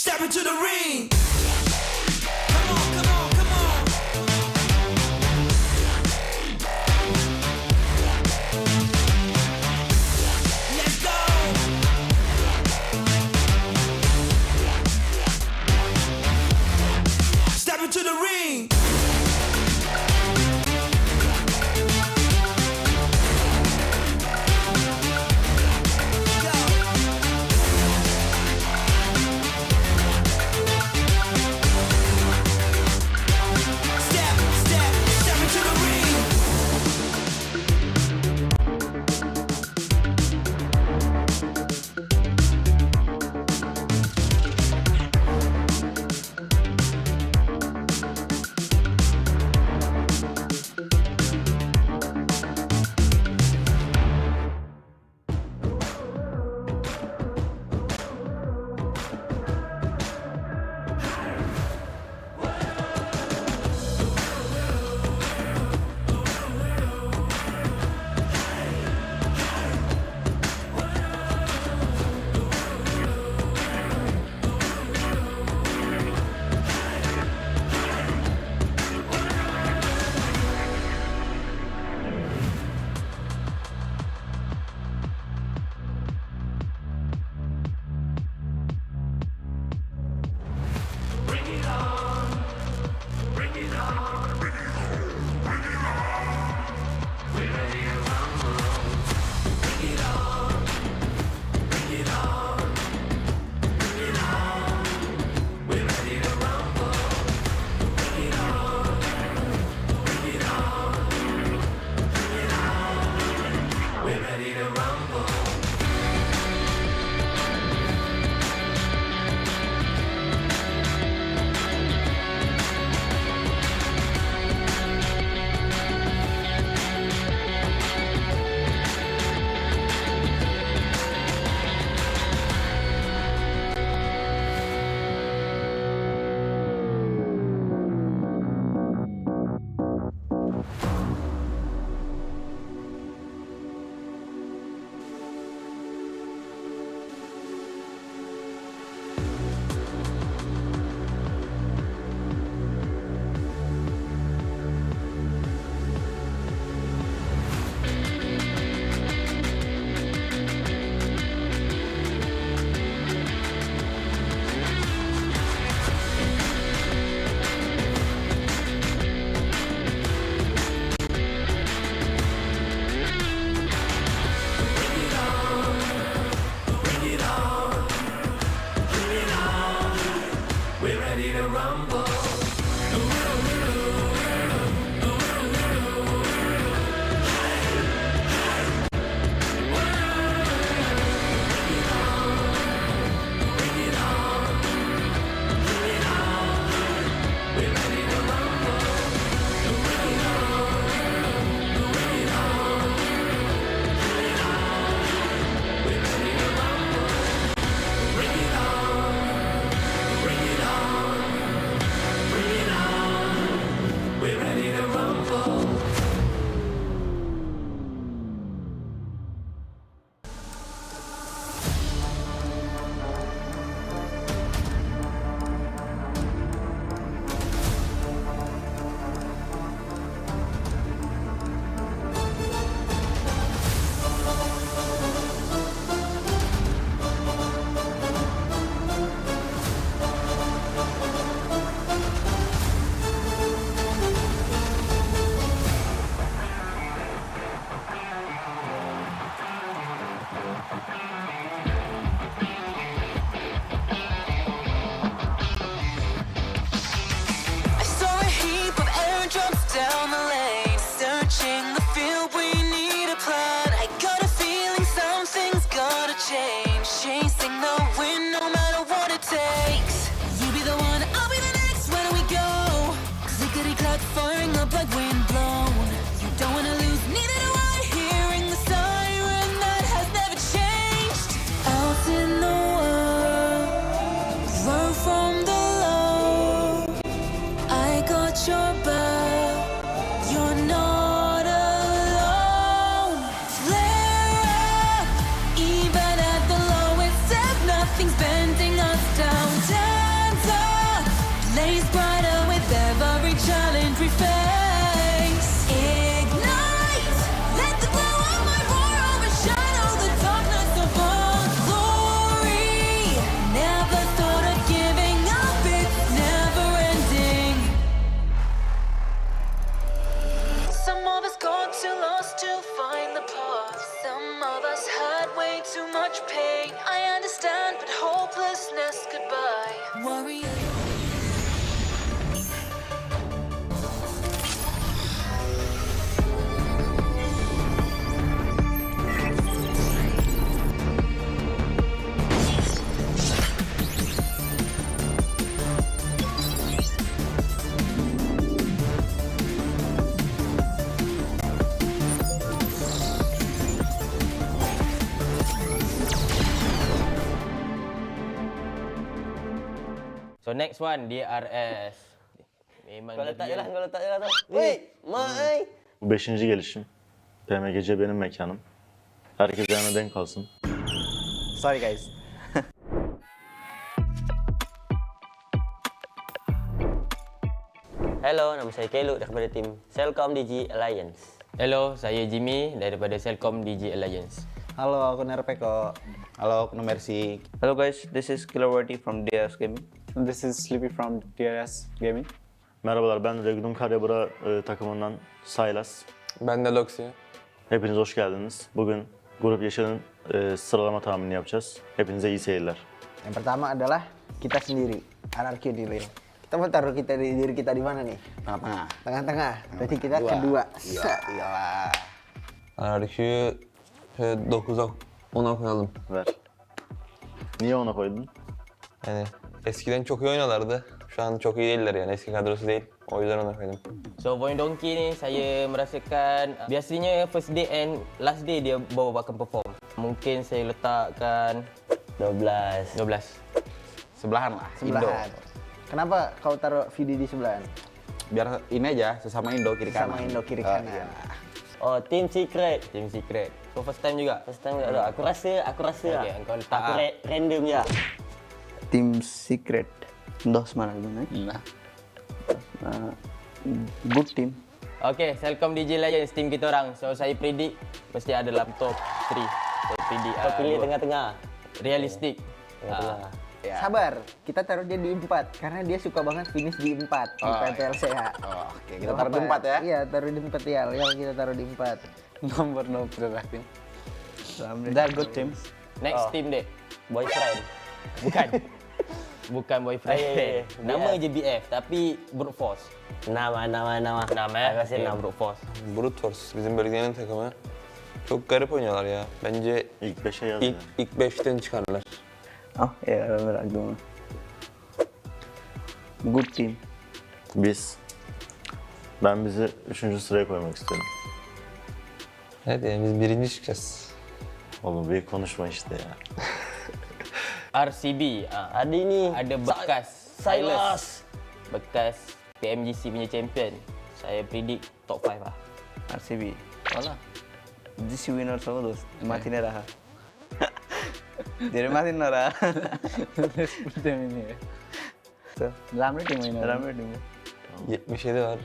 Step into the ring. Come on, come on, come on. Let's go. Step into the ring. Nothing's bending us down. blaze brighter with every challenge we face. Ignite, let the glow of my roar overshadow the darkness of our glory. Never thought of giving up, it's never ending. Some of us got too lost to find the path. Some of us had way too much pain. I understand, but hopelessness goodbye. Warrior. So next one, DRS. Memang Kau letak je lah tu. Wait, Mai. Bu 5. gelişim. PMGC benim mekanım. Herkes yanına denk kalsın. Sorry guys. Hello, nama saya Keluk daripada tim Selcom DG Alliance. Hello, saya Jimmy daripada Selcom DG Alliance. Halo, aku Nerpeko. Halo, aku Mercy. Hello guys, this is Killerworthy from DRS Gaming. This is Sleepy from DRS Gaming. Merhabalar, ben Regdun Karyabura takımından Saylas. Ben de Loxy. Hepiniz hoş geldiniz. Bugün Grup Yeşil'in sıralama tahminini yapacağız. Hepinize iyi seyirler. Yang pertama adalah kita sendiri, anarki di Lil. Kita mau taruh diri kita di mana nih? Tengah. Tengah-tengah. Berarti kita kedua. Iyalah. Anarki'yi 9'a 10'a koyalım. Ver. Niye ona koydun? Yani eskiden çok iyi oynuyorlardı. Şu an çok iyi değiller yani, eski kadrosu değil. O yüzden ona koydum. So Void Donkey ni saya merasakan biasanya first day and last day dia baru akan perform. Mungkin saya letakkan 12. 12. Sebelahan lah, Sebelahan. Kenapa kau taruh VD di sebelahan? Biar ini aja, sesama Indo kiri kanan. Sama Indo kiri kanan. Oh, Team Secret. Team Secret. So first time juga. First time tak? Aku rasa Okay, lah. engkau letak Aku random je. Tim Secret. Dos mana dulu naik? Good team. Okay, Selcom DJ Alliance team kita orang. So saya predict mesti ada dalam top 3. Saya predict Kau pilih dua. tengah-tengah. Realistik. Tengah-tengah. Sabar, kita taruh dia di 4 karena dia suka banget finish di 4 di PPLCH. Oke, kita taruh di 4 ya. Iya, taruh di 4 ya. Yang kita taruh di 4. Nomor berarti. They're good team. Next team dek. Boyfriend. Bukan. Bukan boyfriend. Eh, Nama BF. je BF tapi brute force. Nama. Nama Arkadaşlar okay, nama. brute force. Brute Force bizim bölgenin takımı. Çok garip oynuyorlar ya. Bence İlk 5'e yaz ya. ilk 5'ten çıkarlar. Oh, ya merak dulu. Good team. Ben bizi 3. sıraya koymak istiyorum. Evet yani biz birinci çıkacağız. Oğlum büyük konuşma işte ya. RCB. Ada ini. Ada bekas Silas. Bekas PMGC punya champion. Saya predict top 5 lah. RCB. Wala. This winner sama dos. Mati na raha. Dia mati na raha. Tim ini ya. Ramai tim ini. Ramai dulu. 77 var.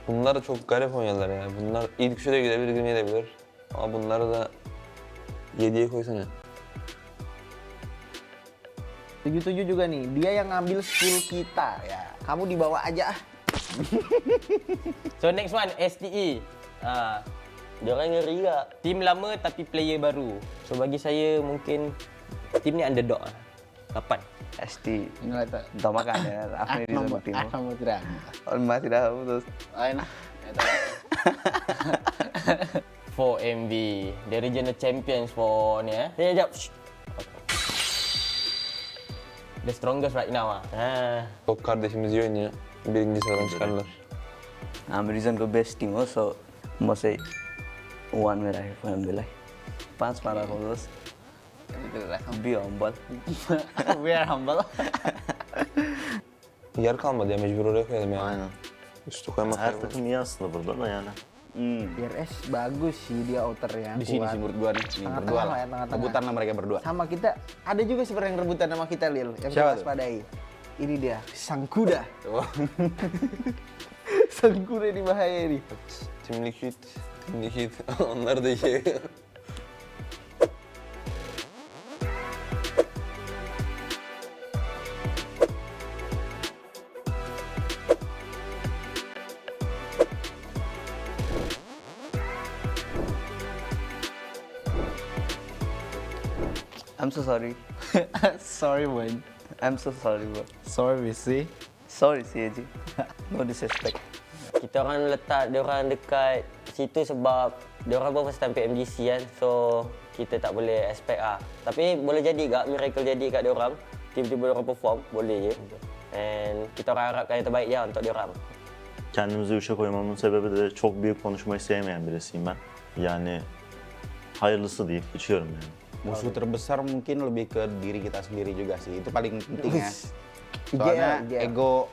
Bunlar da çok garip oynuyorlar ya. Bunlar ilk üçe de gidebilir, girmeyebilir. Ama bunları da 7'ye koysana. 77 juga nih, dia yang ngambil skill kita ya. Kamu dibawa aja ah. So next one STE. Dia orang ngeri gak? Team lama tapi player baru. So bagi saya mungkin team ni underdog lah. 8. ST. Tak makan ya. Apa ni di tim? Kamu tidak. Oh, mati dah terus. Lain ah. 4MV. The regional champions for ni Sekejap. The strongest right now Çok kardeşimiz iyi oynuyor. Birinci sıradan çıkarlar. I'm reason go best team also. Masih one में रहे alhamdulillah. 5 मारा हो दोस्त. Be humble. We are humble. Yer kalmadı ya, mecbur oraya koyalım yani. Aynen. Üstü koymak Her lazım. takım iyi aslında burada da yani. DRS bagus sih dia outernya. Di sini kuat. sih menurut gua nih, Tengah-tengah berdua lah lah. ya, tengah-tengah. Rebutan lah mereka berdua. Sama kita ada juga sebenarnya yang rebutan sama kita Lil, yang Siapa kita tuh? waspadai. ini dia sang kuda. Sang kuda ini bahaya ini. Tim Liquid. Onlar da iyi. I'm so sorry. Sorry, man. I'm so sorry, bro. Sorry, Missy. Sorry, CAG. No disrespect. Kita orang letak diorang dekat situ sebab diorang pun first time PMGC kan. So kita tak boleh expect lah. Tapi boleh jadi tak miracle jadi kat diorang. Tiba-tiba diorang perform, boleh je. And kita orang harapkan yang terbaik je untuk diorang. Kendimizi üçe koymamın sebebi de çok büyük konuşmayı sevmeyen birisiyim ben. Yani hayırlısı deyip geçiyorum yani. Musuh terbesar mungkin lebih ke diri kita sendiri juga sih. Itu paling penting ya. Soalnya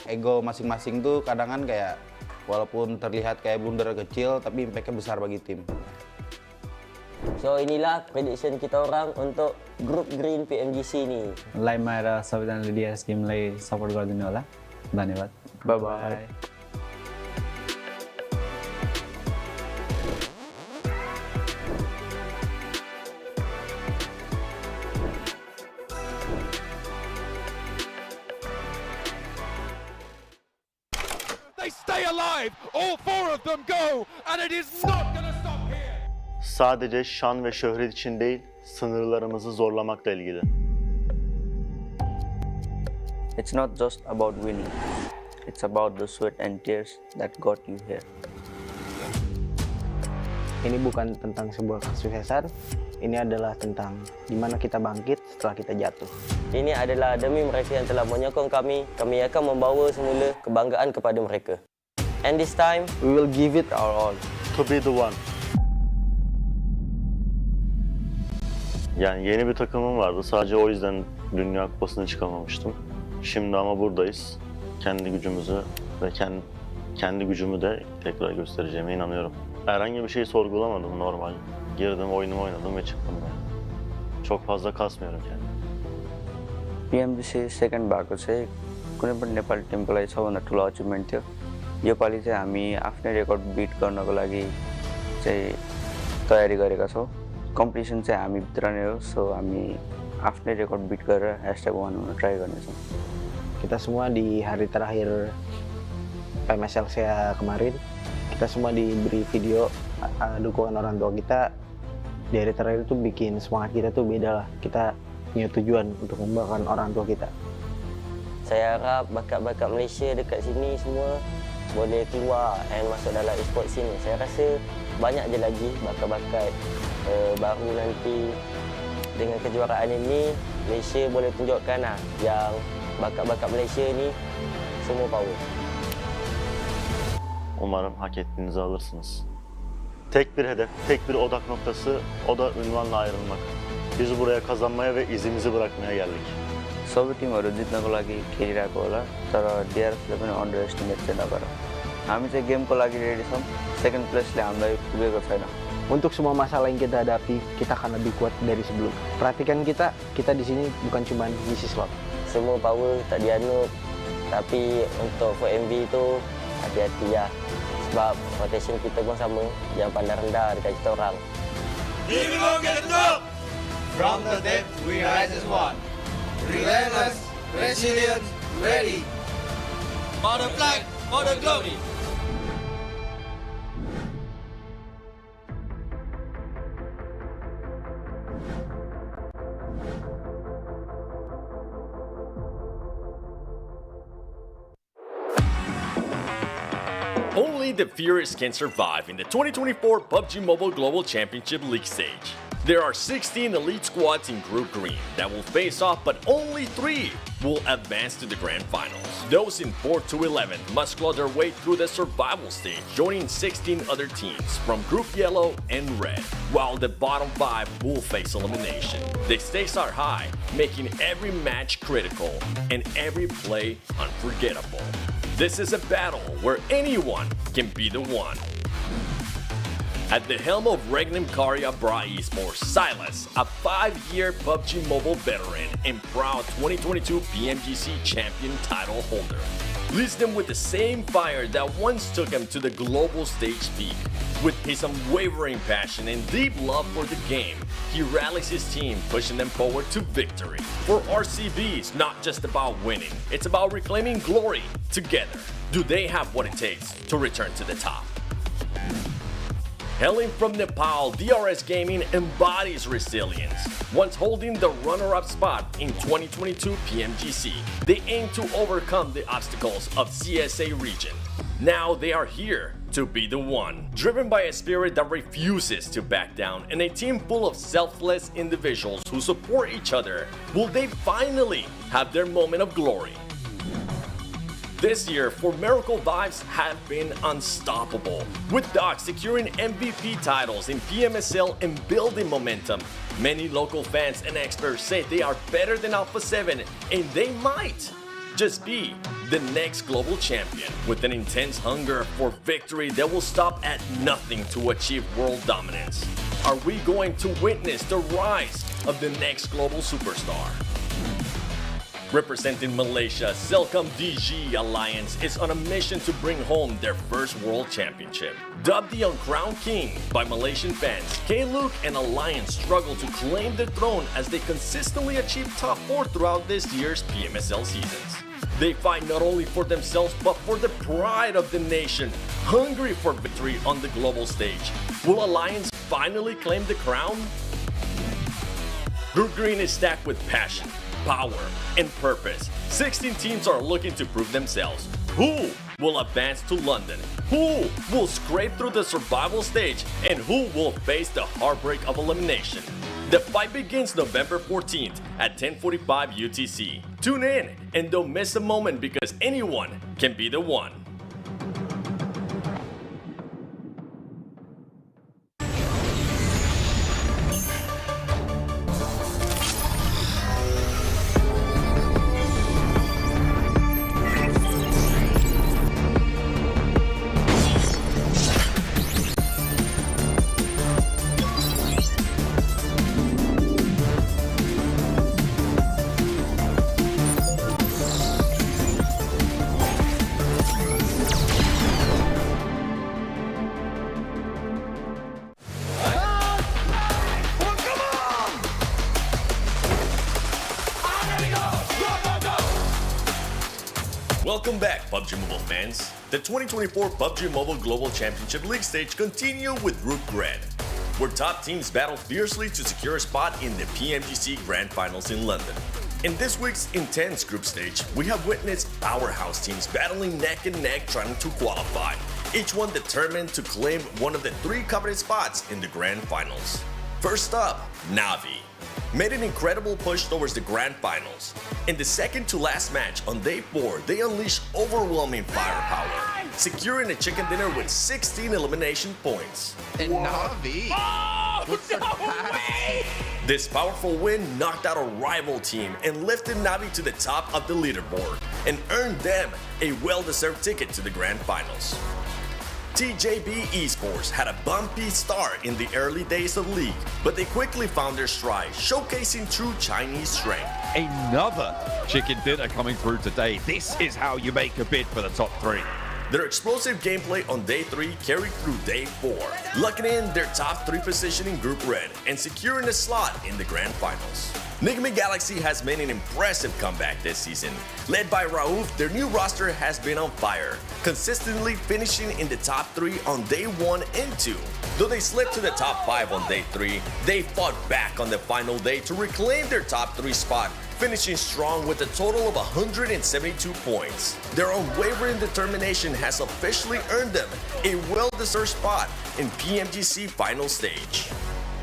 ego masing-masing tuh kadang kan kayak walaupun terlihat kayak blunder kecil tapi impact-nya besar bagi tim. So inilah prediction kita orang untuk Group Green PMGC ni. लाइभमा आएर सबैजनाले DRS गेमलाई support गरिदिनु होला धन्यवाद Bye bye. They stay alive. All four of them go, and it is not going to stop here. Sadece şan ve şöhret için değil, sınırlarımızı zorlamakla ilgili. It's not just about winning. It's about the sweat and tears that got you here. Ini bukan tentang sebuah kesuksesan, ini adalah tentang gimana kita bangkit setelah kita jatuh. Ini adalah demi mereka yang telah menyokong kami akan membawa semula kebanggaan kepada mereka. And this time, We will give it our all. To be the one. Yani yeni bir takımım vardı. Sadece o yüzden Dünya Kupası'na çıkamamıştım. Şimdi ama buradayız. Kendi gücümüzü ve kendi gücümü de tekrar göstereceğime inanıyorum. Herhangi bir şey sorgulamadım, normal. Girdim, oyunumu oynadım ve çıktım ben. Çok fazla kasmıyorum kendimi. PMGC second भएको चाहिँ कुनै पनि Nepali Timko लागि सबभन्दा ठुलो achievement थियो। योपालि चाहिँ हामी आफ्नै रेकर्ड बिट गर्नको लागि चाहिँ तयारी गरेका छौँ। कम्पिटिसन चाहिँ हामीभित्र नै हो, सो हामी आफ्नै रेकर्ड बिट गरेर #1 हुन ट्राई गर्नेछौँ। Kita semua di hari terakhir PMSL saya kemarin, kita semua diberi video dukungan orang tua kita. Di hari terakhir itu bikin semangat kita tuh beda lah. Kita punya tujuan untuk membanggakan orang tua kita. saya harap bakat-bakat Malaysia dekat sini semua boleh keluar dan masuk dalam e-sport sini. Saya rasa banyak je lagi bakat-bakat baru nanti. Dengan kejuaraan ini, Malaysia boleh tunjukkan lah yang bakat-bakat Malaysia ni semua power. Umarım hak ettiğinizi alırsınız. Tek bir hedef, tek bir odak noktası, o da ünvanla ayrılmak. Biz buraya kazanmaya ve izimizi bırakmaya geldik. सबै टिमहरू जित्नको लागि खेलिरहेको होला, तर डिआरएसले पनि under estimate चाहिँ नगर। हामी चाहिँ गेमको लागि रेडी छौँ, सेकेन्ड प्लेसले हामीलाई पुगेको छैन। Untuk semua masalah yang kita hadapi, kita akan lebih kuat dari sebelum. Perhatikan kita di sini bukan cuma ngisi slot. Semua power tak dianut, tapi untuk 4MV tu hati-hati lah. Sebab rotation kita pun sama, jangan pandang rendah dekat kita orang. From the depth, we rise as one. Relentless, resilient, ready. Mother flag, mother glory. Only the fierce can survive in the 2024 PUBG MOBILE Global Championship League stage. There are 16 elite squads in Group Green that will face off, but only 3 will advance to the Grand Finals. Those in 4 to 11 must claw their way through the survival stage, joining 16 other teams from Group Yellow and Red, while the bottom 5 will face elimination. The stakes are high, making every match critical and every play unforgettable. This is a battle where anyone can be the one. At the helm of Regnum Karya Bra Esports, Silas, a 5-year PUBG Mobile veteran and proud 2022 PMGC champion title holder, leads them with the same fire that once took him to the global stage peak. With his unwavering passion and deep love for the game, he rallies his team, pushing them forward to victory. For RCB, it's not just about winning, it's about reclaiming glory together. Do they have what it takes to return to the top? Hailing from Nepal, DRS Gaming embodies resilience. Once holding the runner-up spot in 2022 PMGC, they aim to overcome the obstacles of CSA region. Now they are here to be the one. Driven by a spirit that refuses to back down and a team full of selfless individuals who support each other, will they finally have their moment of glory? This year, For Miracle Vibes have been unstoppable, with Doc securing MVP titles in PMSL and building momentum. Many local fans and experts say they are better than Alpha 7 and they might just be the next global champion, with an intense hunger for victory that will stop at nothing to achieve world dominance. Are we going to witness the rise of the next global superstar? Representing Malaysia, Celcom DG Alliance is on a mission to bring home their first world championship. Dubbed the Uncrowned King by Malaysian fans, K-Luke and Alliance struggle to claim the throne as they consistently achieve top 4 throughout this year's PMSL seasons. They fight not only for themselves but for the pride of the nation, hungry for victory on the global stage. Will Alliance finally claim the crown? Group Green is stacked with passion, power, and purpose. 16 teams are looking to prove themselves. Who will advance to London? Who will scrape through the survival stage? And who will face the heartbreak of elimination? The fight begins November 14th at 10:45 UTC. Tune in and don't miss a moment, because anyone can be the one. Welcome back, PUBG Mobile fans. The 2024 PUBG Mobile Global Championship League stage continue with Group Green, where top teams battle fiercely to secure a spot in the PMGC Grand Finals in London. In this week's intense group stage, we have witnessed powerhouse teams battling neck and neck trying to qualify, each one determined to claim one of the 3 coveted spots in the Grand Finals. First up, Navi made an incredible push towards the Grand Finals. In the second to last match on day 4, they unleashed overwhelming firepower, securing a chicken dinner with 16 elimination points. And Navi. This powerful win knocked out a rival team and lifted Navi to the top of the leaderboard and earned them a well-deserved ticket to the Grand Finals. TJB Esports had a bumpy start in the early days of League, but they quickly found their stride, showcasing true Chinese strength. Another chicken dinner coming through today. This is how you make a bid for the top 3. Their explosive gameplay on day 3 carried through day 4, locking in their top 3 position in Group Red and securing a slot in the Grand Finals. Nigma Galaxy has made an impressive comeback this season. Led by Raouf, their new roster has been on fire, consistently finishing in the top 3 on day 1 and 2. Though they slipped to the top 5 on day 3, they fought back on the final day to reclaim their top 3 spot, finishing strong with a total of 172 points. Their unwavering determination has officially earned them a well-deserved spot in PMGC final stage.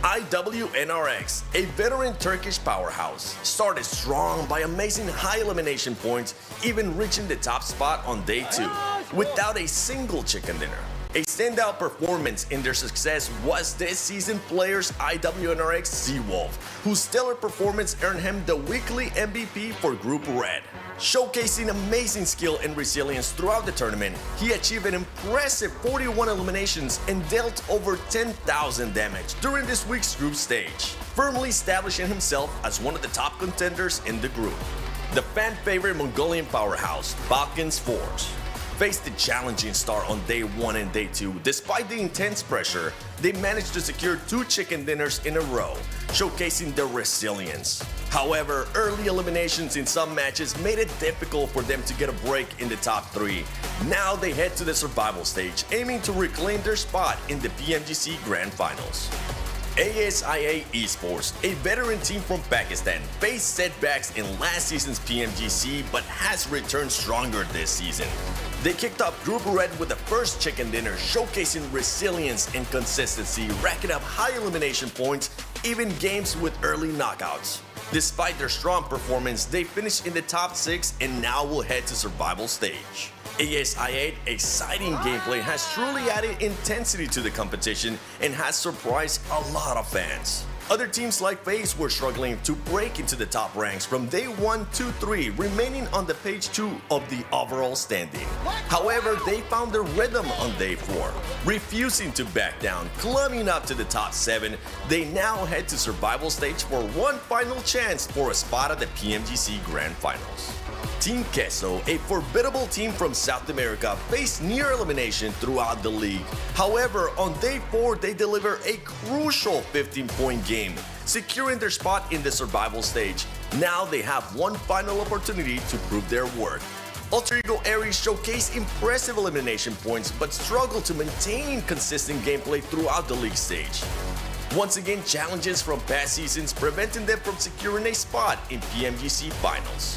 IWNRX, a veteran Turkish powerhouse, started strong by amazing high elimination points, even reaching the top spot on day 2 without a single chicken dinner. A standout performance in their success was this season player's IWNRX Seawolf, whose stellar performance earned him the weekly MVP for Group Red. Showcasing amazing skill and resilience throughout the tournament, he achieved an impressive 41 eliminations and dealt over 10,000 damage during this week's group stage, firmly establishing himself as one of the top contenders in the group. The fan-favorite Mongolian powerhouse, Balkans Force, faced the challenging start on day 1 and day 2. Despite the intense pressure, they managed to secure 2 chicken dinners in a row, showcasing their resilience. However, early eliminations in some matches made it difficult for them to get a break in the top 3. Now they head to the survival stage, aiming to reclaim their spot in the PMGC Grand Finals. ASIA Esports, a veteran team from Pakistan, faced setbacks in last season's PMGC but has returned stronger this season. They kicked off Group Red with the first chicken dinner, showcasing resilience and consistency, racking up high elimination points, even games with early knockouts. Despite their strong performance, they finished in the top 6 and now will head to survival stage. ASIA exciting gameplay has truly added intensity to the competition and has surprised a lot of fans. Other teams like FaZe were struggling to break into the top ranks from day 1 to 3, remaining on the page 2 of the overall standing. However, they found their rhythm on day 4, refusing to back down, climbing up to the top 7. They now head to survival stage for one final chance for a spot at the PMGC Grand Finals. Team Queso, a formidable team from South America, faced near elimination throughout the league. However, on day 4, they deliver a crucial 15-point game, securing their spot in the survival stage. Now they have one final opportunity to prove their worth. Alter Ego Aries showcased impressive elimination points but struggled to maintain consistent gameplay throughout the league stage. Once again, challenges from past seasons preventing them from securing a spot in PMGC Finals.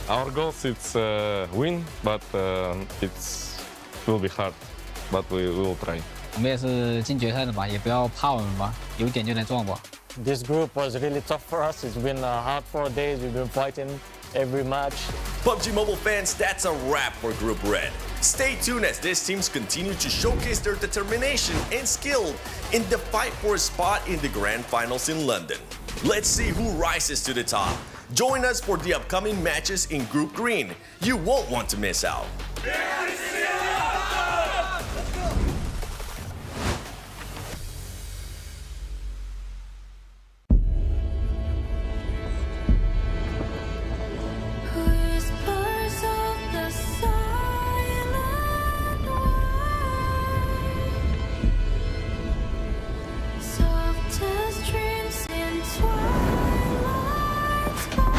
Our goals is win, but it will be hard, but we will try. 我们也是进决赛的吧，也不要怕我们吧，有点就能撞吧。 This group was really tough for us. It's been hard 4 days. We've been fighting every match. PUBG Mobile fans, that's a wrap for Group Red. Stay tuned as these teams continue to showcase their determination and skill in the fight for a spot in the Grand Finals in London. Let's see who rises to the top. Join us for the upcoming matches in Group Green. You won't want to miss out. Whispers of the silent wind, soft as dreams in twilight's bound.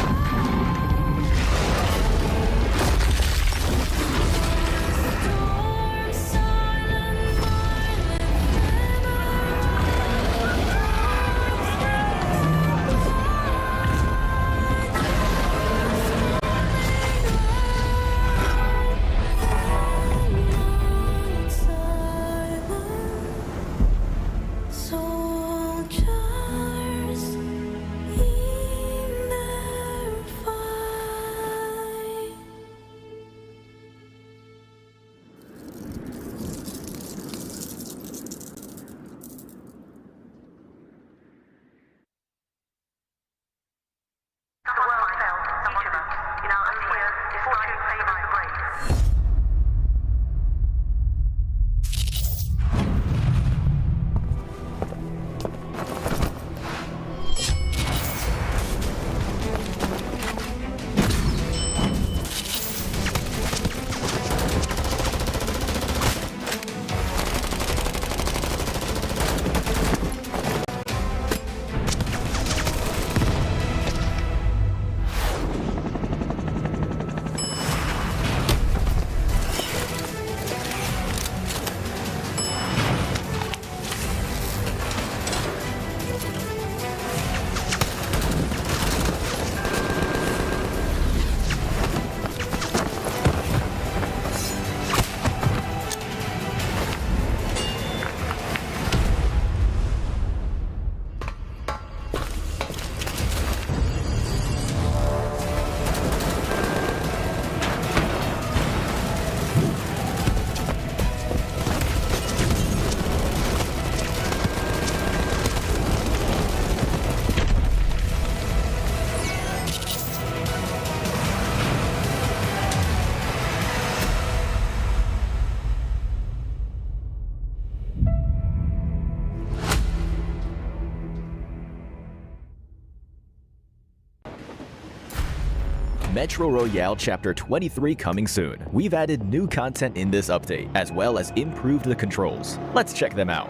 Metro Royale Chapter 23 coming soon. We've added new content in this update, as well as improved the controls. Let's check them out.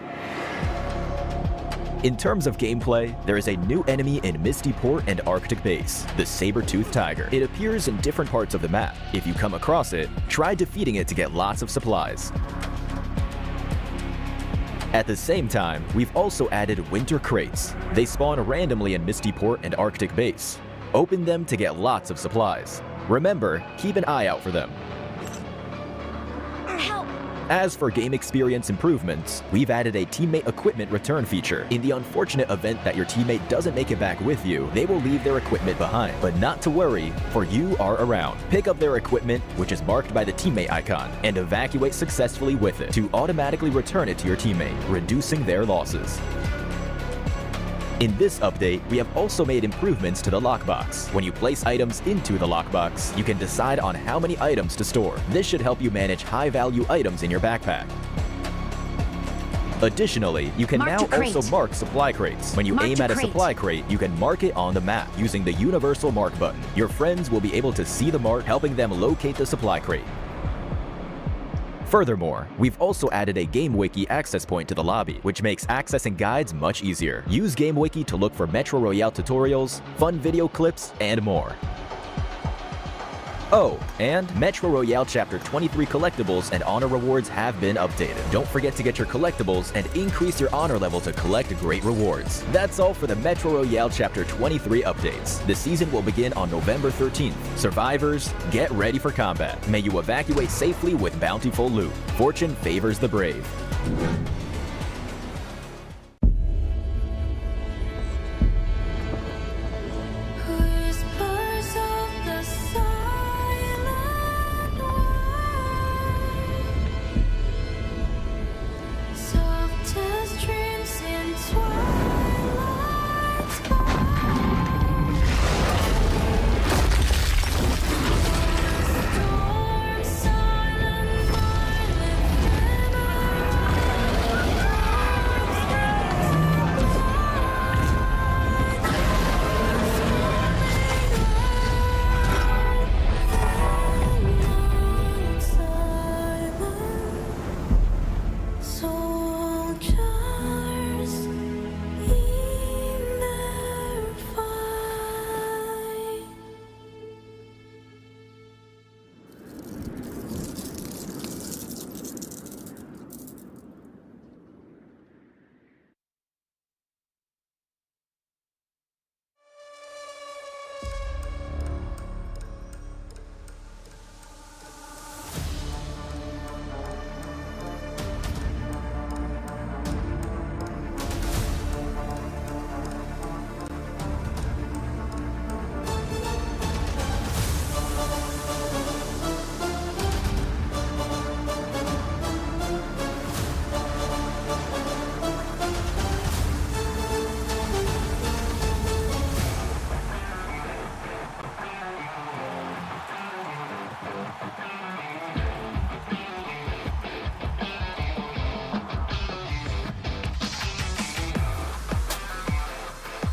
In terms of gameplay, there is a new enemy in Misty Port and Arctic Base, the saber-toothed tiger. It appears in different parts of the map. If you come across it, try defeating it to get lots of supplies. At the same time, we've also added winter crates. They spawn randomly in Misty Port and Arctic Base. Open them to get lots of supplies. Remember, keep an eye out for them. As for game experience improvements, we've added a teammate equipment return feature. In the unfortunate event that your teammate doesn't make it back with you, they will leave their equipment behind. But not to worry, for you are around. Pick up their equipment, which is marked by the teammate icon, and evacuate successfully with it to automatically return it to your teammate, reducing their losses. In this update, we have also made improvements to the lockbox. When you place items into the lockbox, you can decide on how many items to store. This should help you manage high-value items in your backpack. Additionally, you can now also mark supply crates. When you aim at a supply crate, you can mark it on the map using the universal mark button. Your friends will be able to see the mark, helping them locate the supply crate. Furthermore, we've also added a GameWiki access point to the lobby, which makes accessing guides much easier. Use GameWiki to look for Metro Royale tutorials, fun video clips, and more. Oh, and Metro Royale Chapter 23 collectibles and honor rewards have been updated. Don't forget to get your collectibles and increase your honor level to collect great rewards. That's all for the Metro Royale Chapter 23 updates. The season will begin on November 13th. Survivors, get ready for combat. May you evacuate safely with bountiful loot. Fortune favors the brave. Whispers of the silent wind, softest dreams in twilight sky. Storm silent, soldiers in their fight.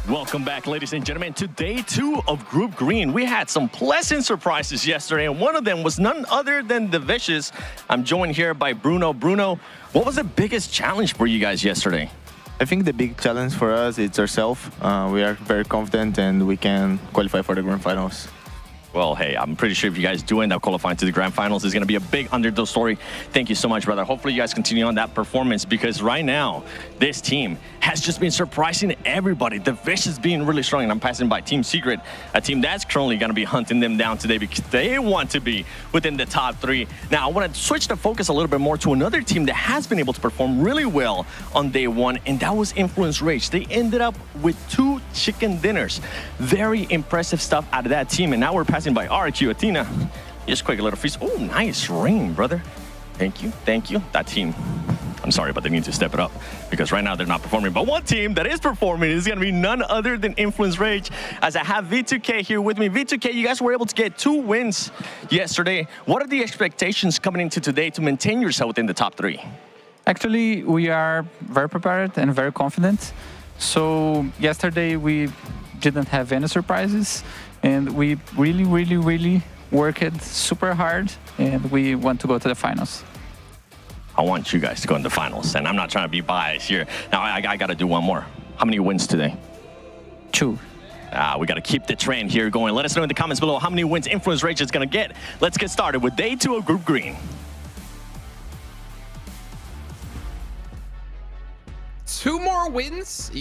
Welcome back, ladies and gentlemen, to day 2 of Group Green. We had some pleasant surprises yesterday, and one of them was none other than the Vicious. I'm joined here by Bruno. Bruno, what was the biggest challenge for you guys yesterday? I think the big challenge for us is ourselves. We are very confident and we can qualify for the Grand Finals. Well, hey, I'm pretty sure if you guys do end up qualifying to the Grand Finals, it's going to be a big underdog story. Thank you so much, brother. Hopefully you guys continue on that performance, because right now, this team has just been surprising everybody. The Vicious being really strong, and I'm passing by Team Secret, a team that's currently going to be hunting them down today because they want to be within the top 3. Now, I want to switch the focus a little bit more to another team that has been able to perform really well on day 1, and that was Influence Rage. They ended up with 2 chicken dinners. Very impressive stuff out of that team, and now we're passing by RQ Athena. Just quick, a little feast. Oh, nice ring, brother. Thank you, thank you. That team, I'm sorry, but they need to step it up because right now they're not performing. But one team that is performing is going to be none other than Influence Rage, as I have V2K here with me. V2K, you guys were able to get 2 wins yesterday. What are the expectations coming into today to maintain yourself within the top 3? Actually, we are very prepared and very confident. So yesterday we didn't have any surprises. and we really worked super hard, and we want to go to the finals. I want you guys to go into the finals, and I'm not trying to be biased here. Now, I got to do one more. How many wins today? 2. We got to keep the trend here going. Let us know in the comments below how many wins Influence Rage is going to get. Let's get started with day 2 of Group Green. 2 more wins?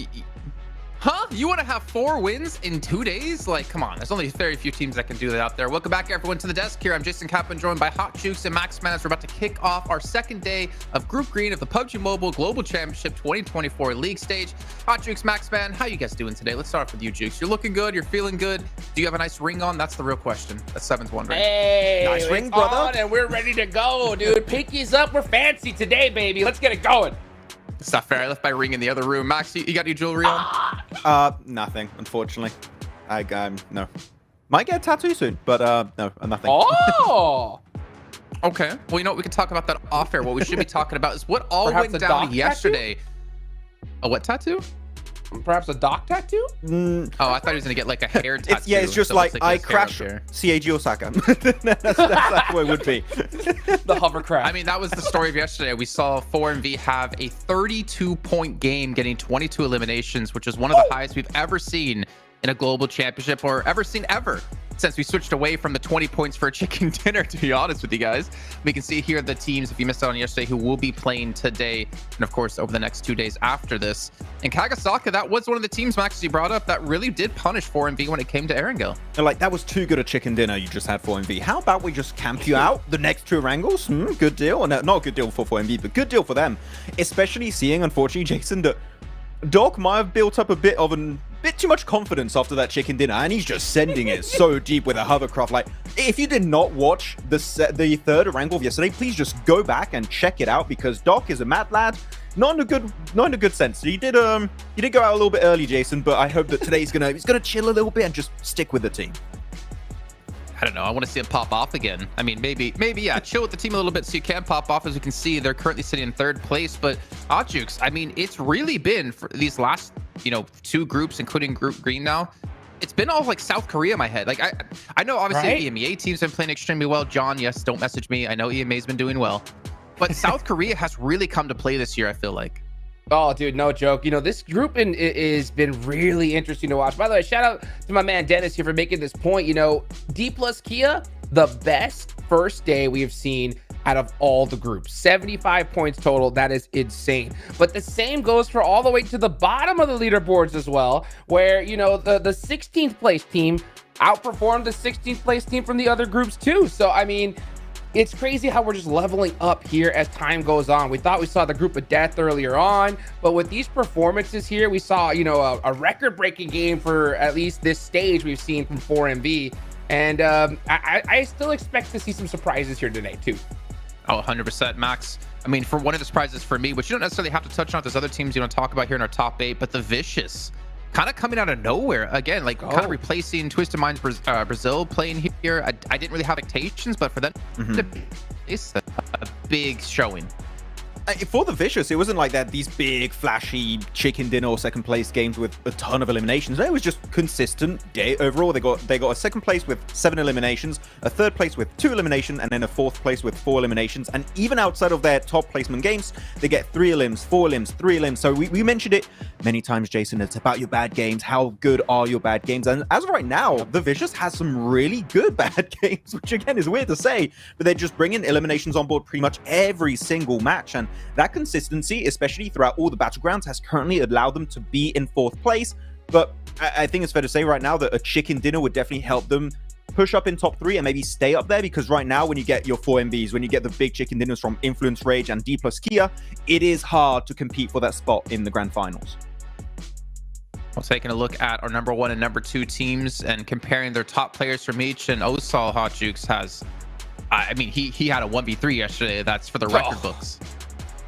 Huh? You want to have 4 wins in 2 days? Like, come on. There's only very few teams that can do that out there. Welcome back, everyone, to the desk here. I'm Jason Kaplan, joined by Hot Jukes and Max Man, as we're about to kick off our second day of Group Green of the PUBG Mobile Global Championship 2024 League Stage. Hot Jukes, Max Man, how you guys doing today? Let's start off with you, Jukes. You're looking good. You're feeling good. Do you have a nice ring on? That's the real question. That's Seven's wondering. Hey, nice ring, brother. brother. And we're ready to go, dude. Pinkies up. We're fancy today, baby. Let's get it going. It's not fair. I left my ring in the other room. Max, you got any jewelry on? Nothing, unfortunately. No. Might get a tattoo soon, but no, nothing. Oh! Okay. Well, you know what? We can talk about that off air. What we should be talking about is what all Perhaps went a down doc yesterday. A what tattoo? Perhaps a dock tattoo? Oh, I thought he was going to get like a hair tattoo. It's just so like it's I his hair up crash here. CAG Osaka. that's what it would be. The hovercraft. I mean, that was the story of yesterday. We saw 4MV have a 32-point game, getting 22 eliminations, which is one of the highest we've ever seen in a global championship, or ever seen ever, since we switched away from the 20 points for a chicken dinner, to be honest with you guys. We can see here the teams, if you missed out on yesterday, who will be playing today, and of course, over the next 2 days after this. And Kagasaka, that was one of the teams, Max, you brought up, that really did punish 4MV when it came to Erangel. Like, that was too good a chicken dinner you just had for MV. How about we just camp you out the next 2 Erangels? Good deal. No, not a good deal for 4MV, but good deal for them. Especially seeing, unfortunately, Jason, that Doc might have built up a bit too much confidence after that chicken dinner, and he's just sending it so deep with a hovercraft. Like, if you did not watch the third Erangel of yesterday, please just go back and check it out, because Doc is a mad lad. Not in a good sense. You did go out a little bit early, Jason, but I hope that today he's gonna chill a little bit and just stick with the team. I don't know. I want to see him pop off again. I mean, maybe, yeah, chill with the team a little bit so you can pop off. As we can see, they're currently sitting in 3rd place. But Jukes, I mean, it's really been for these last, 2 groups, including Group Green now. It's been all like South Korea in my head. Like, I know obviously Right? EMEA team's been playing extremely well. John, yes, don't message me. I know EMA's been doing well. But South Korea has really come to play this year, I feel like. Oh, dude, no joke. This group is been really interesting to watch. By the way, shout out to my man Dennis here for making this point. D plus Kia, the best first day we have seen out of all the groups. 75 points total. That is insane. But the same goes for all the way to the bottom of the leaderboards as well, where, the 16th place team outperformed the 16th place team from the other groups too. So, I mean, it's crazy how we're just leveling up here as time goes on. We thought we saw the group of death earlier on, but with these performances here, we saw, a record-breaking game for at least this stage we've seen from 4MV. And I still expect to see some surprises here today, too. Oh, 100%, Max. I mean, for one of the surprises for me, which you don't necessarily have to touch on, there's other teams you want to talk about here in our top 8, but the Vicious, kind of coming out of nowhere again, like kind of replacing Twisted Minds Brazil playing here. I didn't really have expectations, but for them, it's a big showing. For the Vicious, it wasn't like that these big, flashy chicken dinner or 2nd place games with a ton of eliminations. It was just consistent day overall. They got a 2nd place with 7 eliminations, a 3rd place with 2 eliminations, and then a 4th place with 4 eliminations. And even outside of their top placement games, they get 3 elims, 4 elims, 3 elims. So we mentioned it many times, Jason. It's about your bad games. How good are your bad games? And as of right now, the Vicious has some really good bad games, which again is weird to say, but they're just bringing eliminations on board pretty much every single match. And that consistency, especially throughout all the battlegrounds, has currently allowed them to be in 4th place. But I think it's fair to say right now that a chicken dinner would definitely help them push up in top 3 and maybe stay up there, because right now when you get your 4MVs, when you get the big chicken dinners from Influence Rage and D plus Kia, it is hard to compete for that spot in the Grand Finals. Well, taking a look at our number 1 and number 2 teams and comparing their top players from each, and Osal Hot Jukes has, I mean, he had a 1v3 yesterday. That's for the record books.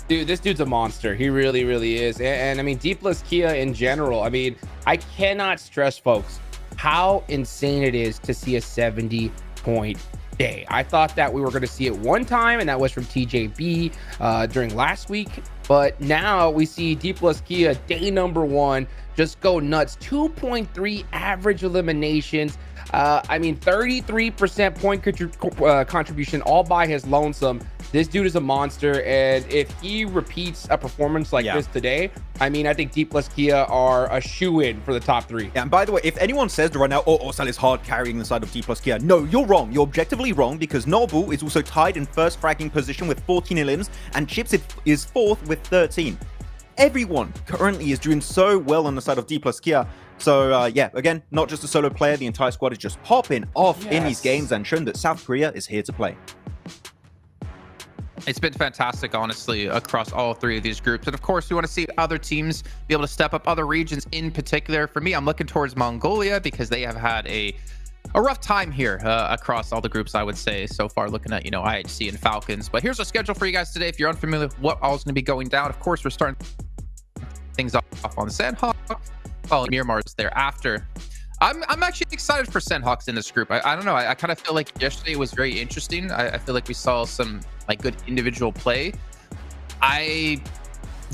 Dude, this dude's a monster. He really, really is. And I mean, D plus Kia in general, I mean, I cannot stress, folks, how insane it is to see a 70-point day. I thought that we were going to see it one time, and that was from TJB during last week. But now we see D plus Kia day number 1 just go nuts. 2.3 average eliminations. I mean, 33% point contribution all by his lonesome. This dude is a monster, and if he repeats a performance like this today, I mean, I think D+ Kia are a shoe-in for the top 3. Yeah, and by the way, if anyone says right now, oh, Orsal is hard carrying the side of D+ Kia, no, you're wrong. You're objectively wrong, because Nobu is also tied in first fragging position with 14 elims, and Chips is 4th with 13. Everyone currently is doing so well on the side of D+ Kia. So, yeah, again, not just a solo player, the entire squad is just popping off in these games and showing that South Korea is here to play. It's been fantastic, honestly, across all 3 of these groups. And of course, we want to see other teams be able to step up, other regions in particular. For me, I'm looking towards Mongolia because they have had a rough time here across all the groups, I would say, so far, looking at, IHC and Falcons. But here's our schedule for you guys today. If you're unfamiliar with what all is going to be going down, of course, we're starting things off on Sandhawk, following Myanmar's thereafter. I'm actually excited for Sandhawks in this group. I don't know. I kind of feel like yesterday was very interesting. I feel like we saw some good individual play. I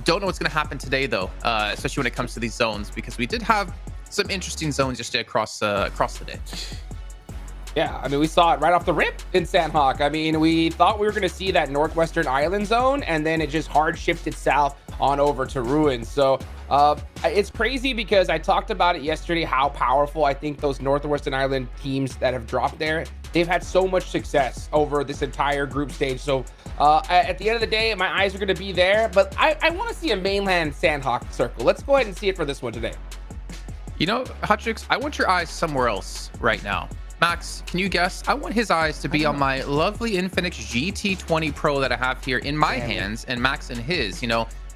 don't know what's going to happen today, though, especially when it comes to these zones, because we did have some interesting zones yesterday across the day. Yeah, I mean, we saw it right off the rip in Sandhawk. I mean, we thought we were going to see that Northwestern Island zone, and then it just hard shifted south on over to Ruins. So it's crazy because I talked about it yesterday, how powerful I think those Northwestern Island teams that have dropped there, they've had so much success over this entire group stage. So at the end of the day, my eyes are going to be there, but I want to see a mainland Sandhawk circle. Let's go ahead and see it for this one today. Hutchix, I want your eyes somewhere else right now. Max, can you guess? I want his eyes to be on my lovely Infinix GT20 Pro that I have here in my hands, and Max in his.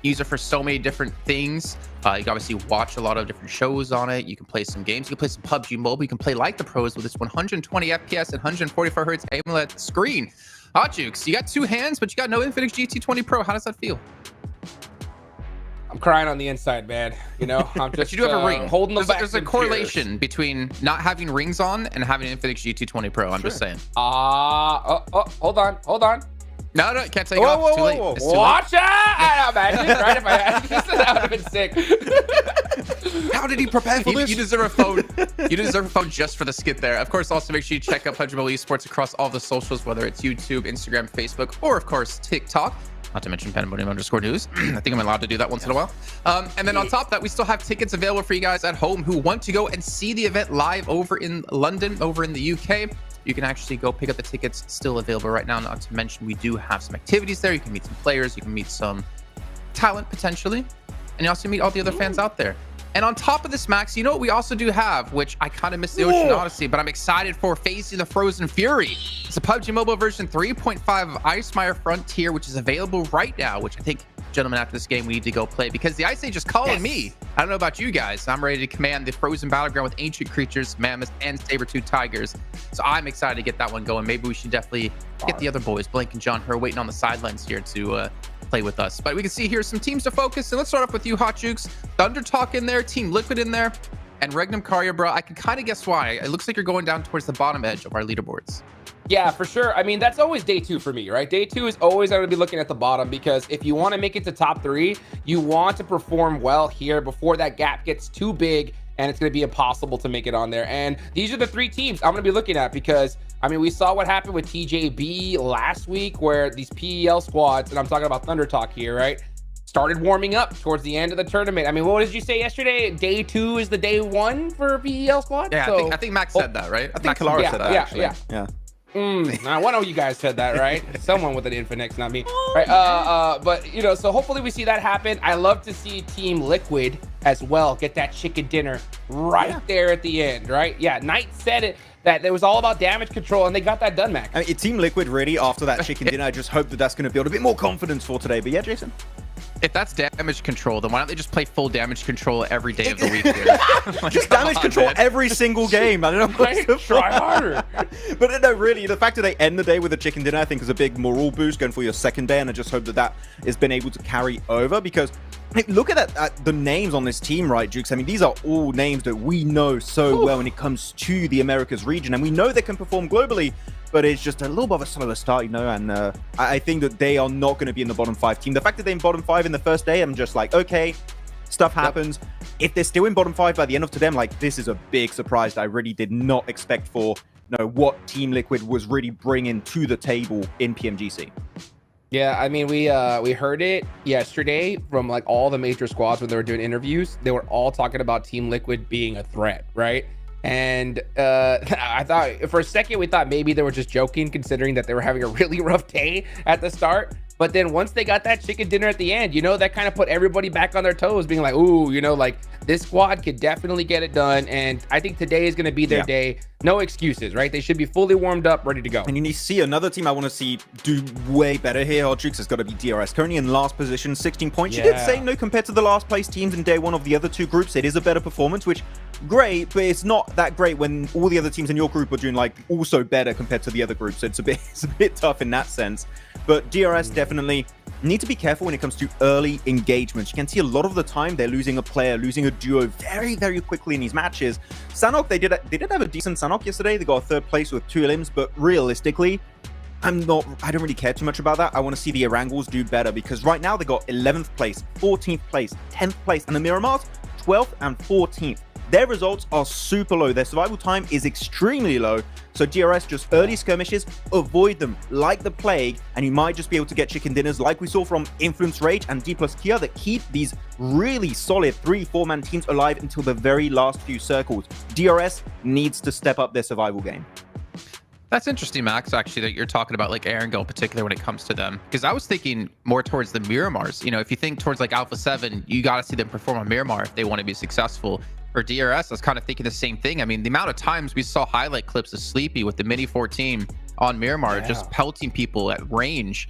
Use it for so many different things. You can obviously watch a lot of different shows on it. You can play some games. You can play some PUBG Mobile. You can play like the pros with this 120 FPS and 144 Hertz AMOLED screen. Hotjukes, you got 2 hands, but you got no Infinix GT20 Pro. How does that feel? I'm crying on the inside, man. I'm just but you do have a ring. Holding the There's a correlation between not having rings on and having an Infinix GT20 Pro. I'm just saying. Hold on. No, can't take it off. It's too late. It's too Watch out! Imagine, right? If I had this, that would have been sick. How did he prepare for this? You deserve a phone. You deserve a phone just for the skit there. Of course, also make sure you check out PUBG Mobile Esports across all the socials, whether it's YouTube, Instagram, Facebook, or of course TikTok. Not to mention Pandemonium_news. I think I'm allowed to do that once in a while. And then on top of that, we still have tickets available for you guys at home who want to go and see the event live over in London, over in the UK. You can actually go pick up the tickets, still available right now. Not to mention, we do have some activities there. You can meet some players, you can meet some talent potentially, and you also meet all the other fans out there. And on top of this, Max, you know what we also do have, which I kind of missed the Ocean Odyssey, but I'm excited for, Facing the Frozen Fury. It's a PUBG Mobile version 3.5 of Icemire Frontier, which is available right now, which I think, gentlemen, after this game, we need to go play because the Ice Age is calling me. I don't know about you guys. I'm ready to command the frozen battleground with ancient creatures, mammoths, and saber-tooth tigers. So I'm excited to get that one going. Maybe we should definitely get the other boys, Blake and John, who are waiting on the sidelines here to play with us. But we can see here some teams to focus. And let's start off with you, Hot Jukes. Thunder Talk in there, Team Liquid in there, and Regnum Karya, bro. I can kind of guess why. It looks like you're going down towards the bottom edge of our leaderboards. Yeah, for sure. I mean, that's always day 2 for me, right? Day 2 is always going to be looking at the bottom because if you want to make it to top 3, you want to perform well here before that gap gets too big and it's going to be impossible to make it on there. And these are the 3 teams I'm going to be looking at because, I mean, we saw what happened with TJB last week where these PEL squads, and I'm talking about Thunder Talk here, right, started warming up towards the end of the tournament. I mean, what did you say yesterday? Day 2 is the day 1, for PEL squad? Yeah, so, I think Max said that, right? I think Kalara said that, actually. Yeah. Now, one of you guys said that, right? Someone with an Infinix, not me. Right. But, you know, so hopefully we see that happen. I love to see Team Liquid as well get that chicken dinner right there at the end, right? Yeah, Knight said it, that it was all about damage control, and they got that done, Max. I mean, Team Liquid really, after that chicken dinner, I just hope that that's going to build a bit more confidence for today. But yeah, Jason? If that's damage control, then why don't they just play full damage control every day of the week here? Just damage control every single game. I don't know. Try harder. But no, really, the fact that they end the day with a chicken dinner, I think, is a big moral boost going for your second day. And I just hope that that has been able to carry over because look at the names on this team, right, Jukes? I mean, these are all names that we know so well when it comes to the Americas region. And we know they can perform globally, but it's just a little bit of a slower start, you know, and I think that they are not going to be in the bottom 5 team. The fact that they're in bottom 5 in the first day, I'm just like, okay, stuff happens. if they're still in bottom 5 by the end of today, I'm like, this is a big surprise that I really did not expect for what Team Liquid was really bringing to the table in PMGC. Yeah, I mean, we heard it yesterday from like all the major squads when they were doing interviews. They were all talking about Team Liquid being a threat, right? And I thought for a second we thought maybe they were just joking, considering that they were having a really rough day at the start. But then once they got that chicken dinner at the end, that kind of put everybody back on their toes, being like, ooh, like this squad could definitely get it done. And I think today is going to be their day. No excuses, right? They should be fully warmed up, ready to go. And you need to see another team I want to see do way better here. Hodrix has got to be DRS. Currently in last position, 16 points. You did say, compared to the last place teams in day one of the other two groups, it is a better performance, which great, but it's not that great when all the other teams in your group are doing like also better compared to the other groups. So it's a bit tough in that sense. But DRS definitely need to be careful when it comes to early engagements. You can see a lot of the time they're losing a player, losing a duo very, very quickly in these matches. Sanhok, they did have a decent Sanhok yesterday. They got a third place with 2 limbs, but realistically, I don't really care too much about that. I want to see the Erangels do better, because right now they got 11th place, 14th place, 10th place, and the Miramars 12th and 14th. Their results are super low. Their survival time is extremely low. So DRS, just early skirmishes, avoid them like the plague, and you might just be able to get chicken dinners like we saw from Influence Rage and D plus Kia that keep these really solid 3-4-man teams alive until the very last few circles. DRS needs to step up their survival game. That's interesting, Max, actually, that you're talking about like Erangel in particular when it comes to them. Because I was thinking more towards the Miramars. If you think towards like Alpha 7, you got to see them perform on Miramar if they want to be successful. For DRS, I was kind of thinking the same thing. I mean, the amount of times we saw highlight clips of Sleepy with the Mini 14 on Miramar, just pelting people at range.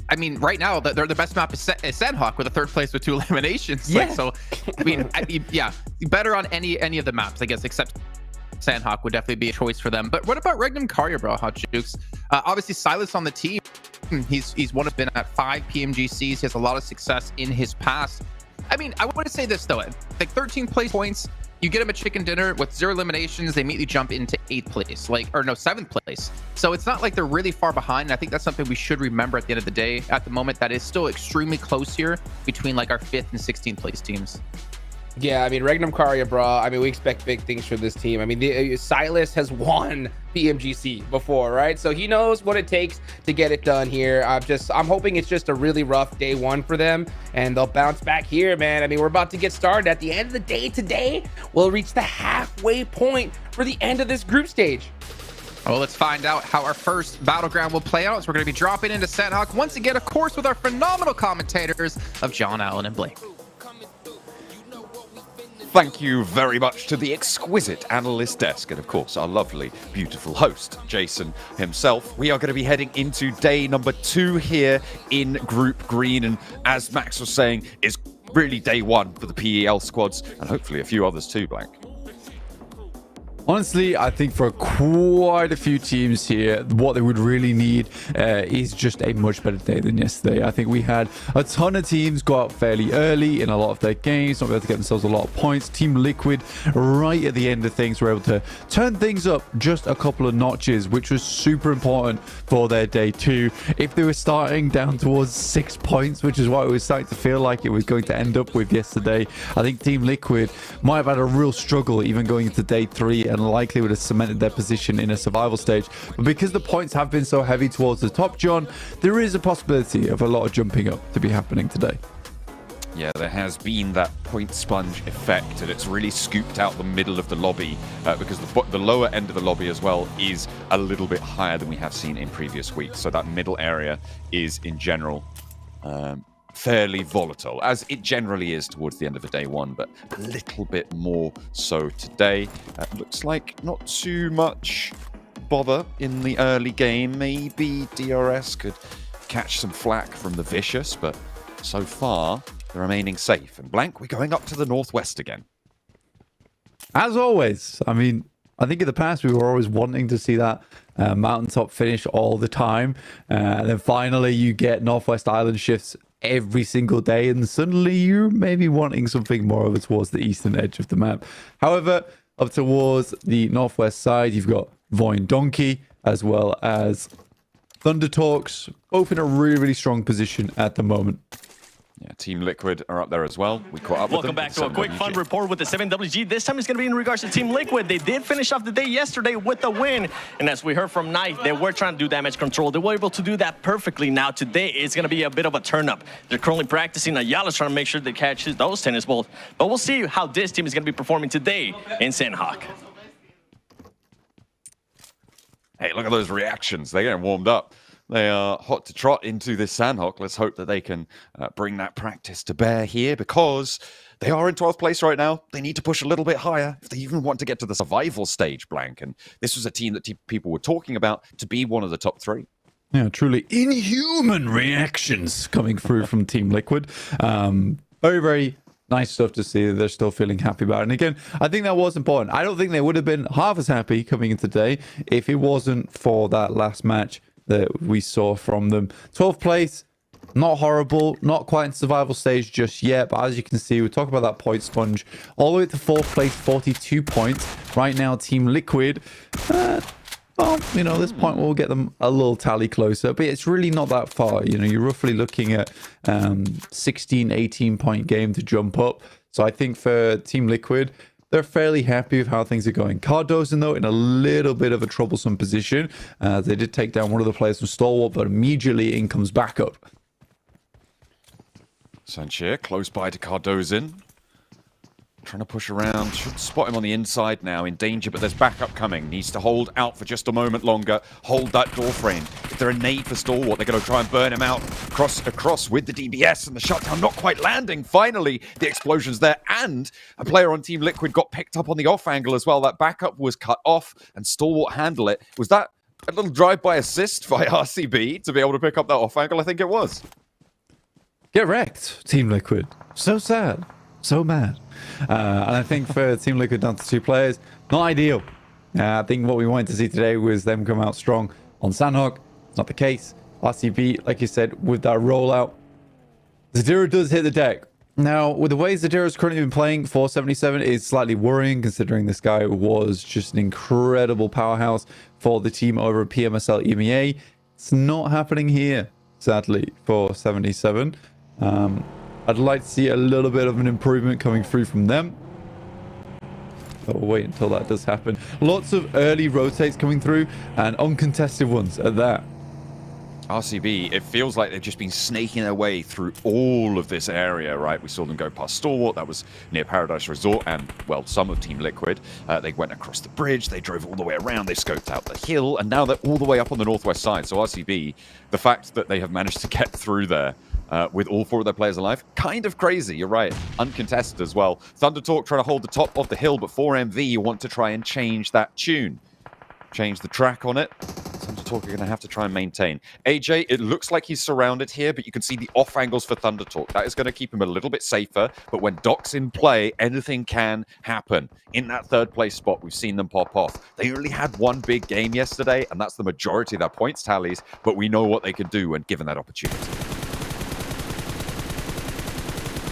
I mean, right now, they're the best map is Sanhok with a 3rd place with 2 eliminations. Better on any of the maps, I guess, except Sanhok would definitely be a choice for them. But what about Regnum Karya, bro? Hot Jukes. Obviously, Silas on the team. He's been at 5 PMGCs. He has a lot of success in his past. I mean, I want to say this, though. Like 13 place points, you get them a chicken dinner with 0 eliminations, they immediately jump into 8th place, 7th place. So it's not like they're really far behind. And I think that's something we should remember at the end of the day. At the moment, that is still extremely close here between like our 5th and 16th place teams. Yeah, I mean, Regnum Karya, bro. I mean, we expect big things from this team. I mean, Silas has won PMGC before, right? So he knows what it takes to get it done here. I'm hoping it's just a really rough day one for them, and they'll bounce back here, man. I mean, we're about to get started. At the end of the day today, we'll reach the halfway point for the end of this group stage. Well, let's find out how our first battleground will play out. So we're going to be dropping into Sanhok once again, of course, with our phenomenal commentators of John Allen and Blake. Thank you very much to the exquisite analyst desk and, of course, our lovely, beautiful host, Jason himself. We are going to be heading into day number 2 here in Group Green. And as Max was saying, is really day 1 for the PEL squads and hopefully a few others too, Blank. Honestly, I think for quite a few teams here, what they would really need is just a much better day than yesterday. I think we had a ton of teams go out fairly early in a lot of their games, not be able to get themselves a lot of points. Team Liquid, right at the end of things, were able to turn things up just a couple of notches, which was super important for their day 2. If they were starting down towards 6 points, which is what it was starting to feel like it was going to end up with yesterday, I think Team Liquid might have had a real struggle even going into day 3, and likely would have cemented their position in a survival stage. But because the points have been so heavy towards the top, John, there is a possibility of a lot of jumping up to be happening today. Yeah, there has been that point sponge effect, and it's really scooped out the middle of the lobby because the lower end of the lobby as well is a little bit higher than we have seen in previous weeks. So that middle area is, in general, fairly volatile, as it generally is towards the end of the day 1, but a little bit more so today. Looks like not too much bother in the early game. Maybe DRS could catch some flack from the Vicious, but so far they're remaining safe. And Blank, we're going up to the northwest again. As always, I mean, I think in the past we were always wanting to see that mountaintop finish all the time. And then finally you get Northwest Island shifts every single day, and suddenly you may be wanting something more over towards the eastern edge of the map. However, up towards the northwest side, you've got Voin Donkey as well as Thunder Talks, both in a really, really strong position at the moment. Yeah, Team Liquid are up there as well. We caught up with Welcome them. back to a quick fun report with the 7WG. This time it's going to be in regards to Team Liquid. They did finish off the day yesterday with a win. And as we heard from Knife, they were trying to do damage control. They were able to do that perfectly. Now today it's going to be a bit of a turn up. They're currently practicing. Ayala's trying to make sure they catch those tennis balls. But we'll see how this team is going to be performing today in Sandhawk. Hey, look at those reactions. They're getting warmed up. They are hot to trot into this Sandhawk. Let's hope that they can bring that practice to bear here, because they are in 12th place right now. They need to push a little bit higher if they even want to get to the survival stage, Blank. And this was a team that people were talking about to be one of the top 3. Yeah, truly inhuman reactions coming through from Team Liquid. Very, very nice stuff to see that they're still feeling happy about it. And again, I think that was important. I don't think they would have been half as happy coming in today if it wasn't for that last match that we saw from them. 12th place, not horrible, not quite in survival stage just yet, but as you can see, we talk about that point sponge all the way to 4th place, 42 points right now. Team Liquid, well, you know, this point will get them a little tally closer, but it's really not that far. You know, you're roughly looking at 16, 18 point game to jump up. So I think for Team Liquid, they're fairly happy with how things are going. Cardozo, though, in a little bit of a troublesome position. They did take down one of the players from Stalwart, but immediately in comes backup. Sanchir close by to Cardozin. Trying to push around. Should spot him on the inside now. In danger, but there's backup coming. Needs to hold out for just a moment longer. Hold that door frame. If they're a nade for Stalwart, they're going to try and burn him out. Across with the DBS, and the shutdown not quite landing. Finally, the explosion's there. And a player on Team Liquid got picked up on the off angle as well. That backup was cut off, and Stalwart handled it. Was that a little drive-by assist by RCB to be able to pick up that off angle? I think it was. Get wrecked, Team Liquid. So sad. So mad. And I think for Team Liquid down to 2 players, not ideal. I think what we wanted to see today was them come out strong on Sandhawk. It's not the case. RCB, like you said, with that rollout, Zadira does hit the deck. Now, with the way Zadira's currently been playing, 477 is slightly worrying, considering this guy was just an incredible powerhouse for the team over at PMSL EMEA. It's not happening here, sadly, for 77. I'd like to see a little bit of an improvement coming through from them. But we'll wait until that does happen. Lots of early rotates coming through, and uncontested ones at that. RCB, it feels like they've just been snaking their way through all of this area, right? We saw them go past Stalwart, that was near Paradise Resort, and, well, some of Team Liquid. They went across the bridge, they drove all the way around, they scoped out the hill, and now they're all the way up on the northwest side. So RCB, the fact that they have managed to get through there with all 4 of their players alive, kind of crazy, you're right. Uncontested as well. Thunder Talk trying to hold the top of the hill, but for MV, you want to try and change that tune. Change the track on it. Thunder Talk are going to have to try and maintain. AJ, it looks like he's surrounded here, but you can see the off angles for Thunder Talk. That is going to keep him a little bit safer, but when Doc's in play, anything can happen. In that 3rd place spot, we've seen them pop off. They only had 1 big game yesterday, and that's the majority of their points tallies, but we know what they can do when given that opportunity.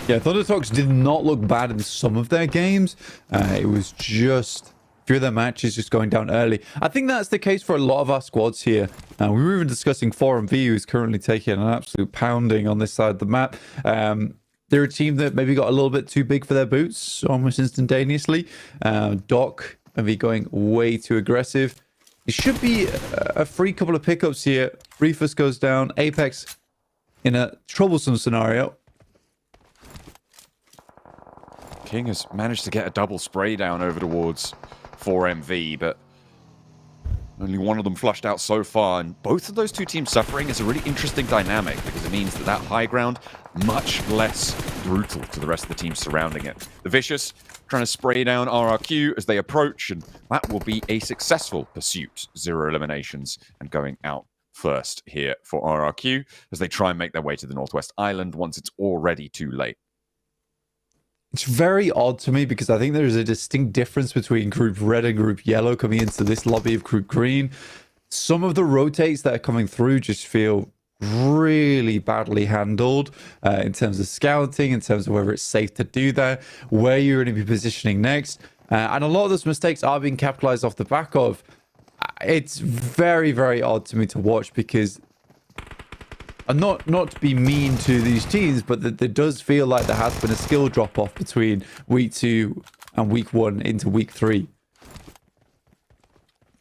Yeah, Thunder Talks did not look bad in some of their games. It was just a few of their matches just going down early. I think that's the case for a lot of our squads here. We were even discussing 4MV, who's currently taking an absolute pounding on this side of the map. They're a team that maybe got a little bit too big for their boots almost instantaneously. Doc, MV going way too aggressive. It should be a free couple of pickups here. Reefus goes down. Apex in a troublesome scenario. King has managed to get a double spray down over towards 4MV, but only one of them flushed out so far, and both of those 2 teams suffering is a really interesting dynamic, because it means that that high ground much less brutal to the rest of the teams surrounding it. The Vicious trying to spray down RRQ as they approach, and that will be a successful pursuit. 0 eliminations and going out first here for RRQ as they try and make their way to the Northwest Island once it's already too late. It's very odd to me because I think there is a distinct difference between Group Red and Group Yellow coming into this lobby of Group Green. Some of the rotates that are coming through just feel really badly handled in terms of scouting, in terms of whether it's safe to do that, where you're going to be positioning next. And a lot of those mistakes are being capitalized off the back of. It's very, very odd to me to watch because And not to be mean to these teams, but there does feel like there has been a skill drop-off between week 2 and week 1 into week 3.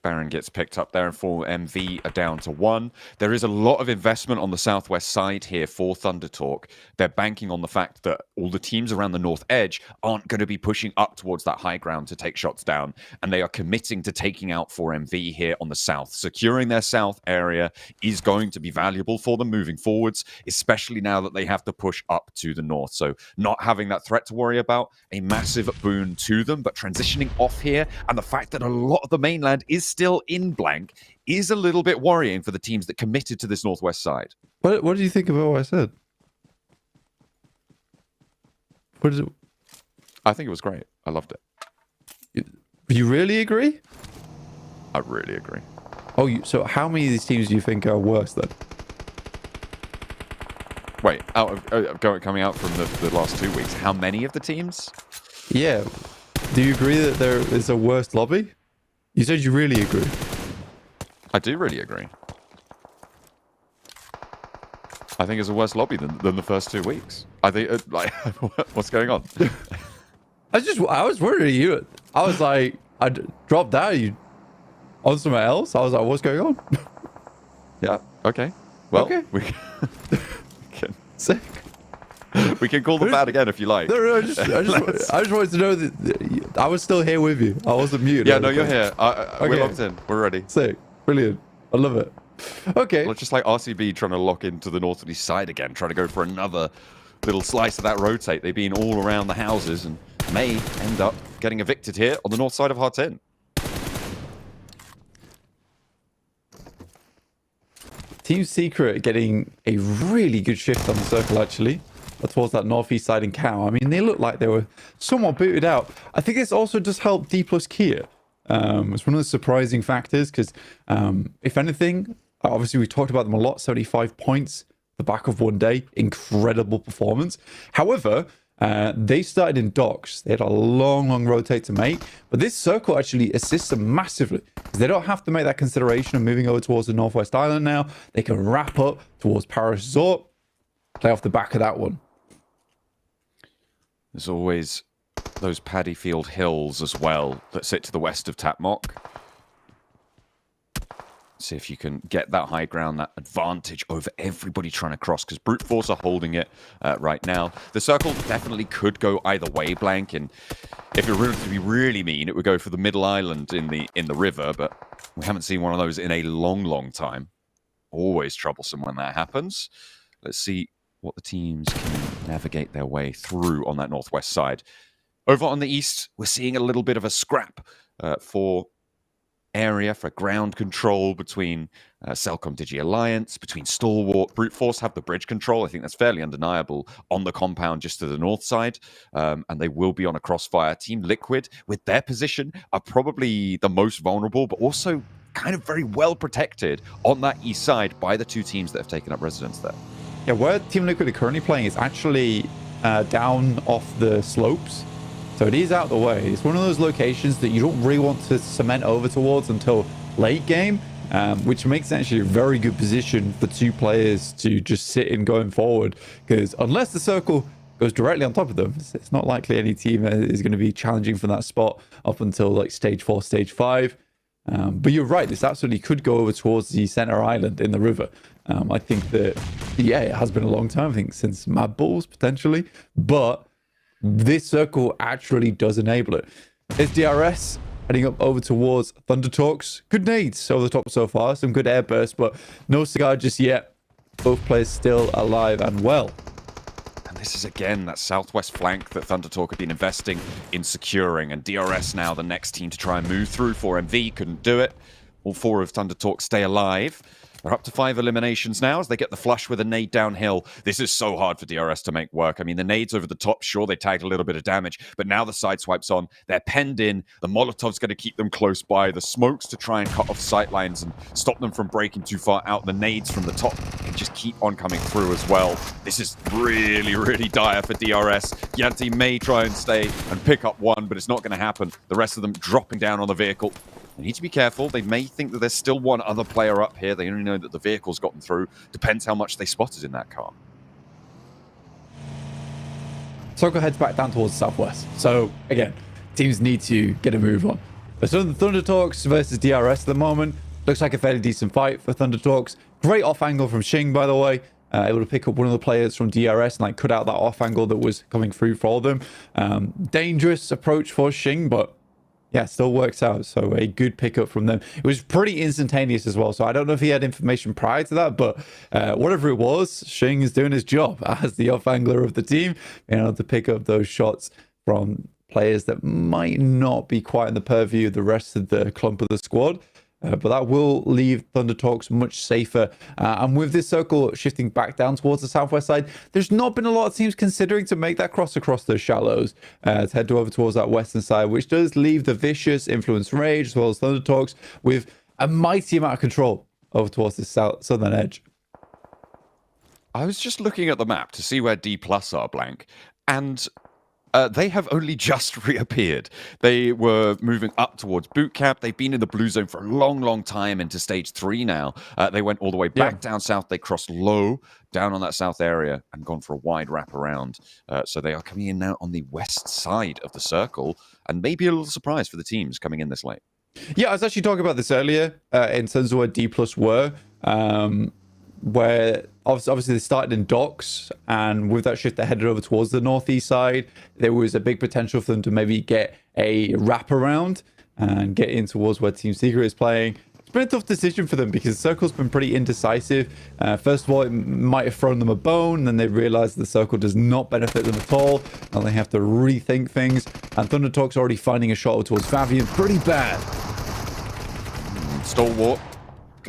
Baron gets picked up there, and for MV are down to 1. There is a lot of investment on the southwest side here for Thunder Talk. They're banking on the fact that all the teams around the north edge aren't going to be pushing up towards that high ground to take shots down, and they are committing to taking out 4MV here on the south. Securing their south area is going to be valuable for them moving forwards, especially now that they have to push up to the north. So not having that threat to worry about, a massive boon to them, but transitioning off here, and the fact that a lot of the mainland is still in blank is a little bit worrying for the teams that committed to this northwest side. What do you think about what I said? What is it? I think it was great. I loved it. You really agree? I really agree. Oh, so how many of these teams do you think are worse then? Wait, coming out from the last 2 weeks, how many of the teams? Yeah. Do you agree that there is a worse lobby? You said you really agree. I do really agree. I think it's a worse lobby than the first 2 weeks. I think, like, what's going on? I was worried you. I was like, I dropped out. You on somewhere else? I was like, what's going on? Yeah. Okay. Well, okay. We can sick. We can call them bad again if you like. No, I just wanted to know that I was still here with you. I wasn't muted. Yeah, no, you're here. We're locked in. We're ready. Sick. Brilliant. I love it. Okay. Well, it's just like RCB trying to lock into the northeast side again, trying to go for another little slice of that rotate. They've been all around the houses and may end up getting evicted here on the north side of Hart-10. Team Secret getting a really good shift on the circle, actually, towards that northeast side in Cow. I mean, they looked like they were somewhat booted out. I think this also just helped D plus Kia. It's one of the surprising factors because, if anything, obviously we talked about them a lot, 75 points, the back of one day, incredible performance. However, they started in docks. They had a long rotate to make, but this circle actually assists them massively because they don't have to make that consideration of moving over towards the Northwest Island now. They can wrap up towards Paris Resort, play off the back of that one. There's always those Paddyfield Hills as well that sit to the west of Tapmock. See if you can get that high ground, that advantage over everybody trying to cross, because Brute Force are holding it right now. The circle definitely could go either way, Blank, and if you're really to be really mean, it would go for the middle island in the river, but we haven't seen one of those in a long time. Always troublesome when that happens. Let's see what the teams can navigate their way through on that northwest side. Over on the east, we're seeing a little bit of a scrap for area for ground control between Cellcom Digi Alliance, between Stalwart. Brute Force have the bridge control. I think that's fairly undeniable on the compound just to the north side, and they will be on a crossfire. Team Liquid, with their position, are probably the most vulnerable, but also kind of very well protected on that east side by the two teams that have taken up residence there. Yeah, where Team Liquid are currently playing is actually down off the slopes. So it is out the way. It's one of those locations that you don't really want to cement over towards until late game, which makes actually a very good position for two players to just sit in going forward. Because unless the circle goes directly on top of them, it's not likely any team is going to be challenging for that spot up until like stage 4, stage 5. But you're right, this absolutely could go over towards the center island in the river. I think that, yeah, it has been a long time, I think, since Mad Bulls, potentially. But this circle actually does enable it. It's DRS heading up over towards Thunder Talks. Good nades over the top so far. Some good air bursts, but no cigar just yet. Both players still alive and well. And this is, again, that southwest flank that Thunder Talk have been investing in securing. And DRS now the next team to try and move through. 4MV couldn't do it. All four of Thunder Talk stay alive. They're up to 5 eliminations now as they get the flush with a nade downhill. This is so hard for DRS to make work. I mean, the nades over the top, sure, they tagged a little bit of damage, but now the side swipe's on. They're penned in. The Molotov's going to keep them close by. The smokes to try and cut off sight lines and stop them from breaking too far out. The nades from the top can just keep on coming through as well. This is really dire for DRS. Yanti may try and stay and pick up one, but it's not going to happen. The rest of them dropping down on the vehicle. They need to be careful. They may think that there's still one other player up here. They only know that the vehicle's gotten through. Depends how much they spotted in that car. Soko heads back down towards the southwest. So, again, teams need to get a move on. But so the Thunder Talks versus DRS at the moment. Looks like a fairly decent fight for Thunder Talks. Great off angle from Xing, by the way. Able to pick up one of the players from DRS and like cut out that off angle that was coming through for them. Dangerous approach for Xing, but yeah, still works out. So a good pickup from them. It was pretty instantaneous as well. So I don't know if he had information prior to that, but whatever it was, Xing is doing his job as the off angler of the team, being able to pick up those shots from players that might not be quite in the purview of the rest of the clump of the squad. But that will leave Thunder Talks much safer. And with this circle shifting back down towards the southwest side, there's not been a lot of teams considering to make that cross across those shallows to head over towards that western side, which does leave the Vicious, Influence Rage, as well as Thunder Talks with a mighty amount of control over towards the southern edge. I was just looking at the map to see where D+ are, Blank, and they have only just reappeared. They were moving up towards boot camp. They've been in the blue zone for a long, long time into stage 3 now. They went all the way back down south. They crossed low down on that south area and gone for a wide wrap around. So they are coming in now on the west side of the circle, and maybe a little surprise for the teams coming in this late. Yeah, I was actually talking about this earlier in terms of where D+ were. Where obviously they started in docks, and with that shift they headed over towards the northeast side. There was a big potential for them to maybe get a wraparound and get in towards where Team Secret is playing. It's been a tough decision for them because the circle's been pretty indecisive. First of all, it might have thrown them a bone, then they realized the circle does not benefit them at all, and they have to rethink things. And Thunder Talk's already finding a shot towards Fabian. Pretty bad. Stalwart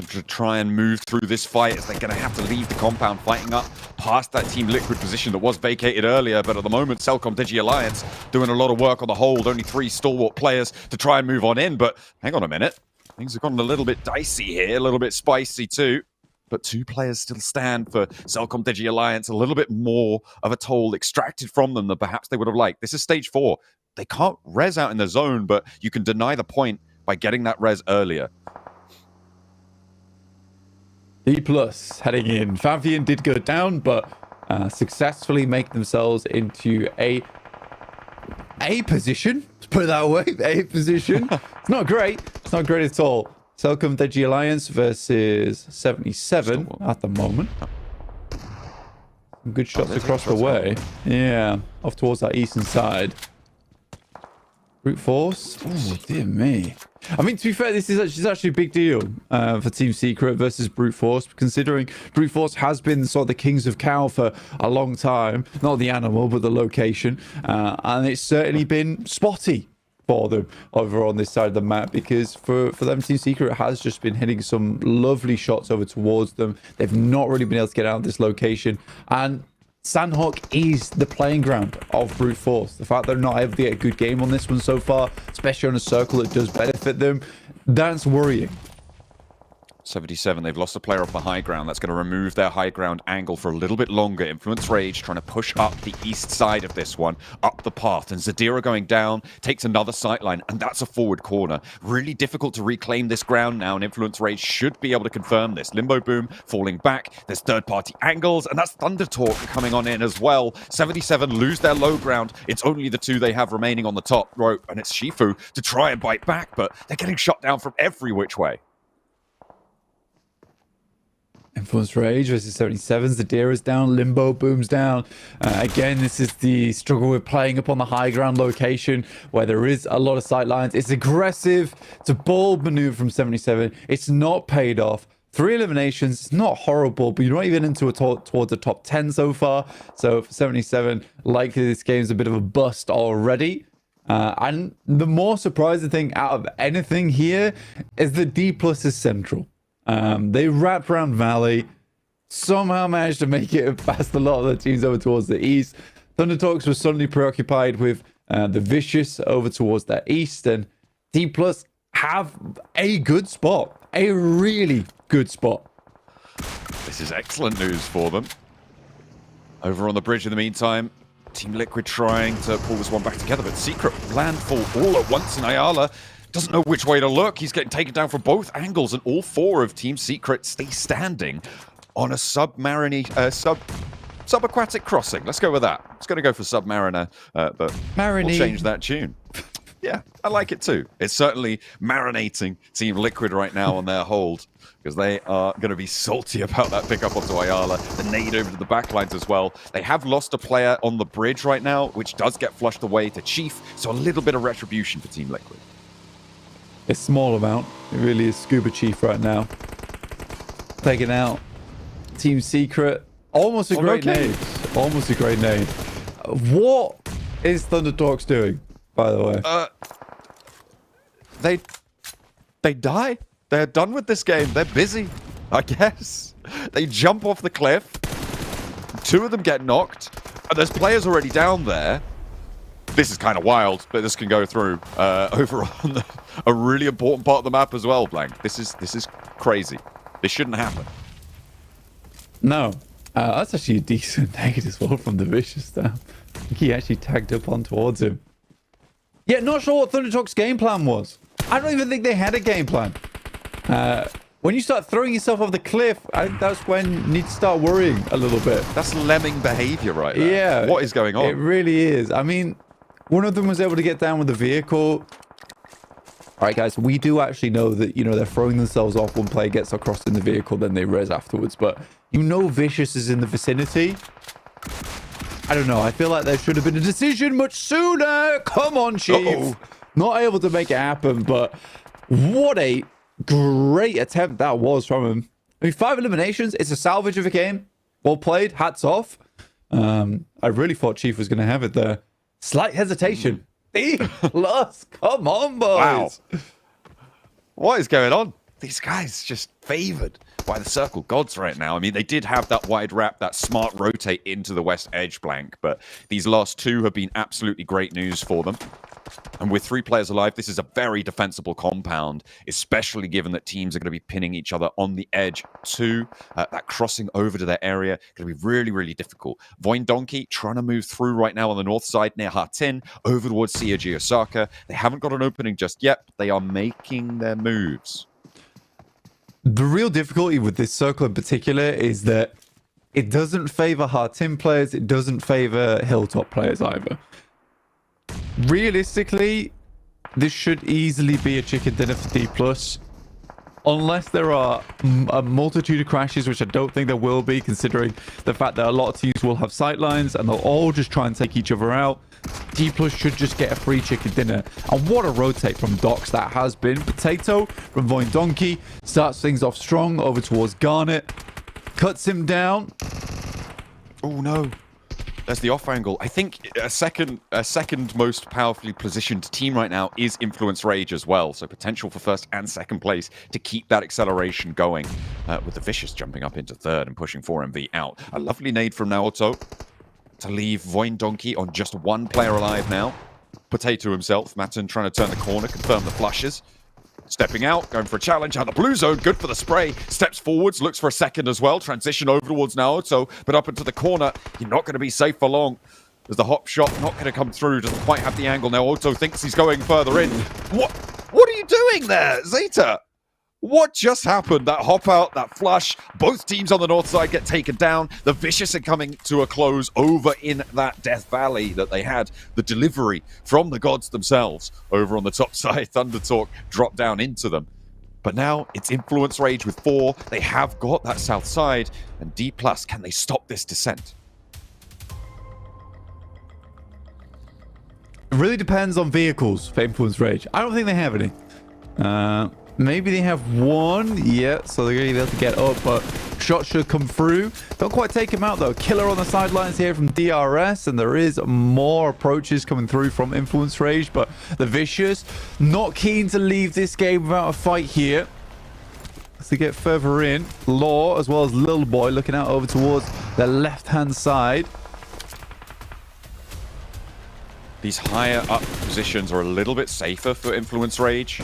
to try and move through this fight as they're going to have to leave the compound, fighting up past that Team Liquid position that was vacated earlier. But at the moment, Cellcom Digi Alliance doing a lot of work on the hold. Only 3 Stalwart players to try and move on in. But hang on a minute. Things have gotten a little bit dicey here, a little bit spicy too. But 2 players still stand for Cellcom Digi Alliance. A little bit more of a toll extracted from them than perhaps they would have liked. This is stage 4. They can't res out in the zone, but you can deny the point by getting that res earlier. D+ heading in. Fabian did go down, but successfully make themselves into a position. Let's put it that way. A position. It's not great. It's not great at all. Cellcom Digi Alliance versus 77 at the moment. Some good shots across the way. Yeah, off towards that eastern side. Brute Force. Oh, dear me. I mean, to be fair, this is actually a big deal for Team Secret versus Brute Force, considering Brute Force has been sort of the kings of cow for a long time. Not the animal, but the location. And it's certainly been spotty for them over on this side of the map, because for them, Team Secret has just been hitting some lovely shots over towards them. They've not really been able to get out of this location. And Sandhawk is the playing ground of Brute Force. The fact they're not able to get a good game on this one so far, especially on a circle that does benefit them, that's worrying. 77, they've lost a player off the high ground. That's going to remove their high ground angle for a little bit longer. Influence Rage trying to push up the east side of this one, up the path. And Zadira going down, takes another sightline, and that's a forward corner. Really difficult to reclaim this ground now, and Influence Rage should be able to confirm this. Limbo Boom falling back. There's third-party angles, and that's Thunder Talk coming on in as well. 77 lose their low ground. It's only the 2 they have remaining on the top rope, and it's Shifu to try and bite back, but they're getting shot down from every which way. Influence Rage versus 77s. Zadira's down. Limbo Boom's down. Again, this is the struggle with playing up on the high ground location where there is a lot of sight lines. It's aggressive. It's a bold maneuver from 77. It's not paid off. 3 eliminations. It's not horrible, but you're not even into towards the top 10 so far. So for 77, likely this game's a bit of a bust already. And the more surprising thing out of anything here is that D+ is central. They wrapped around Valley, somehow managed to make it past a lot of the teams over towards the east. Thunder Talks was suddenly preoccupied with the Vicious over towards the east, and D+ have a good spot, a really good spot. This is excellent news for them. Over on the bridge in the meantime, Team Liquid trying to pull this one back together, but Secret landfall all at once in Ayala. doesn't know which way to look. He's getting taken down from both angles, and all 4 of Team Secret stay standing on a subaquatic crossing. Let's go with that. It's going to go for Submariner, but we'll change that tune. Yeah, I like it too. It's certainly marinating Team Liquid right now on their hold, because they are going to be salty about that pickup onto Ayala. The nade over to the backlines as well. They have lost a player on the bridge right now, which does get flushed away to Chief, so a little bit of retribution for Team Liquid. A small amount. It really is Scuba Chief right now. Taking out Team Secret. Almost a great nade. Almost a great nade. What is Thundertalks doing, by the way? They die. They're done with this game. They're busy, I guess. They jump off the cliff. 2 of them get knocked. And there's players already down there. This is kind of wild, but this can go through over on a really important part of the map as well, Blank. This is crazy. This shouldn't happen. No. That's actually a decent nade as well from the Vicious there. I think he actually tagged up on towards him. Yeah, not sure what Thundertalk's game plan was. I don't even think they had a game plan. When you start throwing yourself off the cliff, I think that's when you need to start worrying a little bit. That's lemming behavior right there. Yeah. What is going on? It really is. I mean, one of them was able to get down with the vehicle. All right, guys, we do actually know that, they're throwing themselves off. One player gets across in the vehicle, then they res afterwards. But Vicious is in the vicinity. I don't know. I feel like there should have been a decision much sooner. Come on, Chief. Not able to make it happen, but what a great attempt that was from him. I mean, 5 eliminations. It's a salvage of a game. Well played. Hats off. I really thought Chief was going to have it there. Slight hesitation. Plus, come on, boys. Wow. What is going on? These guys just favored by the Circle Gods right now. I mean, they did have that wide wrap, that smart rotate into the west edge Blank, but these last 2 have been absolutely great news for them. And with 3 players alive, this is a very defensible compound, especially given that teams are going to be pinning each other on the edge too. That crossing over to their area going to be really, really difficult. Voin Donkey trying to move through right now on the north side near Hatin, over towards Siege Osaka. They haven't got an opening just yet, but they are making their moves. The real difficulty with this circle in particular is that it doesn't favor Hatin players. It doesn't favor Hilltop players either. Realistically, this should easily be a chicken dinner for D+. Unless there are a multitude of crashes, which I don't think there will be, considering the fact that a lot of teams will have sightlines and they'll all just try and take each other out. D+ should just get a free chicken dinner. And what a rotate from Docs that has been. Potato from Voin Donkey starts things off strong over towards Garnet. Cuts him down. Oh no. There's the off angle. I think a second most powerfully positioned team right now is Influence Rage as well. So potential for first and second place to keep that acceleration going. With the Vicious jumping up into third and pushing 4MV out. A lovely nade from Naoto to leave Voin Donkey on just 1 player alive now. Potato himself. Matten trying to turn the corner, confirm the flushes. Stepping out, going for a challenge out of the blue zone. Good for the spray. Steps forwards, looks for a second as well. Transition over towards Naoto, but up into the corner. You're not going to be safe for long. There's the hop shot, not going to come through. Doesn't quite have the angle. Naoto thinks he's going further in. What are you doing there, Zeta? What just happened? That hop out, that flush. Both teams on the north side get taken down. The Vicious are coming to a close over in that Death Valley that they had. The delivery from the gods themselves over on the top side. Thundertalk dropped down into them. But now it's Influence Rage with 4. They have got that south side. And D+, can they stop this descent? It really depends on vehicles for Influence Rage. I don't think they have any. Maybe they have 1. Yeah, so they're going to be able to get up, but shots should come through. Don't quite take him out, though. Killer on the sidelines here from DRS, and there is more approaches coming through from Influence Rage, but the Vicious not keen to leave this game without a fight here. As they get further in, Law, as well as Lil Boy, looking out over towards the left-hand side. These higher up positions are a little bit safer for Influence Rage.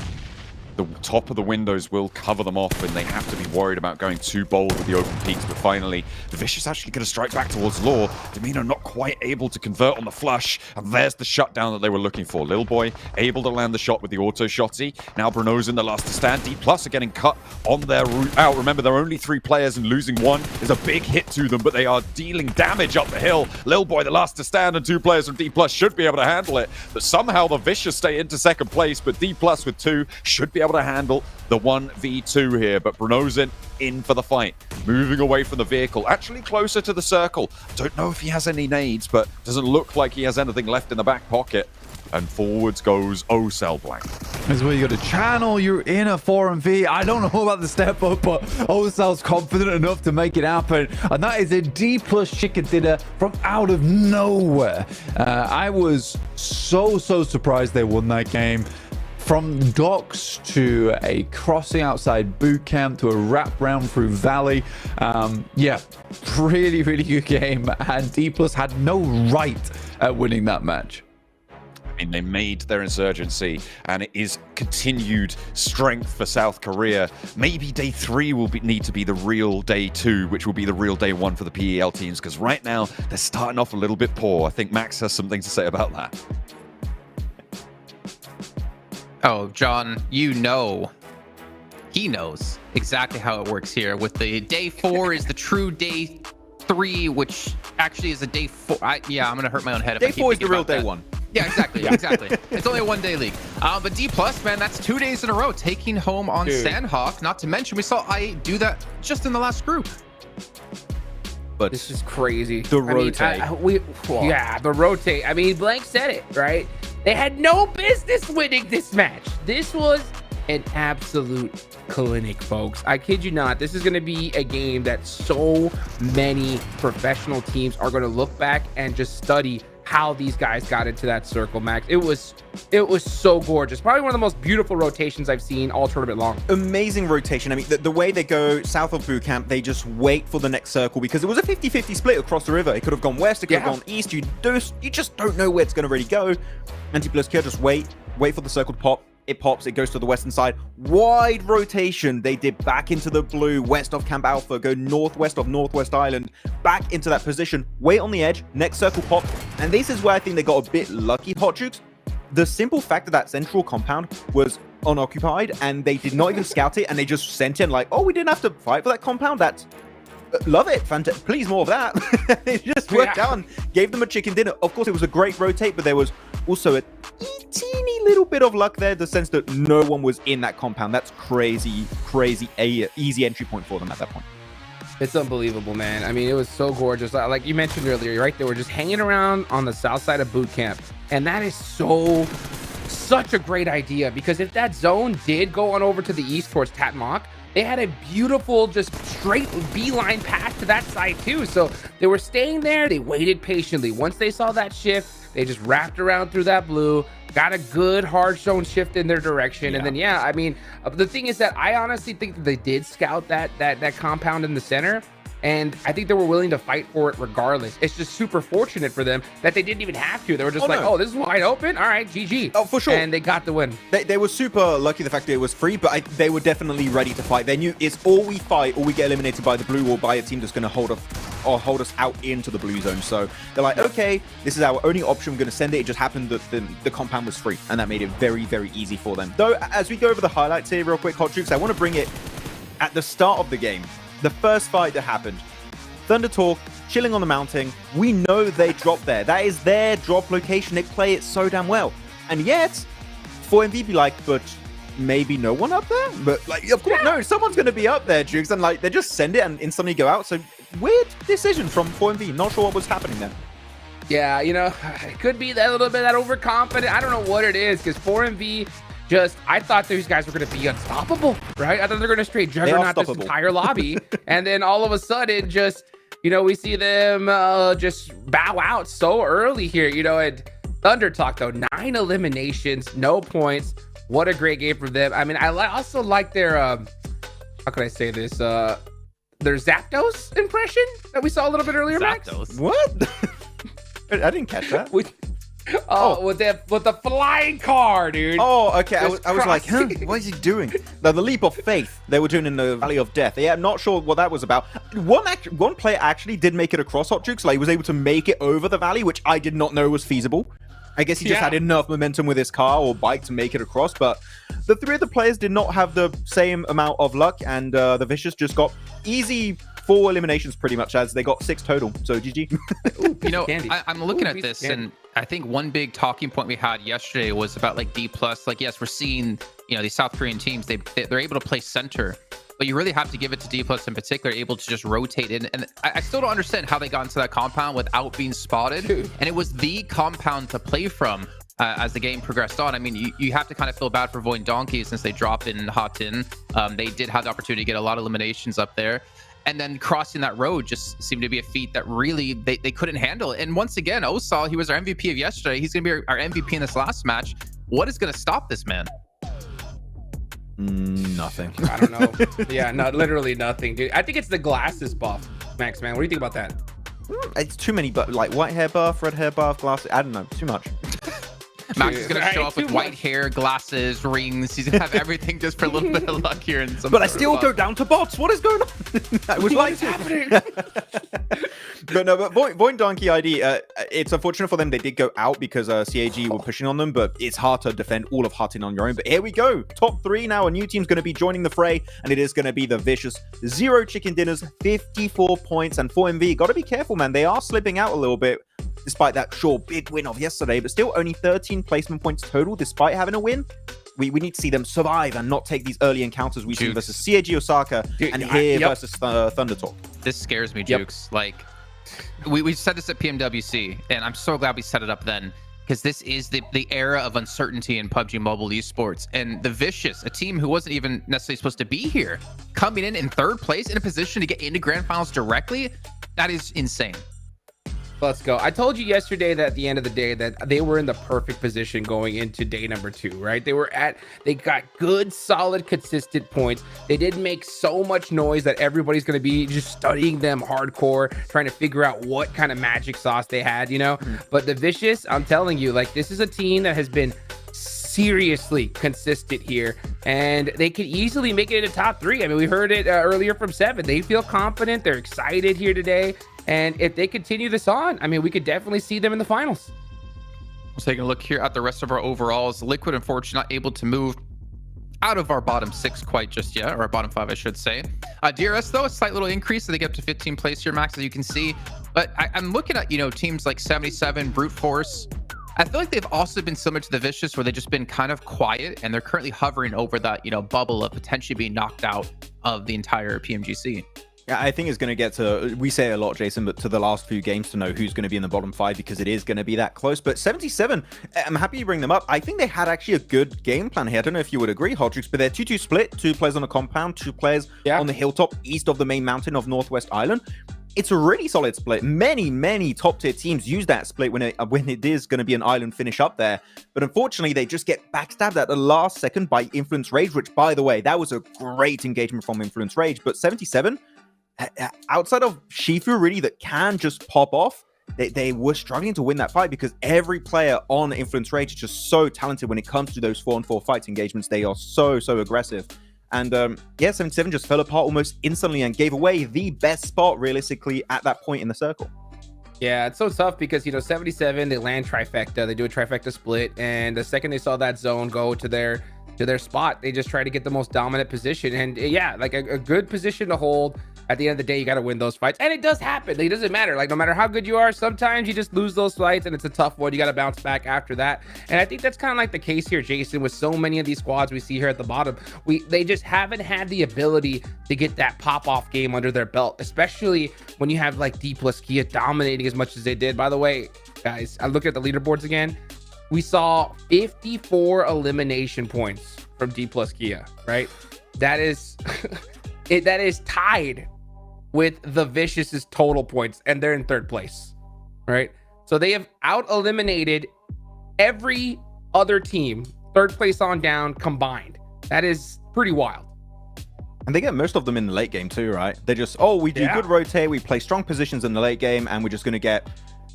the top of the windows will cover them off, and they have to be worried about going too bold with the open peaks. But finally, the Vicious actually going to strike back towards Law. Domino not quite able to convert on the flush, and there's the shutdown that they were looking for. Lil Boy able to land the shot with the auto shotty. Now Bruno's in the last to stand. D+ are getting cut on their route out. Remember, there are only 3 players, and losing one is a big hit to them, but they are dealing damage up the hill. Lil Boy the last to stand, and 2 players from D+ should be able to handle it. But somehow the Vicious stay into second place, but D+ with 2 should be able to handle the 1v2 here. But Bruno's in for the fight, moving away from the vehicle, actually closer to the circle. Don't know if he has any nades, but doesn't look like he has anything left in the back pocket. And forwards goes Ocel Blank. That's where you got to channel. You're in a 4-v. I don't know about the step up, but Ocel's confident enough to make it happen. And that is a D+ chicken dinner from out of nowhere. I was so surprised they won that game. From docks to a crossing outside boot camp to a wrap round through Valley. Yeah, really good game. And D+ had no right at winning that match. I mean, they made their insurgency, and it is continued strength for South Korea. Maybe day 3 will need to be the real day 2, which will be the real day 1 for the PEL teams, because right now they're starting off a little bit poor. I think Max has something to say about that. Oh, John, you know, he knows exactly how it works here. With the day 4 is the true day 3, which actually is a day 4. I'm going to hurt my own head. Day 4 is the real day 1. Yeah, exactly. It's only a 1-day league. But D+, man, that's 2 days in a row taking home on Sandhawk. Not to mention, we saw I do that just in the last group. But this is crazy. The rotate. The rotate. I mean, Blank said it, right? They had no business winning this match. This was an absolute clinic, folks. I kid you not. This is going to be a game that so many professional teams are going to look back and just study how these guys got into that circle, Max. It was so gorgeous. Probably one of the most beautiful rotations I've seen all tournament long. Amazing rotation. I mean, the way they go south of boot camp, they just wait for the next circle, because it was a 50-50 split across the river. It could have gone west, it could have gone east. You just don't know where it's going to really go. Anti-Plus just wait for the circle to pop. It pops, it goes to the western side. Wide rotation. They did back into the blue, west of Camp Alpha, go northwest of Northwest Island, back into that position, wait on the edge, next circle pop. And this is where I think they got a bit lucky, Hot Jukes. The simple fact that central compound was unoccupied and they did not even scout it, and they just sent in like, oh, we didn't have to fight for that compound. That's love it. Fantastic. Please, more of that. It just worked out and gave them a chicken dinner. Of course, it was a great rotate, but there was also a teeny little bit of luck there, the sense that no one was in that compound. That's crazy easy entry point for them at that point. It's unbelievable, man. I mean, it was so gorgeous. Like you mentioned earlier, right? They were just hanging around on the south side of boot camp. And that is such a great idea, because if that zone did go on over to the east towards Tatmok, they had a beautiful, just straight beeline path to that side too. So they were staying there. They waited patiently. Once they saw that shift, they just wrapped around through that blue, got a good hard zone shift in their direction. And then, I mean, the thing is that I honestly think that they did scout that compound in the center. And I think they were willing to fight for it regardless. It's just super fortunate for them that they didn't even have to. They were just oh, this is wide open. All right, GG. Oh, for sure. And they got the win. They were super lucky the fact that it was free, but they were definitely ready to fight. They knew it's all we fight or we get eliminated by the blue or by a team that's going to hold us out into the blue zone. So they're like, okay, this is our only option. We're going to send it. It just happened that the compound was free, and that made it very easy for them. Though, as we go over the highlights here real quick, Hot Jukes, I want to bring it at the start of the game. The first fight that happened, Thunder Talk, chilling on the mountain. We know they drop there. That is their drop location. They play it so damn well. And yet, 4MV be like, but maybe no one up there? But like, of course, no, someone's going to be up there, Jukes. And like, they just send it and instantly go out. So weird decision from 4MV. Not sure what was happening there. Yeah, you know, it could be that little bit that overconfident. I don't know what it is, because 4MV I thought these guys were going to be unstoppable, right? I thought they're going to straight juggernaut this entire lobby. And then all of a sudden, we see them just bow out so early here, and Thunder Talk, though, 9 eliminations, no points. What a great game for them. I mean, I also like their, how can I say this? Their Zapdos impression that we saw a little bit earlier, Max. What? I didn't catch that. With the flying car, dude. Oh, okay. I Just was like, huh? crossing. What is he doing? The leap of faith they were doing in the Valley of Death. Yeah, not sure what that was about. One player actually did make it across Hot Jukes. Like, he was able to make it over the valley, which I did not know was feasible. I guess he just had enough momentum with his car or bike to make it across. But the three of the players did not have the same amount of luck, and the Vicious just got easy 4 eliminations pretty much, as they got 6 total. So GG. You know, I'm looking at this, and I think one big talking point we had yesterday was about like D+. Like, yes, we're seeing, you know, these South Korean teams, they're able to play center, but you really have to give it to D+ in particular, able to just rotate in. And I still don't understand how they got into that compound without being spotted. And it was the compound to play from as the game progressed on. I mean, you have to kind of feel bad for Void Donkey since they dropped in Hot In. They did have the opportunity to get a lot of eliminations up there. And then crossing that road just seemed to be a feat that really they couldn't handle. And once again, Osal, he was our MVP of yesterday. He's going to be our MVP in this last match. What is going to stop this man? Nothing. I don't know. Yeah, no, literally nothing, dude. I think it's the glasses buff, Max, man. What do you think about that? It's too many, but like white hair buff, red hair buff, glasses. I don't know. Too much. Max is going to show up with white hair, glasses, rings. He's going to have everything just for a little bit of luck here. And some but I still go down to bots. What is going on? I would like to. happening? But no, but Void Donkey ID, it's unfortunate for them. They did go out because CAG were pushing on them, but it's hard to defend all of Hutton on your own. But here we go. Top 3 now. A new team's going to be joining the fray, and it is going to be the Vicious. 0 chicken dinners, 54 points, and 4MV. Got to be careful, man. They are slipping out a little bit, despite that big win of yesterday, but still only 13 placement points total despite having a win. We need to see them survive and not take these early encounters we've seen versus CAG Osaka and here versus Thunder Talk. This scares me, Jukes. Like, we said this at PMWC, and I'm so glad we set it up then, because this is the era of uncertainty in PUBG Mobile esports. And the Vicious, a team who wasn't even necessarily supposed to be here, coming in 3rd place in a position to get into Grand Finals directly, that is insane. Let's go. I told you yesterday that at the end of the day that they were in the perfect position going into day number 2, right? They got good, solid, consistent points. They didn't make so much noise that everybody's going to be just studying them hardcore, trying to figure out what kind of magic sauce they had, you know? But the Vicious, I'm telling you, like, this is a team that has been seriously consistent here, and they could easily make it into top 3. I mean, we heard it earlier from Seven. They feel confident. They're excited here today. And if they continue this on, I mean, we could definitely see them in the finals. Let's take a look here at the rest of our overalls. Liquid, unfortunately, not able to move out of our bottom 6 quite just yet, or our bottom 5, I should say. DRS, though, a slight little increase, so they get up to 15th place here, Max, as you can see. But I'm looking at, you know, teams like 77, Brute Force. I feel like they've also been similar to the Vicious, where they've just been kind of quiet, and they're currently hovering over that, you know, bubble of potentially being knocked out of the entire PMGC. Yeah, I think it's going to get to, we say it a lot, Jason, but to the last few games to know who's going to be in the bottom 5, because it is going to be that close. But 77, I'm happy you bring them up. I think they had actually a good game plan here. I don't know if you would agree, Hodrix, but they're 2-2 split, 2 players on the compound, 2 players on the hilltop east of the main mountain of Northwest Island. It's a really solid split. Many top tier teams use that split when it is going to be an island finish up there. But unfortunately, they just get backstabbed at the last second by Influence Rage, which, by the way, that was a great engagement from Influence Rage. But 77, outside of Shifu, really, that can just pop off, they were struggling to win that fight, because every player on Influence Rage is just so talented when it comes to those 4-on-4 fight engagements. They are so aggressive. And yeah, 77 just fell apart almost instantly and gave away the best spot realistically at that point in the circle. Yeah, it's so tough because, you know, 77, they land trifecta, they do a trifecta split, and the second they saw that zone go to their spot, they just try to get the most dominant position. And yeah, like a good position to hold. At the end of the day, you got to win those fights, and it does happen. It doesn't matter. Like, no matter how good you are, sometimes you just lose those fights, and it's a tough one. You got to bounce back after that. And I think that's kind of like the case here, Jason, with so many of these squads we see here at the bottom. They just haven't had the ability to get that pop-off game under their belt, especially when you have like D plus Kia dominating as much as they did. By the way, guys, I look at the leaderboards again. We saw 54 elimination points from D plus Kia, right? That is that is tied with the Vicious's total points, and they're in 3rd place, right? So they have out eliminated every other team, 3rd place on down combined. That is pretty wild. And they get most of them in the late game too, right? They're just, we do good rotate, we play strong positions in the late game, and we're just going to get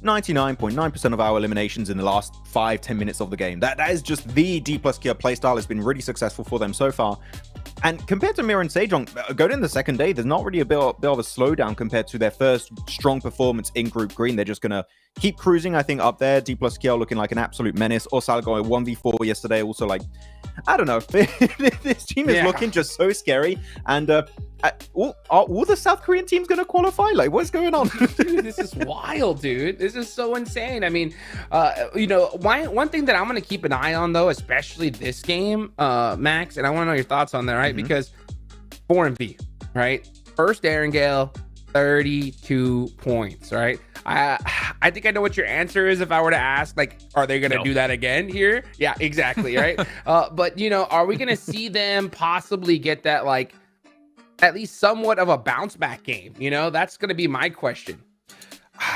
99.9% of our eliminations in the last 5-10 minutes of the game. That is just the D plus Kia playstyle. It's been really successful for them so far. And compared to Mira and Sejong, going in the second day, there's not really a bit of a slowdown compared to their first strong performance in Group Green. They're just going to keep cruising, I think, up there. D plus Kia looking like an absolute menace. Osal going 1v4 yesterday. Also, like, I don't know. This team is looking just so scary. And are all the South Korean teams going to qualify? Like, what's going on? Dude, this is wild, dude. This is so insane. I mean, you know, one thing that I'm going to keep an eye on, though, especially this game, Max, and I want to know your thoughts on that, right? Because 4MV, right? First Erangel, 32 points, right? I think I know what your answer is if I were to ask, like, are they going to do that again here? Yeah, exactly, right? But, you know, are we going to see them possibly get that, like, at least somewhat of a bounce back game? You know, that's going to be my question.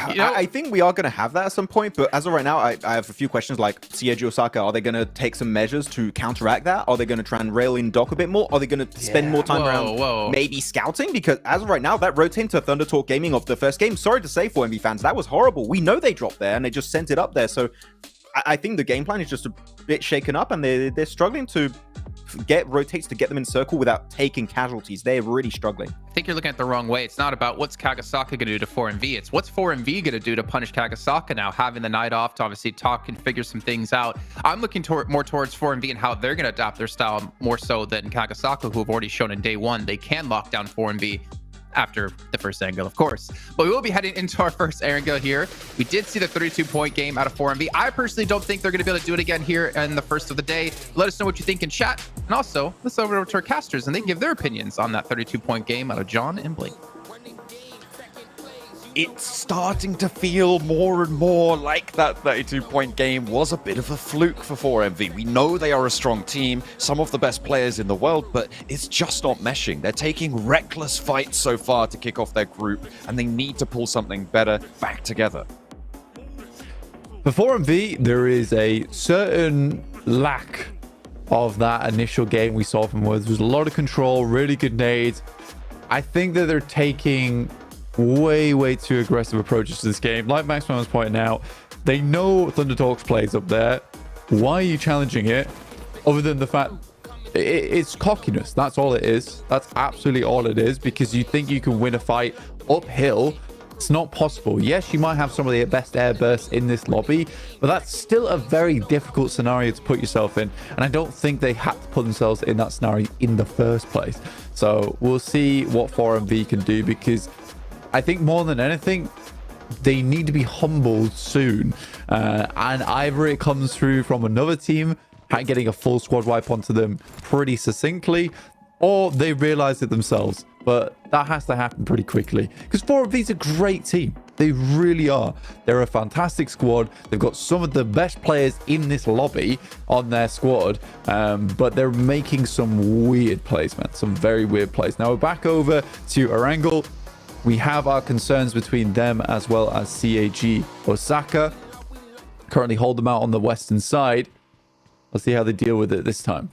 You know, I think we are going to have that at some point, but as of right now, I have a few questions like CAG Osaka. Are they going to take some measures to counteract that? Are they going to try and rail in Doc a bit more? Are they going to spend more time around maybe scouting? Because as of right now, that rotating to Thunder Talk Gaming of the first game, sorry to say for MV fans, that was horrible. We know they dropped there and they just sent it up there. So I think the game plan is just a bit shaken up and they're struggling to get rotates to get them in circle without taking casualties. They're really struggling. I think you're looking at the wrong way. It's not about what's Kagasaka going to do to 4MV. It's what's 4MV going to do to punish Kagasaka now, having the night off to obviously talk and figure some things out. I'm looking more towards 4MV and how they're going to adapt their style more so than Kagasaka, who have already shown in day one they can lock down 4MV after the first angle, of course. But we will be heading into our first angle here. We did see the 32-point game out of 4MV. I personally don't think they're going to be able to do it again here in the first of the day. Let us know what you think in chat. And also, let's over to our casters and they give their opinions on that 32-point game out of John and Blake. It's starting to feel more and more like that 32-point game was a bit of a fluke for 4MV. We know they are a strong team, some of the best players in the world, but it's just not meshing. They're taking reckless fights so far to kick off their group, and they need to pull something better back together. For 4MV, there is a certain lack of that initial game we saw from Woods. There's a lot of control, really good nades. I think that they're taking way too aggressive approaches to this game. Like Maxman was pointing out, they know Thunder Talks plays up there. Why are you challenging it? Other than the fact it's cockiness. That's all it is. That's absolutely all it is, because you think you can win a fight uphill. It's not possible. Yes, you might have some of the best air bursts in this lobby, but that's still a very difficult scenario to put yourself in. And I don't think they had to put themselves in that scenario in the first place. So we'll see what 4MV can do, because I think more than anything, they need to be humbled soon. And either it comes through from another team, getting a full squad wipe onto them pretty succinctly, or they realize it themselves. But that has to happen pretty quickly, because 4MV's a great team. They really are. They're a fantastic squad. They've got some of the best players in this lobby on their squad, but they're making some weird plays, man. Some very weird plays. Now we're back over to Erangel. We have our concerns between them as well as CAG Osaka. Currently hold them out on the western side. Let's see how they deal with it this time.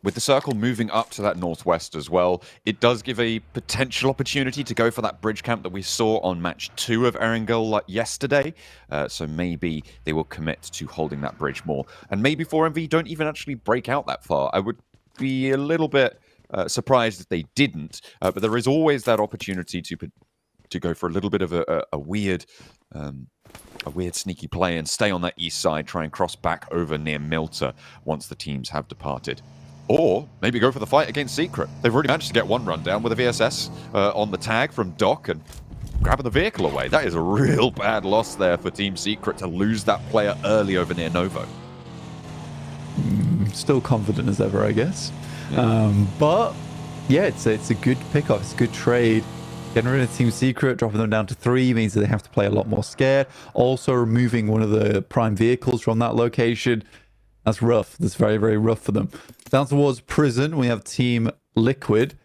With the circle moving up to that northwest as well, it does give a potential opportunity to go for that bridge camp that we saw on match 2 of Erangel yesterday. So maybe they will commit to holding that bridge more. And maybe 4MV don't even actually break out that far. I would be a little bit surprised if they didn't, but there is always that opportunity to go for a little bit of a weird sneaky play and stay on that east side, try and cross back over near Milta once the teams have departed. Or maybe go for the fight against Secret. They've already managed to get one run down with a VSS on the tag from Doc and grabbing the vehicle away. That is a real bad loss there for Team Secret to lose that player early over near Novo. Still confident as ever, I guess. But yeah, it's a good pickup. It's a good trade. Getting rid of Team Secret, dropping them down to 3 means that they have to play a lot more scared. Also removing one of the prime vehicles from that location. That's rough. That's very rough for them. Down towards Prison, we have Team Liquid.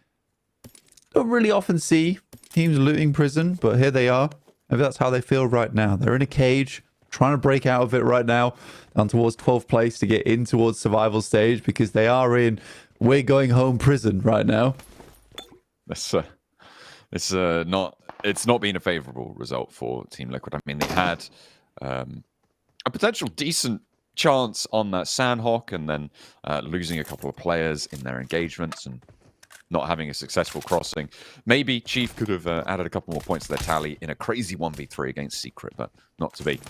Don't really often see teams looting Prison, but here they are. Maybe that's how they feel right now. They're in a cage, trying to break out of it right now. Down towards 12th place to get in towards survival stage, because they are in we're going home prison right now. It's not it's not been a favorable result for Team Liquid. I mean, they had a potential decent chance on that Sandhawk, and then losing a couple of players in their engagements and not having a successful crossing. Maybe Chief could have added a couple more points to their tally in a crazy 1v3 against Secret, but not to be.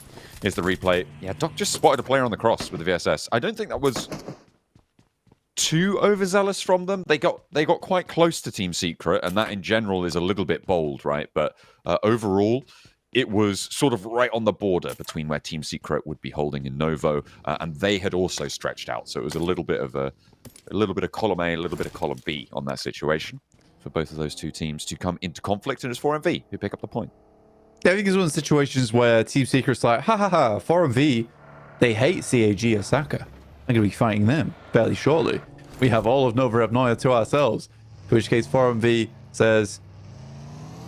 Here's the replay. Yeah, Doc just spotted a player on the cross with the VSS. I don't think that was too overzealous from them. They got quite close to Team Secret, and that in general is a little bit bold, right? But overall, it was sort of right on the border between where Team Secret would be holding in Novo, and they had also stretched out. So it was a little bit of column A, a little bit of column B on that situation for both of those two teams to come into conflict, and it's 4MV who pick up the point. I think it's one of the situations where Team Secret's like, ha ha ha, 4MV, they hate CAG Osaka. I'm going to be fighting them fairly shortly. We have all of Nova Evnoya to ourselves. In which case 4MV says,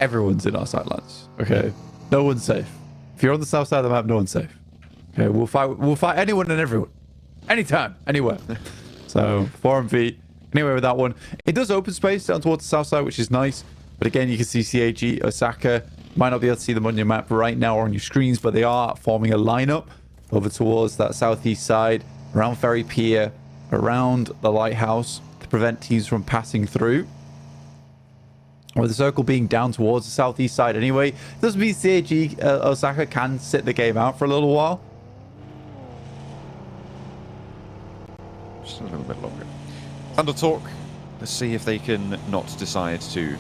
everyone's in our sidelines. Okay, no one's safe. If you're on the south side of the map, no one's safe. Okay, we'll fight anyone and everyone, anytime, anywhere. So 4MV, anyway with that one. It does open space down towards the south side, which is nice. But again, you can see CAG Osaka. Might not be able to see them on your map right now or on your screens, but they are forming a lineup over towards that southeast side, around Ferry Pier, around the lighthouse, to prevent teams from passing through. With the circle being down towards the southeast side anyway, does mean CAG Osaka can sit the game out for a little while. Just a little bit longer. Thunder Talk, let's see if they can not decide to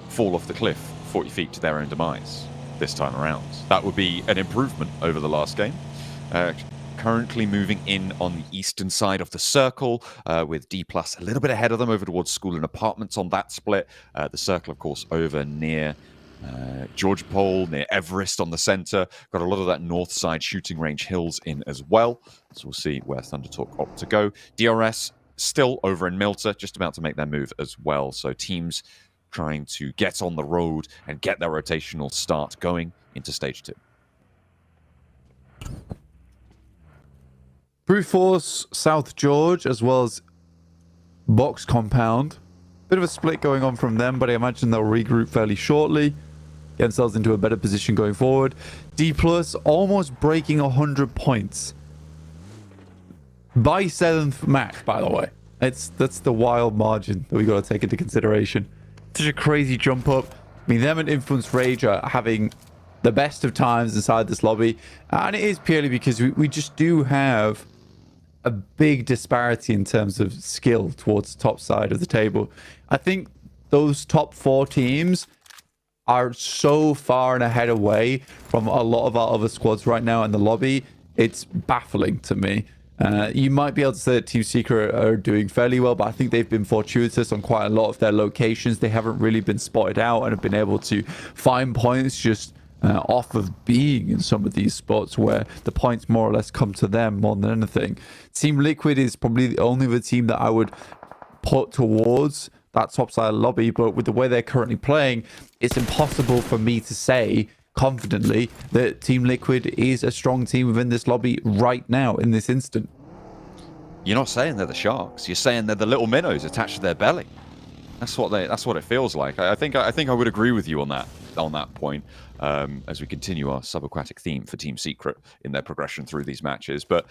fall off the cliff 40 feet to their own demise this time around. That would be an improvement over the last game. Currently moving in on the eastern side of the circle, with D+ a little bit ahead of them over towards school and apartments on that split. The circle, of course, over near Georgia Pole, near Everest on the center. Got a lot of that north side shooting range hills in as well. So we'll see where Thunder Talk opt to go. DRS still over in Milta, just about to make their move as well. So teams trying to get on the road and get their rotational start going into stage 2. Brute Force, South George, as well as Box Compound. Bit of a split going on from them, but I imagine they'll regroup fairly shortly. Get themselves into a better position going forward. D+ almost breaking 100 points. By 7th match, by the way. That's the wild margin that we got to take into consideration. Such a crazy jump up. I mean, them and Influence Rage are having the best of times inside this lobby. And it is purely because we just do have a big disparity in terms of skill towards the top side of the table. I think those top 4 teams are so far and ahead away from a lot of our other squads right now in the lobby. It's baffling to me. You might be able to say that Team Secret are doing fairly well, but I think they've been fortuitous on quite a lot of their locations. They haven't really been spotted out and have been able to find points just off of being in some of these spots where the points more or less come to them more than anything. Team Liquid is probably the only other team that I would put towards that top side lobby, but with the way they're currently playing, it's impossible for me to say confidently that Team Liquid is a strong team within this lobby right now in this instant. You're not saying they're the Sharks. You're saying they're the little minnows attached to their belly. That's what it feels like. I think I would agree with you on that point, as we continue our subaquatic theme for Team Secret in their progression through these matches. But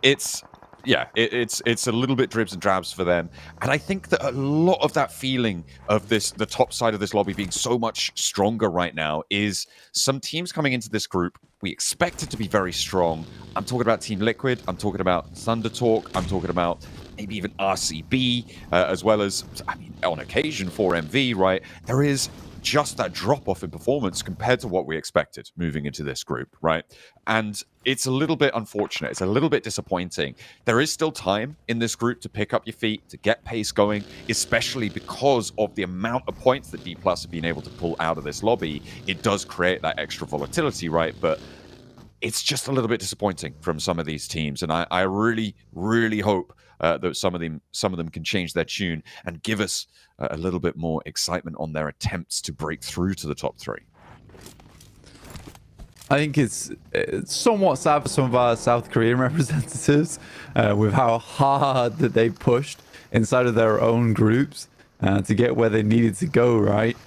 it's a little bit dribs and drabs for them, and I think that a lot of that feeling of the top side of this lobby being so much stronger right now is some teams coming into this group we expect it to be very strong. I'm talking about Team Liquid, I'm talking about Thunder Talk, I'm talking about maybe even RCB, as well as, I mean, on occasion 4MV, right? There is just that drop-off in performance compared to what we expected moving into this group, right? And it's a little bit unfortunate. It's a little bit disappointing. There is still time in this group to pick up your feet, to get pace going, especially because of the amount of points that D+ have been able to pull out of this lobby. It does create that extra volatility, right? But it's just a little bit disappointing from some of these teams. And I really, really hope that some of them can change their tune and give us a little bit more excitement on their attempts to break through to the top three. I think it's somewhat sad for some of our South Korean representatives with how hard that they pushed inside of their own groups to get where they needed to go, right?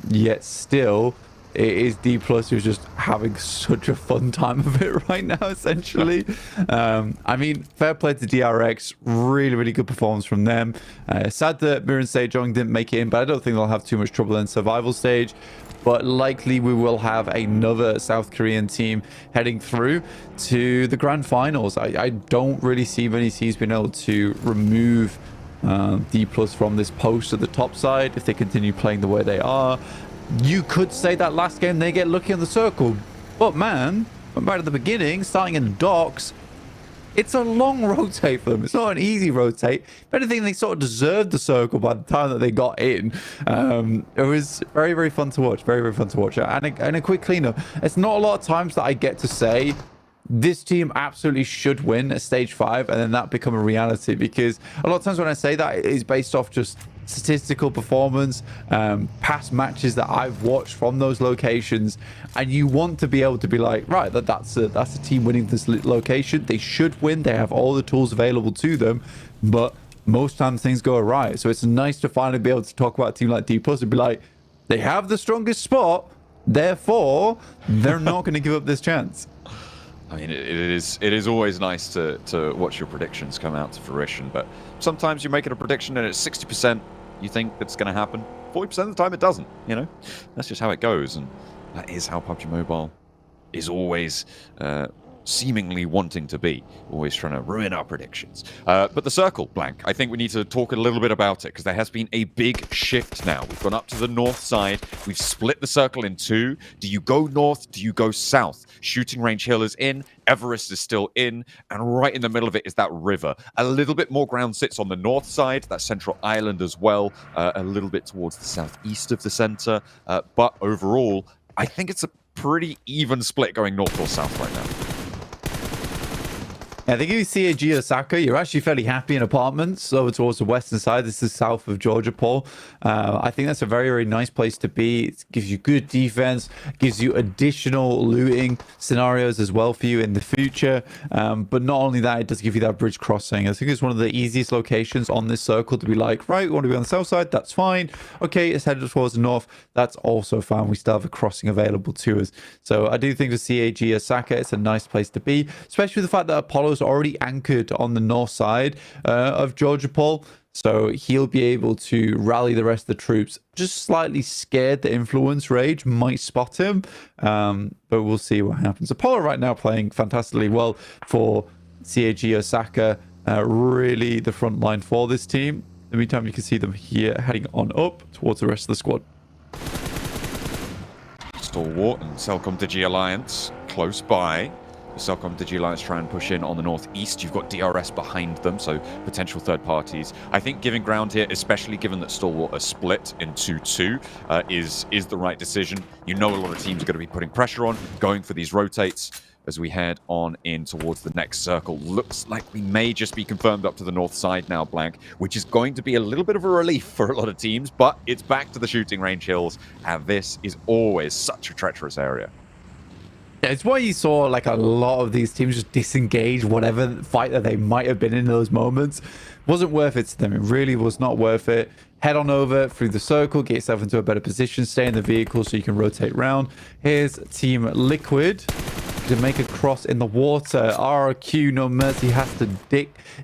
Yet still, it is D Plus who's just having such a fun time of it right now, essentially. I mean, fair play to DRX. Really, really good performance from them. Sad that Mir and Sejong didn't make it in, but I don't think they'll have too much trouble in survival stage. But likely we will have another South Korean team heading through to the Grand Finals. I don't really see many teams being able to remove D Plus from this post at the top side if they continue playing the way they are. You could say that last game they get lucky on the circle, but man, right at the beginning, starting in docks, it's a long rotate for them. It's not an easy rotate. If anything, they sort of deserved the circle by the time that they got in. It was very, very fun to watch. Very, very fun to watch. And a quick cleanup. It's not a lot of times that I get to say this team absolutely should win a stage 5 and then that become a reality, because a lot of times when I say that, it is based off just statistical performance, past matches that I've watched from those locations, and you want to be able to be like, right, that's a team winning this location. They should win. They have all the tools available to them, but most times things go awry. So it's nice to finally be able to talk about a team like D Plus and be like, they have the strongest spot, therefore they're not going to give up this chance. I mean, it is always nice to watch your predictions come out to fruition, but sometimes you make it a prediction and it's 60% you think it's going to happen. 40% of the time it doesn't, you know? That's just how it goes, and that is how PUBG Mobile is always seemingly wanting to be, always trying to ruin our predictions. But the circle, Blank, I think we need to talk a little bit about it, because there has been a big shift now. We've gone up to the north side. We've split the circle in two. Do you go north? Do you go south? Shooting Range Hill is in. Everest is still in. And right in the middle of it is that river. A little bit more ground sits on the north side, that central island as well, a little bit towards the southeast of the center. But overall, I think it's a pretty even split going north or south right now. I think if you CAG Osaka, you're actually fairly happy in apartments over towards the western side. This is south of Georgia, Paul. I think that's a very, very nice place to be. It gives you good defense, gives you additional looting scenarios as well for you in the future. But not only that, it does give you that bridge crossing. I think it's one of the easiest locations on this circle to be like, right, we want to be on the south side, that's fine. Okay, it's headed towards the north, that's also fine. We still have a crossing available to us. So I do think for CAG Osaka, it's a nice place to be, especially the fact that Apollo's already anchored on the north side of Georgia, Paul, so he'll be able to rally the rest of the troops. Just slightly scared that Influence Rage might spot him, but we'll see what happens. Apollo right now playing fantastically well for CAG Osaka, really the front line for this team. In the meantime, you can see them here heading on up towards the rest of the squad. Stalwart and Celcom Digi Alliance close by. Celcom Digi Alliance try and push in on the northeast. You've got DRS behind them, so potential third parties. I think giving ground here, especially given that Stalwart are split in 2-2, is the right decision. You know a lot of teams are going to be putting pressure on, going for these rotates as we head on in towards the next circle. Looks like we may just be confirmed up to the north side now, Blank, which is going to be a little bit of a relief for a lot of teams, but it's back to the Shooting Range Hills, and this is always such a treacherous area. Yeah, it's why you saw like a lot of these teams just disengage whatever fight that they might have been in those moments. Wasn't worth it to them. It really was not worth it. Head on over through the circle, get yourself into a better position, stay in the vehicle so you can rotate around. Here's Team Liquid to make a cross in the water. RRQ, no mercy, has to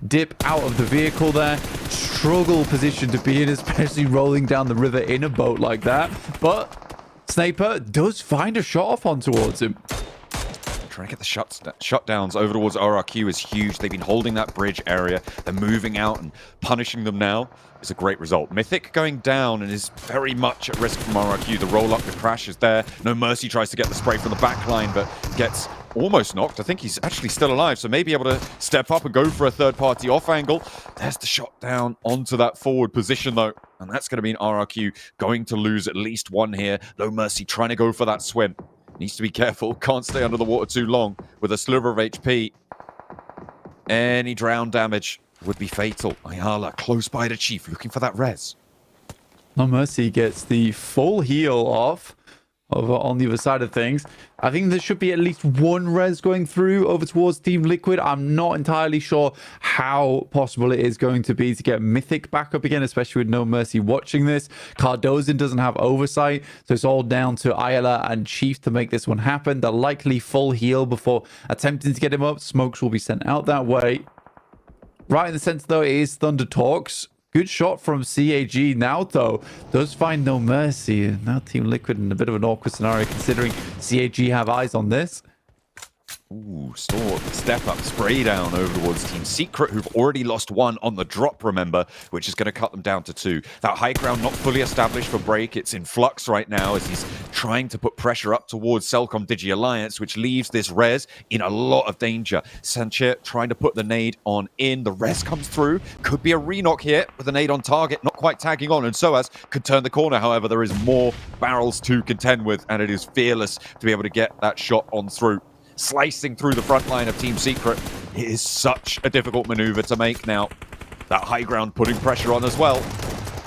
dip out of the vehicle there. Struggle position to be in, especially rolling down the river in a boat like that. But Sniper does find a shot off on towards him. Trying to get the shutdowns over towards RRQ is huge. They've been holding that bridge area. They're moving out and punishing them now. It's a great result. Mythic going down and is very much at risk from RRQ. The roll up, the crash is there. No Mercy tries to get the spray from the back line, but gets almost knocked. I think he's actually still alive, so maybe able to step up and go for a third party off angle. There's the shot down onto that forward position though, and that's going to mean RRQ going to lose at least one here. No Mercy trying to go for that swim. Needs to be careful. Can't stay under the water too long with a sliver of HP. Any drown damage would be fatal. Ayala close by the Chief, looking for that res. No Mercy gets the full heal off over on the other side of things. I think there should be at least one res going through over towards Team Liquid. I'm not entirely sure how possible it is going to be to get Mythic back up again, especially with No Mercy watching this. Cardozin doesn't have oversight, so it's all down to Ayala and Chief to make this one happen. They'll likely full heal before attempting to get him up. Smokes will be sent out that way. Right in the center, though, it is Thunder Talks. Good shot from CAG now, though. Does find No Mercy. Now Team Liquid in a bit of an awkward scenario, considering CAG have eyes on this. Ooh, Store, step up, spray down over towards Team Secret, who've already lost one on the drop, remember, which is going to cut them down to 2. That high ground not fully established for Break. It's in flux right now as he's trying to put pressure up towards Cellcom Digi Alliance, which leaves this res in a lot of danger. Sanchez trying to put the nade on in. The res comes through. Could be a re-knock here with the nade on target, not quite tagging on, and Soaz could turn the corner. However, there is more barrels to contend with, and it is Fearless to be able to get that shot on through. Slicing through the front line of Team Secret. It is such a difficult maneuver to make now. That high ground putting pressure on as well.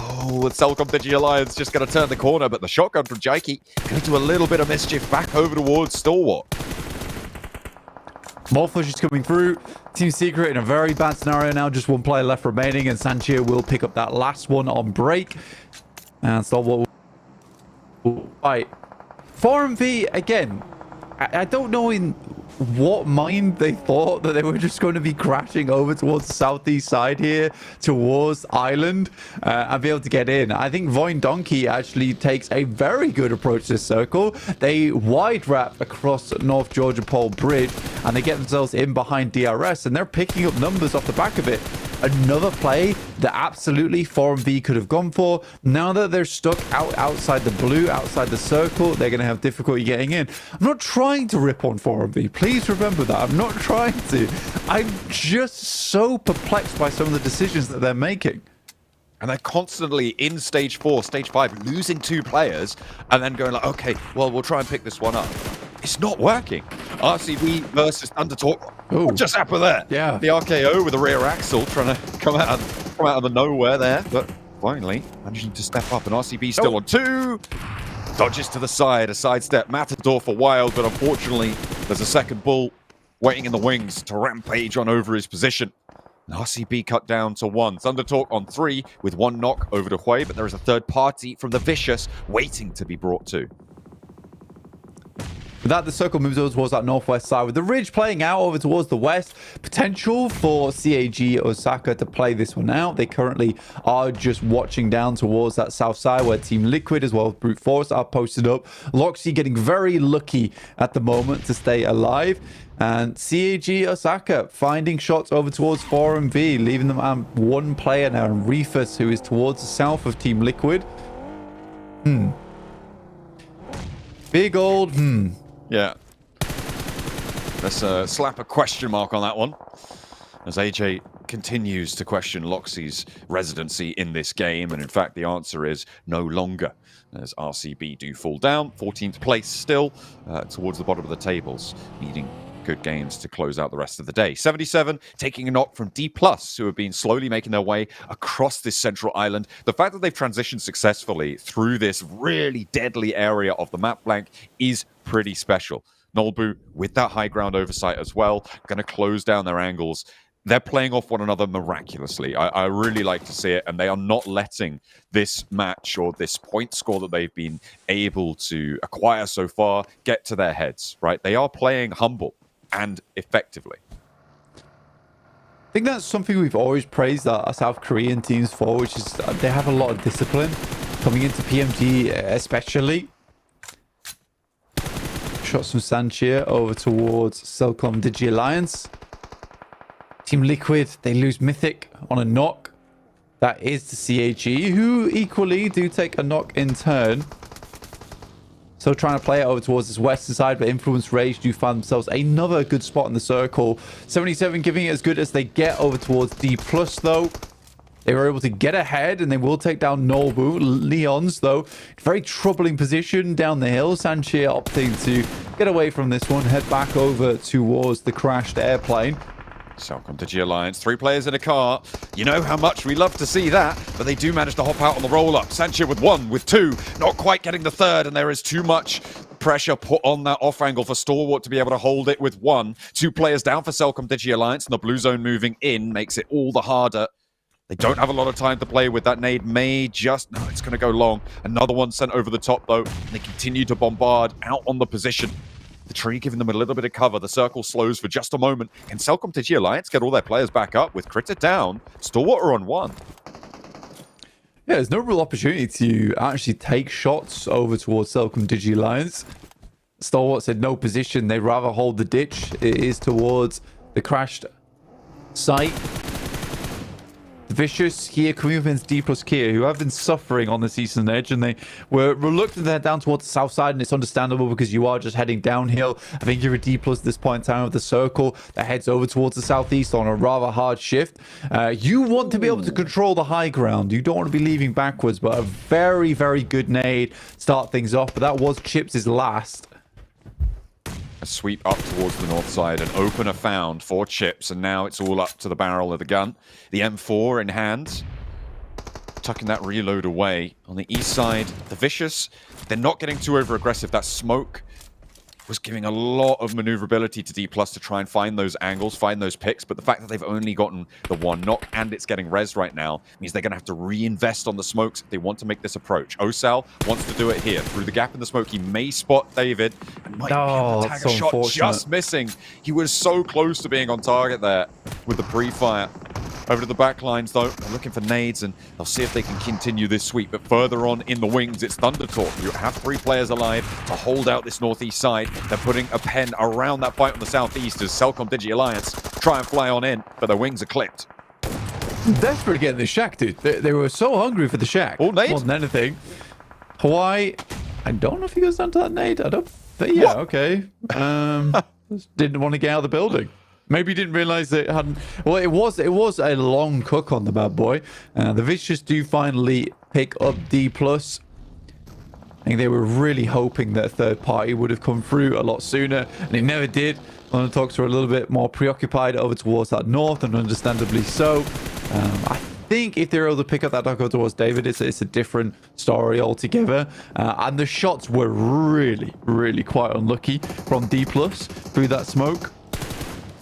Oh, the Cellcom Digi Alliance just going to turn the corner, but the shotgun from Jaiki going to do a little bit of mischief back over towards Stalwart. More footage is coming through. Team Secret in a very bad scenario now. Just one player left remaining, and Sanchia will pick up that last one on break. And Stalwart will fight. 4MV, again, I don't know in what mind they thought that they were just going to be crashing over towards the southeast side here, towards Island, and be able to get in. I think Voin Donkey actually takes a very good approach to this circle. They wide wrap across North Georgia Pole Bridge, and they get themselves in behind DRS, and they're picking up numbers off the back of it. Another play that absolutely 4MV could have gone for. Now that they're stuck outside the blue, outside the circle, they're going to have difficulty getting in. I'm not trying to rip on 4MV. Please remember that. I'm not trying to. I'm just so perplexed by some of the decisions that they're making. And they're constantly in stage 4, stage 5, losing 2 players, and then going like, okay, well, we'll try and pick this one up. It's not working. RCB versus Undertalk. What just happened there? Yeah. The RKO with the rear axle trying to come out of the nowhere there, but finally managing to step up. And RCB still on 2. Dodges to the side, a sidestep. Matador for Wild, but unfortunately, there's a second bull waiting in the wings to rampage on over his position. And RCB cut down to 1. Thundertalk on 3 with 1 knock over to Hui, but there is a third party from the Vicious waiting to be brought to. With that, the circle moves over towards that northwest side, with the ridge playing out over towards the west. Potential for CAG Osaka to play this one out. They currently are just watching down towards that south side, where Team Liquid as well as Brute Force are posted up. Loxy getting very lucky at the moment to stay alive. And CAG Osaka finding shots over towards 4MV, leaving them at 1 player now. And Reefus, who is towards the south of Team Liquid. Big old Yeah. Let's slap a question mark on that one, as AJ continues to question Loxy's residency in this game, and in fact the answer is no longer, as RCB do fall down, 14th place still, towards the bottom of the tables, needing good games to close out the rest of the day. 77 taking a knock from D+, who have been slowly making their way across this central island. The fact that they've transitioned successfully through this really deadly area of the map blank is pretty special. Nolbu, with that high ground oversight as well, going to close down their angles. They're playing off one another miraculously. I really like to see it, and they are not letting this match or this point score that they've been able to acquire so far get to their heads, right? They are playing humble and effectively. I think that's something we've always praised our South Korean teams for, which is they have a lot of discipline coming into PMG especially. Shots from Sanchia over towards Cellcom Digi Alliance. Team Liquid, they lose Mythic on a knock. That is the CAG, who equally do take a knock in turn. So trying to play it over towards this western side, but Influence Rage do find themselves another good spot in the circle. 77 giving it as good as they get over towards D+, though. They were able to get ahead, and they will take down Nolbu. Leon's, though, very troubling position down the hill. Sanchia opting to get away from this one, head back over towards the crashed airplane. Welcome to G Alliance. 3 players in a car. You know how much we love to see that, but they do manage to hop out on the roll-up. Sancho with 1, with 2, not quite getting the 3rd, and there is too much pressure put on that off angle for Stalwart to be able to hold it with 1. 2 players down for Selcom Digi Alliance, and the blue zone moving in makes it all the harder. They don't have a lot of time to play with. That nade may just... No, it's going to go long. Another one sent over the top, though. And they continue to bombard out on the position. The tree giving them a little bit of cover. The circle slows for just a moment. Can Selcom Digi Alliance get all their players back up with Critter down? Stalwart are on 1. Yeah, there's no real opportunity to actually take shots over towards Selcom Digi Alliance. Stalwart said no position. They'd rather hold the ditch. It is towards the crashed site. The Vicious here coming up against D plus Kia, who have been suffering on the season edge, and they were reluctant to head down towards the south side, and it's understandable because you are just heading downhill. I think you're a D plus at this point in time of the circle that heads over towards the southeast on a rather hard shift. You want to be able to control the high ground. You don't want to be leaving backwards, but a very, very good nade start things off. But that was Chips' last. A sweep up towards the north side. An opener found for Chips, and now it's all up to the barrel of the gun. The M4 in hand, tucking that reload away. On the east side, the Vicious, they're not getting too over-aggressive. That smoke was giving a lot of maneuverability to D+ to try and find those angles, find those picks, but the fact that they've only gotten the 1 knock and it's getting res right now means they're going to have to reinvest on the smokes if they want to make this approach. Osal wants to do it here. Through the gap in the smoke, he may spot David and might be able to tag a shot, just missing. He was so close to being on target there with the pre-fire. Over to the back lines, though. They're looking for nades, and they'll see if they can continue this sweep. But further on in the wings, it's Thundertalk. You have 3 players alive to hold out this northeast side. They're putting a pen around that fight on the southeast as Selcom Digi Alliance try and fly on in, but their wings are clipped. Desperate to get in the shack, dude. They were so hungry for the shack. All nade? More than anything. Hawaii, I don't know if he goes down to that nade. I don't think. Yeah, okay. Just didn't want to get out of the building. Maybe didn't realize that it hadn't. Well, it was a long cook on the bad boy. The Vicious do finally pick up D+. I think they were really hoping that a third party would have come through a lot sooner, and it never did. London Talks were a little bit more preoccupied over towards that north, and understandably so. I think if they're able to pick up that knock over towards David, it's a different story altogether. And the shots were really, really quite unlucky from D+ through that smoke.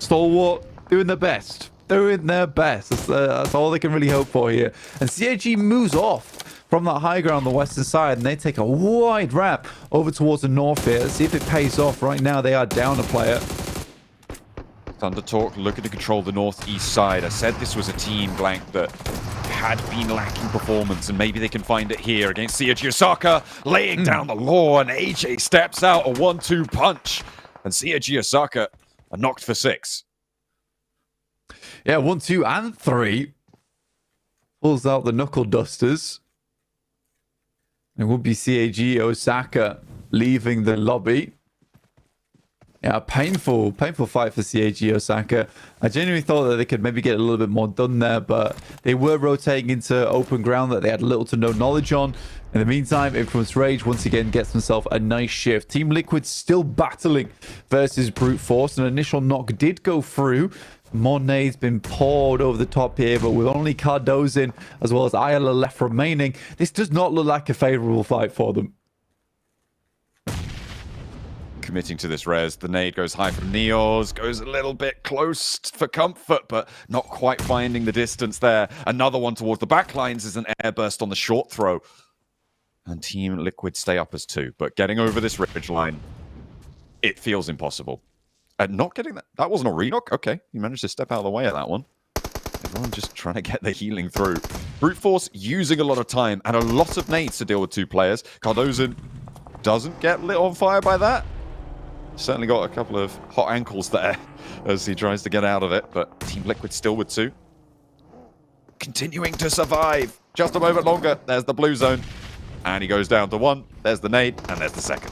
Stalwart doing their best. Doing their best. That's all they can really hope for here. And CAG moves off from that high ground on the western side, and they take a wide wrap over towards the north here. Let's see if it pays off. Right now, they are down a player. Thundertalk looking to control the northeast side. I said this was a team, Blank, that had been lacking performance, and maybe they can find it here against CAG Osaka, laying down the law, and AJ steps out a 1-2 punch. And CAG Osaka are knocked for 6. Yeah, 1, 2, and 3. Pulls out the knuckle dusters. It would be CAG Osaka leaving the lobby. Yeah, painful fight for CAG Osaka. I genuinely thought that they could maybe get a little bit more done there, but they were rotating into open ground that they had little to no knowledge on. In the meantime, Infamous Rage once again gets himself a nice shift. Team Liquid still battling versus Brute Force. An initial knock did go through. More nades been poured over the top here, but with only Cardozin as well as Ayala left remaining, this does not look like a favorable fight for them. Committing to this res, the nade goes high from Neos, goes a little bit close for comfort, but not quite finding the distance there. Another one towards the back lines is an airburst on the short throw. And Team Liquid stay up as 2, but getting over this ridge line, it feels impossible. And not getting that. That wasn't a re-knock? Okay, you managed to step out of the way of that one. Everyone just trying to get the healing through. Brute Force using a lot of time and a lot of nades to deal with 2 players. Cardozin doesn't get lit on fire by that. Certainly got a couple of hot ankles there as he tries to get out of it, but Team Liquid still with 2. Continuing to survive. Just a moment longer. There's the blue zone. And he goes down to 1. There's the nade, and there's the second.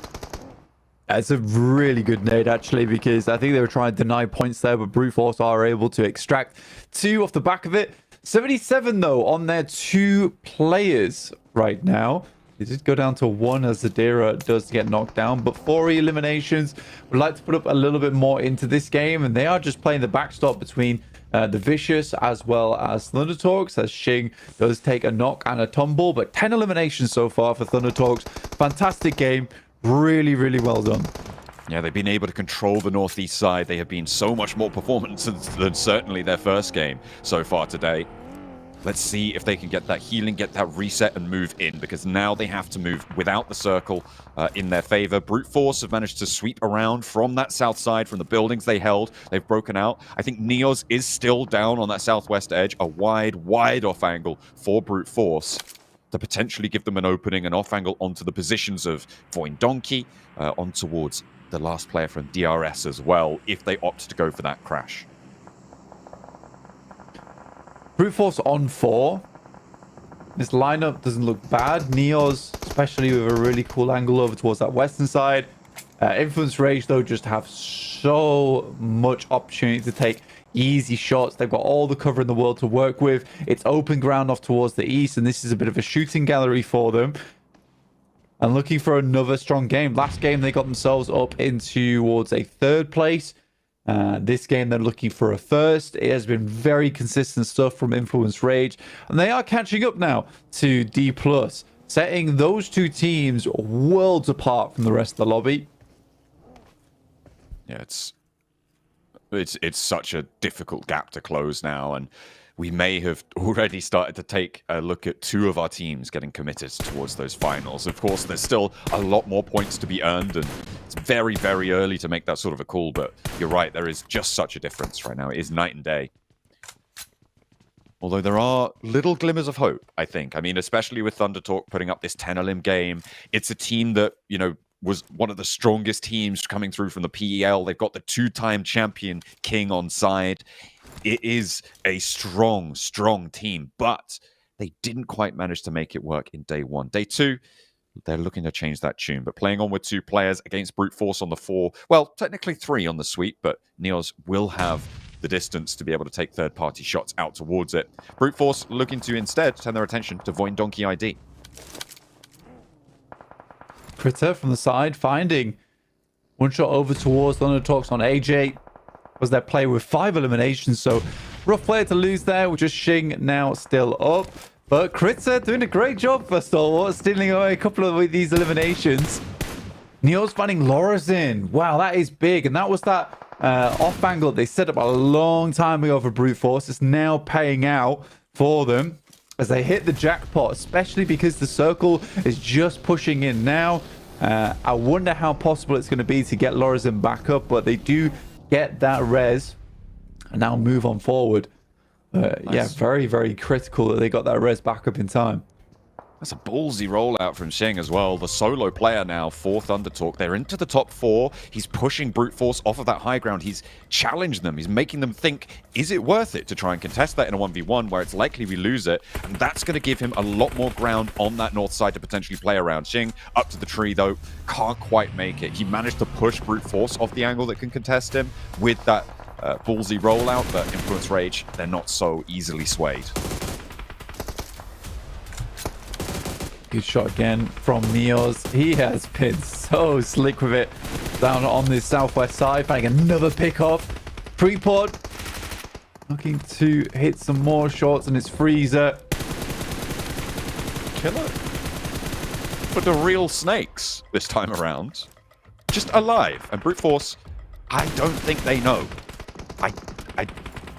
It's a really good nade, actually, because I think they were trying to deny points there, but Brute Force are able to extract 2 off the back of it. 77, though, on their 2 players right now. It did go down to 1 as Zadira does get knocked down, but 4 eliminations. Would like to put up a little bit more into this game, and they are just playing the backstop between the Vicious as well as Thunder Talks, as Shing does take a knock and a tumble, but 10 eliminations so far for Thunder Talks. Fantastic game. Really, really well done. Yeah, they've been able to control the northeast side. They have been so much more performant than certainly their first game so far today. Let's see if they can get that healing, get that reset, and move in, because now they have to move without the circle in their favor. Brute Force have managed to sweep around from that south side, from the buildings they held. They've broken out. I think Neos is still down on that southwest edge. A wide off angle for Brute Force to potentially give them an opening, an off angle onto the positions of Voin Donkey, on towards the last player from DRS as well, if they opt to go for that crash. Brute Force on 4. This lineup doesn't look bad. Neos, especially with a really cool angle over towards that western side. Influence Rage, though, just have so much opportunity to take easy shots. They've got all the cover in the world to work with. It's open ground off towards the east, and this is a bit of a shooting gallery for them. And looking for another strong game. Last game, they got themselves up into towards a 3rd place. This game, they're looking for a 1st. It has been very consistent stuff from Influence Rage, and they are catching up now to D+, setting those two teams worlds apart from the rest of the lobby. Yeah, it's such a difficult gap to close now, and we may have already started to take a look at 2 of our teams getting committed towards those finals. Of course, there's still a lot more points to be earned, and it's very, very early to make that sort of a call, but you're right, there is just such a difference right now. It is night and day. Although there are little glimmers of hope, I think. I mean, especially with Thunder Talk putting up this 10-elim game. It's a team that, you know, was one of the strongest teams coming through from the PEL. They've got the 2-time champion King on side. It is a strong, strong team, but they didn't quite manage to make it work in day 1. Day 2, they're looking to change that tune, but playing on with 2 players against Brute Force on the 4, well, technically 3 on the sweep, but Neos will have the distance to be able to take third-party shots out towards it. Brute Force looking to instead turn their attention to Voin Donkey ID. Critter from the side, finding one shot over towards Thunder Talks on AJ. Was their play with 5 eliminations, so rough player to lose there, with just Shing now still up. But Critter doing a great job for Stalwart, stealing away a couple of these eliminations. Neo's finding Lorazin. Wow, that is big, and that was that off angle they set up a long time ago for Brute Force. It's now paying out for them as they hit the jackpot, especially because the circle is just pushing in now. I wonder how possible it's going to be to get Lorazin back up, but they do get that res and now move on forward. Nice. Yeah, very, very critical that they got that res back up in time. That's a ballsy rollout from Shing as well. The solo player now for Thunder Talk. They're into the top 4. He's pushing Brute Force off of that high ground. He's challenged them. He's making them think, is it worth it to try and contest that in a 1v1 where it's likely we lose it? And that's going to give him a lot more ground on that north side to potentially play around. Shing up to the tree though, can't quite make it. He managed to push Brute Force off the angle that can contest him with that ballsy rollout, but Influence Rage, they're not so easily swayed. Good shot again from Neos. He has been so slick with it down on the southwest side, finding another pick off. Prepod looking to hit some more shots in his freezer. Killer. But the real snakes this time around, just alive. And Brute Force, I don't think they know. I'm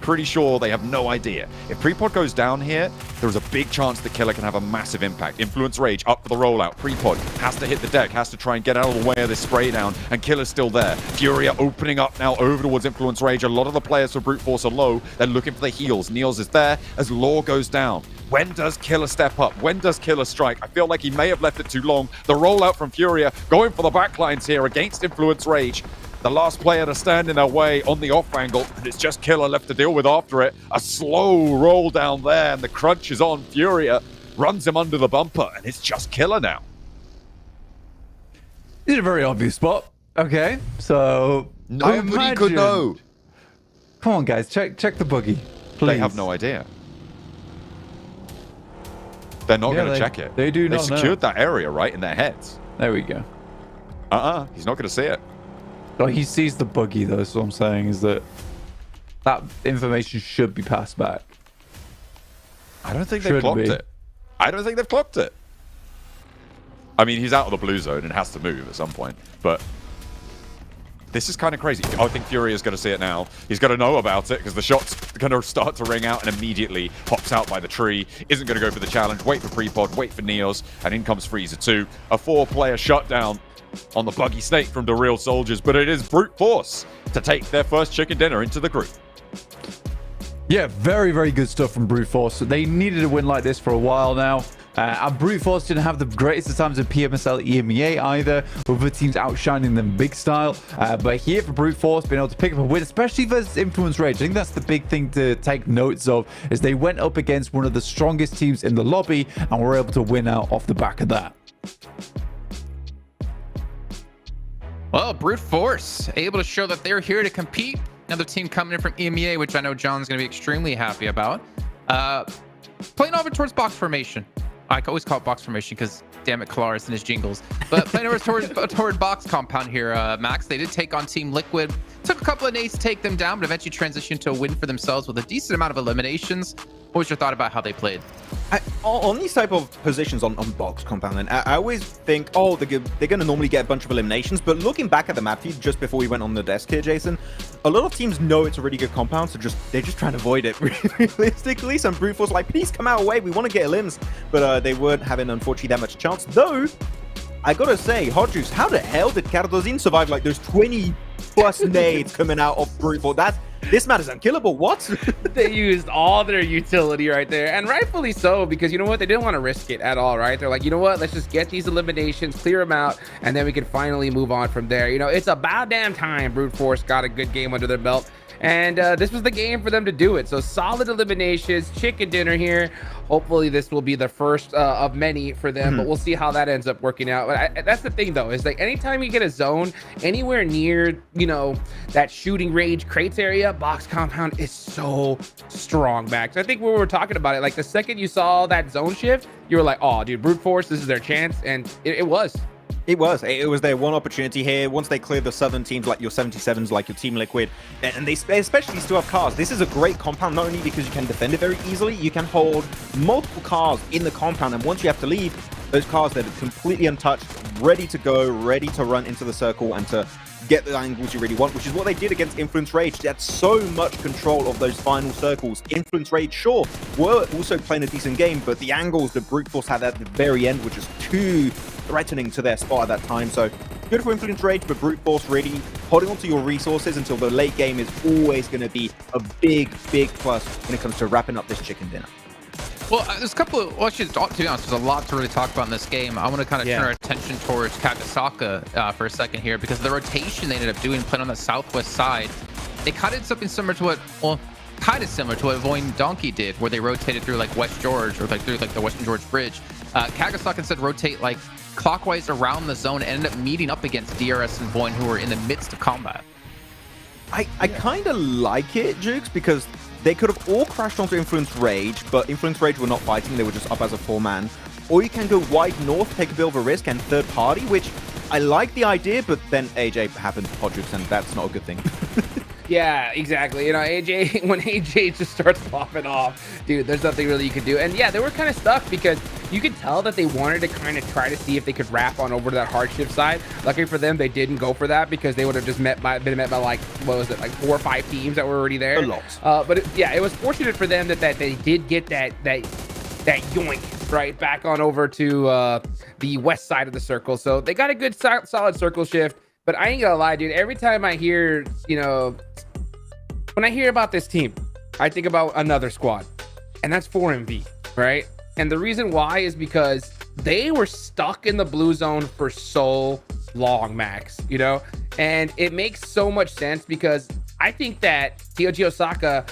pretty sure they have no idea. If Prepod goes down here, there is a big chance that Killer can have a massive impact. Influence Rage up for the rollout. Prepod has to hit the deck, has to try and get out of the way of this spray down, and Killer's still there. Furia opening up now over towards Influence Rage. A lot of the players for Brute Force are low. They're looking for the heals. Niels is there as Law goes down. When does Killer step up? When does Killer strike? I feel like he may have left it too long. The rollout from Furia going for the backlines here against Influence Rage. The last player to stand in their way on the off angle, and it's just Killer left to deal with after it. A slow roll down there, and the crunch is on. Furia runs him under the bumper, and it's just Killer now. This is a very obvious spot. Okay, so nobody could know. Come on, guys, check the boogie, please. They have no idea. They're not going to check it. They do not know. They secured that area right in their heads. There we go. He's not going to see it. Oh, he sees the buggy though, so what I'm saying is that that information should be passed back. I don't think they've clocked it. I don't think they've clocked it. I mean, he's out of the blue zone and has to move at some point, but this is kind of crazy. I think Fury is going to see it now. He's going to know about it because the shot's going to start to ring out and immediately hops out by the tree. Isn't going to go for the challenge. Wait for Prepod, wait for Neos, and in comes Freezer 2. A 4-player shutdown on the buggy snake from the real soldiers, but it is brute force to take their first chicken dinner into the group. Yeah, very, very good stuff from Brute Force. They needed a win like this for a while now. And Brute Force didn't have the greatest of times of PMSL EMEA either, with the teams outshining them big style. But here for Brute Force, being able to pick up a win, especially versus Influence Rage, I think that's the big thing to take notes of, is they went up against one of the strongest teams in the lobby and were able to win out off the back of that. Well, Brute Force able to show that they're here to compete. Another team coming in from EMEA, which I know John's going to be extremely happy about. Playing over towards box formation. I always call it box formation because, damn it, Kalaris and his jingles. But playing over toward box compound here, Max. They did take on Team Liquid. Took a couple of nades to take them down, but eventually transitioned to a win for themselves with a decent amount of eliminations. What was your thought about how they played? On these type of positions on box compound, and I always think, oh, they're going to normally get a bunch of eliminations. But looking back at the map feed just before we went on the desk here, Jason, a lot of teams know it's a really good compound, so they're just trying to avoid it realistically. Some Brute Force like, please come our way, we want to get elims, but they weren't having, unfortunately, that much chance. Though, I gotta say, Hot Juice, how the hell did Cardozin survive like those 20 plus nades coming out of Brute Force? This man is unkillable. What? They used all their utility right there, and rightfully so, because you know what? They didn't want to risk it at all, right? They're like, you know what? Let's just get these eliminations, clear them out, and then we can finally move on from there. You know, it's about damn time Brute Force got a good game under their belt. And this was the game for them to do it. So solid eliminations, chicken dinner here. Hopefully this will be the first of many for them, but we'll see how that ends up working out. But that's the thing, though, is like anytime you get a zone anywhere near, you know, that shooting range crates area, box compound is so strong, Max. I think when we were talking about it, like the second you saw that zone shift, you were like, oh, dude, Brute Force, this is their chance. And it was. It was their one opportunity here. Once they clear the southern teams like your 77s, like your Team Liquid, and they especially still have cars. This is a great compound, not only because you can defend it very easily, you can hold multiple cars in the compound, and once you have to leave, those cars, they're completely untouched, ready to go, ready to run into the circle and to get the angles you really want, which is what they did against Influence Rage. They had so much control of those final circles. Influence Rage, sure, were also playing a decent game, but the angles that Brute Force had at the very end were just too threatening to their spot at that time. So good for Influence Rage, but Brute Force really holding on to your resources until the late game is always going to be a big plus when it comes to wrapping up this chicken dinner. Well, there's a couple of, well, actually, to be honest, there's a lot to really talk about in this game. I want to kind of turn our attention towards Kagasaka for a second here, because the rotation they ended up doing, playing on the southwest side, they kind of did something similar to what, well, kind of similar to what Voin Donkey did, where they rotated through like West George, or like through like the Western George Bridge. Kagasaka instead rotate like clockwise around the zone and ended up meeting up against DRS and Voin, who were in the midst of combat. I kind of like it, Jukes, because they could have all crashed onto Influence Rage, but Influence Rage were not fighting, they were just up as a 4-man. Or you can go wide north, take a bit of a risk, and third party, which I like the idea, but then AJ happened to pod Jukes, and that's not a good thing. Yeah, exactly. You know, AJ, when AJ just starts popping off, dude, there's nothing really you could do. And yeah, they were kind of stuck because you could tell that they wanted to kind of try to see if they could wrap on over to that hardship side. Luckily for them, they didn't go for that because they would have just been met by like, what was it, like 4 or 5 teams that were already there. A lot. But it was fortunate for them that they did get that yoink right back on over to the west side of the circle. So they got a good solid circle shift. But I ain't gonna lie, dude, every time I hear, you know, when I hear about this team, I think about another squad, and that's 4MV, right? And the reason why is because they were stuck in the blue zone for so long, Max, you know? And it makes so much sense because I think that TOG Osaka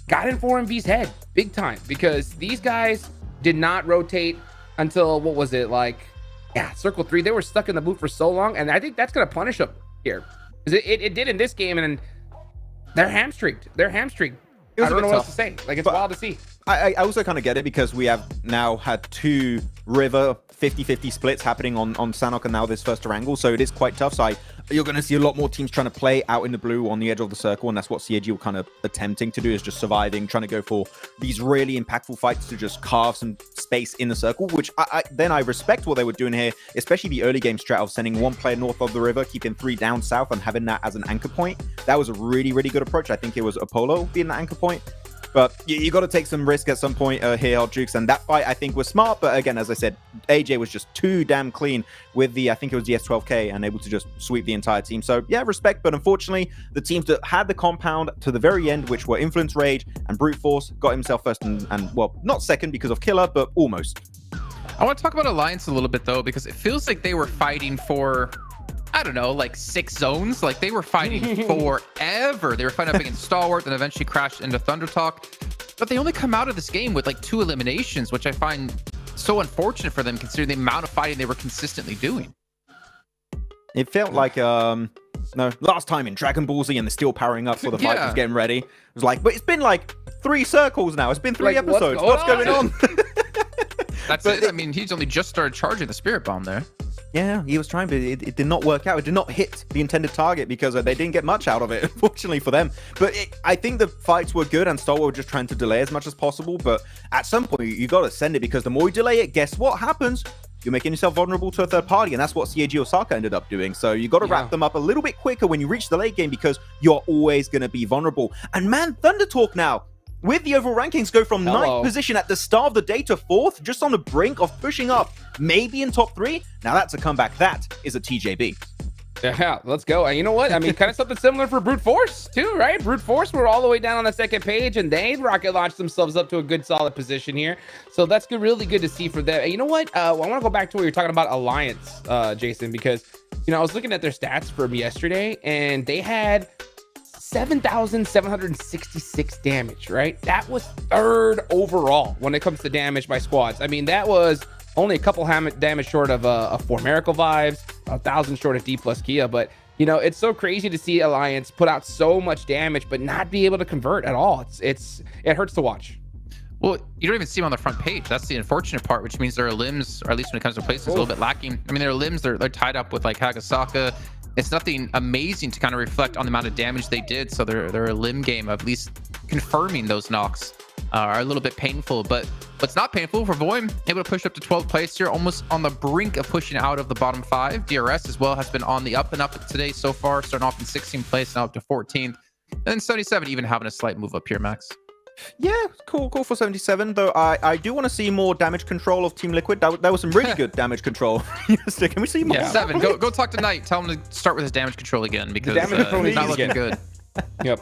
got in 4MV's head big time, because these guys did not rotate until, what was it, like, circle 3. They were stuck in the boot for so long, and I think that's going to punish them here. It did in this game, and they're hamstringed. I don't know what else to say. Like, it's wild to see. I also kind of get it because we have now had 2 River 50-50 splits happening on Sanok and now this first Erangel, so it is quite tough. So you're going to see a lot more teams trying to play out in the blue on the edge of the circle, and that's what CAG were kind of attempting to do, is just surviving, trying to go for these really impactful fights to just carve some space in the circle, which I respect what they were doing here, especially the early game strat of sending one player north of the river, keeping 3 down south, and having that as an anchor point. That was a really, really good approach. I think it was Apollo being the anchor point. But you got to take some risk at some point here, Hot Jukes, and that fight I think was smart. But again, as I said, AJ was just too damn clean with the, I think it was the S12K, and able to just sweep the entire team. So yeah, respect. But unfortunately, the teams that had the compound to the very end, which were Influence Rage and Brute Force, got himself first and well, not second because of Killer, but almost. I want to talk about Alliance a little bit though, because it feels like they were fighting for, I don't know, like 6 zones. Like they were fighting forever. They were fighting up against Stalwart and eventually crashed into Thunder Talk. But they only come out of this game with like 2 eliminations, which I find so unfortunate for them considering the amount of fighting they were consistently doing. It felt like, last time in Dragon Ball Z and they're still powering up for the fight was getting ready. It was like, but it's been like 3 circles now. It's been 3 episodes. What's going on? That's it. I mean, he's only just started charging the Spirit Bomb there. Yeah, he was trying, but it did not work out. It did not hit the intended target because they didn't get much out of it, unfortunately for them. But I think the fights were good, and Stalwart were just trying to delay as much as possible. But at some point, you got to send it, because the more you delay it, guess what happens? You're making yourself vulnerable to a third party, and that's what CAG Osaka ended up doing. So you got to wrap them up a little bit quicker when you reach the late game, because you're always going to be vulnerable. And man, Thunder Talk now, with the overall rankings, go from 9th position at the start of the day to 4th, just on the brink of pushing up, maybe in top 3. Now that's a comeback. That is a TJB. Yeah, let's go. And you know what? I mean, kind of something similar for Brute Force too, right? Brute Force were all the way down on the 2nd page, and they rocket launched themselves up to a good, solid position here. So that's good, really good to see for them. And you know what? I want to go back to what you're talking about Alliance, Jason, because I was looking at their stats from yesterday, and they had 7,766 damage, right? That was 3rd overall when it comes to damage by squads. I mean, that was only a couple damage short of 4 Miracle Vibes, 1,000 short of D plus Kia. But, it's so crazy to see Alliance put out so much damage, but not be able to convert at all. It hurts to watch. Well, you don't even see them on the front page. That's the unfortunate part, which means their limbs, or at least when it comes to places, a little bit lacking. I mean, their limbs, they're tied up with like Hagasaka. It's nothing amazing to kind of reflect on the amount of damage they did. So their limb game, at least confirming those knocks, are a little bit painful. But what's not painful for Voim, able to push up to 12th place here, almost on the brink of pushing out of the bottom 5. DRS as well has been on the up and up today so far, starting off in 16th place, now up to 14th. And then 77 even having a slight move up here, Max. Yeah, cool for 77, though I do want to see more damage control of Team Liquid. That was some really good damage control. Can we see more? Yeah, 7, go talk to Knight. Tell him to start with his damage control again, because he's not looking good. Yep.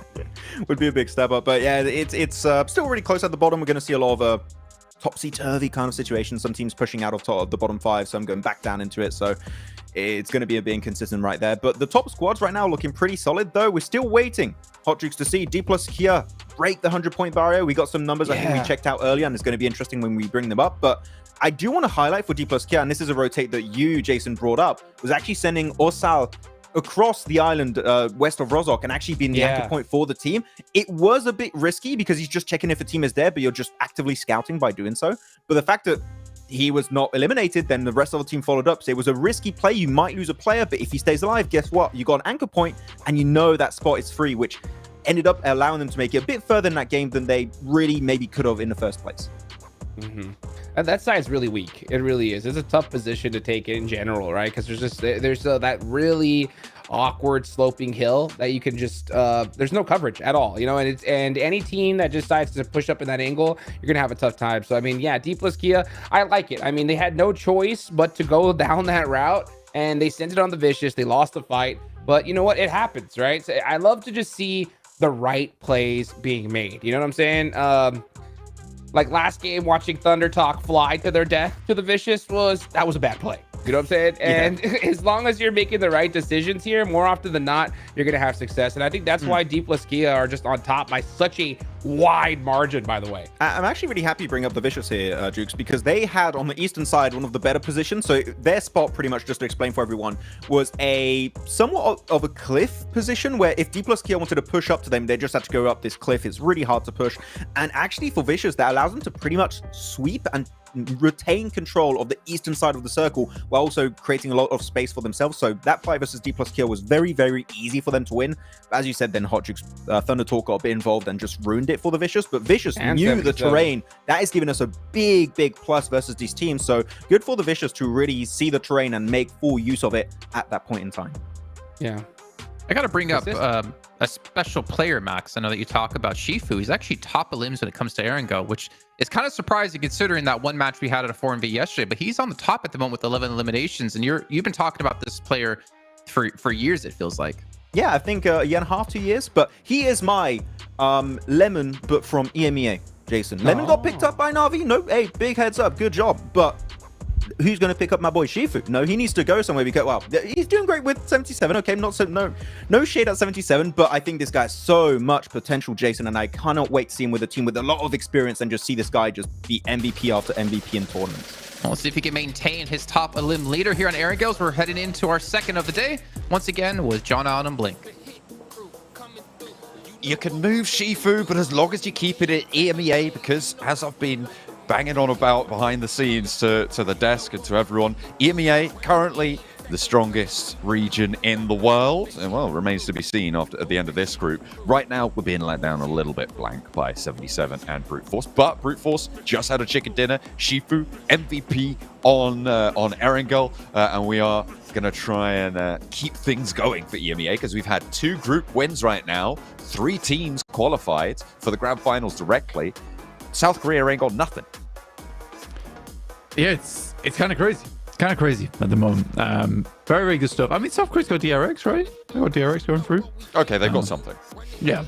Would be a big step up. But yeah, it's still really close at the bottom. We're going to see a lot of topsy-turvy kind of situation. Some teams pushing out of the bottom 5, so I'm going back down into it. So it's going to be a bit inconsistent right there. But the top squads right now looking pretty solid, though. We're still waiting, Hot Jukes, to see D plus Kia break the 100-point barrier. We got some numbers I think we checked out earlier, and it's going to be interesting when we bring them up. But I do want to highlight for D plus Kia, and this is a rotate that you, Jason, brought up, was actually sending Osal across the island west of Rozok and actually being the anchor point for the team. It was a bit risky because he's just checking if a team is there, but you're just actively scouting by doing so. But the fact that he was not eliminated, then the rest of the team followed up. So it was a risky play. You might lose a player, but if he stays alive, guess what? You got an anchor point, and you know that spot is free, which ended up allowing them to make it a bit further in that game than they really maybe could have in the first place. And that side's really weak. It really is. It's a tough position to take in general, right? Because there's that really awkward sloping hill that you can just there's no coverage at all, and any team that just decides to push up in that angle, you're gonna have a tough time. So I mean, yeah, D plus Kia, I like it. I mean, they had no choice but to go down that route, and they sent it on the Vicious. They lost the fight, but you know what? It happens, right? So I love to just see the right plays being made. You know what I'm saying? Like last game, watching Thunder Talk fly to their death to the Vicious was a bad play. You know what I'm saying? And as long as you're making the right decisions here, more often than not, you're going to have success. And I think that's why D plus Kia are just on top by such a wide margin, by the way. I'm actually really happy you bring up the Vicious here, Jukes, because they had on the eastern side one of the better positions. So their spot, pretty much just to explain for everyone, was a somewhat of a cliff position where if D plus Kia wanted to push up to them, they just had to go up this cliff. It's really hard to push. And actually for Vicious, that allows them to pretty much sweep and retain control of the eastern side of the circle while also creating a lot of space for themselves. So that fight versus D plus Kia was very, very easy for them to win. As you said, then Hotchuk's Thunder Talk got a bit involved and just ruined it for the Vicious. But Vicious knew the terrain. That is giving us a big, big plus versus these teams. So good for the Vicious to really see the terrain and make full use of it at that point in time. Yeah. I got to bring up a special player, Max. I know that you talk about Shifu. He's actually top elims when it comes to Erangel, which is kind of surprising considering that one match we had at a 4-1v yesterday. But he's on the top at the moment with 11 eliminations. And you've been talking about this player for years, it feels like. Yeah, I think a year and a half, 2 years. But he is my Lemon, but from EMEA, Jason. Lemon got picked up by Na'Vi. No, hey, big heads up. Good job. But who's going to pick up my boy Shifu? No, he needs to go somewhere because, well, he's doing great with 77. Okay, no shade at 77, but I think this guy has so much potential, Jason, and I cannot wait to see him with a team with a lot of experience and just see this guy just be MVP after MVP in tournaments. We'll see if he can maintain his top elim leader here on Erangels. We're heading into our second of the day, once again with John Allen and Blink. You can move Shifu, but as long as you keep it at EMEA, because as I've been banging on about behind the scenes to the desk and to everyone, EMEA currently the strongest region in the world, and well, remains to be seen at the end of this group. Right now, we're being let down a little bit blank by 77 and Brute Force, but Brute Force just had a chicken dinner. Shifu MVP on Erangel, and we are going to try and keep things going for EMEA because we've had 2 group wins right now, 3 teams qualified for the Grand Finals directly. South Korea ain't got nothing. Yeah, it's kind of crazy. It's kind of crazy at the moment. Very, very good stuff. I mean, South Korea's got DRX, right? They got DRX going through. Okay, they've got something. Yeah.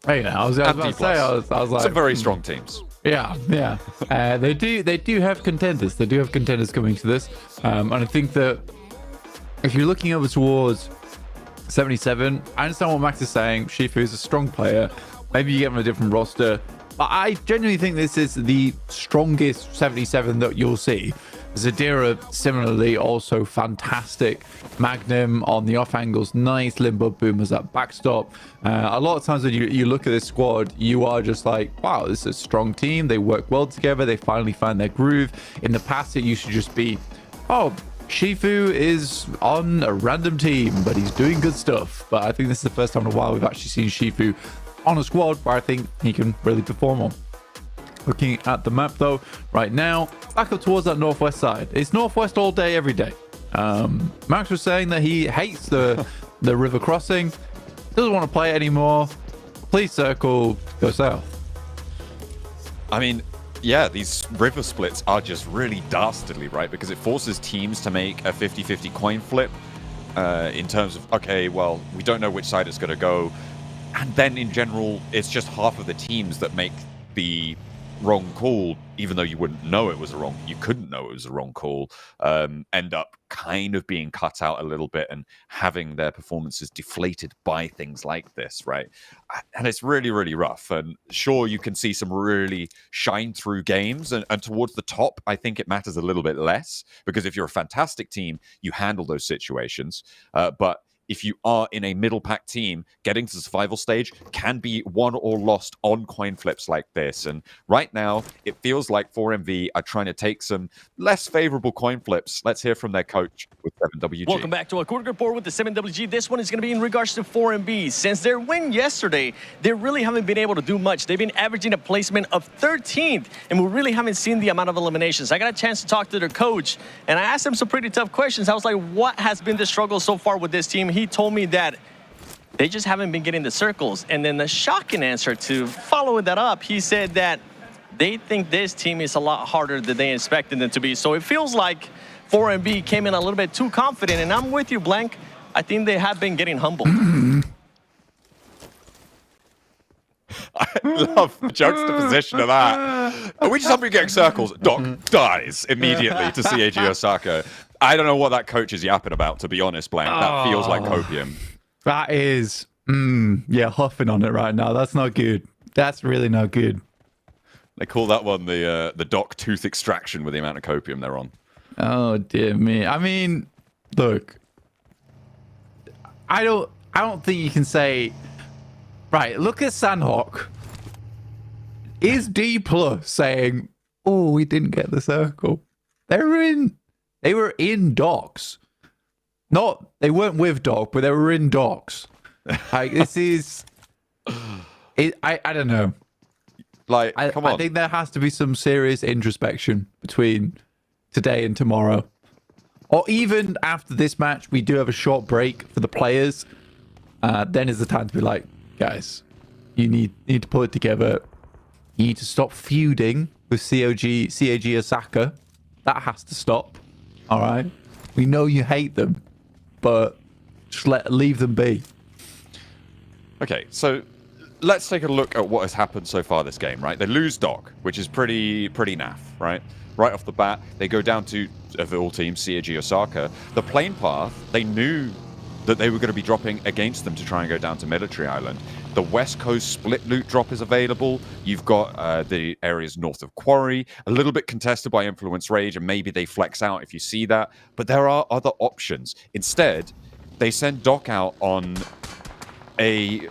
Hey, I was about to say, I was like, some very strong teams. Yeah. They do have contenders. They do have contenders coming to this. And I think that if you're looking over towards 77, I understand what Max is saying. Shifu is a strong player. Maybe you get him on a different roster. But I genuinely think this is the strongest 77 that you'll see. Zadira, similarly, also fantastic. Magnum on the off angles, nice. Limbo Boom as that backstop. A lot of times when you look at this squad, you are just like, wow, this is a strong team. They work well together. They finally find their groove. In the past, it used to just be, oh, Shifu is on a random team, but he's doing good stuff. But I think this is the first time in a while we've actually seen Shifu on a squad where I think he can really perform on. Looking at the map though, right now, back up towards that northwest side. It's northwest all day, every day. Max was saying that he hates the river crossing, doesn't want to play it anymore. Please circle, go south. I mean, yeah, these river splits are just really dastardly, right? Because it forces teams to make a 50-50 coin flip in terms of, okay, well, we don't know which side it's going to go. And then in general, it's just half of the teams that make the wrong call, even though you wouldn't know it was you couldn't know it was a wrong call, end up kind of being cut out a little bit and having their performances deflated by things like this, right? And it's really, really rough. And sure, you can see some really shine through games, and towards the top, I think it matters a little bit less, because if you're a fantastic team, you handle those situations. But if you are in a middle pack team, getting to the survival stage can be won or lost on coin flips like this. And right now, it feels like 4MV are trying to take some less favorable coin flips. Let's hear from their coach with 7WG. Welcome back to a quick report with the 7WG. This one is going to be in regards to 4MV. Since their win yesterday, they really haven't been able to do much. They've been averaging a placement of 13th, and we really haven't seen the amount of eliminations. I got a chance to talk to their coach, and I asked him some pretty tough questions. I was like, what has been the struggle so far with this team? He told me that they just haven't been getting the circles. And then the shocking answer to following that up, he said that they think this team is a lot harder than they expected them to be. So it feels like 4MB came in a little bit too confident. And I'm with you, Blank. I think they have been getting humbled. I love the juxtaposition of that. We just haven't been getting circles. Doc dies immediately to CAG Osaka. I don't know what that coach is yapping about, to be honest, Blank. That feels like copium. That is, yeah, huffing on it right now. That's not good. That's really not good. They call that one the Doc tooth extraction with the amount of copium they're on. Oh dear me. I mean, look, I don't think you can say, right, look at Sandhawk. Is D+ saying, Oh, we didn't get the circle. They were in docks. They weren't with Doc, but they were in docks. Like, this is... I don't know. Like, come on. I think there has to be some serious introspection between today and tomorrow. Or even after this match, we do have a short break for the players. Then is the time to be like, guys, you need to pull it together. You need to stop feuding with CAG Osaka. That has to stop. All right? We know you hate them, but just leave them be. Okay, so let's take a look at what has happened so far this game, right? They lose Doc, which is pretty naff, right? Right off the bat, they go down to, of all teams, CAG Osaka. The plane path, they knew that they were going to be dropping against them to try and go down to Military Island. The West Coast split loot drop is available. You've got the areas north of Quarry, a little bit contested by Influence Rage, and maybe they flex out if you see that. But there are other options. Instead, they send Doc out on a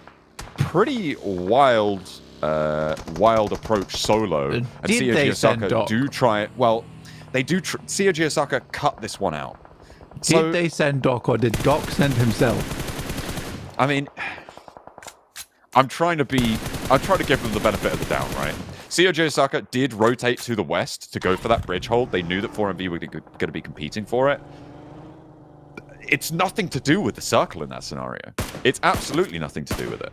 pretty wild approach solo. And CAG Osaka do try it. Well, they do. CAG Osaka cut this one out. Did they send Doc, or did Doc send himself? I mean, I'm trying to give them the benefit of the doubt, right? CAG Osaka did rotate to the west to go for that bridge hold. They knew that 4MV were going to be competing for it. It's nothing to do with the circle in that scenario. It's absolutely nothing to do with it.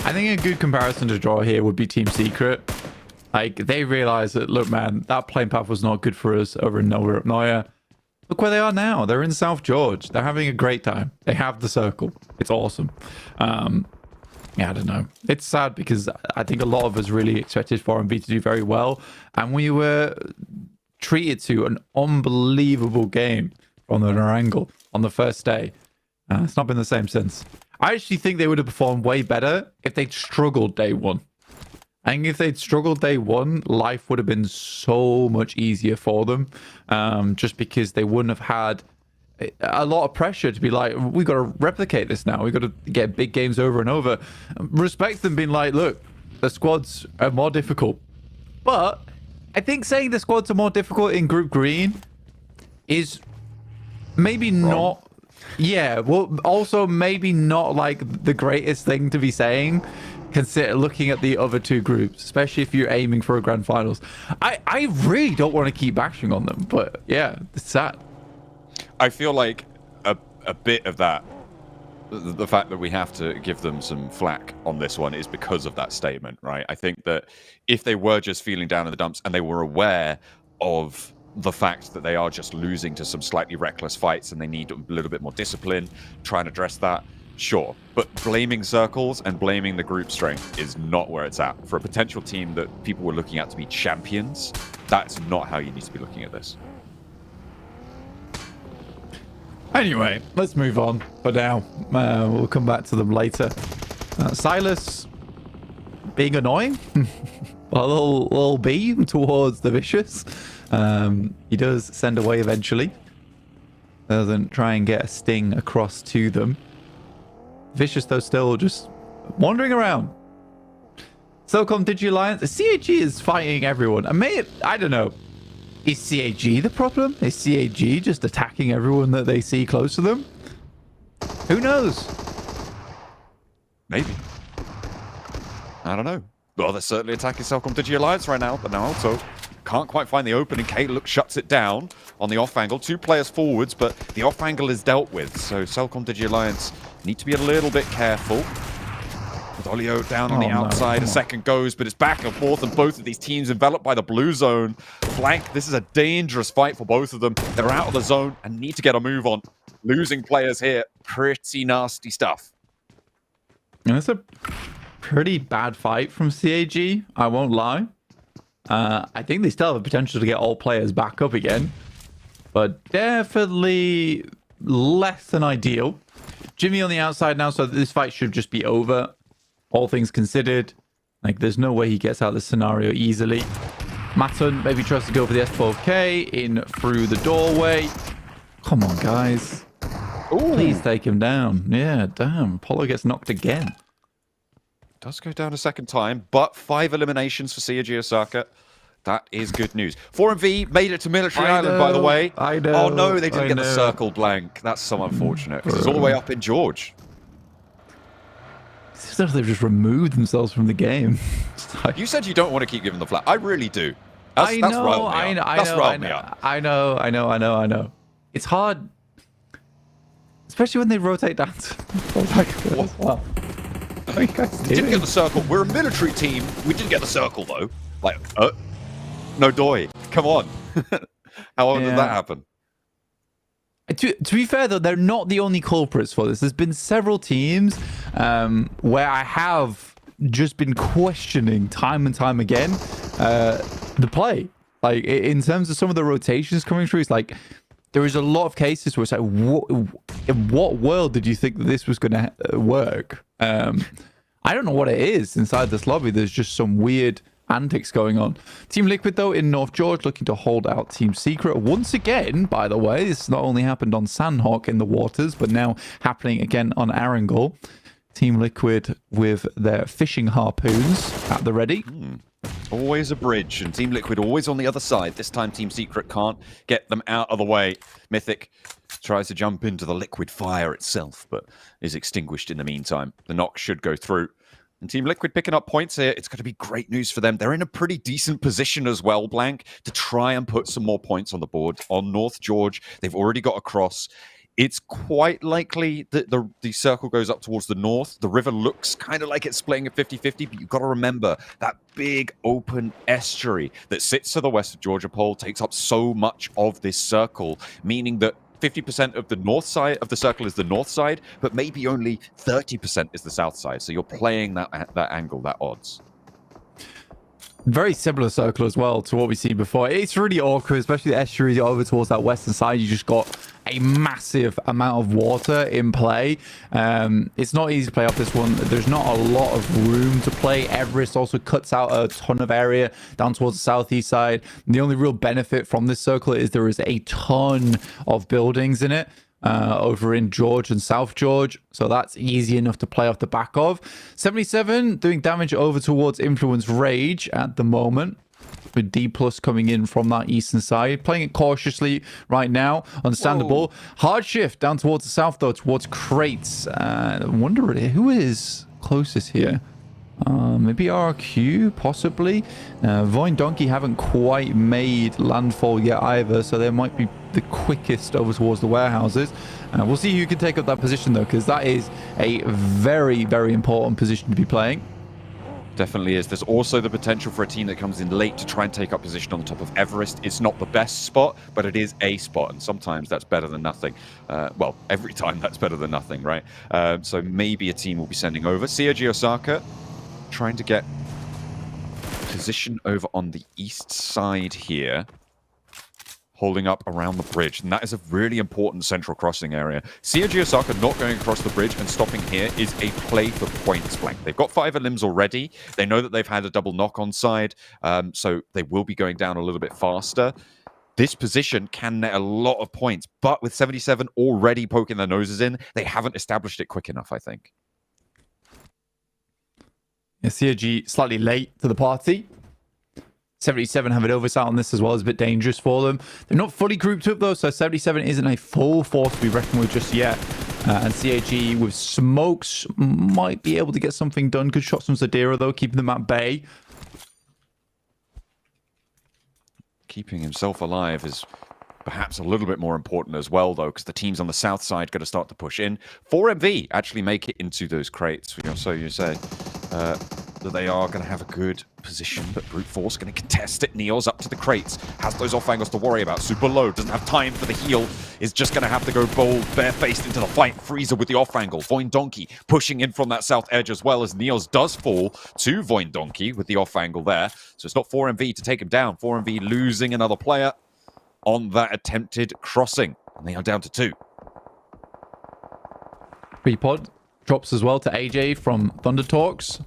I think a good comparison to draw here would be Team Secret. Like, they realized that, look, man, that plane path was not good for us over in Noya. Look where they are now. They're in South George. They're having a great time. They have the circle. It's awesome. Yeah, I don't know. It's sad because I think a lot of us really expected 4MV to do very well. And we were treated to an unbelievable game from the Narangal on the first day. It's not been the same since. I actually think they would have performed way better if they'd struggled day one. I think if they'd struggled day one, life would have been so much easier for them. Just because they wouldn't have had a lot of pressure to be like, we got to replicate this now. We got to get big games over and over. Respect them being like, look, the squads are more difficult. But I think saying the squads are more difficult in Group Green is maybe not... Yeah, well, also maybe not like the greatest thing to be saying, consider looking at the other two groups, especially if you're aiming for a Grand Finals. I really don't want to keep bashing on them, but yeah, it's sad. I feel like a bit of that, the fact that we have to give them some flack on this one is because of that statement, right? I think that if they were just feeling down in the dumps and they were aware of the fact that they are just losing to some slightly reckless fights and they need a little bit more discipline, try and address that, sure. But blaming circles and blaming the group strength is not where it's at. For a potential team that people were looking at to be champions, that's not how you need to be looking at this. Anyway, let's move on for now. We'll come back to them later. Silas being annoying. A little beam towards the Vicious. He does send away eventually. Doesn't try and get a sting across to them. Vicious, though, still just wandering around. SOCOM Digi Alliance. CAG is fighting everyone. I don't know. Is CAG the problem? Is CAG just attacking everyone that they see close to them? Who knows? Maybe. I don't know. Well, they're certainly attacking SOCOM Digi Alliance right now, but now also can't quite find the opening. K-Look shuts it down on the off angle. 2 players forwards, but the off angle is dealt with. So SOCOM Digi Alliance need to be a little bit careful. Dolio down on the outside. A second goes, but it's back and forth, and both of these teams enveloped by the blue zone. Flank, this is a dangerous fight for both of them. They're out of the zone and need to get a move on. Losing players here. Pretty nasty stuff. And it's a pretty bad fight from CAG, I won't lie. I think they still have the potential to get all players back up again, but definitely less than ideal. Jimmy on the outside now, so this fight should just be over. All things considered, like, there's no way he gets out of this scenario easily. Matton maybe tries to go for the S12K in through the doorway. Come on, guys. Ooh. Please take him down. Yeah, damn. Apollo gets knocked again. Does go down a second time, but 5 eliminations for CAG Osaka. That is good news. 4MV made it to Military Island, by the way. I know. Oh no, they didn't get the circle blank. That's so unfortunate, because it's all the way up in George. It's as if they've just removed themselves from the game. You said you don't want to keep giving the flag. I really do. I know. It's hard, especially when they rotate down to as well. We didn't get the circle. We're a military team. We didn't get the circle, though. Like, no doy. Come on. How often did that happen? To be fair, though, they're not the only culprits for this. There's been several teams where I have just been questioning time and time again the play. Like, in terms of some of the rotations coming through, it's like there is a lot of cases where it's like, in what world did you think that this was going to work? I don't know what it is inside this lobby. There's just some weird antics going on. Team Liquid, though, in North George, looking to hold out Team Secret once again. By the way, this not only happened on Sandhawk in the waters, but now happening again on Arangel. Team Liquid with their fishing harpoons at the ready. Always a bridge, and Team Liquid always on the other side. This time Team Secret can't get them out of the way. Mythic tries to jump into the liquid fire itself, but is extinguished in the meantime. The knock should go through. And Team Liquid picking up points here. It's going to be great news for them. They're in a pretty decent position as well, Blank, to try and put some more points on the board. On North George, they've already got across. It's quite likely that the circle goes up towards the north. The river looks kind of like it's splitting at 50-50, but you've got to remember that big open estuary that sits to the west of Georgia Pole takes up so much of this circle, meaning that 50% of the north side of the circle is the north side, but maybe only 30% is the south side. So you're playing that angle, that odds. Very similar circle as well to what we've seen before. It's really awkward, especially the estuary over towards that western side. You just got a massive amount of water in play. It's not easy to play off this one. There's not a lot of room to play. Everest also cuts out a ton of area down towards the southeast side. And the only real benefit from this circle is there is a ton of buildings in it. Over in George and South George, so that's easy enough to play off the back of. 77 doing damage over towards Influence Rage at the moment, with D+ coming in from that eastern side, playing it cautiously right now. Understandable. Whoa. Hard shift down towards the south, though, towards Crates. I wonder who is closest here. Maybe RQ, possibly. Voin Donkey haven't quite made landfall yet either, so they might be the quickest over towards the warehouses. We'll see who can take up that position, though, because that is a very, very important position to be playing. Definitely is. There's also the potential for a team that comes in late to try and take up position on the top of Everest. It's not the best spot, but it is a spot, and sometimes that's better than nothing. Well, every time that's better than nothing, right? So maybe a team will be sending over. COG Osaka trying to get position over on the east side here, holding up around the bridge, and that is a really important central crossing area. COG Osaka not going across the bridge and stopping here is a play for points, Blank. They've got 5 limbs already. They know that they've had a double knock on side, so they will be going down a little bit faster. This position can net a lot of points, but with 77 already poking their noses in, they haven't established it quick enough, I think. Yeah, COG slightly late to the party. 77 have an oversight on this as well. It's a bit dangerous for them. They're not fully grouped up, though, so 77 isn't a full force to be reckoned with just yet. And CAG with smokes might be able to get something done. Good shots from Zadira, though, keeping them at bay. Keeping himself alive is perhaps a little bit more important as well, though, because the teams on the south side got to start to push in. 4MV actually make it into those crates, so you say. That they are going to have a good position, but Brute Force going to contest it. Neos up to the crates, has those off angles to worry about. Super low, doesn't have time for the heal, is just going to have to go bold, barefaced into the fight. Freezer with the off angle. Voin Donkey pushing in from that south edge as well, as Neos does fall to Voin Donkey with the off angle there. So it's not 4MV to take him down. 4MV losing another player on that attempted crossing, and they are down to 2. Pre-pod drops as well to AJ from Thunder Talks.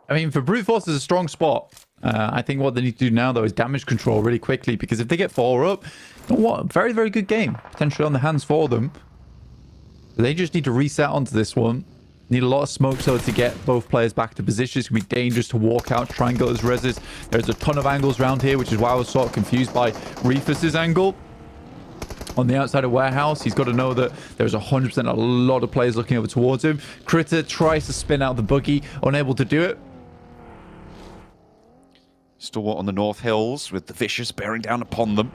I mean, for Brute Force is a strong spot. I think what they need to do now, though, is damage control really quickly, because if they get 4 up, you know what? Very, very good game potentially on the hands for them. They just need to reset onto this one. Need a lot of smoke so to get both players back to position. It's going to be dangerous to walk out, try and get those reses. There's a ton of angles around here, which is why I was sort of confused by Reefus's angle. On the outside of Warehouse, he's got to know that there's 100% a lot of players looking over towards him. Critter tries to spin out the buggy, unable to do it. Stalwart on the North Hills with the Vicious bearing down upon them.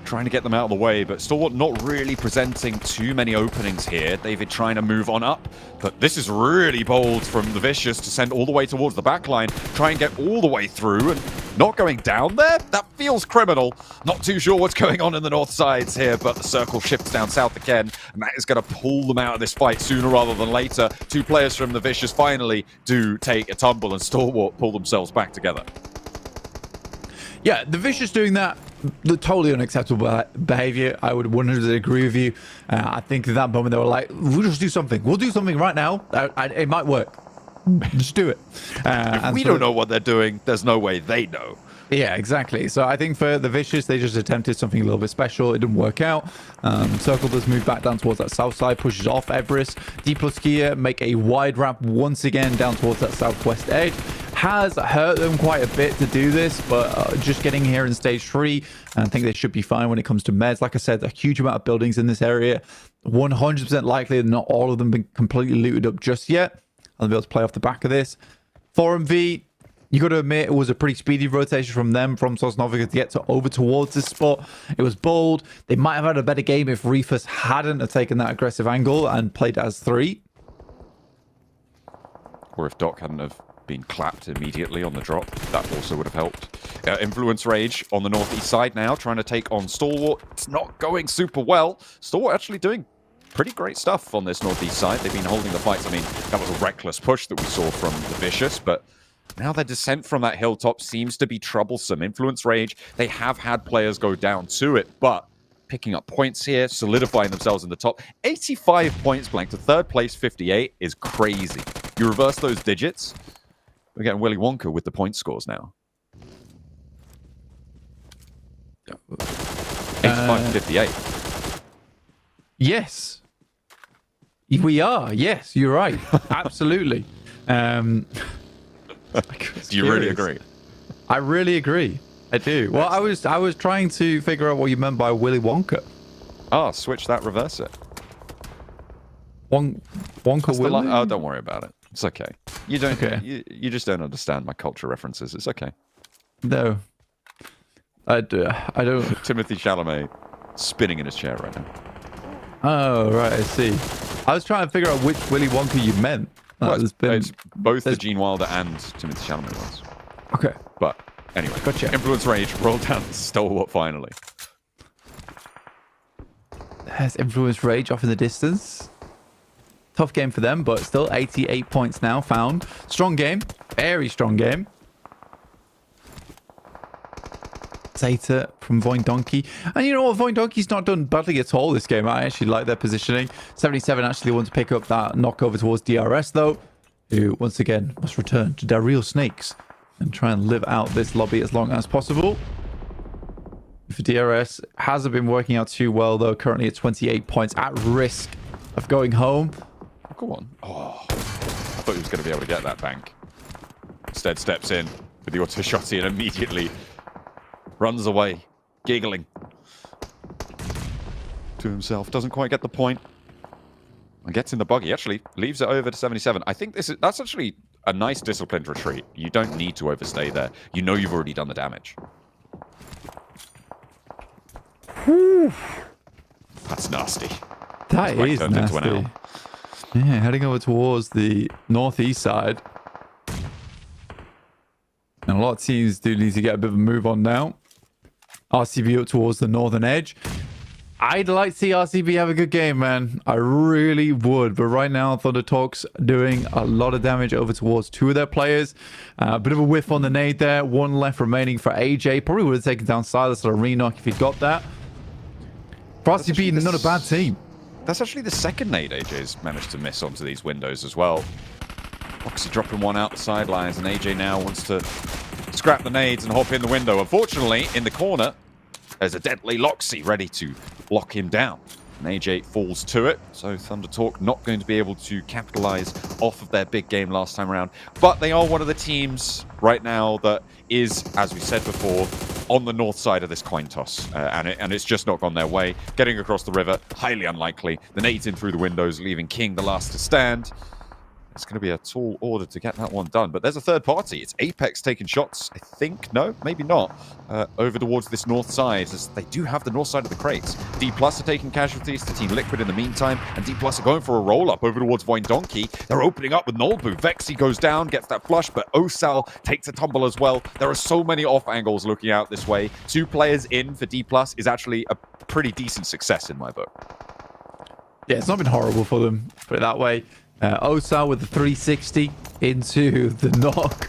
Trying to get them out of the way, but Stalwart not really presenting too many openings here. David trying to move on up, but this is really bold from the Vicious to send all the way towards the back line, try and get all the way through, and not going down there? That feels criminal. Not too sure what's going on in the north sides here, but the circle shifts down south again, and that is going to pull them out of this fight sooner rather than later. Two players from the Vicious finally do take a tumble, and Stalwart pull themselves back together. Yeah, the Vicious doing that, the totally unacceptable behavior. I would 100% agree with you. I think at that moment they were like, we'll just do something. We'll do something right now. It might work. Just do it. If we don't know what they're doing, there's no way they know. Yeah, exactly. So I think for the Vicious, they just attempted something a little bit special. It didn't work out. Circle does move back down towards that south side, pushes off Everest. D plus Kia make a wide ramp once again down towards that southwest edge. Has hurt them quite a bit to do this, but just getting here in stage 3, I think they should be fine when it comes to meds. Like I said, a huge amount of buildings in this area. 100% likely that not all of them been completely looted up just yet. I'll be able to play off the back of this. 4MV, you got to admit, it was a pretty speedy rotation from them, from Sosnovica, to get over towards this spot. It was bold. They might have had a better game if Reefus hadn't have taken that aggressive angle and played as 3. Or if Doc hadn't have been clapped immediately on the drop, that also would have helped. Influence Rage on the northeast side now, trying to take on Stalwart. It's not going super well. Stalwart actually doing pretty great stuff on this northeast side. They've been holding the fights. I mean, that was a reckless push that we saw from the Vicious, but now their descent from that hilltop seems to be troublesome. Influence Rage, they have had players go down to it, but picking up points here, solidifying themselves in the top. 85 points blank to third place, 58 is crazy. You reverse those digits, we're getting Willy Wonka with the point scores now. 85-58. Yes. We are. Yes, you're right. Absolutely. Do you really agree? I really agree. I do. Well, I was trying to figure out what you meant by Willy Wonka. Oh, switch that, reverse it. Wonka Willy? Oh, don't worry about it. It's okay. You don't. Okay. You just don't understand my culture references. It's okay. No. I don't. Timothy Chalamet spinning in his chair right now. Oh, right. I see. I was trying to figure out which Willy Wonka you meant. Well, it's both the Gene Wilder and Timothy Chalamet ones. Okay. But anyway, gotcha. Influence Rage rolled down to Stalwart finally. There's Influence Rage off in the distance. Tough game for them, but still 88 points now found. Strong game. Very strong game. Zeta from Voin Donkey. And you know what? Voin Donkey's not done badly at all this game. I actually like their positioning. 77 actually wants to pick up that knock over towards DRS, though, who once again must return to their real snakes and try and live out this lobby as long as possible. For DRS, hasn't been working out too well, though. Currently at 28 points, at risk of going home. Go on. Oh, I thought he was going to be able to get that bank. Instead, steps in with the auto shotty and immediately runs away, giggling to himself. Doesn't quite get the point. And gets in the buggy. Actually, leaves it over to 77. I think that's actually a nice disciplined retreat. You don't need to overstay there. You know you've already done the damage. Whew. That's nasty. That is nasty. Yeah, heading over towards the northeast side. And a lot of teams do need to get a bit of a move on now. RCB up towards the northern edge. I'd like to see RCB have a good game, man. I really would. But right now, Thunder Talk's doing a lot of damage over towards 2 of their players. A bit of a whiff on the nade there. 1 left remaining for AJ. Probably would have taken down Silas or Renock if he'd got that. For RCB, not a bad team. That's actually the second nade AJ's managed to miss onto these windows as well. Roxy dropping one out the sidelines, and AJ now wants to scrap the nades and hop in the window. Unfortunately, in the corner, there's a deadly Loxy ready to lock him down. And AJ falls to it, so Thunder Talk not going to be able to capitalize off of their big game last time around. But they are one of the teams right now that is, as we said before, on the north side of this coin toss. And it's just not gone their way. Getting across the river, highly unlikely. The nades in through the windows, leaving King the last to stand. It's going to be a tall order to get that one done. But there's a third party. It's Apex taking shots, I think. No, maybe not. Over towards this north side, as they do have the north side of the crates. D+ are taking casualties to Team Liquid in the meantime. And D+ are going for a roll-up over towards Voin Donkey. They're opening up with Nolbu. Vexy goes down, gets that flush, but Osal takes a tumble as well. There are so many off angles looking out this way. 2 players in for D+ is actually a pretty decent success in my book. Yeah, it's not been horrible for them, put it that way. Osal with the 360 into the knock.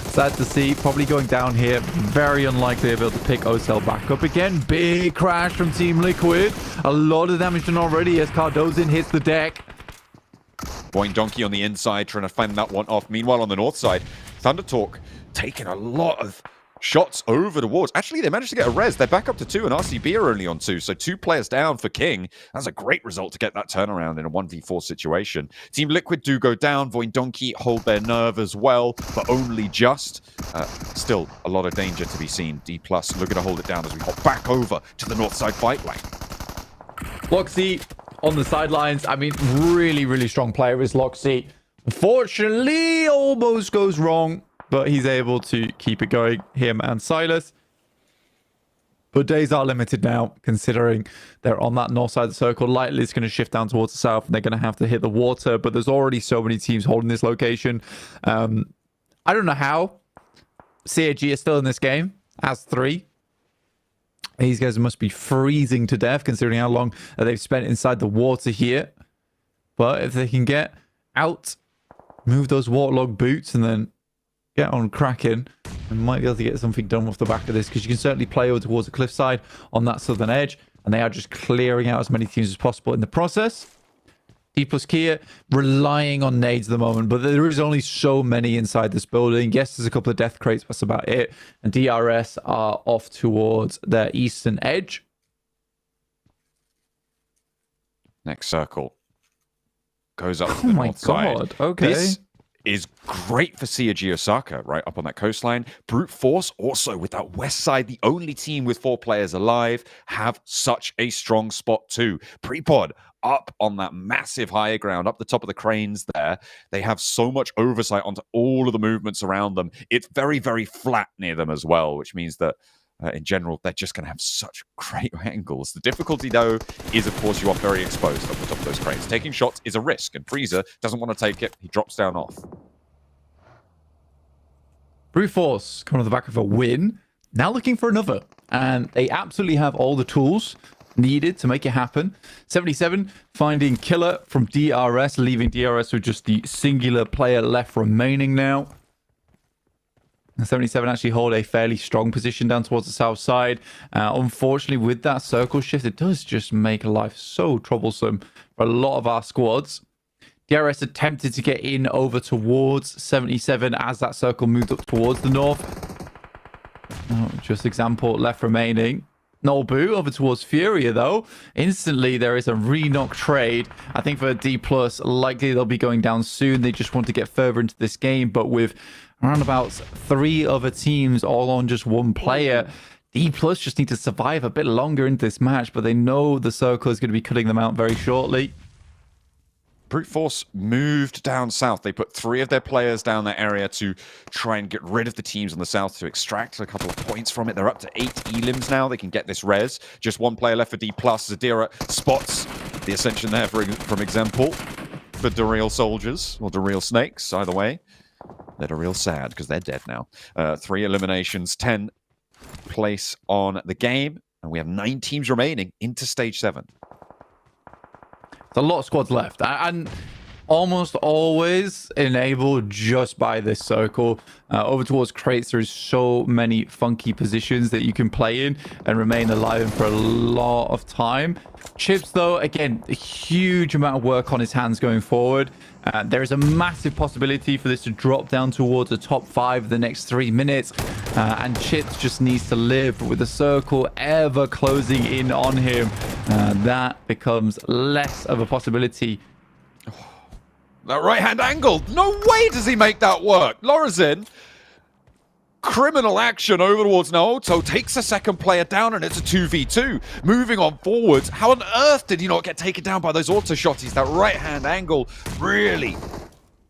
Sad to see. Probably going down here. Very unlikely to be able to pick Osal back up again. Big crash from Team Liquid. A lot of damage done already as Cardozin hits the deck. Voin Donkey on the inside, trying to fend that one off. Meanwhile, on the north side, Thunder Talk taking a lot of shots over towards. Actually, they managed to get a res. They're back up to 2, and RCB are only on 2. So 2 players down for King. That's a great result to get that turnaround in a 1v4 situation. Team Liquid do go down. Voin Donkey hold their nerve as well, but only just. Still, a lot of danger to be seen. D+ looking to hold it down as we hop back over to the north side fight lane. Loxy on the sidelines. I mean, really, really strong player is Loxy. Unfortunately, almost goes wrong, but he's able to keep it going, him and Silas. But days are limited now, considering they're on that north side of the circle. Lightly, it's going to shift down towards the south, and they're going to have to hit the water. But there's already so many teams holding this location. I don't know how CAG is still in this game as 3. These guys must be freezing to death, considering how long they've spent inside the water here. But if they can get out, move those waterlogged boots, and then get on cracking, and might be able to get something done off the back of this, because you can certainly play over towards the cliffside on that southern edge, and they are just clearing out as many teams as possible in the process. D+ Kia relying on nades at the moment, but there is only so many inside this building. Yes, there's a couple of death crates, that's about it. And DRS are off towards their eastern edge. Next circle goes up to the north side. Okay. This is great for CAG Osaka, right up on that coastline. Brute Force also with that west side, the only team with 4 players alive, have such a strong spot too. Prepod up on that massive higher ground, up the top of the cranes there. They have so much oversight onto all of the movements around them. It's very, very flat near them as well, which means that in general, they're just going to have such great angles. The difficulty, though, is, of course, you are very exposed up the top of those cranes. Taking shots is a risk, and Freezer doesn't want to take it. He drops down off. Brute Force coming on the back of a win. Now looking for another. And they absolutely have all the tools needed to make it happen. 77 finding Killer from DRS, leaving DRS with just the singular player left remaining now. 77 actually hold a fairly strong position down towards the south side. Unfortunately, with that circle shift, it does just make life so troublesome for a lot of our squads. DRS attempted to get in over towards 77 as that circle moved up towards the north. Just example left remaining. Nolbu over towards Furia, though. Instantly, there is a re-knock trade. I think for D+, likely they'll be going down soon. They just want to get further into this game, but with around about 3 other teams all on just 1 player, D+ just need to survive a bit longer into this match, but they know the circle is going to be cutting them out very shortly. Brute Force moved down south. They put 3 of their players down that area to try and get rid of the teams on the south to extract a couple of points from it. They're up to 8 elims now. They can get this res. Just 1 player left for D+. Zadira spots the ascension there from example for Duriel soldiers, or Duriel snakes, either way. They're real sad because they're dead now. 3 eliminations, 10 place on the game, and we have 9 teams remaining into stage 7. There's a lot of squads left, and almost always enabled just by this circle. Over towards crates, there's so many funky positions that you can play in and remain alive in for a lot of time. Chips, though, again, a huge amount of work on his hands going forward. There is a massive possibility for this to drop down towards the top 5 the next 3 minutes. And Chips just needs to live with the circle ever closing in on him. That becomes less of a possibility. That right-hand angle. No way does he make that work. Lorazin, criminal action over towards Naoto, takes a second player down, and it's a 2v2. Moving on forwards. How on earth did he not get taken down by those auto shotties? That right-hand angle really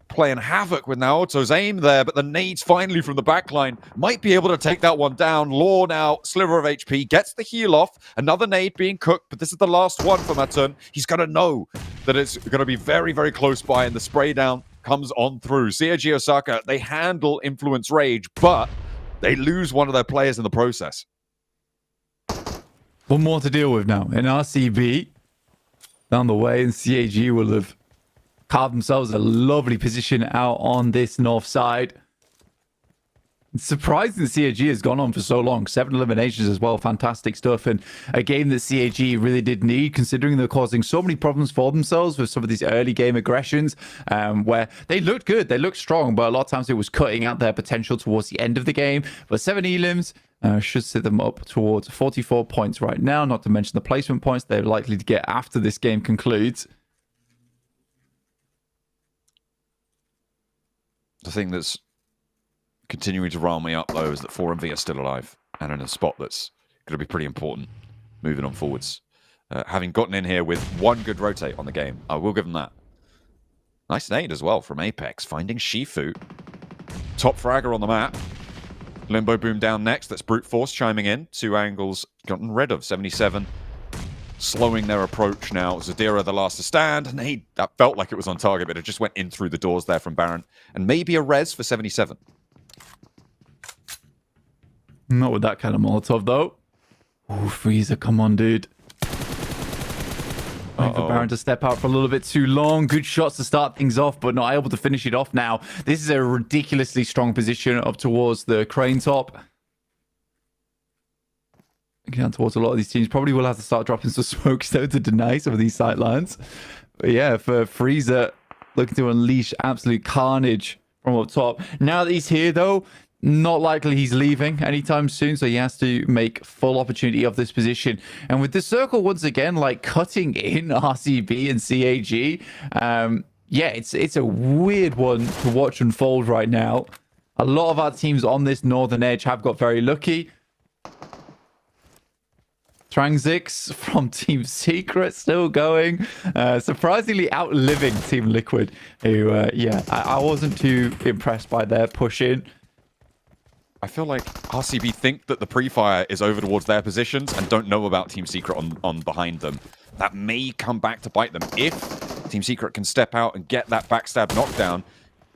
playing havoc with Naoto's aim there, but the nades finally from the backline might be able to take that one down. Law now, sliver of HP, gets the heal off. Another nade being cooked, but this is the last one for Matun. He's going to know that it's going to be very, very close by, and the spray down comes on through. CIG Osaka, they handle Influence Rage, but they lose one of their players in the process. One more to deal with now. In RCB, down the way, and CAG will have carved themselves a lovely position out on this north side. It's surprising that CAG has gone on for so long. 7 eliminations as well. Fantastic stuff. And a game that CAG really did need, considering they're causing so many problems for themselves with some of these early game aggressions, where they looked good, they looked strong, but a lot of times it was cutting out their potential towards the end of the game. But 7 elims should set them up towards 44 points right now, not to mention the placement points they're likely to get after this game concludes. The thing that's continuing to rile me up, though, is that 4MV are still alive and in a spot that's going to be pretty important moving on forwards. Having gotten in here with 1 good rotate on the game, I will give them that. Nice nade as well from Apex, finding Shifu. Top fragger on the map. Limbo Boom down next. That's Brute Force chiming in. 2 angles gotten rid of. 77 slowing their approach now. Zadira the last to stand. And that felt like it was on target, but it just went in through the doors there from Baron. And maybe a res for 77. Not with that kind of Molotov, though. Oh, Freezer, come on, dude. Waiting for Baron to step out for a little bit too long. Good shots to start things off, but not able to finish it off now. This is a ridiculously strong position up towards the crane top. Down towards a lot of these teams. Probably will have to start dropping some smokes, though, to deny some of these sight lines. But yeah, for Freezer, looking to unleash absolute carnage from up top. Now that he's here, though, not likely he's leaving anytime soon, so he has to make full opportunity of this position. And with the circle once again, like cutting in RCB and CAG, yeah, it's a weird one to watch unfold right now. A lot of our teams on this northern edge have got very lucky. Trangzix from Team Secret still going. Surprisingly outliving Team Liquid, who, yeah, I wasn't too impressed by their push in. I feel like RCB think that the pre-fire is over towards their positions and don't know about Team Secret on behind them. That may come back to bite them. If Team Secret can step out and get that backstab knockdown,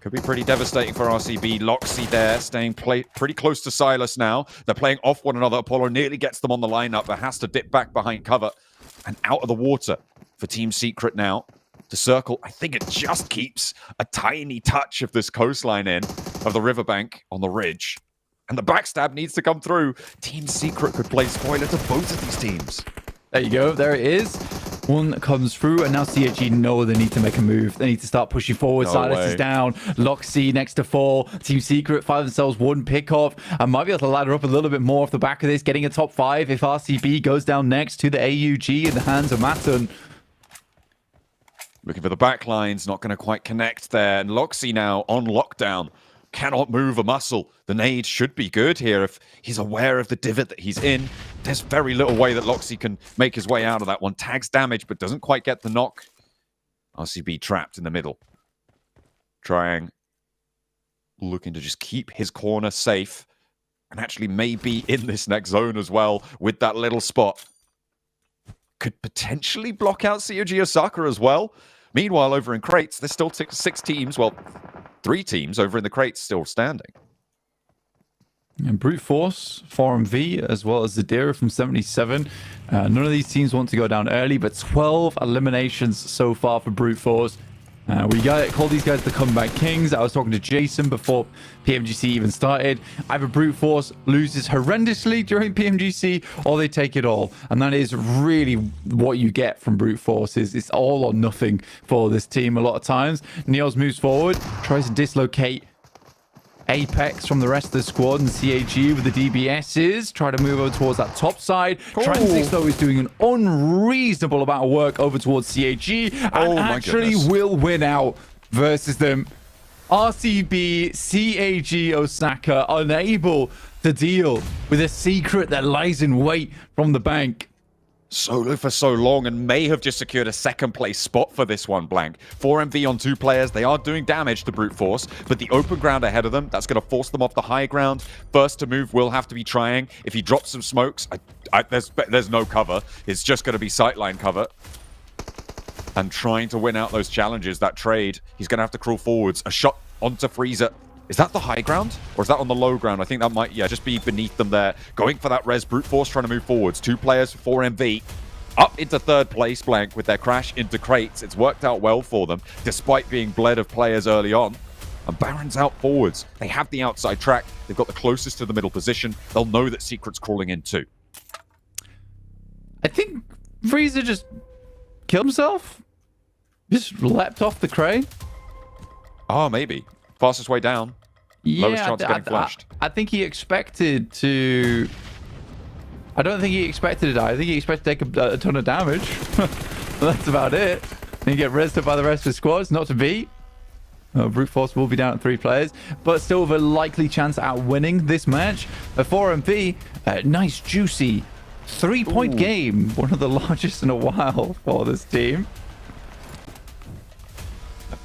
could be pretty devastating for RCB. Loxy there, staying pretty close to Silas now. They're playing off one another. Apollo nearly gets them on the lineup, but has to dip back behind cover and out of the water for Team Secret now. The circle, I think it just keeps a tiny touch of this coastline in, of the riverbank on the ridge. And the backstab needs to come through. Team Secret could play spoiler to both of these teams. There you go. There it is. One comes through, and now CAG know they need to make a move. They need to start pushing forward. Silas is down. Loxy next to 4. Team Secret find themselves 1 pick-off. And might be able to ladder up a little bit more off the back of this, getting a top 5 if RCB goes down next to the AUG in the hands of Matun. Looking for the back lines, not going to quite connect there. And Loxy now on lockdown. Cannot move a muscle. The nade should be good here if he's aware of the divot that he's in. There's very little way that Loxy can make his way out of that one. Tags damage, but doesn't quite get the knock. RCB trapped in the middle. Trying, looking to just keep his corner safe. And actually maybe in this next zone as well with that little spot. Could potentially block out COG Osaka as well. Meanwhile, over in crates, there's still 6 teams. Well, 3 teams over in the crates still standing. And Brute Force, 4MV, as well as Zadira from 77. None of these teams want to go down early, but 12 eliminations so far for Brute Force. We call these guys the comeback kings. I was talking to Jason before PMGC even started. Either Brute Force loses horrendously during PMGC or they take it all. And that is really what you get from Brute Force. It's all or nothing for this team a lot of times. Niels moves forward, tries to dislocate Apex from the rest of the squad, and CAG with the DBSs try to move over towards that top side. Transix though is doing an unreasonable amount of work over towards CAG and actually will win out versus them. RCB, CAG, Osaka unable to deal with a secret that lies in wait from the bank. Solo for so long and may have just secured a second place spot for this one, Blank. 4MV on 2 players. They are doing damage to Brute Force, but the open ground ahead of them, that's going to force them off the high ground. First to move will have to be trying. If he drops some smokes, there's no cover. It's just going to be sightline cover. And trying to win out those challenges, that trade, he's going to have to crawl forwards. A shot onto Freezer. Is that the high ground? Or is that on the low ground? I think that might, just be beneath them there. Going for that res. Brute Force trying to move forwards. 2 players for 4MV. Up into 3rd place, Blank, with their crash into crates. It's worked out well for them, despite being bled of players early on. And Baron's out forwards. They have the outside track. They've got the closest to the middle position. They'll know that Secret's crawling in too. I think Freezer just killed himself? Just leapt off the crane? Oh, maybe. Fastest way down. Lowest chance of getting flashed. I think he expected to... I don't think he expected to die. I think he expected to take a ton of damage. That's about it. And he get rezzed up by the rest of the squads. Not to beat. Brute Force will be down at 3 players, but still with a likely chance at winning this match. A 4MV, nice juicy 3-point game. One of the largest in a while for this team.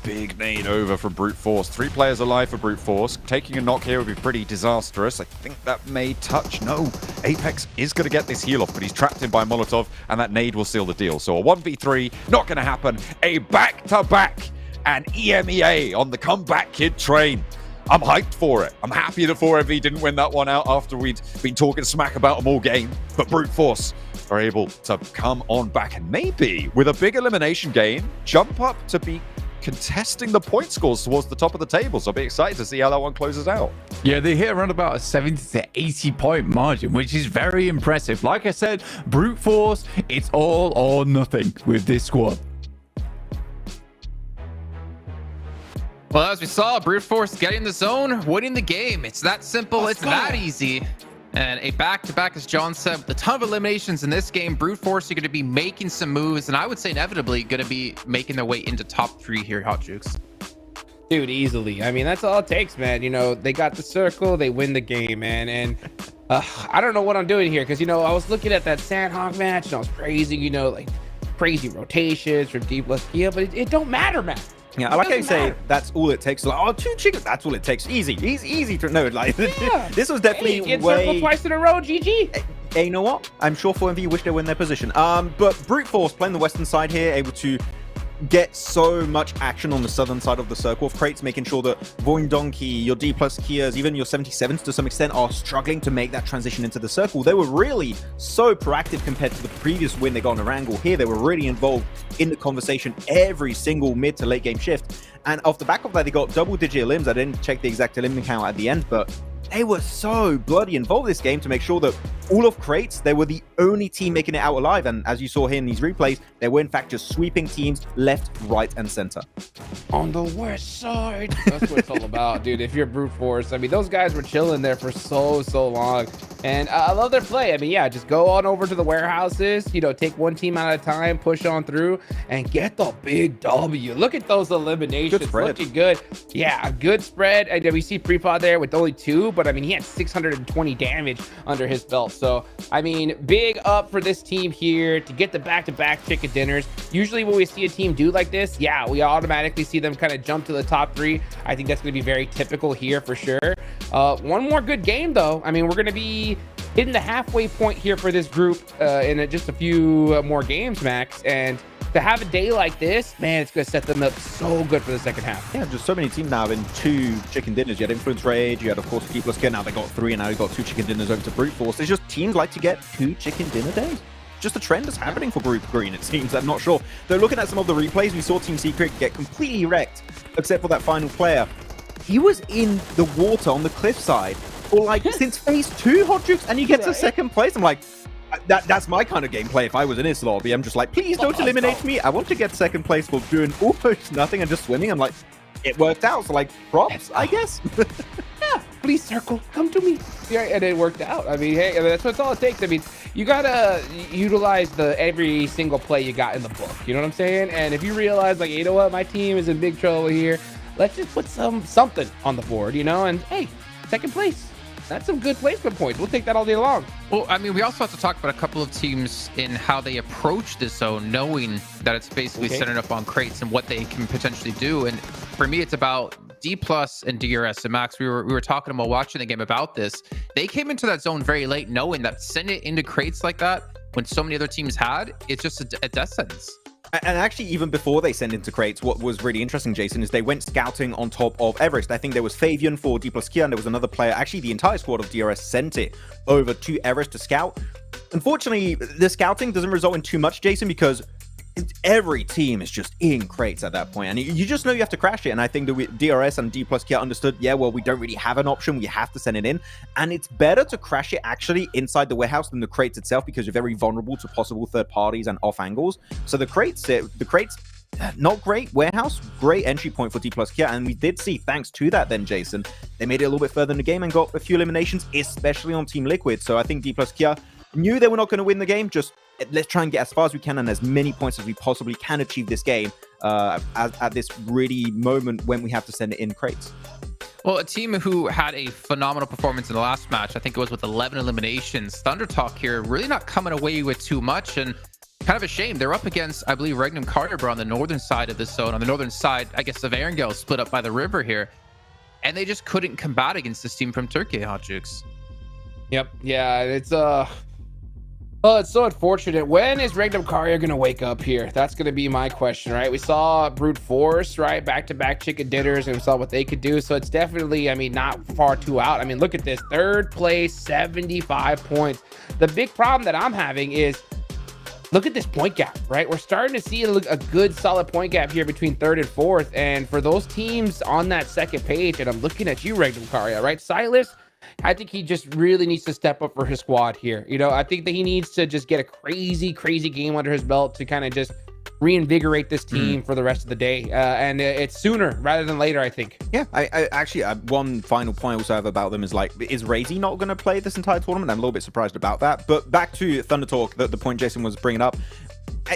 Big nade over from Brute Force. 3 players alive for Brute Force. Taking a knock here would be pretty disastrous. I think that may touch. No. Apex is going to get this heal off, but he's trapped in by Molotov, and that nade will seal the deal. So a 1v3, not going to happen. A back-to-back and EMEA on the comeback kid train. I'm hyped for it. I'm happy that 4MV didn't win that one out after we'd been talking smack about them all game. But Brute Force are able to come on back and maybe, with a big elimination game, jump up to be contesting the point scores towards the top of the table. So I'll be excited to see how that one closes out. Yeah, they hit around about a 70 to 80 point margin, which is very impressive. Like I said, Brute Force, it's all or nothing with this squad. Well, as we saw, Brute Force getting the zone, winning the game. It's that simple. It's that easy. And a back-to-back, as John said, with a ton of eliminations in this game. Brute Force are going to be making some moves, and I would say inevitably going to be making their way into top 3 here, Hot Jukes. Dude, easily. I mean, that's all it takes, man. You know, they got the circle, they win the game, man. And I don't know what I'm doing here, because, you know, I was looking at that Sandhawk match, and I was praising, you know, like crazy rotations from D plus Kia, but it don't matter, man. Yeah, I like how you say that's all it takes. Like, oh, 2 chickens, that's all it takes. Easy to know. Like, this was definitely get circled twice in a row, GG. Hey, you know what? I'm sure 4MV wish they were in their position. But Brute Force playing the western side here, able to get so much action on the southern side of the circle of crates, making sure that Voin Donkey, your D plus Kias, even your 77s to some extent are struggling to make that transition into the circle. They were really so proactive compared to the previous win they got on Erangel. Here they were really involved in the conversation every single mid to late game shift. And off the back of that, they got double-digit elims. I didn't check the exact elim count at the end, but they were so bloody involved this game to make sure that all of crates, they were the only team making it out alive. And as you saw here in these replays, they were in fact just sweeping teams left, right, and center. On the west side. That's what it's all about, dude. If you're Brute Force, I mean, those guys were chilling there for so long. And I love their play. I mean, yeah, just go on over to the warehouses, you know, take one team at a time, push on through, and get the big W. Look at those eliminations. Good spread. Looking good. Yeah, a good spread. And we see Prepod there with only 2, but I mean, he had 620 damage under his belt. So, I mean, big up for this team here to get the back-to-back chicken dinners. Usually when we see a team do like this, yeah, we automatically see them kind of jump to the top 3. I think that's going to be very typical here for sure. One more good game, though. I mean, we're going to be hitting the halfway point here for this group in just a few more games, Max. And to have a day like this, man, it's going to set them up so good for the second half. Yeah, just so many teams now in 2 chicken dinners. You had Influence Rage, you had, of course, D plus K. Now they got 3, and now you got 2 chicken dinners over to Brute Force. It's just teams like to get 2 chicken dinner days. just a trend that's happening for Group Green, it seems. I'm not sure. Though looking at some of the replays, we saw Team Secret get completely wrecked, except for that final player. He was in the water on the cliffside for like since phase 2, Hot Jukes, and he gets a second place. I'm like, that's my kind of gameplay if I was in his lobby. I'm just like, please don't eliminate me. I want to get second place for doing almost nothing and just swimming. I'm like, it worked out. So like, props, I guess. Yeah, please circle, come to me. Yeah, and it worked out. I mean, hey, that's all it takes. I mean, you gotta utilize every single play you got in the book. You know what I'm saying? And if you realize, like, you know what, my team is in big trouble here, let's just put something on the board, you know? And hey, second place. That's some good placement points. We'll take that all day long. Well, I mean, we also have to talk about a couple of teams in how they approach this zone, knowing that it's basically centered up on crates and what they can potentially do. And for me, it's about D+ and DRS. And Max, we were talking while watching the game about this. They came into that zone very late, knowing that sending it into crates like that, when so many other teams had, it's just a death sentence. And actually, even before they send into crates, what was really interesting, Jason, is they went scouting on top of Everest. I think there was Fabian for D+ Kia, and there was another player. Actually, the entire squad of DRS sent it over to Everest to scout. Unfortunately, the scouting doesn't result in too much, Jason, because every team is just in crates at that point, and you just know you have to crash it. And I think the DRS and D+ Kia understood, yeah, well, we don't really have an option, we have to send it in, and it's better to crash it actually inside the warehouse than the crates itself, because you're very vulnerable to possible third parties and off angles. So the crates not great. Warehouse, great entry point for D+ Kia, and we did see, thanks to that then, Jason, they made it a little bit further in the game and got a few eliminations, especially on Team Liquid. So I think D+ Kia knew they were not going to win the game, just let's try and get as far as we can and as many points as we possibly can achieve this game at this really moment when we have to send it in crates. Well, a team who had a phenomenal performance in the last match, I think it was with 11 eliminations, Thundertalk here, really not coming away with too much, and kind of a shame. They're up against, I believe, Regnum Carter on the northern side of this zone, on the northern side, I guess, of Erangel, split up by the river here, and they just couldn't combat against this team from Turkey, Hot Jukes. Yep. Yeah, it's it's so unfortunate. When is Regnum Carrier gonna wake up here? That's gonna be my question, right? We saw Brute Force, right? Back-to-back chicken dinners, and we saw what they could do. So it's definitely, I mean, not far too out. I mean, look at this. Third place, 75 points. The big problem that I'm having is, look at this point gap, right? We're starting to see a good solid point gap here between third and fourth. And for those teams on that second page, and I'm looking at you, Regnum Carrier, right? Silas, I think he just really needs to step up for his squad here. You know, I think that he needs to just get a crazy game under his belt to kind of just reinvigorate this team for the rest of the day. And it's sooner rather than later, I think. Yeah, I actually, one final point I also have about them is, like, is Razy not going to play this entire tournament? I'm a little bit surprised about that. But back to Thunder Talk, the point Jason was bringing up.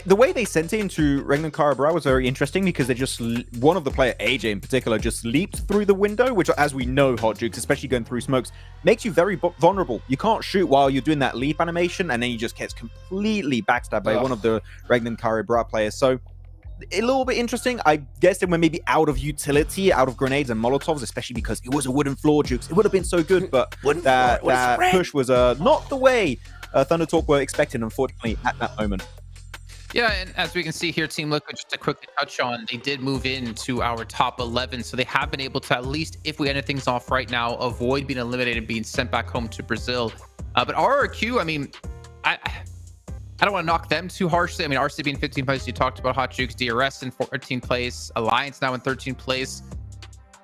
The way they sent it into Regnum Carabra was very interesting, because they just, one of the player, AJ in particular, just leaped through the window, which, as we know, Hot Jukes, especially going through smokes, makes you very vulnerable. You can't shoot while you're doing that leap animation, and then you just gets completely backstabbed by one of the Regnum Carabra players. So a little bit interesting. I guess they were maybe out of utility, out of grenades and molotovs, especially because it was a wooden floor, Jukes. It would have been so good, but that push was not the way Thunder Talk were expecting, unfortunately, at that moment. Yeah, and as we can see here, Team Liquid, just to quickly touch on, they did move into our top 11, so they have been able to, at least if we end things off right now, avoid being eliminated and being sent back home to Brazil. But RRQ, I mean, I don't want to knock them too harshly. I mean, RCB in 15th place, you talked about, Hot Jukes, DRS in 14th place, Alliance now in 13th place.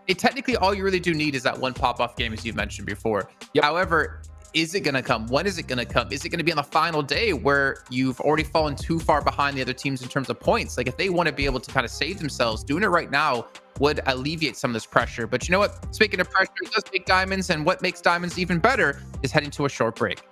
Technically, all you really do need is that one pop-off game, as you've mentioned before. Yep. However, is it going to come? When is it going to come? Is it going to be on the final day where you've already fallen too far behind the other teams in terms of points? Like, if they want to be able to kind of save themselves, doing it right now would alleviate some of this pressure. But you know what? Speaking of pressure, it does make diamonds, and what makes diamonds even better is heading to a short break.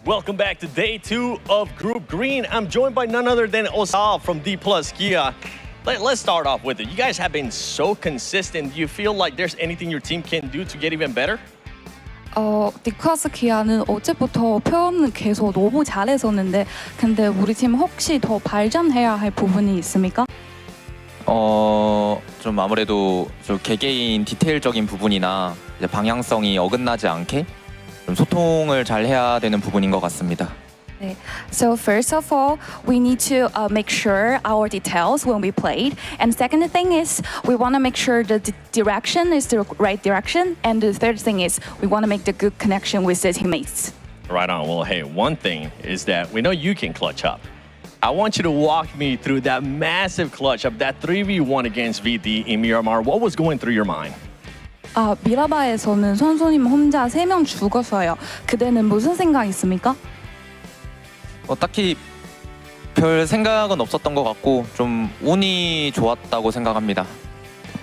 Welcome back to day 2 of Group Green. I'm joined by none other than Osal from D+ Kia. Let's start off with it. You guys have been so consistent. Do you feel like there's anything your team can do to get even better? 디플러스 기아는 어제부터 표현은 계속 너무 잘했었는데 근데 우리 팀 혹시 더 발전해야 할 부분이 있습니까? 좀 아무래도 좀 개개인 디테일적인 부분이나 이제 방향성이 어긋나지 않게 좀 소통을 잘 해야 되는 부분인 것 같습니다. 네. So first of all, we need to make sure our details when we played. And second thing is we want to make sure the direction is the right direction. And the third thing is we want to make the good connection with the teammates. Right on. Well, hey, one thing is that we know you can clutch up. I want you to walk me through that massive clutch up, that 3v1 against VD in Miramar. What was going through your mind? 미라바에서는 선수님 혼자 3명 죽었어요. 그대는 무슨 생각 있습니까? 딱히 별 생각은 없었던 것 같고 좀 운이 좋았다고 생각합니다.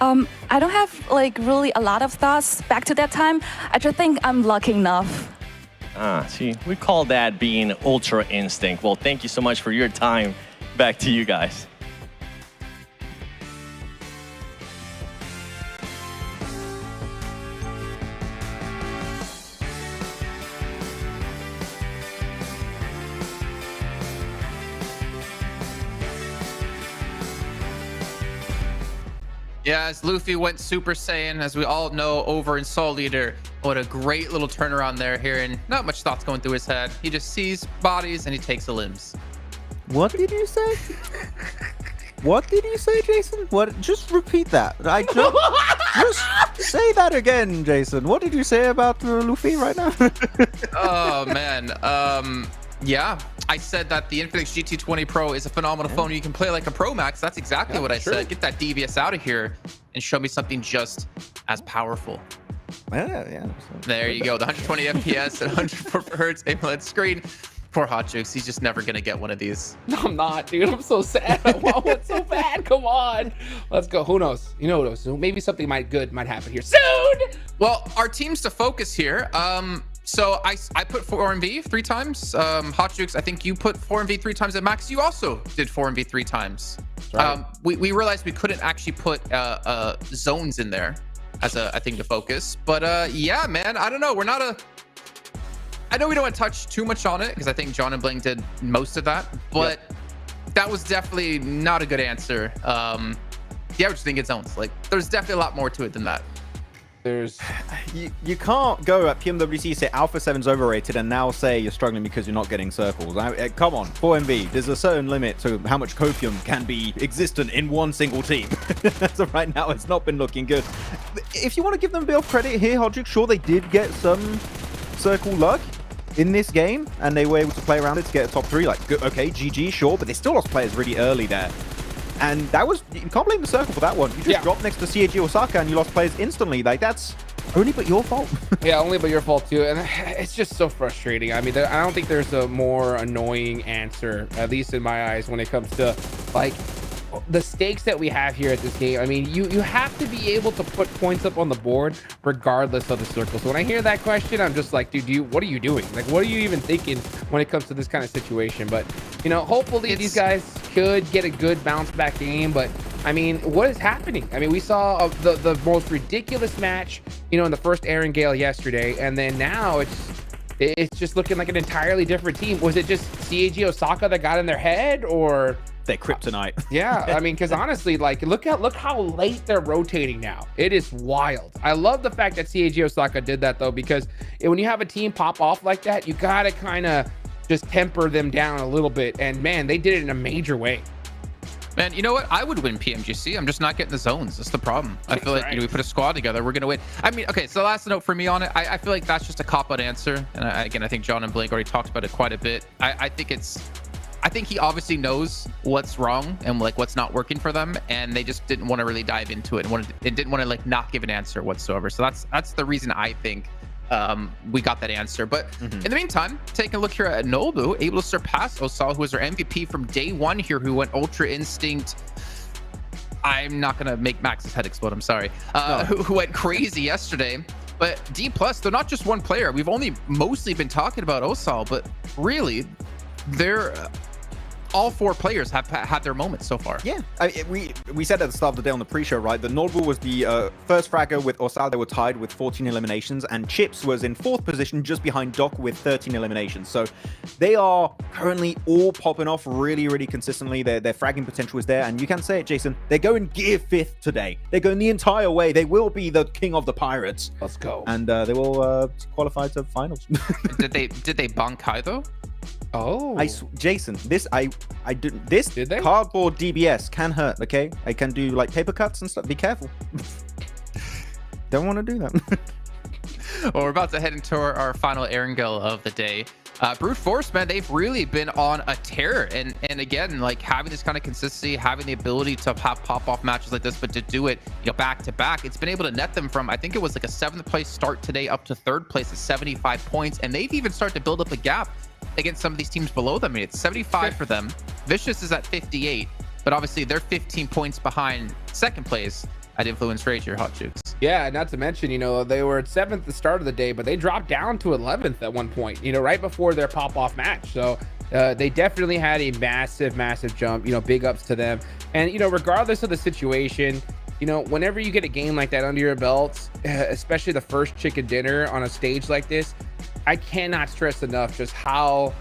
I don't have like really a lot of thoughts back to that time. I just think I'm lucky enough. See, we call that being ultra instinct. Well, thank you so much for your time. Back to you guys. Yeah, as Luffy went Super Saiyan, as we all know, over in Soul Eater. What a great little turnaround there here, and not much thoughts going through his head. He just sees bodies and he takes the limbs. What did you say? What did you say, Jason? What? Just repeat that. Just say that again, Jason. What did you say about Luffy right now? Oh man. Yeah, I said that the Infinix GT20 Pro is a phenomenal phone. You can play like a Pro Max. That's exactly what I said. Get that DBS out of here and show me something just as powerful. Yeah. There you go. The 120 FPS and 104 hertz AMOLED screen. Poor Hot Jukes. He's just never going to get one of these. No, I'm not, dude. I'm so sad. I want one so bad. Come on. Let's go. Who knows? You know who knows? Maybe something good might happen here soon. Well, our team's to focus here. So I put 4MV 3 times. Hot Jukes, I think you put 4MV 3 times. And Max, you also did 4MV 3 times. Right. We realized we couldn't actually put zones in there as a thing to focus. But yeah, man, I don't know. I know we don't want to touch too much on it because I think John and Bling did most of that. But that was definitely not a good answer. Yeah, we just didn't get zones. Like, there's definitely a lot more to it than that. You can't go at PMWC, say Alpha 7's overrated, and now say you're struggling because you're not getting circles. Come on, 4MV. There's a certain limit to how much copium can be existent in one single team. So right now, it's not been looking good. If you want to give them a bit of credit here, Hodgick, sure, they did get some circle luck in this game, and they were able to play around it to get a top 3. Like, okay, GG, sure, but they still lost players really early there. And that was, you can't blame the circle for that one. You just dropped next to CAG Osaka and you lost players instantly. Like, that's only but your fault. Yeah, only but your fault too. And it's just so frustrating. I mean, I don't think there's a more annoying answer, at least in my eyes, when it comes to like the stakes that we have here at this game. I mean, you have to be able to put points up on the board regardless of the circle. So when I hear that question, I'm just like, dude, what are you doing? Like, what are you even thinking when it comes to this kind of situation? But, you know, hopefully these guys could get a good bounce back game. But I mean, what is happening? I mean, we saw the most ridiculous match, you know, in the first Aaron Gale yesterday, and then now it's just looking like an entirely different team. Was it just CAG Osaka that got in their head, or their kryptonite? Yeah, I mean, because honestly, like, look how late they're rotating now. It is wild. I love the fact that CAG Osaka did that though, because when you have a team pop off like that, you gotta kind of just temper them down a little bit. And man, they did it in a major way. Man, you know what? I would win PMGC. I'm just not getting the zones. That's the problem. I feel like, you know, we put a squad together, we're going to win. I mean, okay, so the last note for me on it, I feel like that's just a cop-out answer. And again, I think John and Blake already talked about it quite a bit. I think he obviously knows what's wrong and like what's not working for them, and they just didn't want to really dive into it and didn't want to like not give an answer whatsoever. So that's the reason I think we got that answer. But in the meantime, taking a look here at Nobu, able to surpass Osal, who was our MVP from day one here, who went Ultra Instinct. I'm not gonna make Max's head explode, I'm sorry. Who went crazy yesterday. But D+, they're not just one player. We've only mostly been talking about Osal, but really, they're all 4 players have had their moments so far. Yeah, we said at the start of the day on the pre-show, right, that Nordbull was the first fragger with Osal. They were tied with 14 eliminations, and Chips was in 4th position just behind Doc with 13 eliminations. So they are currently all popping off really, really consistently. Their fragging potential is there, and you can say it, Jason, they're going gear 5th today. They're going the entire way. They will be the king of the Pirates. Let's go. And they will qualify to finals. Did they Bankai though? Oh, Jason, this cardboard DBS can hurt. Okay, I can do like paper cuts and stuff. Be careful. Don't want to do that. Well, we're about to head into our final Erangel of the day. Brute Force, man, they've really been on a tear, and again, like having this kind of consistency, having the ability to have pop-off matches like this, but to do it, back to back, it's been able to net them from, I think it was like a 7th place start today up to 3rd place at 75 points, and they've even started to build up a gap against some of these teams below them. I mean, it's 75 for them. Vicious is at 58, but obviously they're 15 points behind 2nd place at Influence Rage here, Hot Jukes. Yeah, not to mention, they were at 7th at the start of the day, but they dropped down to 11th at one point, right before their pop-off match. So they definitely had a massive jump, big ups to them. And, regardless of the situation, whenever you get a game like that under your belt, especially the first chicken dinner on a stage like this, I cannot stress enough just how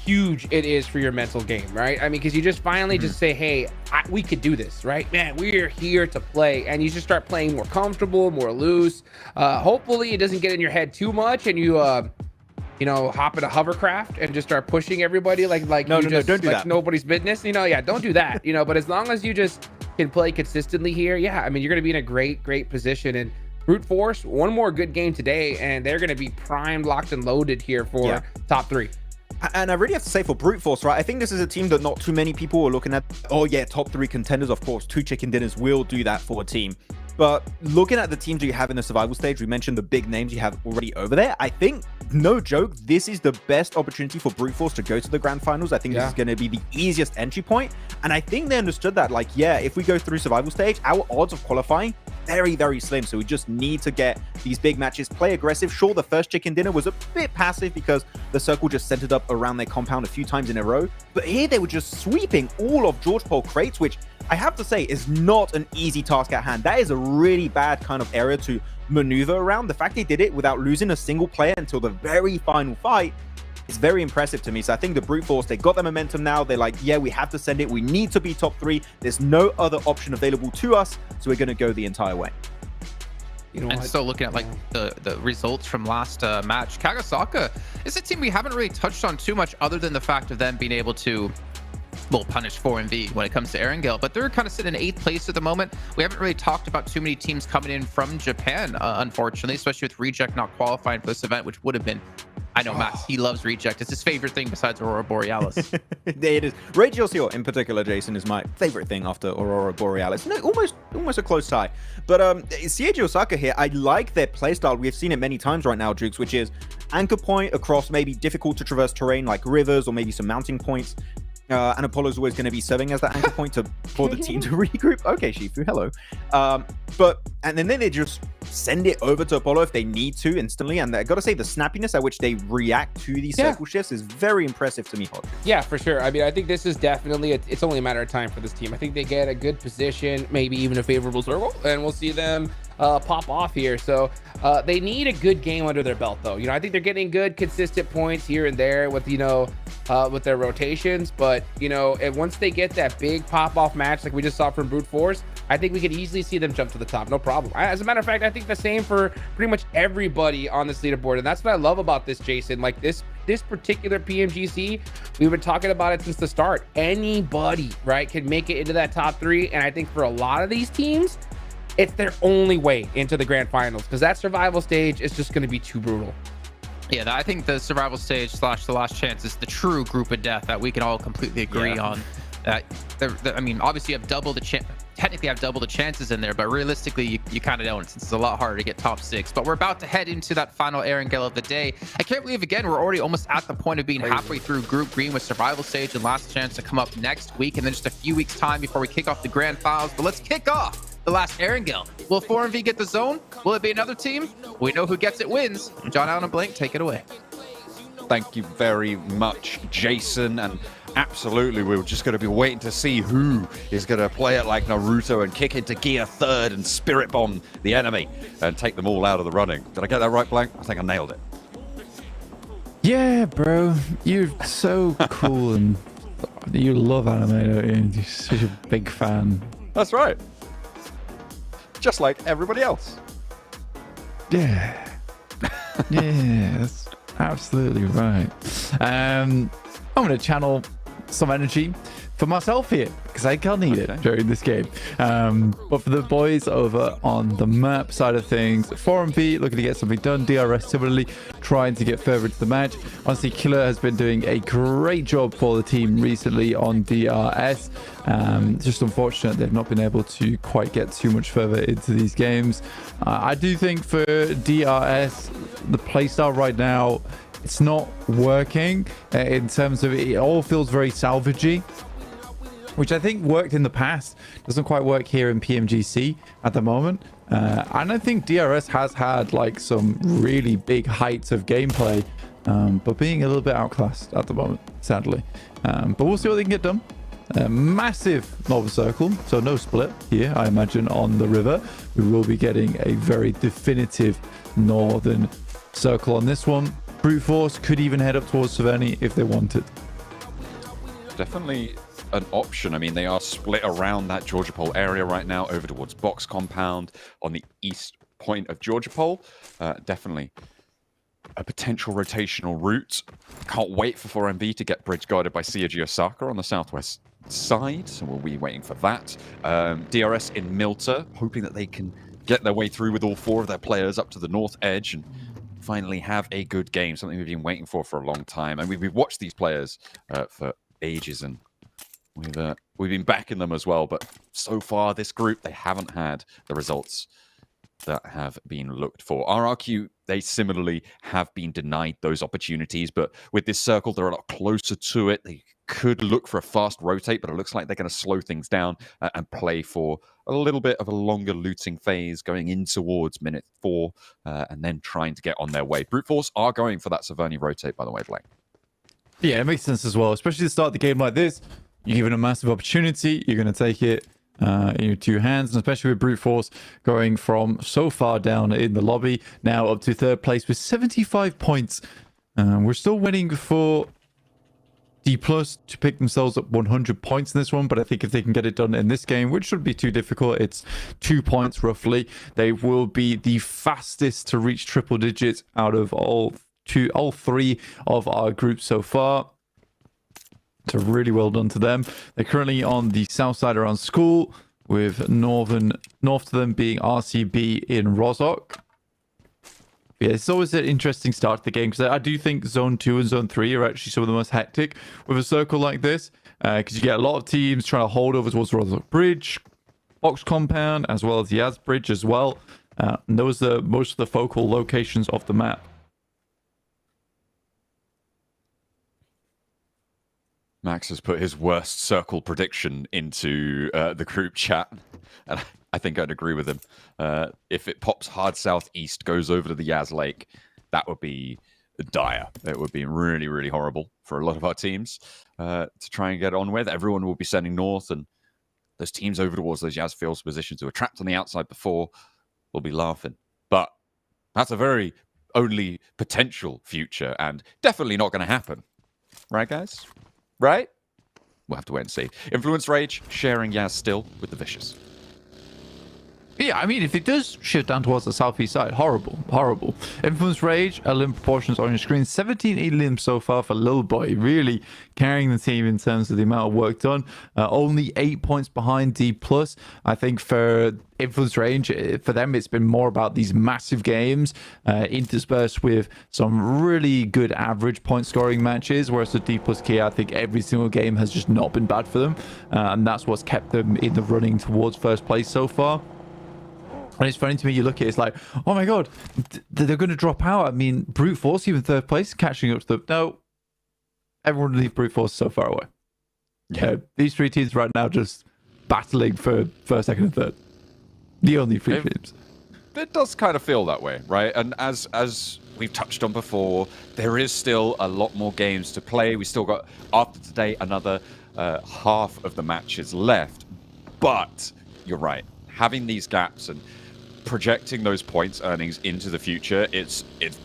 huge it is for your mental game, right? I mean, because you just finally just say, hey, we could do this, right? Man, we're here to play. And you just start playing more comfortable, more loose. Hopefully it doesn't get in your head too much and you hop in a hovercraft and just start pushing everybody like don't do that. Nobody's business. Don't do that. But as long as you just can play consistently here, yeah, I mean, you're going to be in a great position. And Brute Force, one more good game today, and they're going to be primed, locked, and loaded here for top 3. And I really have to say for Brute Force, right, I think this is a team that not too many people are looking at. Oh yeah, top 3 contenders, of course. 2 chicken dinners will do that for a team. But looking at the teams you have in the survival stage, we mentioned the big names you have already over there. I think, no joke, this is the best opportunity for Brute Force to go to the Grand Finals. I think this is going to be the easiest entry point. And I think they understood that, like, yeah, if we go through survival stage, our odds of qualifying, very slim. So we just need to get these big matches, play aggressive. Sure, the first chicken dinner was a bit passive because the circle just centered up around their compound a few times in a row. But here they were just sweeping all of George Paul crates, which I have to say is not an easy task at hand. That is a really bad kind of area to maneuver around. The fact they did it without losing a single player until the very final fight is very impressive to me. So I think the Brute Force, they got the momentum now. They're like, yeah, we have to send it. We need to be top 3. There's no other option available to us. So we're going to go the entire way. And so looking at like the results from last match, Kagasaka is a team we haven't really touched on too much other than the fact of them being able to punish 4MV when it comes to Erangel, but they're kind of sitting in 8th place at the moment. We haven't really talked about too many teams coming in from Japan, unfortunately, especially with Reject not qualifying for this event, which would have been, I know Max, he loves Reject. It's his favorite thing besides Aurora Borealis. It is. Rage Yosio in particular, Jason, is my favorite thing after Aurora Borealis. No, almost a close tie. But CAG Osaka here, I like their playstyle. We've seen it many times right now, Jukes, which is anchor point across maybe difficult to traverse terrain like rivers or maybe some mounting points. And Apollo's always going to be serving as that anchor point for the team to regroup. Okay, Shifu, hello. And then they just send it over to Apollo if they need to instantly. And I got to say, the snappiness at which they react to these circle shifts is very impressive to me, Hodge. Yeah, for sure. I mean, I think this is definitely, it's only a matter of time for this team. I think they get a good position, maybe even a favorable circle, and we'll see them pop off here. So they need a good game under their belt, though. I think they're getting good, consistent points here and there with, with their rotations. But, and once they get that big pop-off match like we just saw from Brute Force, I think we could easily see them jump to the top. No problem. As a matter of fact, I think the same for pretty much everybody on this leaderboard. And that's what I love about this, Jason. Like this particular PMGC, we've been talking about it since the start. Anybody, right, can make it into that top 3. And I think for a lot of these teams, it's their only way into the grand finals, because that survival stage is just going to be too brutal. Yeah, I think the survival stage / the last chance is the true group of death that we can all completely agree on. I mean, obviously you have double the technically have double the chances in there, but realistically you kind of don't, since it's a lot harder to get top 6. But we're about to head into that final Erangel of the day. I can't believe, again, we're already almost at the point of being halfway through Group Green with survival stage and last chance to come up next week, and then just a few weeks time before we kick off the grand finals. But let's kick off the last Erangel. Will 4MV get the zone? Will it be another team? We know who gets it wins. John Allen and Blank, take it away. Thank you very much, Jason. And absolutely, we're just going to be waiting to see who is going to play it like Naruto and kick into gear third and spirit bomb the enemy and take them all out of the running. Did I get that right, Blank? I think I nailed it. Yeah, bro. You're so cool and you love anime, don't you? You're such a big fan. That's right. Just like everybody else. Yeah. Yeah, that's absolutely right. I'm going to channel some energy for myself here because I can't need it during this game. But for the boys over on the map side of things, 4MV looking to get something done. DRS similarly trying to get further into the match. Honestly, Killer has been doing a great job for the team recently on DRS. Just unfortunate they've not been able to quite get too much further into these games. I do think for DRS, the playstyle right now, it's not working in terms of it all feels very salvagey, which I think worked in the past. Doesn't quite work here in PMGC at the moment. And I think DRS has had like some really big heights of gameplay, but being a little bit outclassed at the moment, sadly. But we'll see what they can get done. Massive Northern Circle, so no split here, I imagine, on the river. We will be getting a very definitive Northern Circle on this one. Brute Force could even head up towards Severny if they wanted. Definitely an option. I mean, they are split around that Georgia Pole area right now over towards Box Compound on the east point of Georgia Pole. Definitely a potential rotational route. Can't wait for 4MV to get bridge guarded by Seiji Osaka on the southwest side, so we'll be waiting for that. DRS in Milta, hoping that they can get their way through with all four of their players up to the north edge and finally have a good game, something we've been waiting for a long time. And we've watched these players for ages, and we've been backing them as well. But so far, this group, they haven't had the results that have been looked for. RRQ, they similarly have been denied those opportunities, but with this circle, they're a lot closer to it. They could look for a fast rotate, but it looks like they're going to slow things down and play for a little bit of a longer looting phase going in towards minute 4 and then trying to get on their way. Brute Force are going for that Severny rotate, by the way, Blake. Yeah, it makes sense as well, especially to start the game like this. You're given a massive opportunity, you're going to take it in your two hands, and especially with Brute Force going from so far down in the lobby, now up to third place with 75 points. We're still waiting for D+ to pick themselves up 100 points in this one, but I think if they can get it done in this game, which shouldn't be too difficult, it's 2 points roughly, they will be the fastest to reach triple digits out of all three of our groups so far. So really well done to them. They're currently on the south side around school, with north to them being RCB in Rozhok. Yeah, it's always an interesting start to the game, because I do think Zone 2 and Zone 3 are actually some of the most hectic with a circle like this, because you get a lot of teams trying to hold over towards Rozhok Bridge, Box Compound, as well as the Yaz Bridge as well. And those are most of the focal locations of the map. Max has put his worst circle prediction into the group chat, and I think I'd agree with him. If it pops hard southeast, goes over to the Yaz Lake, that would be dire. It would be really, really horrible for a lot of our teams to try and get on with. Everyone will be sending north, and those teams over towards those Yaz Fields positions who were trapped on the outside before will be laughing. But that's a very only potential future, and definitely not going to happen. Right, guys? Right? We'll have to wait and see. Influence Rage sharing Yaz still with the Vicious. Yeah, I mean, if it does shift down towards the southeast side, horrible, horrible. Influence Rage, limb proportions on your screen. 17 elims so far for Lil Boy, really carrying the team in terms of the amount of work done. Only 8 points behind D+. I think for Influence Range, for them, it's been more about these massive games interspersed with some really good average point scoring matches, whereas the D+ Kia, I think every single game has just not been bad for them, and that's what's kept them in the running towards first place so far. And it's funny to me, you look at it, it's like, oh my god, they're going to drop out. I mean, Brute Force, even third place, catching up to them. No, everyone leave Brute Force so far away. Yeah, these three teams right now just battling for first, second, and third. The only three teams. It does kind of feel that way, right? And as we've touched on before, there is still a lot more games to play. We still got, after today, another half of the matches left. But you're right. Having these gaps and projecting those points earnings into the future, it's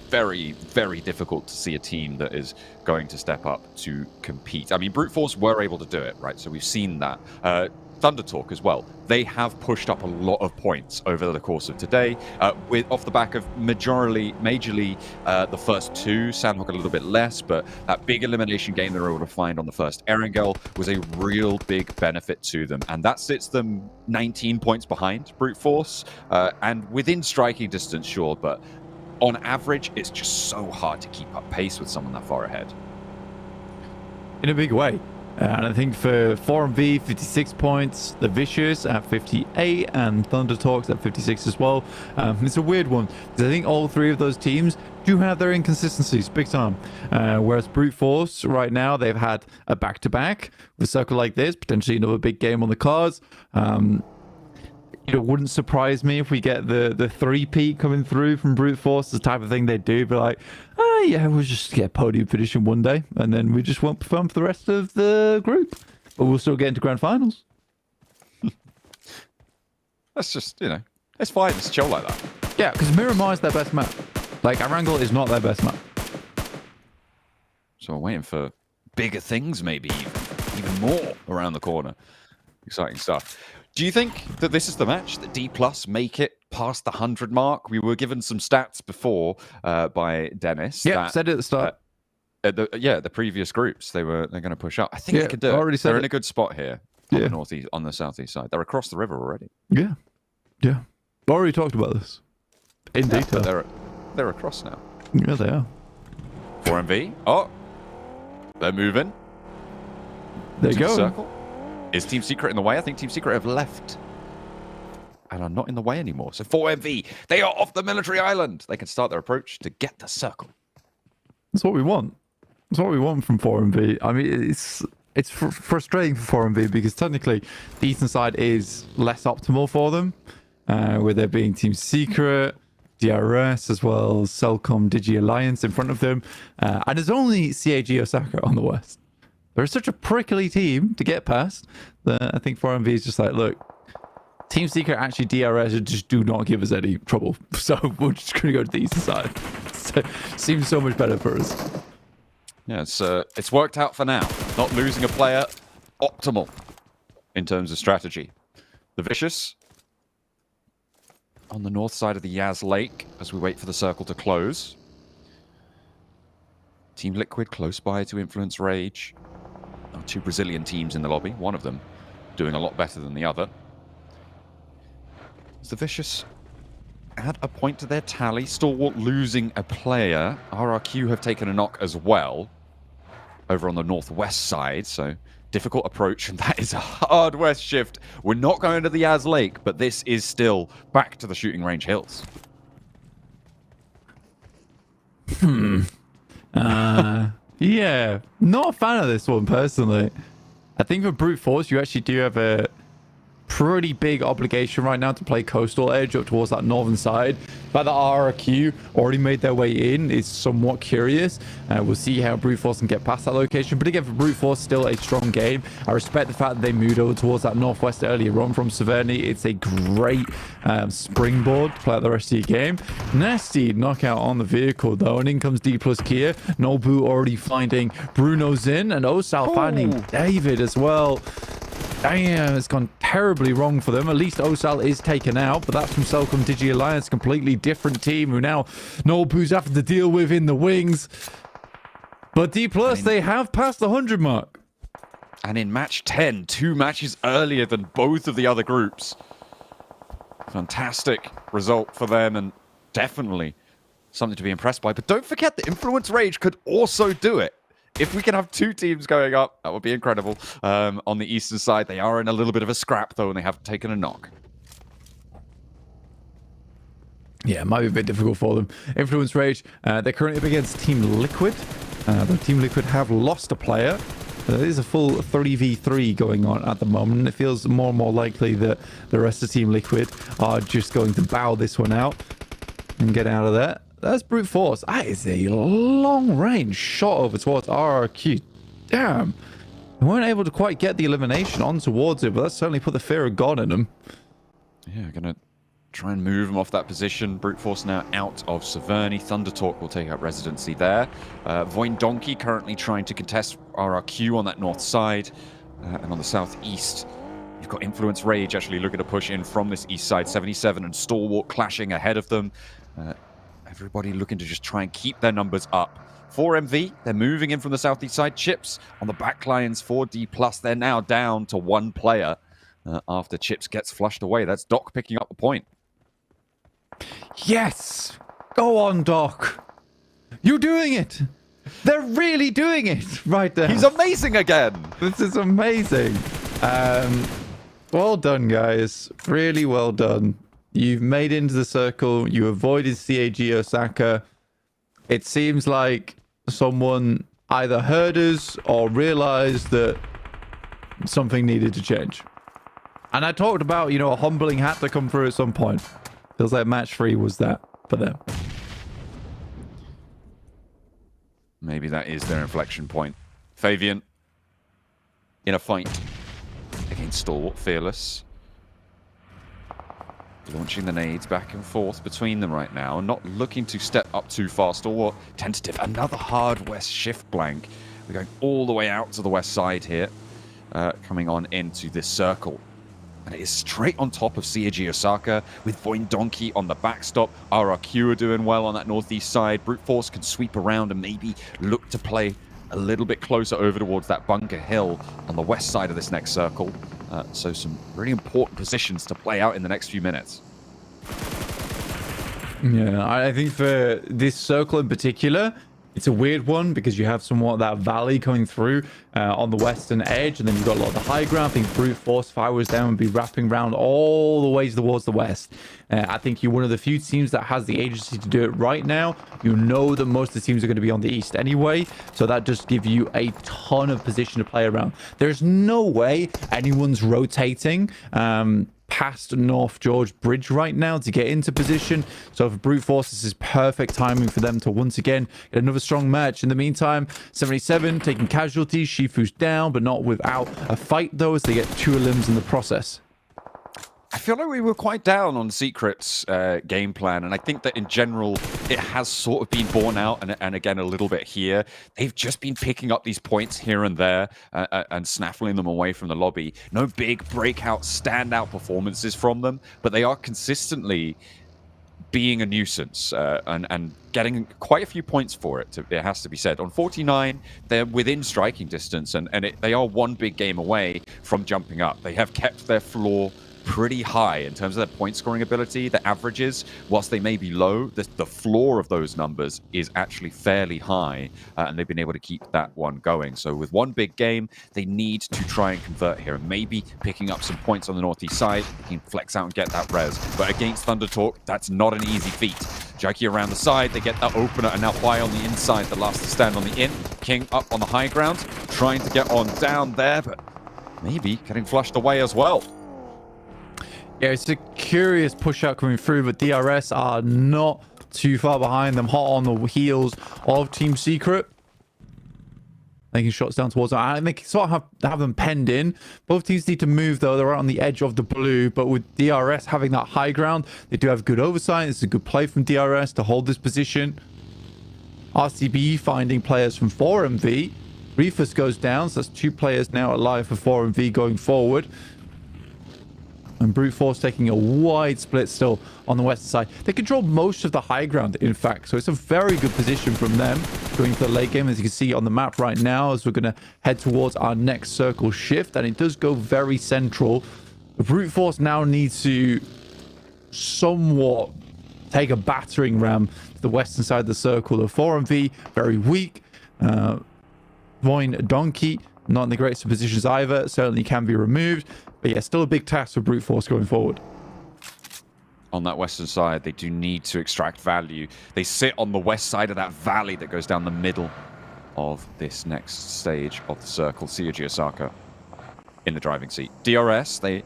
very, very difficult to see a team that is going to step up to compete. I mean, Brute Force were able to do it, right? So we've seen that. Thunder Talk as well. They have pushed up a lot of points over the course of today, with off the back of majorly the first two. Sandhawk a little bit less, but that big elimination game they were able to find on the first Erangel was a real big benefit to them, and that sits them 19 points behind Brute Force, and within striking distance, sure, but on average, it's just so hard to keep up pace with someone that far ahead. In a big way. And I think for 4MV, 56 points, the Vicious at 58, and Thunder Talks at 56 as well. It's a weird one, because I think all three of those teams do have their inconsistencies, big time. Whereas Brute Force, right now, they've had a back-to-back with a circle like this, potentially another big game on the cards. It wouldn't surprise me if we get the three-peat coming through from Brute Force, the type of thing they do, but like, oh yeah, we'll just get podium finish in one day, and then we just won't perform for the rest of the group. But we'll still get into Grand Finals. That's just, it's fine, it's chill like that. Yeah, because Miramar is their best map. Like, Erangel is not their best map. So we're waiting for bigger things, maybe even more around the corner. Exciting stuff. Do you think that this is the match that D+ make it past the 100 mark? We were given some stats before by Dennis. Yeah, said it at the start. The previous groups they're going to push up. I think they can do it. Already said they're it. in a good spot here on the northeast, on the southeast side. They're across the river already. Yeah. Already talked about this in detail. They're across now. Yeah, they are. 4MV. Oh, they're moving. There you to go. The circle. Is Team Secret in the way? I think Team Secret have left and are not in the way anymore. So 4MV, they are off the military island. They can start their approach to get the circle. That's what we want. That's what we want from 4MV. I mean, it's frustrating for 4MV because technically the eastern side is less optimal for them, with there being Team Secret, DRS, as well as Cellcom Digi Alliance in front of them. And there's only CAG Osaka on the west. They're such a prickly team to get past that I think 4MV is just like, look, Team Secret actually DRS just do not give us any trouble. So we're just going to go to the eastern side. So, seems so much better for us. Yeah, it's worked out for now. Not losing a player, optimal in terms of strategy. The Vicious on the north side of the Yaz Lake as we wait for the circle to close. Team Liquid close by to influence Rage. Two Brazilian teams in the lobby, one of them doing a lot better than the other. As the Vicious add a point to their tally, Stalwart losing a player. RRQ have taken a knock as well over on the northwest side, so difficult approach, and that is a hard west shift. We're not going to the Yaz Lake, but this is still back to the shooting range hills. Yeah, not a fan of this one personally. I think for Brute Force, you actually do have a pretty big obligation right now to play coastal edge up towards that northern side. But the RRQ already made their way in is somewhat curious. We'll see how Brute Force can get past that location. But again, for Brute Force, still a strong game. I respect the fact that they moved over towards that northwest earlier on from Severny. It's a great springboard to play out the rest of your game. Nasty knockout on the vehicle though, and in comes D+ Kia. Nobu already finding Bruno Zin, and Osal finding David as well. Damn, it's gone terribly wrong for them. At least Osal is taken out, but that's from Cellcom Digi Alliance, completely different team who now Nobu's having to deal with in the wings. But D+, they have passed the 100 mark. And in match 10, 2 matches earlier than both of the other groups. Fantastic result for them, and definitely something to be impressed by. But don't forget that Influence Rage could also do it. If we can have 2 teams going up, that would be incredible. On the eastern side, they are in a little bit of a scrap, though, and they have taken a knock. Yeah, it might be a bit difficult for them. Influence Rage, they're currently up against Team Liquid. But Team Liquid have lost a player. There is a full 3v3 going on at the moment. It feels more and more likely that the rest of Team Liquid are just going to bow this one out and get out of there. That's brute force. That is a long-range shot over towards RRQ. Damn. They weren't able to quite get the elimination on towards it, but that certainly put the fear of God in them. Yeah, gonna try and move him off that position. Brute Force now out of Severny. Thundertalk will take up residency there. Voin Donkey currently trying to contest RRQ on that north side. And on the southeast, you've got Influence Rage actually looking to push in from this east side. 77 and Stalwart clashing ahead of them. Everybody looking to just try and keep their numbers up. 4MV, they're moving in from the southeast side. Chips on the back lines, 4D+. They're now down to one player after Chips gets flushed away. That's Doc picking up the point. Yes! Go on, Doc. You're doing it. They're really doing it right there. He's amazing again. This is amazing. Well done, guys. Really well done. You've made it into the circle. You avoided CAG Osaka. It seems like someone either heard us or realized that something needed to change. And I talked about, you know, a humbling had to come through at some point. Feels like match 3 was that for them. Maybe that is their inflection point. Fabian in a fight against Stalwart Fearless. Launching the nades back and forth between them right now. Not looking to step up too fast. Stalwart tentative. Another hard west shift blank. We're going all the way out to the west side here. Coming on into this circle. And it is straight on top of CAG Osaka with Voin Donkey on the backstop. RRQ are doing well on that northeast side. Brute Force can sweep around and maybe look to play a little bit closer over towards that Bunker Hill on the west side of this next circle. So some really important positions to play out in the next few minutes. Yeah, I think for this circle in particular, it's a weird one because you have somewhat that valley coming through on the western edge, and then you've got a lot of the high ground. I think Brute Force, if I was down, would be wrapping around all the way towards the west. I think you're one of the few teams that has the agency to do it right now. You know that most of the teams are going to be on the east anyway, so that just gives you a ton of position to play around. There's no way anyone's rotating past North George Bridge right now to get into position. So for Brute Force, this is perfect timing for them to once again get another strong match. In the meantime, 77 taking casualties. Shifu's down, but not without a fight though, as they get 2 elims in the process. I feel like we were quite down on Secret's game plan, and I think that in general it has sort of been borne out, and again a little bit here. They've just been picking up these points here and there and snaffling them away from the lobby. No big breakout, standout performances from them, but they are consistently being a nuisance and getting quite a few points for it, it has to be said. On 49, they're within striking distance, and they are one big game away from jumping up. They have kept their floor pretty high in terms of their point scoring ability. The averages, whilst they may be low, the floor of those numbers is actually fairly high, and they've been able to keep that one going. So with one big game, they need to try and convert here, and maybe picking up some points on the northeast side. They can flex out and get that res. But against Thundertalk, that's not an easy feat. Jackie around the side, they get that opener, and now Fly on the inside, the last to stand on the in. King up on the high ground, trying to get on down there, but maybe getting flushed away as well. Yeah, it's a curious push out coming through, but DRS are not too far behind them, hot on the heels of Team Secret. Making shots down towards them. I think sort of have them penned in. Both teams need to move, though. They're right on the edge of the blue, but with DRS having that high ground, they do have good oversight. It's a good play from DRS to hold this position. RCB finding players from 4MV. Reefus goes down, so that's 2 players now alive for 4MV going forward. And Brute Force taking a wide split still on the western side. They control most of the high ground, in fact. So it's a very good position from them going to the late game, as you can see on the map right now, as we're going to head towards our next circle shift. And it does go very central. Brute Force now needs to somewhat take a battering ram to the western side of the circle. The 4MV, very weak. Voin Donkey, not in the greatest of positions either. Certainly can be removed. But yeah, still a big task for Brute Force going forward. On that western side, they do need to extract value. They sit on the west side of that valley that goes down the middle of this next stage of the circle. Seiji Osaka in the driving seat. DRS, they've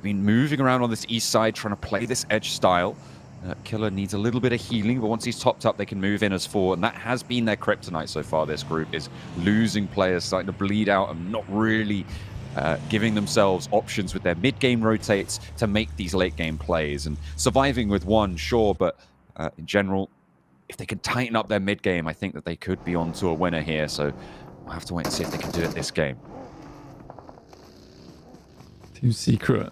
been moving around on this east side, trying to play this edge style. Killer needs a little bit of healing, but once he's topped up, they can move in as 4, and that has been their kryptonite so far. This group is losing players, starting to bleed out, and not really giving themselves options with their mid-game rotates to make these late-game plays. And surviving with 1, sure, but in general, if they can tighten up their mid-game, I think that they could be on to a winner here. So we'll have to wait and see if they can do it this game. Team Secret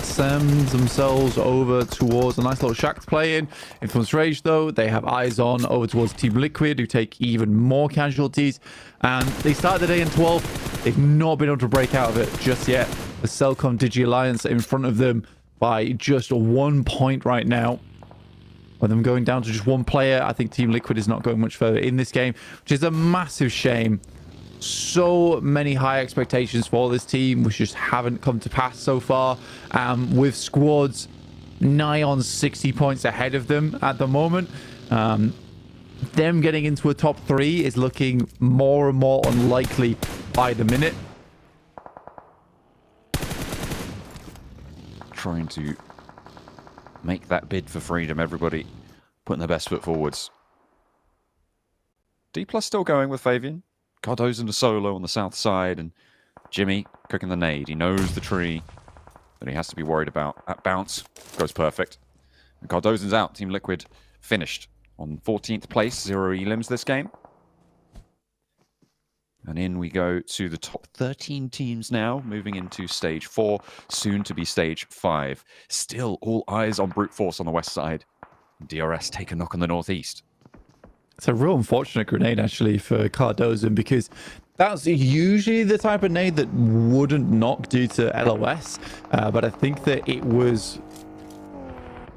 sends themselves over towards a nice little shack to play in. Influence Rage, though, they have eyes on over towards Team Liquid, who take even more casualties. And they start the day in 12. They've not been able to break out of it just yet. The Cellcom Digi Alliance are in front of them by just 1 point right now. With them going down to just 1 player, I think Team Liquid is not going much further in this game, which is a massive shame. So many high expectations for this team, which just haven't come to pass so far. With squads nigh on 60 points ahead of them at the moment, them getting into a top 3 is looking more and more unlikely by the minute. Trying to make that bid for freedom, everybody putting their best foot forwards. D+ still going with Fabian. Cardozo's a solo on the south side, and Jimmy cooking the nade. He knows the tree that he has to be worried about. That bounce goes perfect. And Cardozo's out. Team Liquid finished on 14th place, 0 elims this game. And in we go to the top 13 teams now, moving into stage 4, soon to be stage 5. Still all eyes on Brute Force on the west side. DRS take a knock on the northeast. It's a real unfortunate grenade, actually, for Cardozo, because that's usually the type of nade that wouldn't knock due to LOS. But I think that it was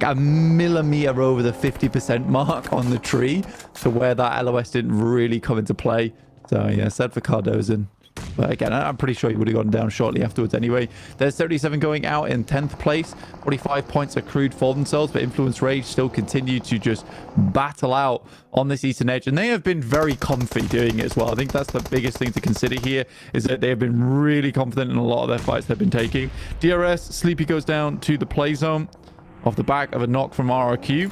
a millimeter over the 50% mark on the tree to where that LOS didn't really come into play. So, yeah, sad for Cardozo. But again, I'm pretty sure he would have gone down shortly afterwards anyway. There's 37 going out in 10th place. 45 points accrued for themselves, but Influence Rage still continue to just battle out on this Eastern Edge. And they have been very comfy doing it as well. I think that's the biggest thing to consider here, is that they have been really confident in a lot of their fights they've been taking. DRS, Sleepy goes down to the play zone off the back of a knock from RRQ.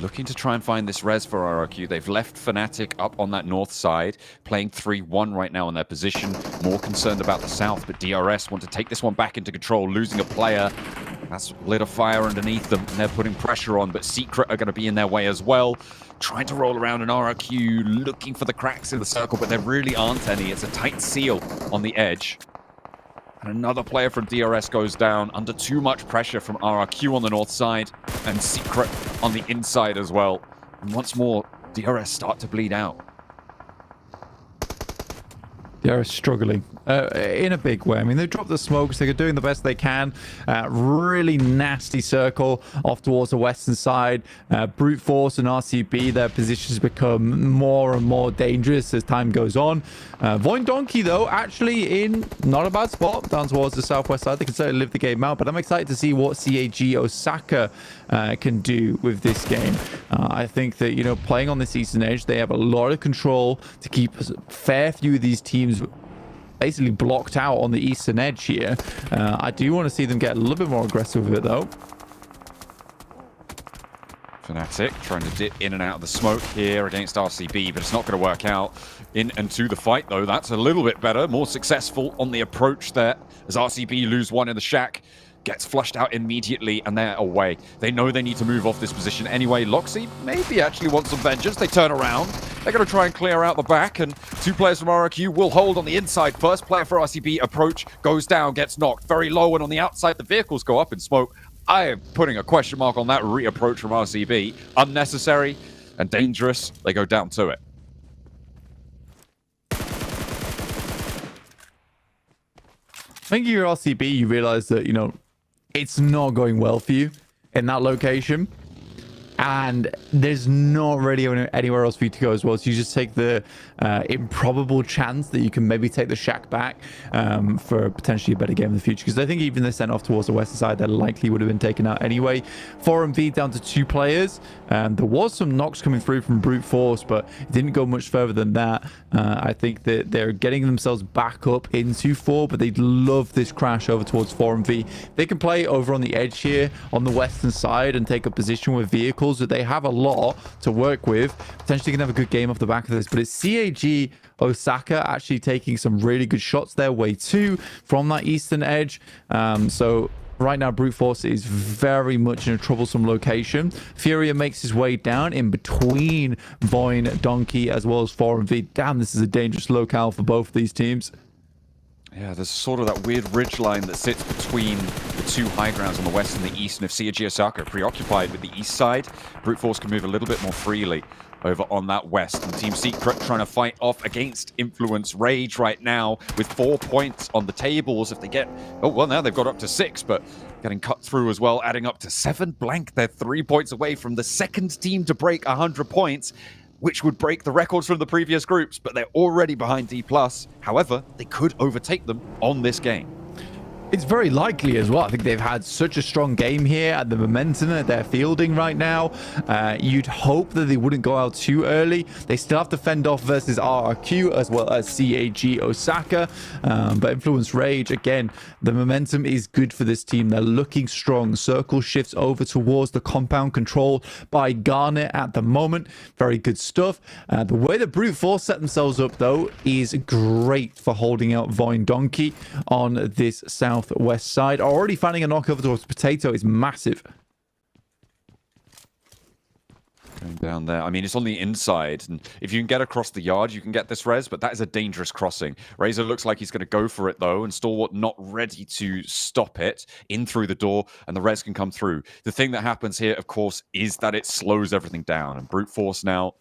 Looking to try and find this res for RRQ. They've left Fnatic up on that north side, playing 3-1 right now in their position. More concerned about the south, but DRS want to take this one back into control, losing a player. That's lit a fire underneath them, and they're putting pressure on, but Secret are going to be in their way as well. Trying to roll around an RRQ, looking for the cracks in the circle, but there really aren't any. It's a tight seal on the edge. And another player from DRS goes down under too much pressure from RRQ on the north side and Secret on the inside as well. And once more, DRS start to bleed out. DRS struggling in a big way. I mean, they dropped the smokes. They're doing the best they can. Really nasty circle off towards the western side. Brute Force and RCB, their positions become more and more dangerous as time goes on. Voin Donkey, though, actually in not a bad spot down towards the southwest side. They can certainly live the game out, but I'm excited to see what CAG Osaka can do with this game. I think that, you know, playing on this Eastern Edge, they have a lot of control to keep a fair few of these teams basically blocked out on the Eastern Edge here. I do want to see them get a little bit more aggressive with it, though. Fnatic trying to dip in and out of the smoke here against RCB, but it's not going to work out. In and to the fight, though, that's a little bit better, more successful on the approach there, as RCB lose one in the shack. Gets flushed out immediately, and they're away. They know they need to move off this position anyway. Loxy maybe actually wants some vengeance. They turn around. They're going to try and clear out the back, and 2 players from RRQ will hold on the inside. First player for RCB, approach, goes down, gets knocked. Very low, and on the outside, the vehicles go up in smoke. I am putting a question mark on that re-approach from RCB. Unnecessary and dangerous. They go down to it. I think you're RCB, you realize that, you know, it's not going well for you in that location. and there's not really anywhere else for you to go as well. So you just take the improbable chance that you can maybe take the Shack back for potentially a better game in the future. Because I think even the sent off towards the western side, that likely would have been taken out anyway. 4MV down to 2 players. There was some knocks coming through from Brute Force, but it didn't go much further than that. I think that they're getting themselves back up into 4, but they'd love this crash over towards 4MV. They can play over on the edge here on the western side and take a position with vehicles that they have a lot to work with. Potentially can have a good game off the back of this, but it's CAG Osaka actually taking some really good shots their way too from that eastern edge. So right now, Brute Force is very much in a troublesome location. Furia makes his way down in between Voin, Donkey, as well as 4MV. Damn, this is a dangerous locale for both of these teams. Yeah, there's sort of that weird ridge line that sits between the 2 high grounds on the west and the east. And if CAG Osaka are preoccupied with the east side, Brute Force can move a little bit more freely over on that west. And Team Secret trying to fight off against Influence Rage right now with 4 points on the tables. If they get... Oh, well, now they've got up to 6, but getting cut through as well, adding up to 7. Blank, they're 3 points away from the second team to break 100 points, which would break the records from the previous groups, but they're already behind D+. However, they could overtake them on this game. It's very likely as well. I think they've had such a strong game here at the momentum that they're fielding right now. You'd hope that they wouldn't go out too early. They still have to fend off versus RRQ as well as CAG Osaka. But Influence Rage, again, the momentum is good for this team. They're looking strong. Circle shifts over towards the compound control by Garnet at the moment. Very good stuff. The way that Brute Force set themselves up, though, is great for holding out Voin Donkey on this southwest side. Already finding a knock over towards Potato is massive. Going down there. I mean, it's on the inside, and if you can get across the yard, you can get this res, but that is a dangerous crossing. Razor looks like he's going to go for it, though, and Stalwart not ready to stop it in through the door, and the res can come through. The thing that happens here, of course, is that it slows everything down, and Brute Force now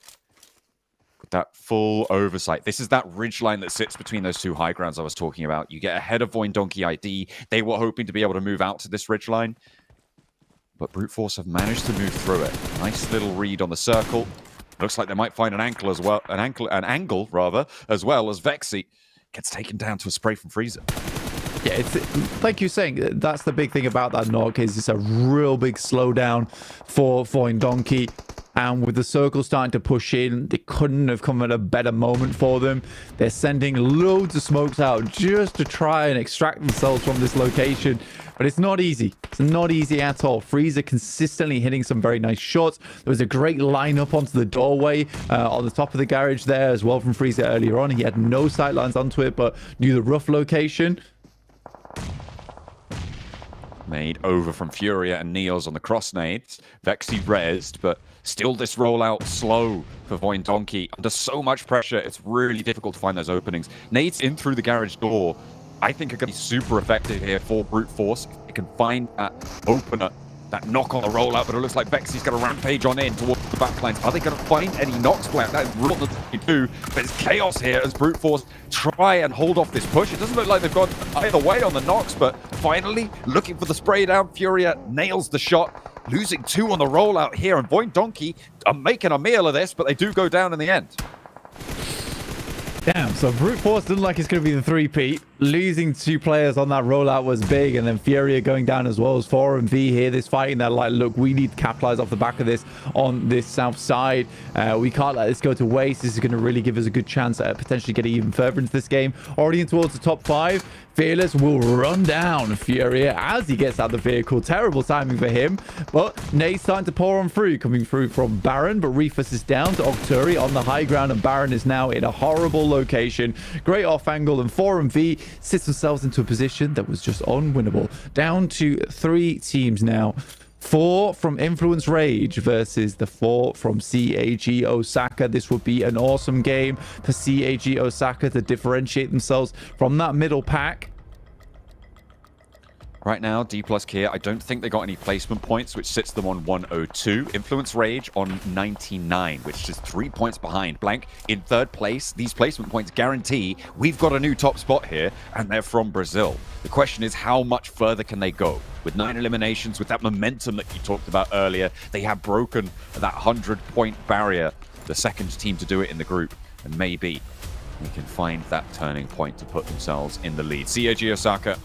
with that full oversight. This is that ridge line that sits between those 2 high grounds I was talking about. You get ahead of Voin Donkey ID. They were hoping to be able to move out to this ridge line, but Brute Force have managed to move through it. Nice little read on the circle. Looks like they might find an angle as well, an angle rather, as well as Vexy gets taken down to a spray from Freezer. Yeah, it's like you're saying, that's the big thing about that knock, is it's a real big slowdown for Voin Donkey. And with the circle starting to push in, they couldn't have come at a better moment for them. They're sending loads of smokes out just to try and extract themselves from this location. But it's not easy. It's not easy at all. Freezer consistently hitting some very nice shots. There was a great lineup onto the doorway on the top of the garage there as well from Freezer earlier on. He had no sight lines onto it, but knew the rough location. Made over from Furia and Neos on the cross nades. Vexy rezzed, but still this rollout slow for Voin Donkey. Under so much pressure, it's really difficult to find those openings. Nades in through the garage door, I think are going to be super effective here for Brute Force. If they can find that opener, that knock on the rollout, but it looks like Vexy's going to rampage on in towards the backlines. Are they going to find any knocks? That is what they do, but it's chaos here as Brute Force try and hold off this push. It doesn't look like they've gone either way on the knocks, but finally, looking for the spray down, Furia nails the shot, losing 2 on the rollout here, and Voin Donkey are making a meal of this, but they do go down in the end. Damn, so Brute Force doesn't like it's going to be the 3-peat. Losing 2 players on that rollout was big, and then Furia going down as well as 4MV here. This fighting, they're like, look, we need to capitalize off the back of this on this south side. We can't let this go to waste. This is going to really give us a good chance at potentially getting even further into this game. Already in towards the top 5. Fearless will run down Furia as he gets out the vehicle. Terrible timing for him, but Nate's starting to pour on through, coming through from Baron, but Refus is down to Octuri on the high ground, and Baron is now in a horrible location. Great off angle, and 4MV sits themselves into a position that was just unwinnable. Down to 3 teams now. 4 from Influence Rage versus the 4 from CAG Osaka. This would be an awesome game for CAG Osaka to differentiate themselves from that middle pack. Right now, D plus Kia, I don't think they got any placement points, which sits them on 102. Influence Rage on 99, which is 3 points behind. Blank in third place. These placement points guarantee we've got a new top spot here, and they're from Brazil. The question is, how much further can they go? With 9 eliminations, with that momentum that you talked about earlier, they have broken that 100-point barrier, the second team to do it in the group, and maybe we can find that turning point to put themselves in the lead. CAG Osaka,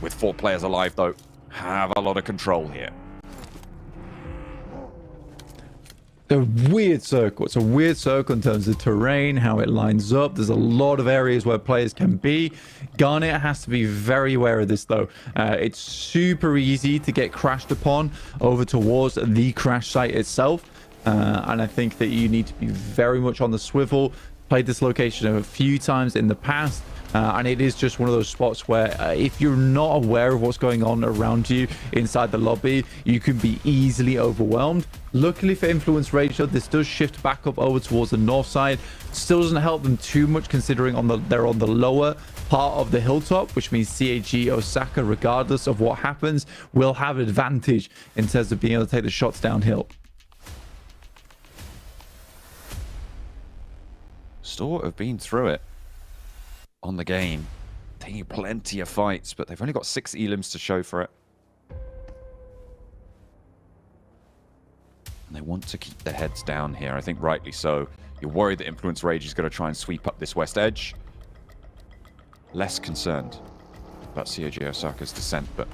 with 4 players alive, though, have a lot of control here. A weird circle. It's a weird circle in terms of terrain, how it lines up. There's a lot of areas where players can be. Garnet has to be very aware of this, though. It's super easy to get crashed upon over towards the crash site itself. And I think that you need to be very much on the swivel. Played this location a few times in the past. And it is just one of those spots where if you're not aware of what's going on around you inside the lobby, you can be easily overwhelmed. Luckily for Influence Rage, though, this does shift back up over towards the north side. Still doesn't help them too much considering they're on the lower part of the hilltop, which means CAG Osaka, regardless of what happens, will have advantage in terms of being able to take the shots downhill. Sort of been through it on the game, taking plenty of fights, but they've only got 6 elims to show for it. And they want to keep their heads down here, I think rightly so. You're worried that Influence Rage is going to try and sweep up this west edge. Less concerned about CAG Osaka's descent, but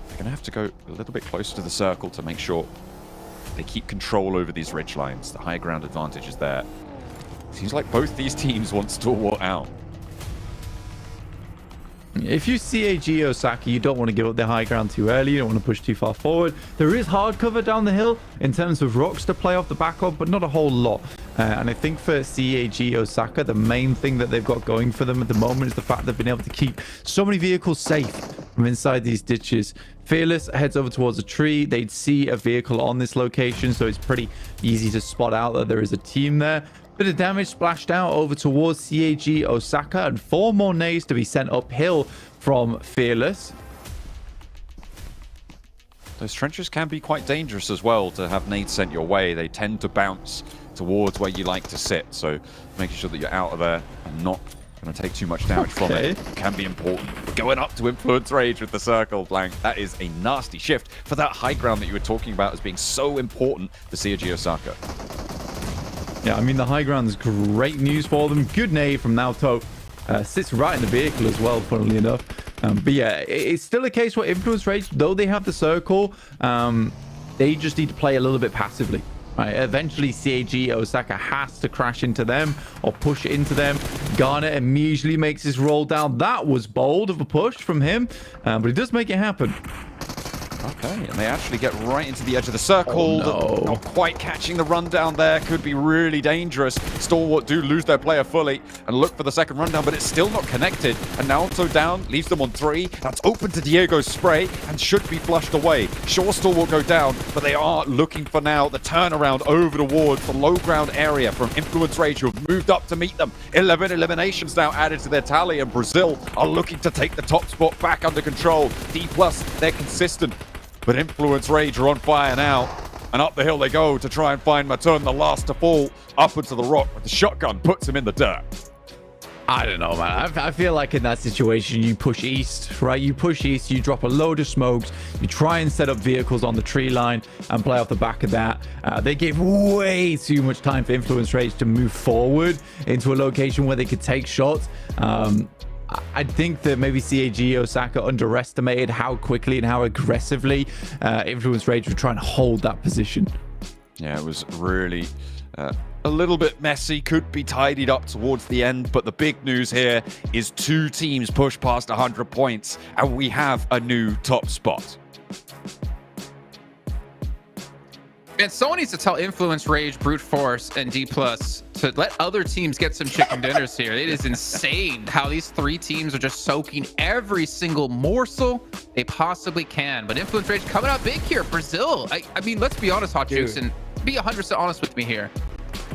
they're going to have to go a little bit closer to the circle to make sure they keep control over these ridge lines. The high ground advantage is there. Seems like both these teams want Stalwart out. If you CAG Osaka, you don't want to give up the high ground too early. You don't want to push too far forward. There is hard cover down the hill in terms of rocks to play off the back of, but not a whole lot. And I think for CAG Osaka, the main thing that they've got going for them at the moment is the fact they've been able to keep so many vehicles safe from inside these ditches. Fearless heads over towards a tree. They'd see a vehicle on this location, so it's pretty easy to spot out that there is a team there. Bit of damage splashed out over towards CAG Osaka, and 4 more nades to be sent uphill from Fearless. Those trenches can be quite dangerous as well to have nades sent your way. They tend to bounce towards where you like to sit, so making sure that you're out of there and not going to take too much damage from it can be important. Going up to Influence Rage with the circle, Blank. That is a nasty shift for that high ground that you were talking about as being so important for CAG Osaka. Yeah, I mean, the high ground is great news for them. Good nade from Naoto. Sits right in the vehicle as well, funnily enough. But yeah, it's still a case where Influence Rage, though they have the circle, they just need to play a little bit passively. Right? Eventually, CAG Osaka has to crash into them or push into them. Garnet immediately makes his roll down. That was bold of a push from him, but he does make it happen. Okay, and they actually get right into the edge of the circle. Oh, no. Not quite catching the rundown there. Could be really dangerous. Stalwart do lose their player fully and look for the second rundown, but it's still not connected. And now also down, leaves them on 3. That's open to Diego's spray and should be flushed away. Sure, Stalwart go down, but they are looking for now the turnaround over towards the low ground area from Influence Rage, who have moved up to meet them. 11 eliminations now added to their tally, and Brazil are looking to take the top spot back under control. D+, they're consistent. But Influence Rage are on fire now. And up the hill they go to try and find Matun, the last to fall up into the rock with the shotgun, puts him in the dirt. I don't know, man. I feel like in that situation, you push east, right? You push east, you drop a load of smokes, you try and set up vehicles on the tree line and play off the back of that. They gave way too much time for Influence Rage to move forward into a location where they could take shots. I think that maybe CAG Osaka underestimated how quickly and how aggressively Influence Rage would try and hold that position. Yeah, it was really a little bit messy, could be tidied up towards the end, but the big news here is 2 teams push past 100 points, and we have a new top spot. And someone needs to tell Influence Rage, Brute Force, and D+ to let other teams get some chicken dinners here. It is insane how these 3 teams are just soaking every single morsel they possibly can. But Influence Rage coming out big here. Brazil. I mean, let's be honest, Hot Juice, and be 100% honest with me here.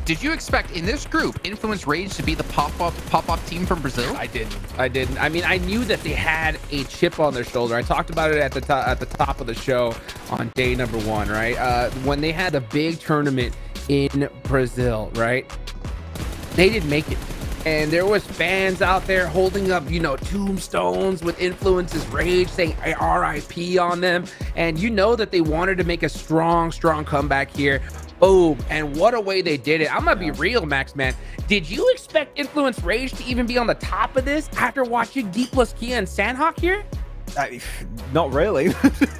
did you expect in this group Influence Rage to be the pop-up team from Brazil? I didn't. I mean, I knew that they had a chip on their shoulder. I talked about it at the top of the show on day number 1, right? When they had a big tournament in Brazil, right? They didn't make it. And there was fans out there holding up, you know, tombstones with Influence's Rage, saying RIP on them. And you know that they wanted to make a strong comeback here. Boom. And what a way they did it. I'm going to be real, Max, man. Did you expect Influence Rage to even be on the top of this after watching D plus Kia and Sandhawk here? Not really.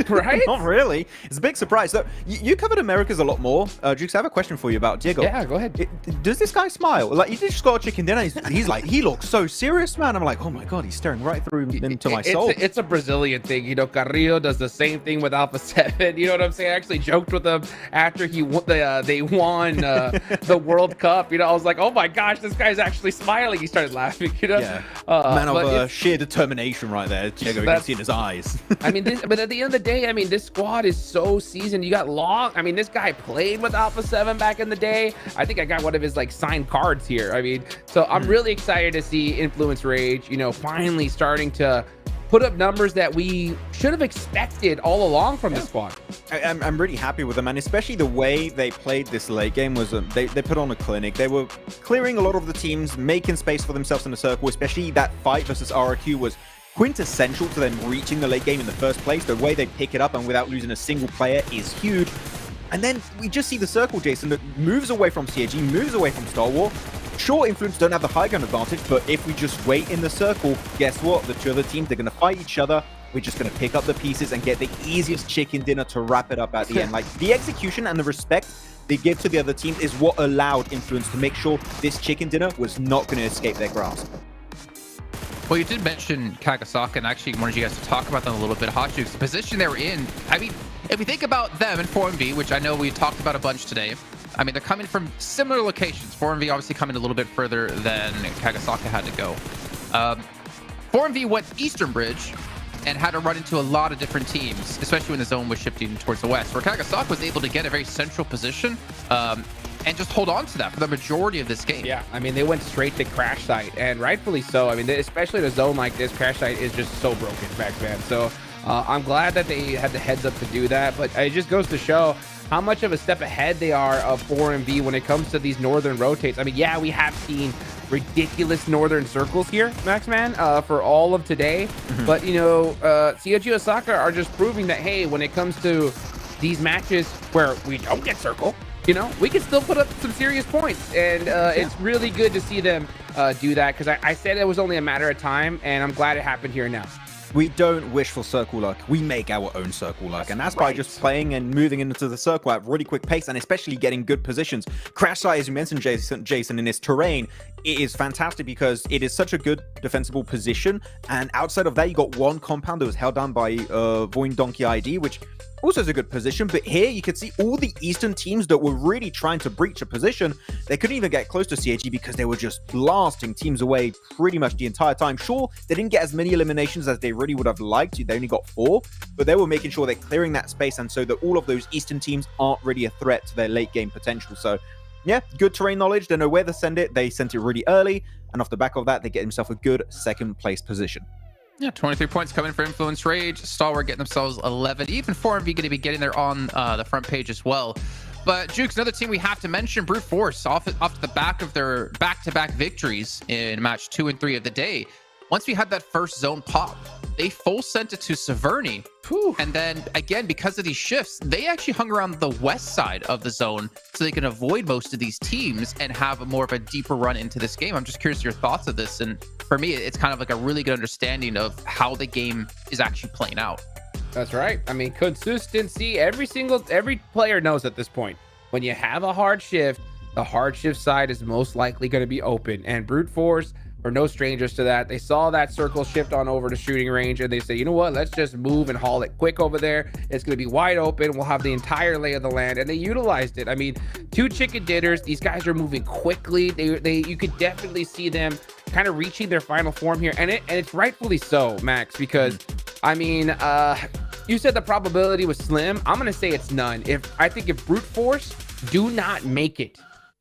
Right? Not really. It's a big surprise. So you covered Americas a lot more. Jukes, I have a question for you about Diego. Yeah, go ahead. Does this guy smile? Like, he just got a chicken dinner. He's like, he looks so serious, man. I'm like, oh my God, he's staring right through into my soul. It's a Brazilian thing. You know, Carrillo does the same thing with Alpha 7. You know what I'm saying? I actually joked with him after they won the World Cup. You know, I was like, oh my gosh, this guy's actually smiling. He started laughing, you know? Yeah. Man of sheer determination right there. Diego, you can see in his eyes. I mean, but at the end of the day, I mean, this squad is so seasoned. You got Long. I mean, this guy played with Alpha 7 back in the day. I think I got one of his like signed cards here. I mean, so I'm really excited to see Influence Rage, you know, finally starting to put up numbers that we should have expected all along from the squad. I'm really happy with them, and especially the way they played this late game was they put on a clinic. They were clearing a lot of the teams, making space for themselves in the circle, especially that fight versus RRQ was quintessential to them reaching the late game in the first place. The way they pick it up and without losing a single player is huge. And then we just see the circle, Jason, that moves away from CAG, moves away from Star Wars. Sure, Influence don't have the high ground advantage, but if we just wait in the circle, guess what? The two other teams, they're going to fight each other. We're just going to pick up the pieces and get the easiest chicken dinner to wrap it up at the end. Like, the execution and the respect they give to the other team is what allowed Influence to make sure this chicken dinner was not going to escape their grasp. Well, you did mention Kagasaka, and actually wanted you guys to talk about them a little bit. Hot Jukes, the position they were in. I mean, if we think about them and 4MV, which I know we talked about a bunch today, I mean, they're coming from similar locations. 4MV obviously coming a little bit further than Kagasaka had to go. 4MV went Eastern Bridge and had to run into a lot of different teams, especially when the zone was shifting towards the west, where Kagasaka was able to get a very central position and just hold on to that for the majority of this game. Yeah, I mean, they went straight to Crash Site, and rightfully so. I mean, especially in a zone like this, Crash Site is just so broken, Max, man. So I'm glad that they had the heads up to do that, but it just goes to show how much of a step ahead they are of 4MV when it comes to these northern rotates. I mean, yeah, we have seen ridiculous northern circles here, Max, man, for all of today. But, you know, COG Osaka are just proving that, hey, when it comes to these matches where we don't get circle, you know, we can still put up some serious points. And it's really good to see them do that, because I said it was only a matter of time, and I'm glad it happened here now. We don't wish for circle luck. We make our own circle luck. And that's by just playing and moving into the circle at really quick pace, and especially getting good positions. Crash Site, as you mentioned, Jason, in this terrain, it is fantastic because it is such a good defensible position. And outside of that, you got one compound that was held down by Voin Donkey ID, which also is a good position. But here you can see all the Eastern teams that were really trying to breach a position. They couldn't even get close to CAG because they were just blasting teams away pretty much the entire time. Sure, they didn't get as many eliminations as they really would have liked. They only got 4, but they were making sure they're clearing that space, and so that all of those Eastern teams aren't really a threat to their late game potential. So yeah, good terrain knowledge. They know where to send it. They sent it really early, and off the back of that, they get themselves a good second place position. Yeah, 23 points coming for Influence Rage. Stalwart getting themselves 11. Even 4MV going to be getting there on the front page as well. But Jukes, another team we have to mention, Brute Force, off the back of their back-to-back victories in match 2 and 3 of the day. Once we had that first zone pop, they full sent it to Severny. And then again, because of these shifts, they actually hung around the west side of the zone so they can avoid most of these teams and have more of a deeper run into this game. I'm just curious your thoughts of this. And for me, it's kind of like a really good understanding of how the game is actually playing out. That's right. I mean, consistency, every player knows at this point, when you have a hard shift, the hard shift side is most likely going to be open. And Brute Force are no strangers to that. They saw that circle shift on over to shooting range, and they say, you know what, let's just move and haul it quick over there. It's going to be wide open. We'll have the entire lay of the land, and they utilized it. I mean, 2 chicken dinners. These guys are moving quickly. You could definitely see them kind of reaching their final form here, and it's rightfully so, Max, because I mean, you said the probability was slim. I'm going to say it's none. I think if Brute Force do not make it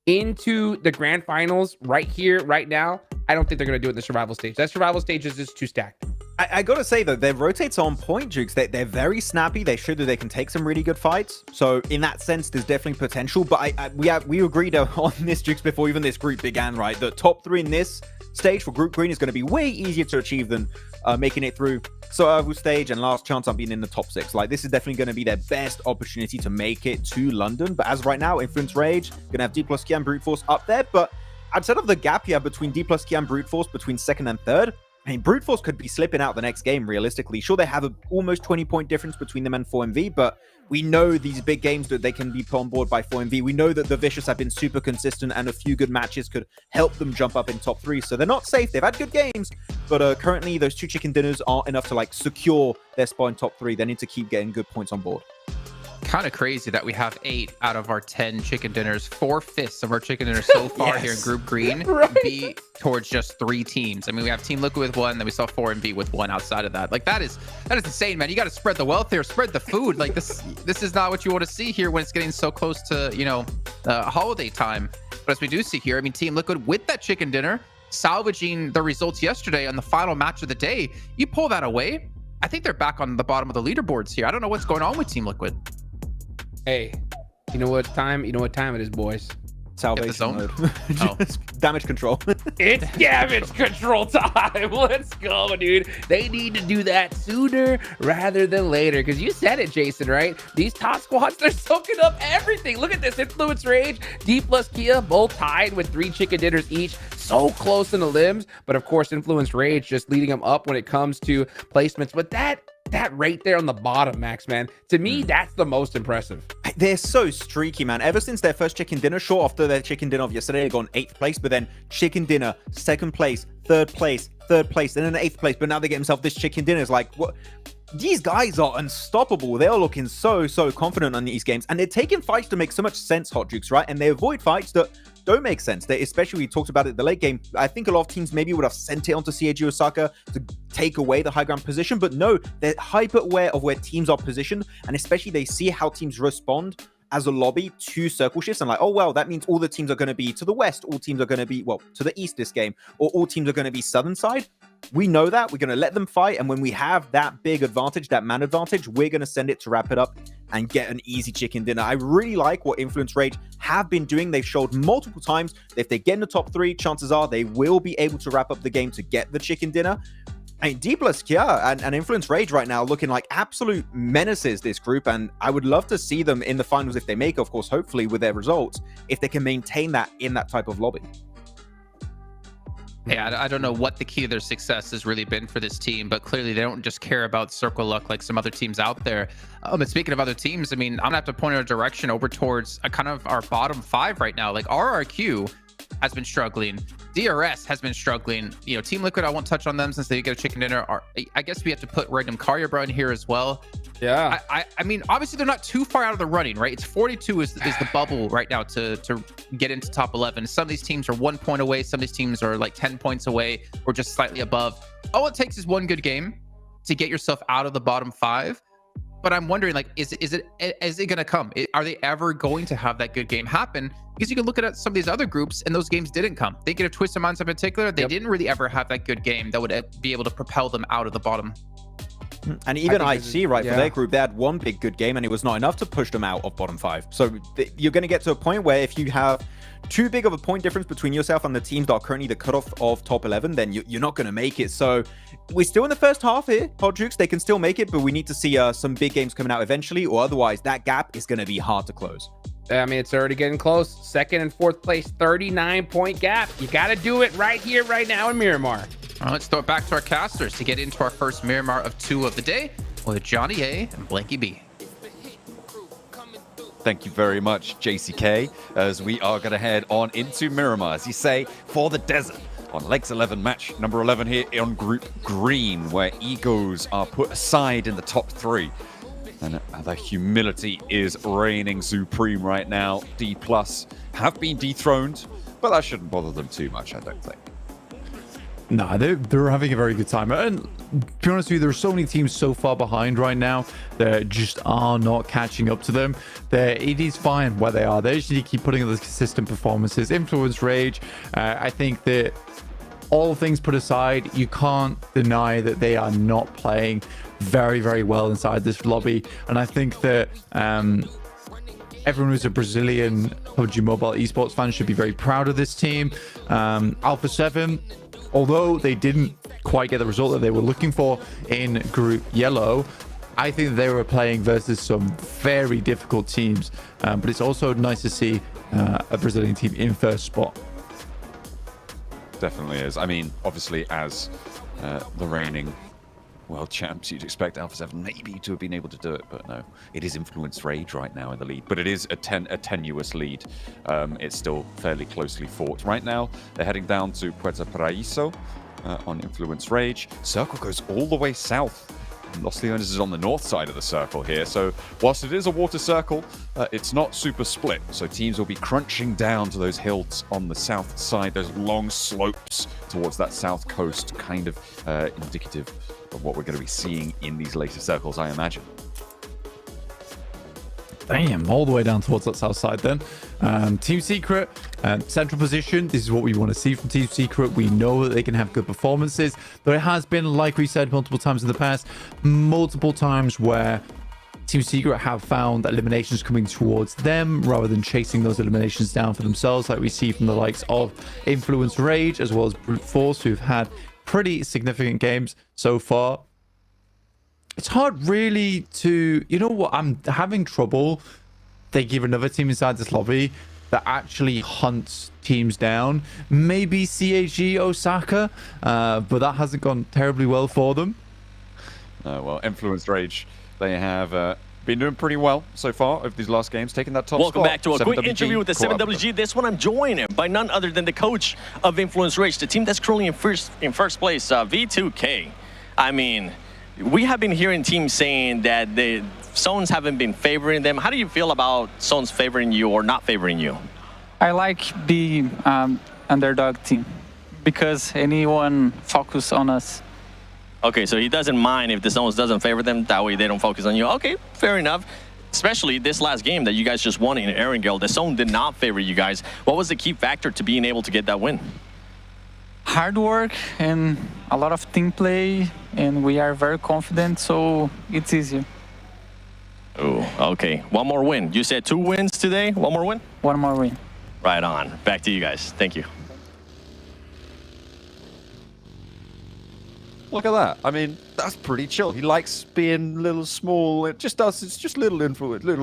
into the grand finals right here, right now, I don't think they're going to do it in the survival stage. That survival stage is just too stacked. I gotta say though, their rotates on point, Jukes. They're very snappy. They show that they can take some really good fights. So in that sense, there's definitely potential. But we agreed on this, Jukes, before even this group began, right? The top 3 in this stage for Group Green is going to be way easier to achieve than making it through survival stage and last chance on being in the top 6. Like, this is definitely going to be their best opportunity to make it to London. But as right now, Influence Rage gonna have D plus Kia and Brute Force up there. But outside of the gap here between D plus Kia and Brute Force between 2nd and 3rd, I mean, Brute Force could be slipping out the next game, realistically. Sure, they have a almost 20-point difference between them and 4MV, but we know these big games that they can be put on board by 4MV. We know that the Vicious have been super consistent, and a few good matches could help them jump up in top 3. So they're not safe. They've had good games, but currently those 2 chicken dinners aren't enough to, like, secure their spot in top 3. They need to keep getting good points on board. Kind of crazy that we have 8 out of our 10 chicken dinners, 4/5 of our chicken dinners so far here in Group Green be towards just 3 teams. I mean, we have Team Liquid with 1, then we saw 4MV with 1 outside of that. Like, that is insane, man. You got to spread the wealth here, spread the food. Like, this is not what you want to see here when it's getting so close to, you know, holiday time. But as we do see here, I mean, Team Liquid with that chicken dinner, salvaging the results yesterday on the final match of the day. You pull that away, I think they're back on the bottom of the leaderboards here. I don't know what's going on with Team Liquid. Hey, you know what time it is, boys? Salvation mode. Damage control. It's damage control time. Let's go, dude. They need to do that sooner rather than later. Because you said it, Jason, right? These top squads, they're soaking up everything. Look at this. Influence Rage, D plus Kia, both tied with 3 chicken dinners each. So close in the limbs. But of course, Influence Rage just leading them up when it comes to placements. But that right there on the bottom, Max, man, to me, that's the most impressive. They're so streaky, man. Ever since their first chicken dinner, sure, after their chicken dinner of yesterday, they got 8th place, but then chicken dinner, 2nd place, 3rd place, 3rd place, and then 8th place. But now they get themselves this chicken dinner. It's like, what? These guys are unstoppable. They are looking so confident on these games, and they're taking fights to make so much sense, Hot Jukes, right? And they avoid fights that don't make sense. They, especially, we talked about it in the late game. I think a lot of teams maybe would have sent it onto CAG Osaka to take away the high ground position, but no, they're hyper aware of where teams are positioned, and especially they see how teams respond as a lobby to circle shifts, and like, oh, well, that means all the teams are going to be to the west, all teams are going to be, well, to the east this game, or all teams are going to be southern side. We know that. We're going to let them fight, and when we have that big advantage, that man advantage, we're going to send it to wrap it up and get an easy chicken dinner. I really like what Influence Rage have been doing. They've showed multiple times that if they get in the top 3, chances are they will be able to wrap up the game to get the chicken dinner. I mean, D plus Kia and Influence Rage right now looking like absolute menaces, this group, and I would love to see them in the finals if they make, of course, hopefully with their results, if they can maintain that in that type of lobby. Yeah, I don't know what the key to their success has really been for this team, but clearly they don't just care about circle luck like some other teams out there. But speaking of other teams, I mean, I'm gonna have to point our direction over towards kind of our bottom 5 right now. Like RRQ has been struggling. DRS has been struggling. You know, Team Liquid, I won't touch on them since they get a chicken dinner. I guess we have to put Random Karyabra in here as well. Yeah. I mean, obviously they're not too far out of the running, right? It's 42 is the bubble right now to get into top 11. Some of these teams are 1 point away. Some of these teams are like 10 points away or just slightly above. All it takes is one good game to get yourself out of the bottom 5. But I'm wondering, like, is it going to come? Are they ever going to have that good game happen? Because you can look at some of these other groups and those games didn't come. Thinking of Twisted Minds in particular, they didn't really ever have that good game that would be able to propel them out of the bottom. And even IC, right, for their group, they had one big good game and it was not enough to push them out of bottom 5. So you're going to get to a point where if you have too big of a point difference between yourself and the teams that are currently the cutoff of top 11, then you're not going to make it. So we're still in the first half here, Hot Jukes. They can still make it, but we need to see some big games coming out eventually, or otherwise that gap is going to be hard to close. I mean, it's already getting close. 2nd and 4th place, 39-point gap. You got to do it right here, right now in Miramar. All right, let's throw it back to our casters to get into our first Miramar of 2 of the day with Johnny A and Blanky B. Thank you very much, JCK, as we are going to head on into Miramar, as you say, for the desert on Legs 11 match number 11 here on Group Green, where egos are put aside in the top 3. And the humility is reigning supreme right now. D+ have been dethroned, but that shouldn't bother them too much, I don't think. No, they're having a very good time. And to be honest with you, there are so many teams so far behind right now that just are not catching up to them. It is fine where they are. They just need to keep putting in the consistent performances. Influence Rage, I think that all things put aside, you can't deny that they are not playing very, very well inside this lobby. And I think that everyone who's a Brazilian PUBG Mobile esports fan should be very proud of this team. Alpha 7, although they didn't quite get the result that they were looking for in Group Yellow, I think they were playing versus some very difficult teams. But it's also nice to see a Brazilian team in first spot. Definitely is. I mean, obviously, as the reigning world champs, you'd expect Alpha 7 maybe to have been able to do it, but no. It is Influence Rage right now in the lead, but it is a tenuous lead. It's still fairly closely fought. Right now, they're heading down to Puerto Paraíso on Influence Rage. Circle goes all the way south. Los Leones is on the north side of the circle here, so whilst it is a water circle, it's not super split, so teams will be crunching down to those hills on the south side, those long slopes towards that south coast, kind of indicative of what we're going to be seeing in these later circles, I imagine. Damn, all the way down towards that south side then. Team Secret, central position. This is what we want to see from Team Secret. We know that they can have good performances. But it has been, like we said multiple times in the past, multiple times where Team Secret have found eliminations coming towards them rather than chasing those eliminations down for themselves, like we see from the likes of Influence Rage as well as Brute Force, who've had pretty significant games so far. It's hard really to, you know what, I'm having trouble. They give another team inside this lobby that actually hunts teams down. Maybe CHG Osaka, but that hasn't gone terribly well for them. Well, Influence Rage, they have been doing pretty well so far over these last games, taking that top Welcome spot. back to a quick interview with the 7WG. This one I'm joined by none other than the coach of Influence Rage, the team that's currently in first place, V2K. I mean, we have been hearing teams saying that the zones haven't been favoring them. How do you feel about zones favoring you or not favoring you? I like the underdog team because anyone focus on us. Okay, so he doesn't mind if the zones doesn't favor them. That way they don't focus on you. Okay, fair enough. Especially this last game that you guys just won in Erangel. The zone did not favor you guys. What was the key factor to being able to get that win? Hard work and a lot of team play, and we are very confident, so it's easier. Oh, okay. One more win. You said 2 wins today. One more win? One more win. Right on. Back to you guys. Thank you. Look at that. I mean, that's pretty chill. He likes being little small. It's just little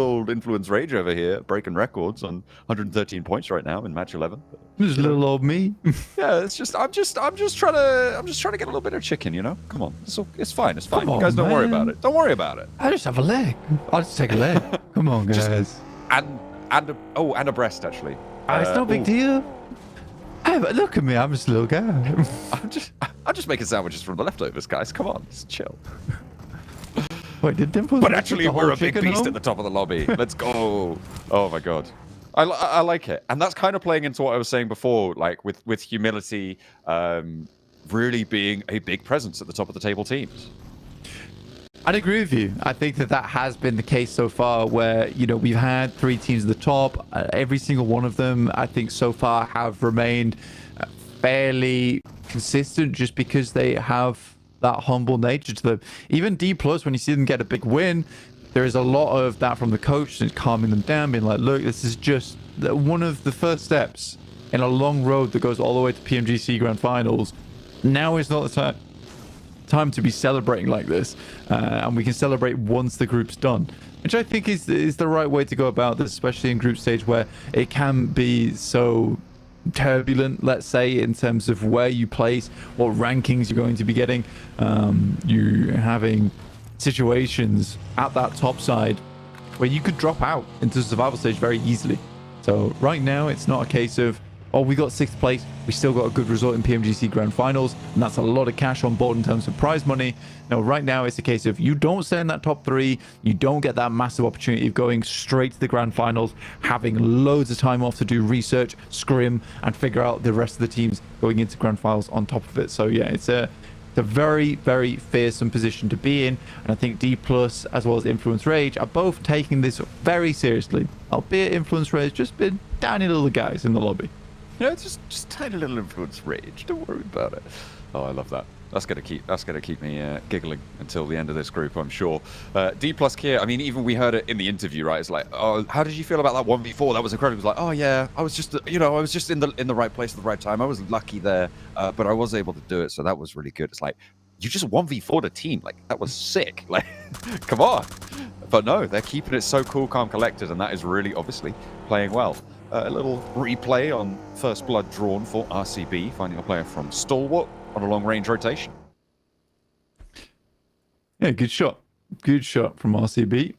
old Influence Rage over here, breaking records on 113 points right now in match 11. Just little old me. Yeah, it's just I'm just trying to get a little bit of chicken, you know? Come on. It's fine. It's fine. Come You guys on, don't worry man. about it. Don't worry about it. I just have a leg. I'll just take a leg. Come on, guys. And a breast actually. It's no big deal. Hey, but look at me. I'm just a little guy. I'm just making sandwiches from the leftovers, guys. Come on, just chill. Wait, did Dimple? But actually, the whole we're a big chicken beast home? at the top of the lobby. Let's go. Oh my god. I like it. And that's kind of playing into what I was saying before, like with humility really being a big presence at the top of the table teams. I'd agree with you. I think that has been the case so far where, you know, we've had 3 teams at the top. Every single one of them, I think so far have remained fairly consistent just because they have that humble nature to them. Even D+, when you see them get a big win, there is a lot of that from the coach and calming them down, being like, look, this is just one of the first steps in a long road that goes all the way to PMGC Grand Finals. Now is not the time to be celebrating like this, and we can celebrate once the group's done, which I think is the right way to go about this, especially in group stage where it can be so turbulent, let's say, in terms of where you place, what rankings you're going to be getting. You having situations at that top side where you could drop out into the survival stage very easily. So right now it's not a case of oh, we got 6th place, we still got a good result in PMGC Grand Finals, and that's a lot of cash on board in terms of prize money. No, right now it's a case of you don't stay in that top 3, you don't get that massive opportunity of going straight to the Grand Finals, having loads of time off to do research, scrim, and figure out the rest of the teams going into Grand Finals on top of it. So yeah, it's a very, very fearsome position to be in, and I think D+ as well as Influence Rage are both taking this very seriously, albeit Influence Rage just been tiny little guys in the lobby. You know, it's just tiny little Influence Rage. Don't worry about it. Oh, I love that. That's gonna keep me giggling until the end of this group, I'm sure. D+ Kia, I mean, even we heard it in the interview, right? It's like, oh, how did you feel about that 1v4? That was incredible. It was like, oh yeah, I was just, you know, I was just in the right place at the right time. I was lucky there, but I was able to do it, so that was really good. It's like, you just 1v4'd a team, like that was sick. Like, come on. But no, they're keeping it so cool, calm, collected, and that is really obviously playing well. A little replay on first blood drawn for RCB, finding a player from Stalwart on a long-range rotation. Yeah, good shot. Good shot from RCB.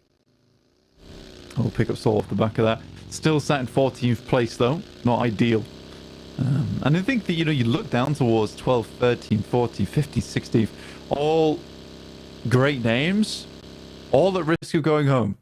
I'll pick up Saul off the back of that. Still sat in 14th place, though. Not ideal. And I think that, you know, you look down towards 12th, 13th, 14th, 15th, 16th. All great names. All at risk of going home.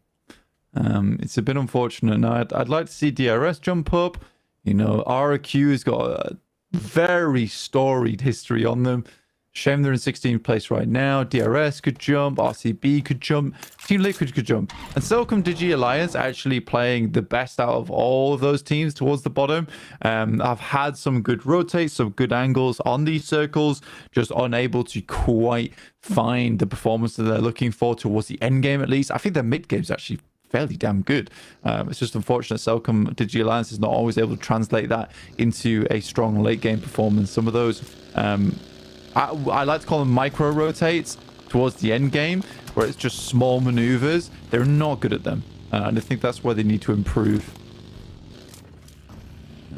It's a bit unfortunate. Now, I'd like to see DRS jump up. You know, RQ has got a very storied history on them. Shame they're in 16th place right now. DRS could jump. RCB could jump. Team Liquid could jump. And Selcom Digi Alliance actually playing the best out of all of those teams towards the bottom. I've had some good rotates, some good angles on these circles, just unable to quite find the performance that they're looking for towards the end game at least. I think their mid game's actually fairly damn good. It's just unfortunate Selcom Digi Alliance is not always able to translate that into a strong late game performance. Some of those I like to call them micro rotates towards the end game, where it's just small maneuvers. They're not good at them, and I think that's where they need to improve.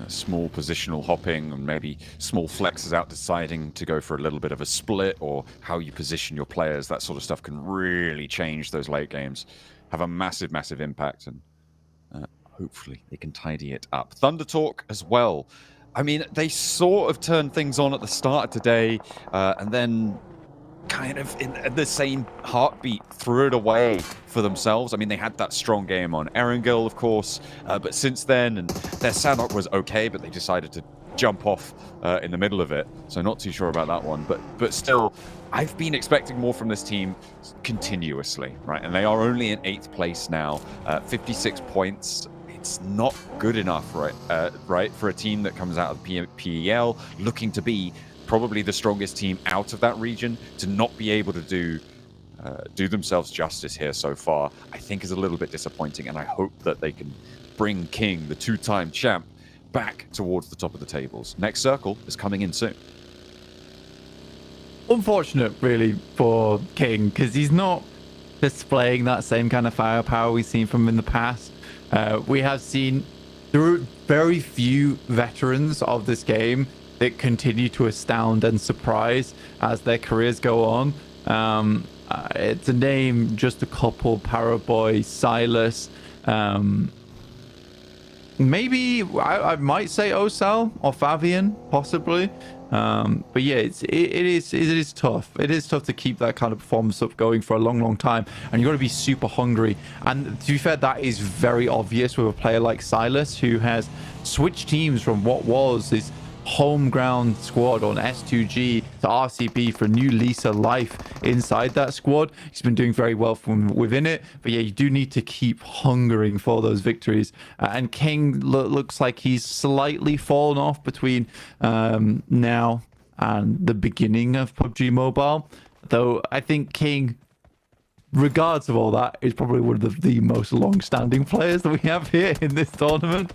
Small positional hopping and maybe small flexes out deciding to go for a little bit of a split, or how you position your players. That sort of stuff can really change those late games, have a massive, massive impact, and hopefully they can tidy it up. Thunder Talk as well. I mean, they sort of turned things on at the start of today, and then kind of in the same heartbeat threw it away for themselves. I mean, they had that strong game on Erangel, of course, but since then, and their Sanok was okay, but they decided to jump off in the middle of it. So not too sure about that one, but still, I've been expecting more from this team continuously, right? And they are only in 8th place now, 56 points. It's not good enough, right, for a team that comes out of PEL looking to be probably the strongest team out of that region, to not be able to do themselves justice here so far, I think is a little bit disappointing, and I hope that they can bring King, the 2-time champ, back towards the top of the tables. Next circle is coming in soon. Unfortunate, really, for King, because he's not displaying that same kind of firepower we've seen from him in the past. We have seen through very few veterans of this game that continue to astound and surprise as their careers go on. To name just a couple: Paraboy, Silas, maybe I might say Osal or Fabian, possibly. But yeah, it is tough. It is tough to keep that kind of performance up going for a long, long time, and you got to be super hungry. And to be fair, that is very obvious with a player like Silas, who has switched teams from what was his home ground squad on S2G to RCB for a new lease of life inside that squad. He's been doing very well from within it, but yeah, you do need to keep hungering for those victories. And King looks like he's slightly fallen off between now and the beginning of PUBG Mobile, though I think King, regardless of all that, is probably one of the most long-standing players that we have here in this tournament.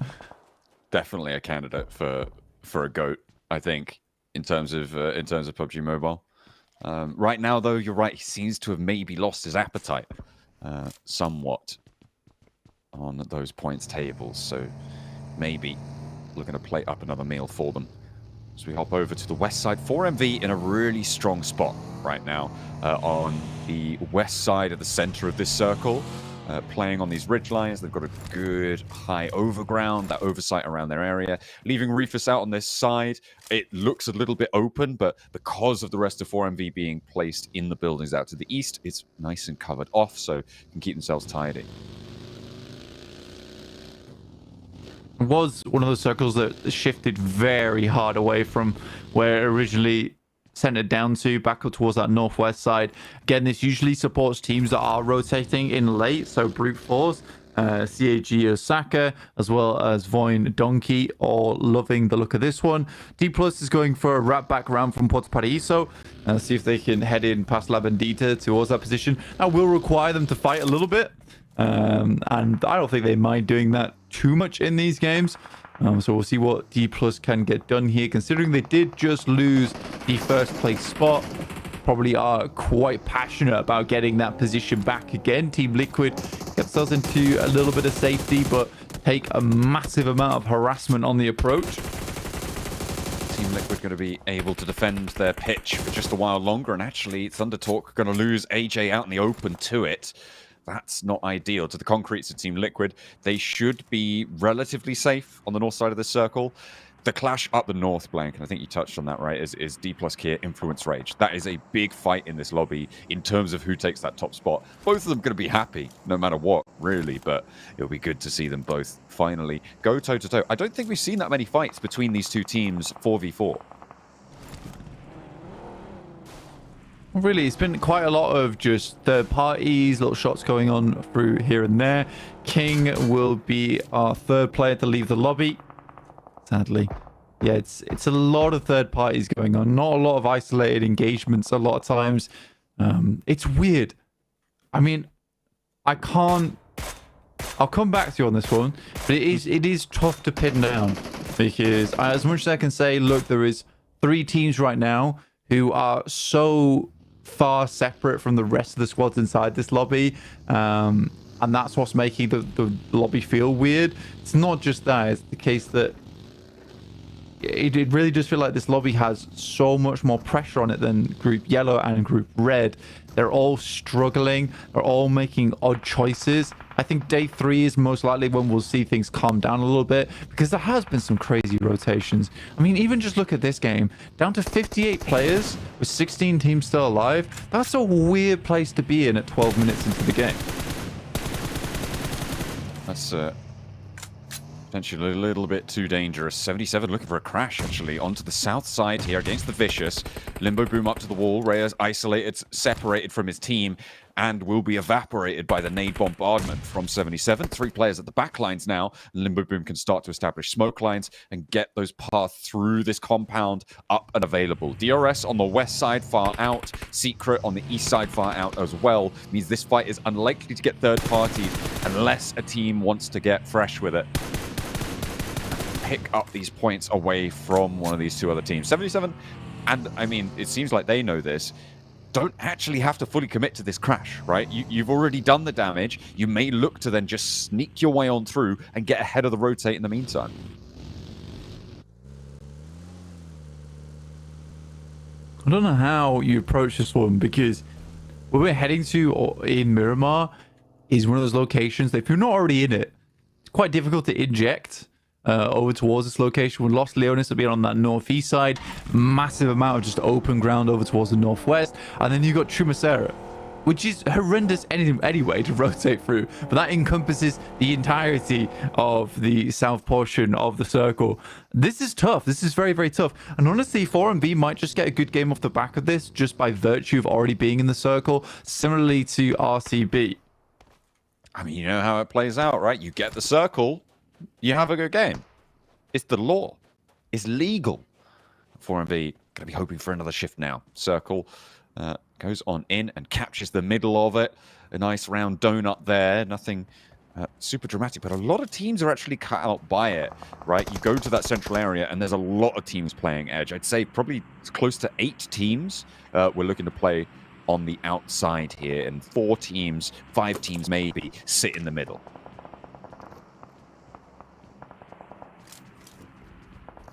Definitely a candidate for a GOAT, I think, in terms of PUBG Mobile. Right now, though, you're right. He seems to have maybe lost his appetite somewhat on those points tables. So maybe looking to plate up another meal for them. So we hop over to the west side. 4MV in a really strong spot right now on the west side of the center of this circle. playing on these ridge lines. They've got a good high overground, that oversight around their area. Leaving Reefus out on this side, it looks a little bit open, but because of the rest of 4MV being placed in the buildings out to the east, it's nice and covered off, so can keep themselves tidy. It was one of those circles that shifted very hard away from where it originally centered down to, back up towards that northwest side. Again, this usually supports teams that are rotating in late, so Brute Force, CAG Osaka, as well as Voin Donkey, all loving the look of this one. D Plus is going for a wrap back round from Puerto Paraíso, see if they can head in past La Bandita towards that position. That will require them to fight a little bit, and I don't think they mind doing that too much in these games. So we'll see what D Plus can get done here, considering they did just lose the first place spot. Probably are quite passionate about getting that position back again. Team Liquid get themselves into a little bit of safety, but take a massive amount of harassment on the approach. Team Liquid going to be able to defend their pitch for just a while longer, and actually Thundertalk going to lose AJ out in the open to it. That's not ideal. To the Concretes of Team Liquid, they should be relatively safe on the north side of the circle. The clash up the north, Blank, and I think you touched on that, right, is D plus Kia Influence Rage. That is a big fight in this lobby in terms of who takes that top spot. Both of them going to be happy, no matter what, really, but it'll be good to see them both finally go toe-to-toe. I don't think we've seen that many fights between these two teams 4v4. Really, it's been quite a lot of just third parties, little shots going on through here and there. King will be our third player to leave the lobby, sadly. Yeah, it's a lot of third parties going on, not a lot of isolated engagements a lot of times. It's weird. I mean, I'll come back to you on this one, but it is tough to pin down, because as much as I can say, look, there is 3 teams right now who are so far separate from the rest of the squads inside this lobby, and that's what's making the lobby feel weird. It's not just that, it's the case that it really does feel like this lobby has so much more pressure on it than Group Yellow and Group Red. They're all struggling, they're all making odd choices. I think day 3 is most likely when we'll see things calm down a little bit, because there has been some crazy rotations. I mean, even just look at this game, down to 58 players with 16 teams still alive. That's a weird place to be in at 12 minutes into the game. That's potentially a little bit too dangerous. 77 looking for a crash, actually, onto the south side here against the Vicious. Limbo Boom up to the wall. Reyes isolated, separated from his team, and will be evaporated by the nade bombardment from 77. 3 players at the back lines now. Limbo Boom can start to establish smoke lines and get those paths through this compound up and available. DRS on the west side far out. Secret on the east side far out as well. Means this fight is unlikely to get third parties unless a team wants to get fresh with it. Pick up these points away from one of these 2 other teams. 77, and I mean, it seems like they know this, don't actually have to fully commit to this crash, right? You've already done the damage. You may look to then just sneak your way on through and get ahead of the rotate in the meantime. I don't know how you approach this one, because where we're heading to in Miramar is one of those locations that if you're not already in it, it's quite difficult to inject over towards this location. When Los Leones will be on that northeast side, massive amount of just open ground over towards the northwest, and then you got Chumacera, which is horrendous anyway to rotate through, but that encompasses the entirety of the south portion of the circle. This is tough. This is very, very tough, and honestly 4MV might just get a good game off the back of this just by virtue of already being in the circle, similarly to RCB. I mean, you know how it plays out, right? You get the circle, you have a good game. It's the law. It's legal. 4MV going to be hoping for another shift now. Circle goes on in and captures the middle of it. A nice round donut there. Nothing super dramatic, but a lot of teams are actually cut out by it, right? You go to that central area and there's a lot of teams playing Edge. I'd say probably close to 8 teams we're looking to play on the outside here, and 4 teams, 5 teams maybe, sit in the middle.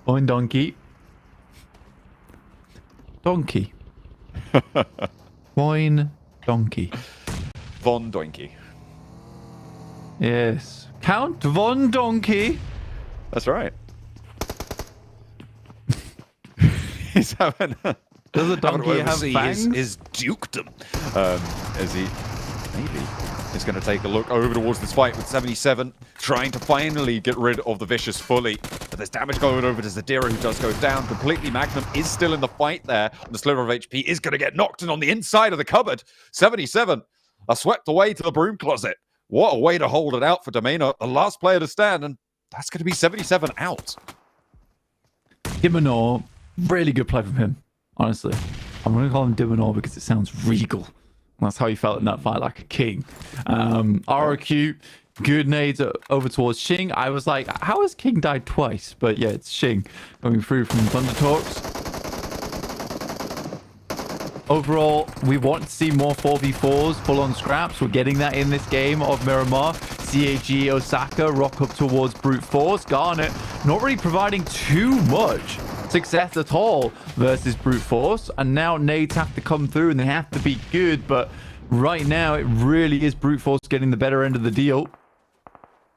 Fine, Donkey. Donkey. Fine, Donkey. Von Donkey. Yes. Count Von Donkey. That's right. He's having Does a donkey have fangs? His dukedom. As he maybe is going to take a look over towards this fight with 77, trying to finally get rid of the Vicious fully. But there's damage going over to Zadira, who does go down completely. Magnum is still in the fight there. The sliver of HP is going to get knocked in on the inside of the cupboard. 77 are swept away to the broom closet. What a way to hold it out for Domino, the last player to stand, and that's going to be 77 out. Dimonor, really good play from him, honestly. I'm going to call him Dimonor because it sounds regal. That's how he felt in that fight, like a king. ROQ, good nades over towards Xing. I was like, how has King died twice? But yeah, it's Xing going through from Thunder Talks. Overall, we want to see more 4v4s, full-on scraps. We're getting that in this game of Miramar. CAG, Osaka, rock up towards Brute Force. Garnet not really providing too much success at all versus Brute Force. And now nades have to come through and they have to be good. But right now, it really is Brute Force getting the better end of the deal.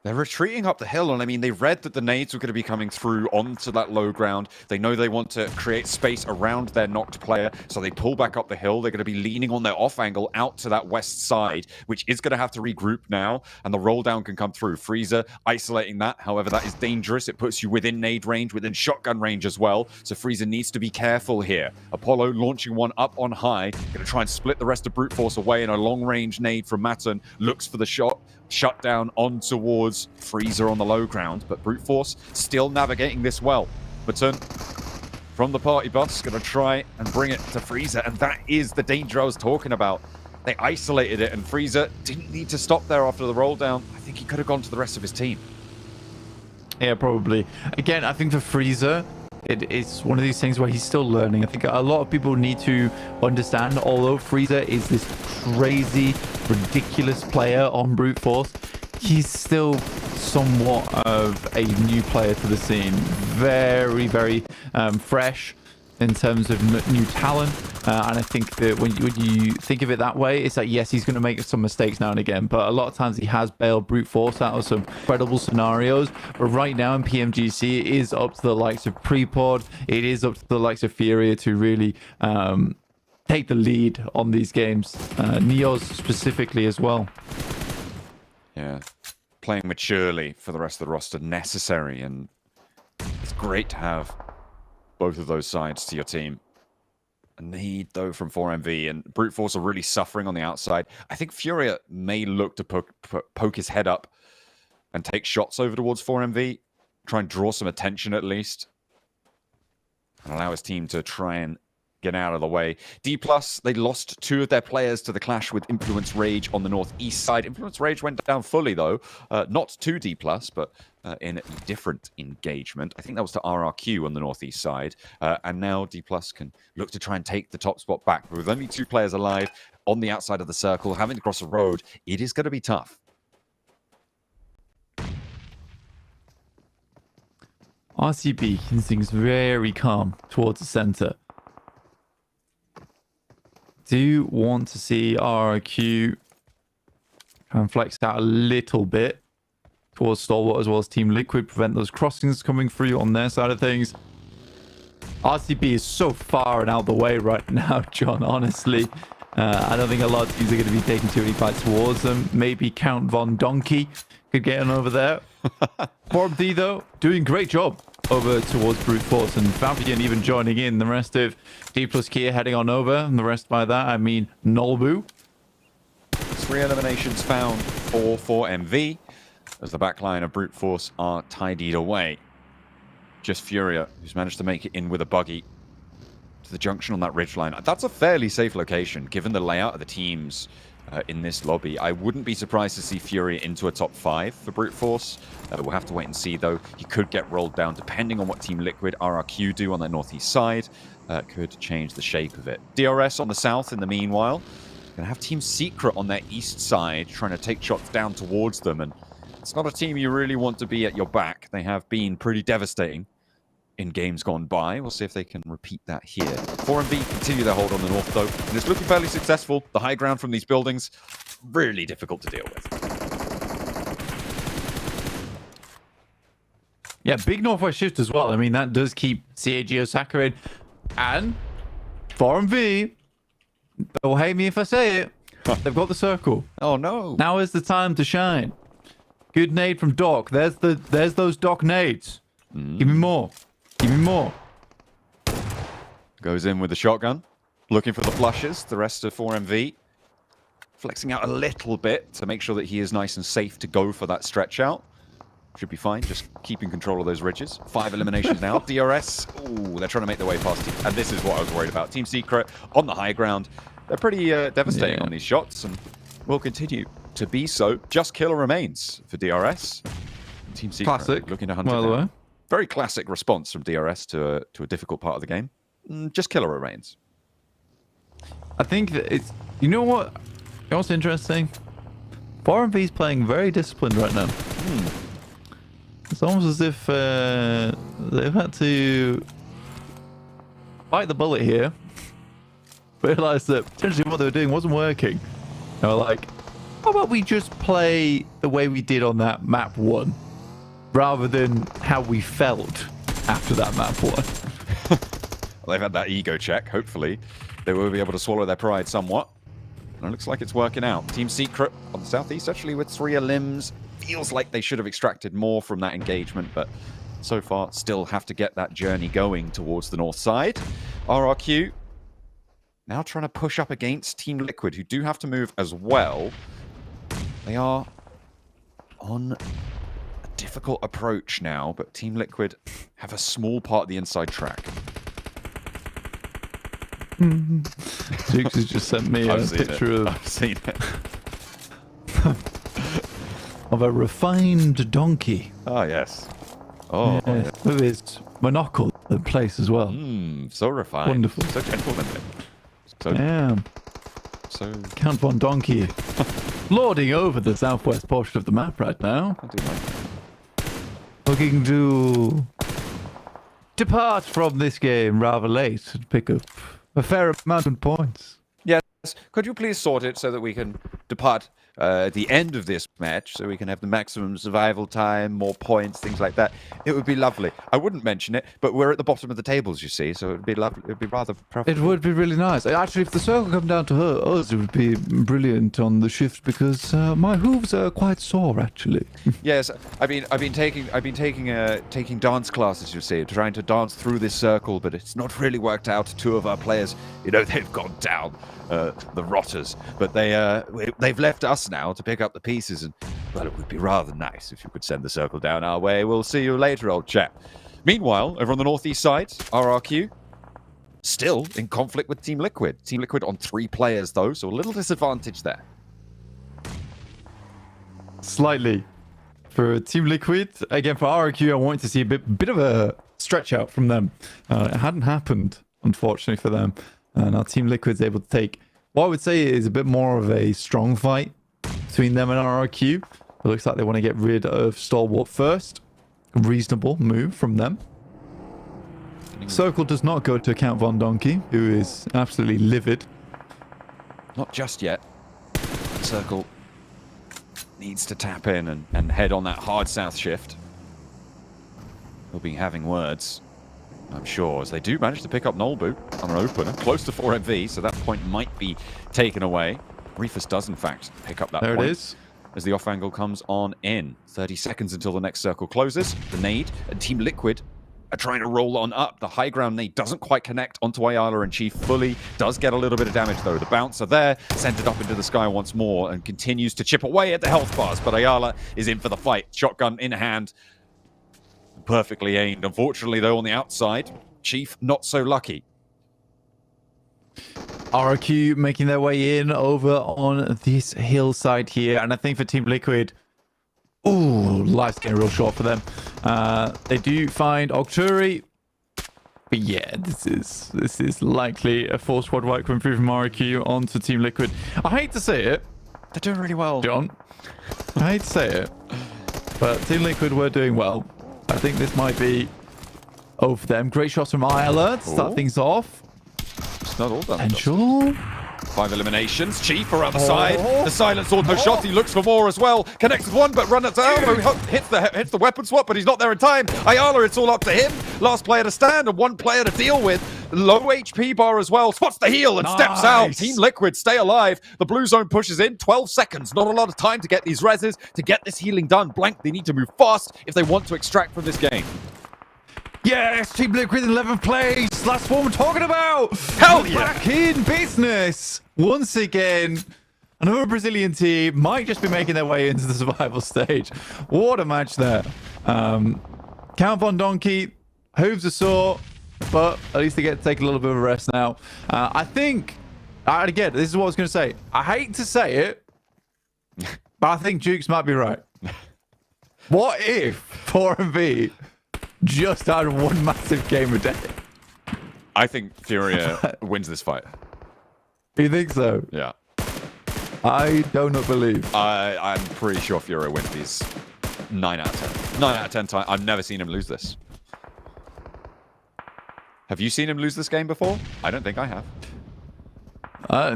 They're retreating up the hill, and I mean, they read that the nades were going to be coming through onto that low ground. They know they want to create space around their knocked player, so they pull back up the hill. They're going to be leaning on their off angle out to that west side, which is going to have to regroup now, and the roll down can come through. Freezer isolating that, however, that is dangerous. It puts you within nade range, within shotgun range as well, so Freezer needs to be careful here. Apollo launching one up on high, going to try and split the rest of Brute Force away, and a long-range nade from Matten looks for the shot. Shut down on towards Freezer on the low ground, but Brute Force still navigating this well. Matten from the party bus, going to try and bring it to Freezer, and that is the danger I was talking about. They isolated it, and Freezer didn't need to stop there after the roll down. I think he could have gone to the rest of his team. Yeah, probably. Again, I think for Freezer, it's one of these things where he's still learning. I think a lot of people need to understand, although Freezer is this crazy, ridiculous player on Brute Force, he's still somewhat of a new player to the scene. Very, very fresh in terms of new talent. And I think that when you think of it that way, it's like, yes, he's going to make some mistakes now and again, but a lot of times he has bailed Brute Force out of some credible scenarios. But right now in PMGC, it is up to the likes of Prepod, it is up to the likes of Furia to really take the lead on these games. Neos specifically as well. Yeah, playing maturely for the rest of the roster, necessary, and it's great to have both of those sides to your team. A need, though, from 4MV, and Brute Force are really suffering on the outside. I think Furia may look to poke his head up and take shots over towards 4MV, try and draw some attention at least, and allow his team to try and get out of the way. D+, they lost 2 of their players to the clash with Influence Rage on the northeast side. Influence Rage went down fully, though. Not to D+, but in a different engagement. I think that was to RRQ on the northeast side. And now D+ can look to try and take the top spot back. But with only 2 players alive on the outside of the circle, having to cross a road, it is going to be tough. RCB keeps things very calm towards the center. Do want to see RRQ try and flex out a little bit towards Stalwart as well as Team Liquid, prevent those crossings coming through on their side of things. RCB is so far and out the way right now, John, honestly. I don't think a lot of teams are going to be taking too many fights towards them. Maybe Count Von Donkey could get on over there. 4MD, though, doing a great job over towards Brute Force, and Fabian even joining in. The rest of D+ Kia heading on over, and the rest by that, I mean Nolbu. 3 eliminations found for 4MV, as the backline of Brute Force are tidied away. Just Furia, who's managed to make it in with a buggy to the junction on that ridgeline. That's a fairly safe location, given the layout of the teams in this lobby. I wouldn't be surprised to see Furia into a top 5 for Brute Force. We'll have to wait and see, though. He could get rolled down, depending on what Team Liquid RRQ do on their northeast side. Could change the shape of it. DRS on the south, in the meanwhile. Going to have Team Secret on their east side, trying to take shots down towards them. And it's not a team you really want to be at your back. They have been pretty devastating in games gone by. We'll see if they can repeat that here. 4MV continue their hold on the north, though, and it's looking fairly successful. The high ground from these buildings, really difficult to deal with. Yeah, big northwest shift as well. I mean, that does keep CAG Osaka in. And 4MV, they'll hate me if I say it, they've got the circle. Oh, no. Now is the time to shine. Good nade from Doc. There's those Doc nades. Give me more. Give me more. Goes in with the shotgun. Looking for the flushes. The rest of 4MV. Flexing out a little bit to make sure that he is nice and safe to go for that stretch out. Should be fine, just keeping control of those ridges. 5 eliminations now. DRS, ooh, they're trying to make their way past Team. And this is what I was worried about. Team Secret on the high ground. They're pretty devastating on these shots and will continue to be so. Just killer remains for DRS. Team Secret classic, looking to hunt it down. Very classic response from DRS to a difficult part of the game. Just killer remains. I think that it's... You know what? You know what's interesting? 4MV's playing very disciplined right now. It's almost as if they've had to bite the bullet here, realize that potentially what they were doing wasn't working. They were like, how about we just play the way we did on that map 1, rather than how we felt after that map 1. Well, they've had that ego check. Hopefully, they will be able to swallow their pride somewhat. And it looks like it's working out. Team Secret on the southeast, actually, with 3 limbs. Feels like they should have extracted more from that engagement, but so far still have to get that journey going towards the north side. RRQ now trying to push up against Team Liquid, who do have to move as well. They are on a difficult approach now, but Team Liquid have a small part of the inside track. Jukes has just sent me a picture of... I've seen it. of a refined donkey. Oh, yes. Oh, yeah. With his monocle in place as well. So refined. Wonderful. So gentlemanly. So, yeah. So... Count Von Donkey lording over the southwest portion of the map right now. I do like that. Looking to depart from this game rather late and pick up a fair amount of points. Yes. Could you please sort it so that we can depart at the end of this match, so we can have the maximum survival time, more points, things like that? It would be lovely. I wouldn't mention it, but we're at the bottom of the tables, you see, so it would be lovely. It would be rather preferable. It would be really nice. Actually, if the circle come down to us, it would be brilliant on the shift because my hooves are quite sore, actually. Yes, I've been taking dance classes, you see, trying to dance through this circle, but it's not really worked out. 2 of our players, they've gone down, the rotters, but they've left us now to pick up the pieces, and well, it would be rather nice if you could send the circle down our way. We'll see you later, old chap. Meanwhile, over on the northeast side, RRQ still in conflict with Team Liquid. Team Liquid on 3 players though, so a little disadvantage there. Slightly. For Team Liquid, again for RRQ, I wanted to see a bit of a stretch out from them. It hadn't happened, unfortunately for them. Now Team Liquid's able to take what I would say is a bit more of a strong fight between them and RRQ. It looks like they want to get rid of Stalwart first. A reasonable move from them. Circle does not go to account Von Donkey, who is absolutely livid. Not just yet. Circle needs to tap in and head on that hard south shift. They'll be having words, I'm sure, as they do manage to pick up Nolbu on an opener, close to 4MV, so that point might be taken away. Reefus does, in fact, pick up that point. There it is. As the off angle comes on in. 30 seconds until the next circle closes. The nade and Team Liquid are trying to roll on up. The high ground nade doesn't quite connect onto Ayala and Chief fully. Does get a little bit of damage, though. The bouncer there, sent it up into the sky once more and continues to chip away at the health bars, but Ayala is in for the fight. Shotgun in hand. Perfectly aimed. Unfortunately, though, on the outside, Chief not so lucky. RRQ making their way in over on this hillside here, and I think for Team Liquid, ooh, life's getting real short for them. They do find Octuri, but yeah, this is likely a full squad wipe from RRQ onto Team Liquid. I hate to say it, they're doing really well, John. I hate to say it, but Team Liquid were doing well. I think this might be over them. Great shots from Ayala to start things off. It's not all done. Potential. 5 eliminations. Chief around the side. The silence auto shot. He looks for more as well. Connects with one, but runs down. Hits the weapon swap, but he's not there in time. Ayala, it's all up to him. Last player to stand and one player to deal with. Low HP bar as well. Spots the heal and steps out. Team Liquid stay alive. The blue zone pushes in. 12 seconds. Not a lot of time to get these reses, to get this healing done. Blank, they need to move fast if they want to extract from this game. Yes, Team Liquid in 11th place. That's what we're talking about. Hell yeah. Back in business. Once again, another Brazilian team might just be making their way into the survival stage. What a match there. Count Von Donkey, hooves are sore, but at least they get to take a little bit of a rest now. I think, again, this is what I was going to say. I hate to say it, but I think Jukes might be right. What if 4MV just had one massive game a day? I think Furia wins this fight. You think so? Yeah. I do not believe. I'm pretty sure Furia wins these 9 out of 10. 9 out of 10 times. I've never seen him lose this. Have you seen him lose this game before? I don't think I have.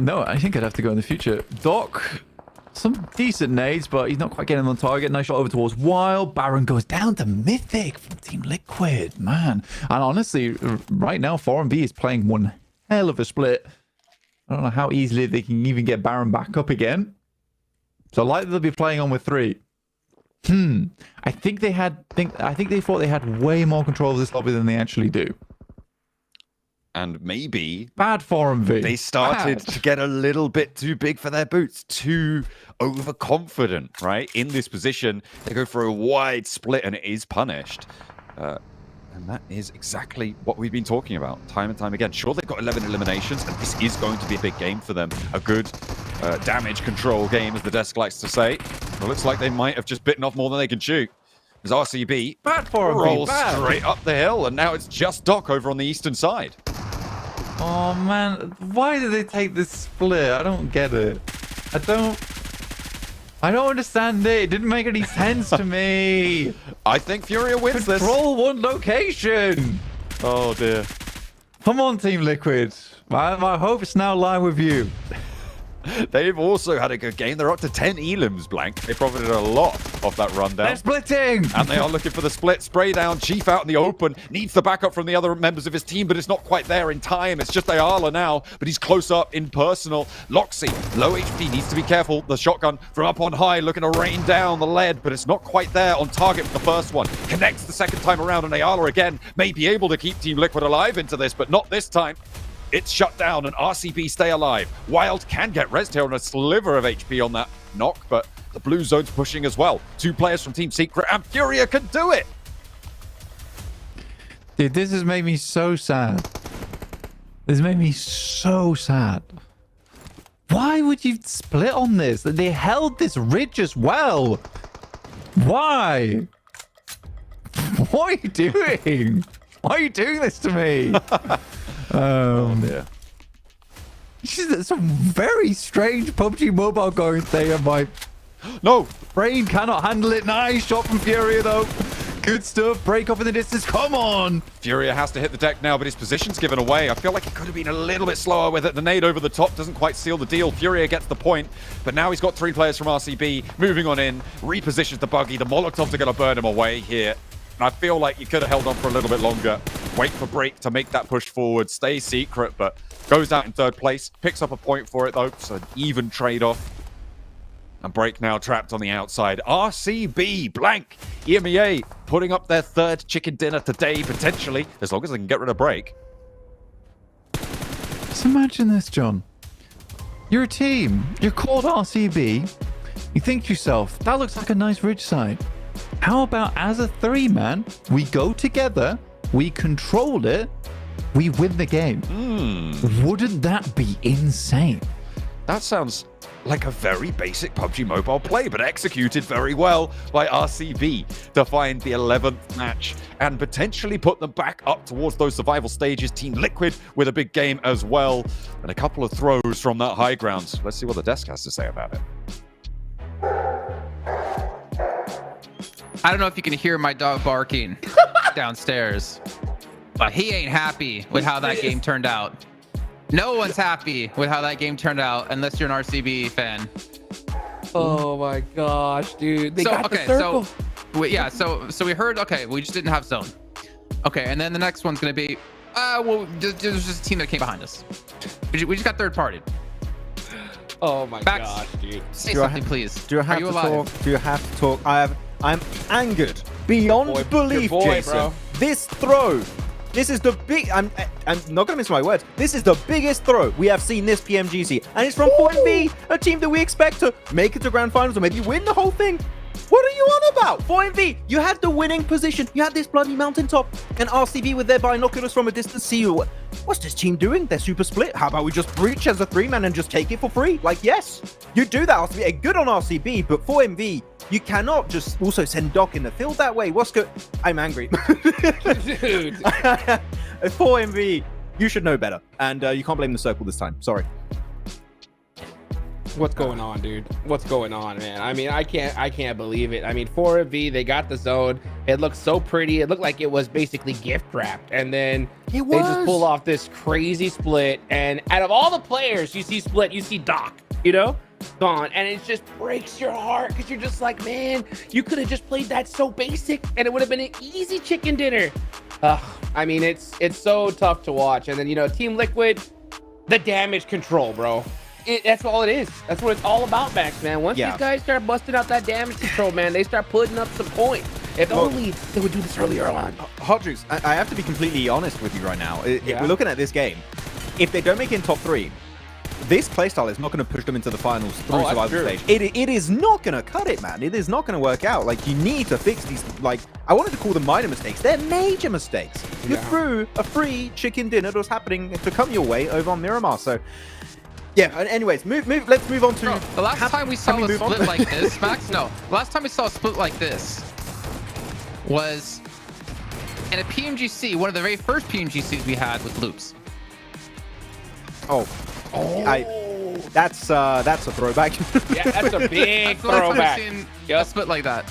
No, I think I'd have to go in the future. Doc, some decent nades, but he's not quite getting on target. Nice shot over towards Wild. Baron goes down to Mythic from Team Liquid, man. And honestly, right now, 4MV is playing one hell of a split. I don't know how easily they can even get Baron back up again. So likely they'll be playing on with 3. I think they thought they had way more control of this lobby than they actually do. And maybe bad 4MV. They started to get a little bit too big for their boots, too overconfident, right? In this position, they go for a wide split and it is punished. And that is exactly what we've been talking about time and time again. Sure, they've got 11 eliminations, and this is going to be a big game for them. A good damage control game, as the desk likes to say. It looks like they might have just bitten off more than they can chew. As RCB rolls straight up the hill, and now it's just Doc over on the eastern side. Oh, man. Why did they take this split? I don't get it. I don't understand it. It didn't make any sense to me. I think Furia wins this. Control one location. Oh, dear. Come on, Team Liquid. My hopes now lie with you. They've also had a good game. They're up to 10 elims, Blank. They profited a lot of that rundown. They're splitting! And they are looking for the split. Spray down. Chief out in the open. Needs the backup from the other members of his team, but it's not quite there in time. It's just Ayala now, but he's close up in personal. Loxy, low HP, needs to be careful. The shotgun from up on high, looking to rain down the lead, but it's not quite there on target for the first one. Connects the second time around, and Ayala again may be able to keep Team Liquid alive into this, but not this time. It's shut down, and RCB stay alive. Wild can get rezzed here on a sliver of HP on that knock, but the blue zone's pushing as well. 2 players from Team Secret, and Furia can do it! Dude, this has made me so sad. This made me so sad. Why would you split on this? They held this ridge as well. Why? What are you doing? Why are you doing this to me? Oh dear. Some very strange PUBG Mobile going there. My brain cannot handle it. Nice shot from Furia though. Good stuff. Break off in the distance. Come on. Furia has to hit the deck now, but his position's given away. I feel like he could have been a little bit slower with it. The nade over the top doesn't quite seal the deal. Furia gets the point, but now he's got 3 players from RCB moving on in. Repositions the buggy. The Molotovs are going to burn him away here. And I feel like you could have held on for a little bit longer. Wait for Break to make that push forward. Stay secret, but goes out in 3rd place. Picks up a point for it, though. So an even trade-off. And Break now trapped on the outside. RCB, Blank, EMEA putting up their 3rd chicken dinner today, potentially, as long as they can get rid of Break. Just imagine this, John. You're a team. You're called RCB. You think to yourself, that looks like a nice ridge side. How about as a 3-man, we go together, we control it, we win the game? Wouldn't that be insane? That sounds like a very basic PUBG Mobile play, but executed very well by RCB to find the 11th match and potentially put them back up towards those survival stages. Team Liquid with a big game as well, and a couple of throws from that high ground. Let's see what the desk has to say about it. I don't know if you can hear my dog barking downstairs, but he ain't happy with how that game turned out. No one's happy with how that game turned out, unless you're an RCB fan. Oh my gosh, dude. They got the circle. So we heard, okay, we just didn't have zone. Okay, and then the next one's going to be, well, there's just a team that came behind us. We just got third party. Oh my Max, gosh, dude. Say something, please. Do I have Are you to alive? talk? Do you have to talk? I'm angered beyond belief, boy, Jason. bro. This throw. This is the big. I'm not gonna miss my words. This is the biggest throw we have seen this PMGC, and it's from 4MV, a team that we expect to make it to grand finals or maybe win the whole thing. What are you on about? 4MV, you had the winning position. You had this bloody mountaintop, and RCB with their binoculars from a distance see you. What's this team doing? They're super split. How about we just breach as a 3-man and just take it for free? Like, yes, you do that. RCB, good on RCB, but 4MV, you cannot just also send Doc in the field that way. What's good? I'm angry. Dude. 4MV, you should know better. And you can't blame the circle this time. Sorry. What's going on, dude? What's going on, man? I mean, I can't believe it. I mean, 4MV, they got the zone. It looked so pretty. It looked like it was basically gift wrapped. And then they just pull off this crazy split. And out of all the players you see split, you see Doc, you know, gone. And it just breaks your heart because you're just like, man, you could have just played that so basic and it would have been an easy chicken dinner. I mean, it's so tough to watch. And then, you know, Team Liquid, the damage control, bro. That's all it is. That's what it's all about, Max, man. Once these guys start busting out that damage control, man, they start putting up some points. If only they would do this earlier on. Hot Juice, I have to be completely honest with you right now. If we're looking at this game, if they don't make it in top 3, this playstyle is not going to push them into the finals through survival stage. It is not going to cut it, man. It is not going to work out. Like, you need to fix these, like, I wanted to call them minor mistakes. They're major mistakes. You threw a free chicken dinner that was happening to come your way over on Miramar. So, yeah, anyways, let's move on to... Bro, the last time we saw a split like this, Max, last time we saw a split like this was in a PMGC, one of the very first PMGCs we had with Loops. That's a throwback. Yeah, that's a big throwback. A split like that.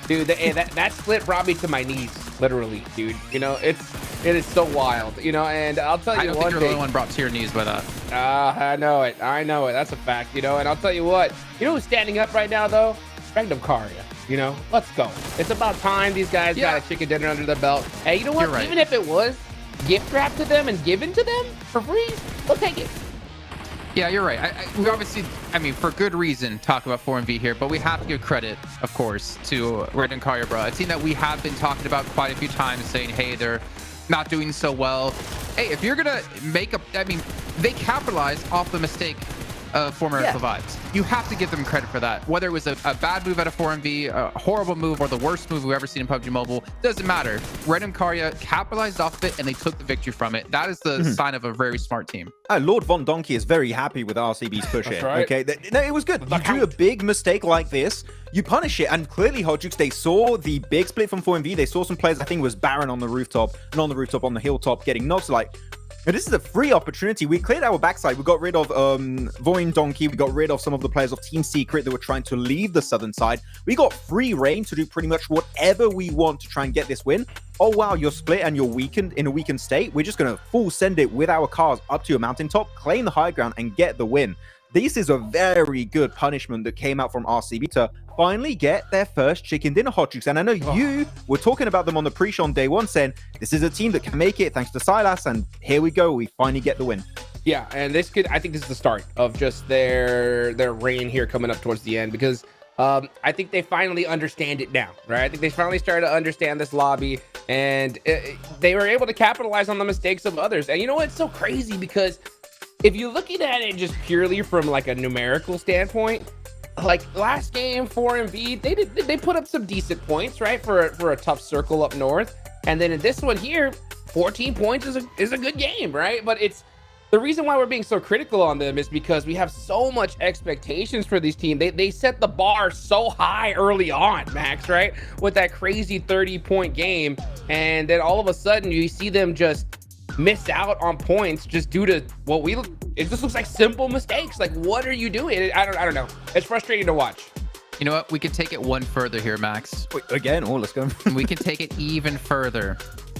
Dude, that split brought me to my knees, literally, dude. You know, it is so wild, you know, and I'll tell you I don't think you're the only one brought to your knees by that. I know it. That's a fact, you know, and I'll tell you what, you know who's standing up right now, though? Random Karya, you know? Let's go. It's about time these guys got a chicken dinner under their belt. Hey, you know what? Even if it was gift wrapped to them and given to them for free, we'll take it. Yeah, you're right. We obviously, I mean, for good reason, talk about 4MV here, but we have to give credit, of course, to Red and Karya, bro. A team that we have been talking about quite a few times, saying, hey, they're not doing so well. Hey, if you're gonna make I mean, they capitalized off the mistake of former Vibes. You have to give them credit for that. Whether it was a bad move out of 4MV, a horrible move, or the worst move we've ever seen in PUBG Mobile, doesn't matter. Red and Karya capitalized off of it, and they took the victory from it. That is the sign of a very smart team. Lord Von Donkey is very happy with RCB's push here. Right. Okay, no, it was good. You do a big mistake like this, you punish it, and clearly Hot Jukes, they saw the big split from 4MV. They saw some players, I think it was Baron on the rooftop, and on the rooftop on the hilltop getting knocked. Like, this is a free opportunity. We cleared our backside. We got rid of Von Donkey. We got rid of some of the players of Team Secret that were trying to leave the southern side. We got free reign to do pretty much whatever we want to try and get this win. Oh, wow, you're split and you're weakened in a weakened state. We're just going to full send it with our cars up to a mountaintop, claim the high ground, and get the win. This is a very good punishment that came out from RCB to finally get their first chicken dinner, Hot Jukes. And I know you were talking about them on the pre-show on day one, saying this is a team that can make it thanks to Silas. And here we go. We finally get the win. Yeah, and I think this is the start of just their reign here coming up towards the end, because I think they finally understand it now, right? I think they finally started to understand this lobby, and they were able to capitalize on the mistakes of others. And you know what? It's so crazy because if you're looking at it just purely from like a numerical standpoint, like last game 4MV, they put up some decent points, right, for a tough circle up north. And then in this one here, 14 points is a good game, right? But it's the reason why we're being so critical on them is because we have so much expectations for these teams. They set the bar so high early on, Max, right, with that crazy 30-point game, and then all of a sudden you see them just miss out on points just due to it just looks like simple mistakes. Like, what are you doing? I don't know. It's frustrating to watch. You know what? We can take it one further here, Max. Wait, again? Oh, let's go. We can take it even further.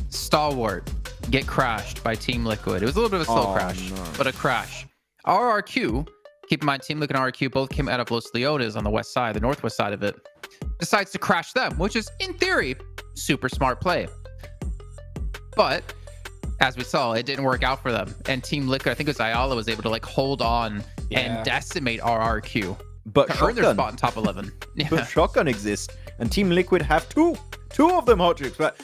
Stalwart. get crashed by Team Liquid. It was a little bit of a slow crash, but a crash. RRQ, keep in mind, Team Liquid and RRQ both came out of Los Leones on the west side, the northwest side of it, decides to crash them, which is, in theory, super smart play. But as we saw, it didn't work out for them. And Team Liquid, I think it was Ayala, was able to like hold on and decimate RRQ. But to earn their spot in top 11. But Shotgun exists, and Team Liquid have two of them hot jukes. But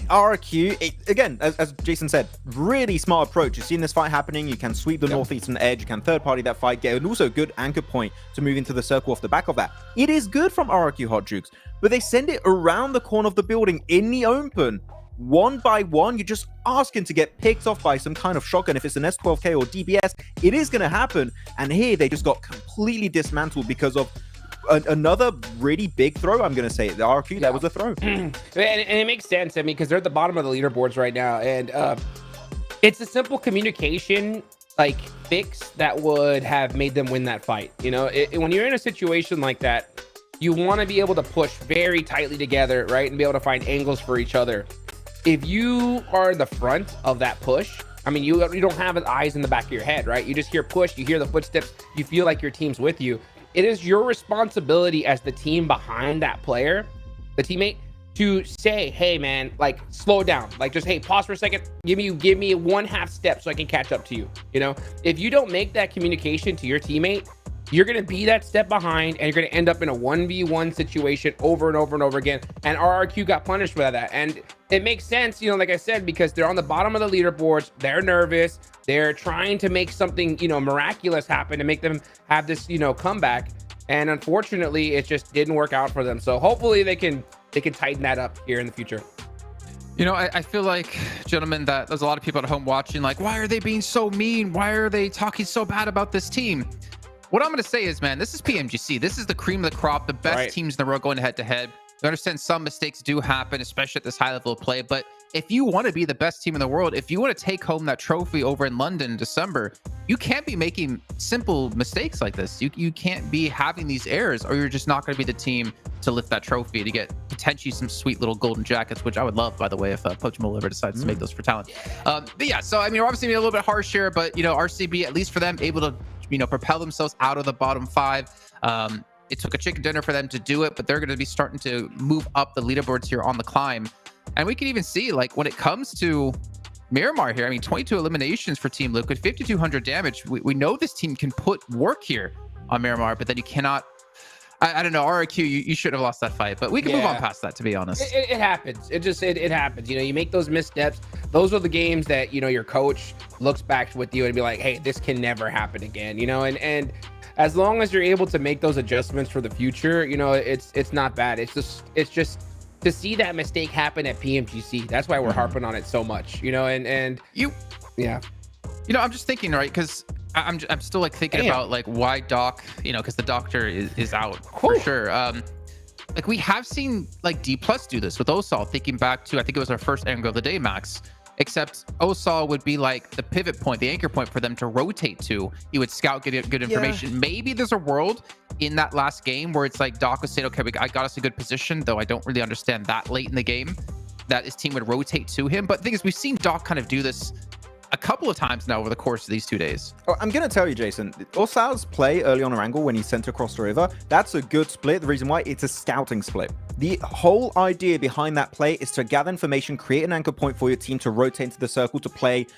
RRQ, again, as Jason said, really smart approach. You've seen this fight happening. You can sweep the northeastern edge. You can third party that fight, get an also good anchor point to move into the circle off the back of that. It is good from RRQ hot jukes, but they send it around the corner of the building in the open. One by one, you're just asking to get picked off by some kind of shotgun. If it's an S12K or DBS, it is going to happen. And here, they just got completely dismantled because of another really big throw. I'm going to say the RQ, that was a throw. And it makes sense. I mean, because they're at the bottom of the leaderboards right now. And it's a simple communication like fix that would have made them win that fight. You know, when you're in a situation like that, you want to be able to push very tightly together, right? And be able to find angles for each other. If you are in the front of that push, I mean, you don't have eyes in the back of your head, right? You just hear push, you hear the footsteps, you feel like your team's with you. It is your responsibility as the team behind that player, the teammate, to say, hey, man, like, slow down. Like, just, hey, pause for a second. Give me one half step so I can catch up to you. You know, if you don't make that communication to your teammate, you're going to be that step behind, and you're going to end up in a 1v1 situation over and over and over again. And RRQ got punished by that. And it makes sense, you know, like I said, because they're on the bottom of the leaderboards. They're nervous. They're trying to make something, you know, miraculous happen to make them have this, you know, comeback. And unfortunately, it just didn't work out for them. So hopefully they can tighten that up here in the future. You know, I feel like, gentlemen, that there's a lot of people at home watching, like, why are they being so mean? Why are they talking so bad about this team? What I'm going to say is, man, this is PMGC. This is the cream of the crop, the best teams in the world going head to head. I understand some mistakes do happen, especially at this high level of play. But if you want to be the best team in the world, if you want to take home that trophy over in London in December, you can't be making simple mistakes like this. You can't be having these errors, or you're just not going to be the team to lift that trophy, to get potentially some sweet little golden jackets, which I would love, by the way, if PUBG Mobile ever decides to make those for talent. But yeah, so I mean, we're obviously being a little bit harsh here, but you know, RCB, at least for them, able to, you know, propel themselves out of the bottom 5. It took a chicken dinner for them to do it, but they're going to be starting to move up the leaderboards here on the climb. And we can even see, like, when it comes to Miramar here, I mean, 22 eliminations for Team Liquid, 5,200 damage. We know this team can put work here on Miramar, but then you cannot. I don't know, RRQ, you should have lost that fight, but we can move on past that, to be honest. It happens. It happens. You know, you make those missteps. Those are the games that, you know, your coach looks back with you and be like, hey, this can never happen again, you know, and as long as you're able to make those adjustments for the future, you know, it's not bad. It's just to see that mistake happen at PMGC. That's why we're harping on it so much, you know, and you know, I'm just thinking, right, because I'm still like thinking about like why Doc, you know, because the doctor is out for sure. Like we have seen like D+ do this with Osal, thinking back to, I think it was our first angle of the day, Max, except Osal would be like the pivot point, the anchor point for them to rotate to. He would scout, get good information. Maybe there's a world in that last game where it's like Doc was saying, okay, I got us a good position, though I don't really understand that late in the game, that his team would rotate to him. But the thing is, we've seen Doc kind of do this a couple of times now over the course of these 2 days. Oh, I'm going to tell you, Jason, Osal's play early on our angle when he sent across the river, that's a good split. The reason why, it's a scouting split. The whole idea behind that play is to gather information, create an anchor point for your team to rotate into the circle to play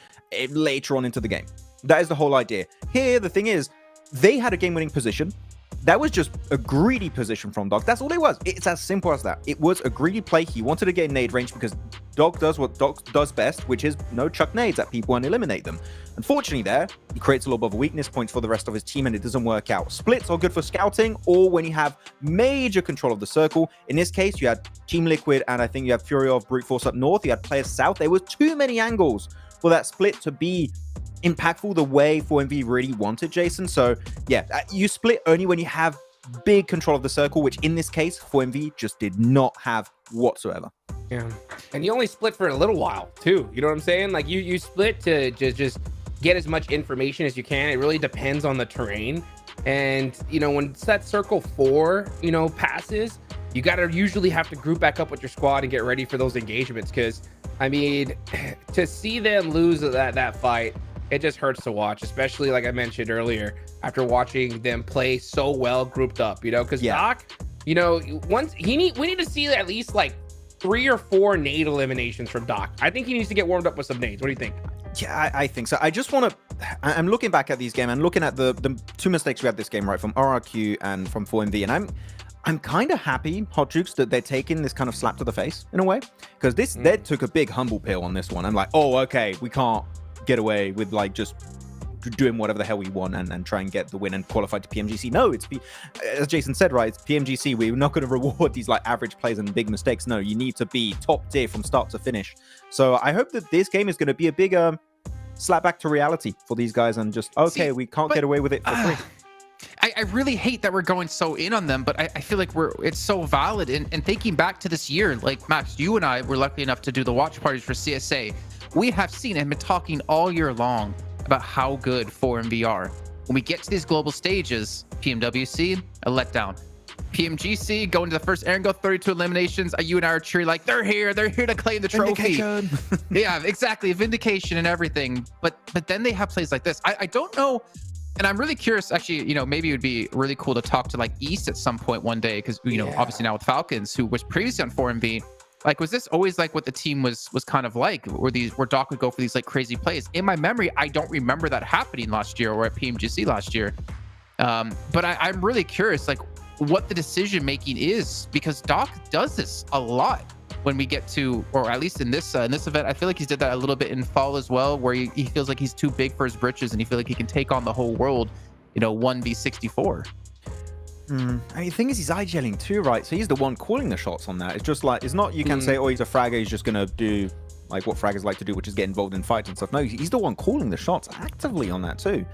later on into the game. That is the whole idea. Here, the thing is, they had a game-winning position. That was just a greedy position from Doc. That's all it was. It's as simple as that. It was a greedy play. He wanted to get nade range because Doc does what Doc does best, which is chuck nades at people and eliminate them. Unfortunately there, he creates a lot of weakness points for the rest of his team and it doesn't work out. Splits are good for scouting or when you have major control of the circle. In this case, you had Team Liquid and I think you had Fury of Brute Force up north. You had players south. There were too many angles for that split to be impactful the way 4MV really wanted, Jason. So yeah, you split only when you have big control of the circle, which in this case 4MV just did not have whatsoever. Yeah, and you only split for a little while too, you know what I'm saying? Like you split to just get as much information as you can. It really depends on the terrain, and you know, when that circle 4, you know, passes, you got to usually have to group back up with your squad and get ready for those engagements. Because, I mean, to see them lose that fight, it just hurts to watch, especially like I mentioned earlier, after watching them play so well grouped up, you know, because Doc, you know, we need to see at least like 3 or 4 nade eliminations from Doc. I think he needs to get warmed up with some nades. What do you think? Yeah, I think so. I just want to... I'm looking back at these games and looking at the 2 mistakes we had this game, right, from RRQ and from 4MV, and I'm kind of happy, Hot Jukes, that they're taking this kind of slap to the face in a way, because they took a big humble pill on this one. I'm like, oh, okay, we can't get away with like just doing whatever the hell we want and try and get the win and qualify to PMGC. No, as Jason said, right, it's PMGC. We're not going to reward these like average plays and big mistakes. No, you need to be top tier from start to finish. So I hope that this game is going to be a bigger slap back to reality for these guys and just, okay, we can't get away with it for free. I really hate that we're going so in on them, but I feel like it's so valid. And thinking back to this year, like Max, you and I were lucky enough to do the watch parties for CSA. We have seen and been talking all year long about how good 4MV are. When we get to these global stages, PMWC, a letdown. PMGC, going to the first air and go 32 eliminations. You and I are cheering like, they're here to claim the trophy. Yeah, exactly. Vindication and everything. But then they have plays like this. I don't know. And I'm really curious, actually, you know, maybe it would be really cool to talk to like East at some point one day. Because, you know, obviously now with Falcons, who was previously on 4MV, like, was this always like what the team was kind of like, where Doc would go for these like crazy plays? In my memory, I don't remember that happening last year or at PMGC last year. But I'm really curious, like, what the decision making is, because Doc does this a lot when we get to, or at least in this event. I feel like he's did that a little bit in fall as well, where he feels like he's too big for his britches and he feels like he can take on the whole world, you know, 1v64. I mean, the thing is, he's eye-gelling too, right? So he's the one calling the shots on that. It's just like, it's not, you can say, oh, he's a fragger, he's just going to do like what fraggers like to do, which is get involved in fights and stuff. No, he's the one calling the shots actively on that too.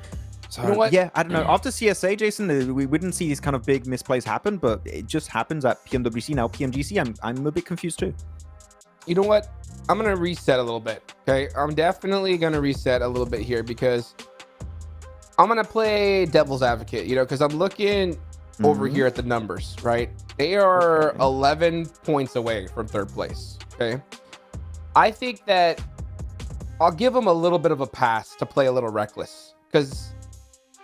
So, you know what? Yeah, I don't know. After CSA, Jason, we didn't see these kind of big misplays happen, but it just happens at PMWC. Now, PMGC, I'm a bit confused too. You know what? I'm going to reset a little bit, okay? I'm definitely going to reset a little bit here because I'm going to play devil's advocate, you know, because I'm looking over here at the numbers, right? They are 11 points away from third place, okay? I think that I'll give them a little bit of a pass to play a little reckless, because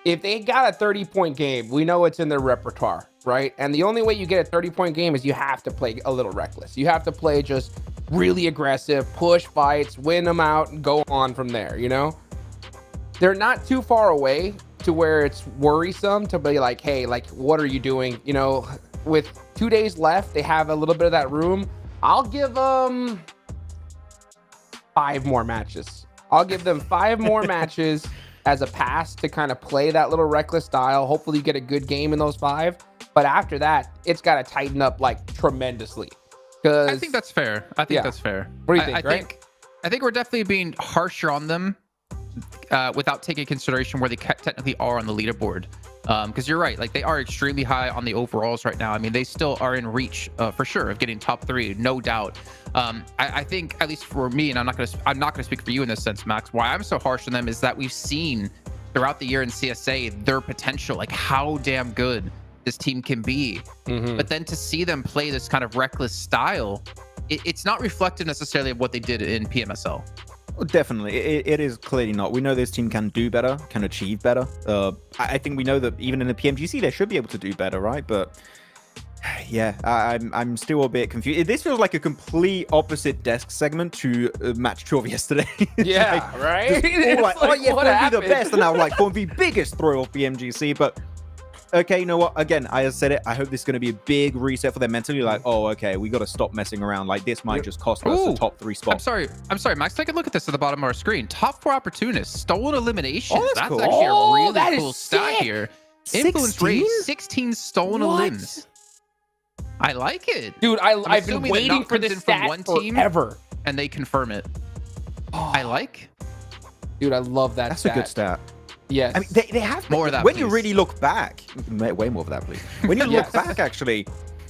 if they got a 30-point game, we know it's in their repertoire, right? And the only way you get a 30-point game is you have to play a little reckless. You have to play just really aggressive, push fights, win them out, and go on from there, you know? They're not too far away to where it's worrisome to be like, hey, like, what are you doing? You know, with 2 days left, they have a little bit of that room. I'll give them 5 more matches. I'll give them 5 more matches as a pass to kind of play that little reckless style. Hopefully you get a good game in those 5. But after that, it's got to tighten up like tremendously. I think that's fair. I think that's fair. What do you think, I think we're definitely being harsher on them without taking consideration where they technically are on the leaderboard. Because you're right, like they are extremely high on the overalls right now. I mean, they still are in reach for sure of getting top 3, no doubt. I think, at least for me, and I'm not gonna speak for you in this sense, Max, why I'm so harsh on them is that we've seen throughout the year in CSA their potential, like how damn good this team can be. But then to see them play this kind of reckless style, it's not reflective necessarily of what they did in PMSL. Definitely, it is clearly not. We know this team can do better, can achieve better. I think we know that even in the PMGC they should be able to do better, right? But yeah, I'm still a bit confused. This feels like a complete opposite desk segment to match 2 of yesterday. Yeah, like, right? All like, oh yeah, what going to be the happened? best, and now like going to be biggest throw of PMGC, but. Okay, you know what? Again, I said it. I hope this is going to be a big reset for them mentally. Like, oh, okay, we got to stop messing around. Like, this might just cost us the top 3 spot. I'm sorry, Max. Take a look at this at the bottom of our screen. Top 4 opportunists, stolen eliminations. Oh, that's cool. actually a really that is cool stat sick. here. 16? Influence rate, 16 stolen elims. I like it, dude. I've been assuming that waiting not for comes this in from stat one team forever, and they confirm it. I like. Dude, I love that. That's a good stat. Yes. I mean, they have more of that. When please. you really look back, way more of that, please. When you look back, actually,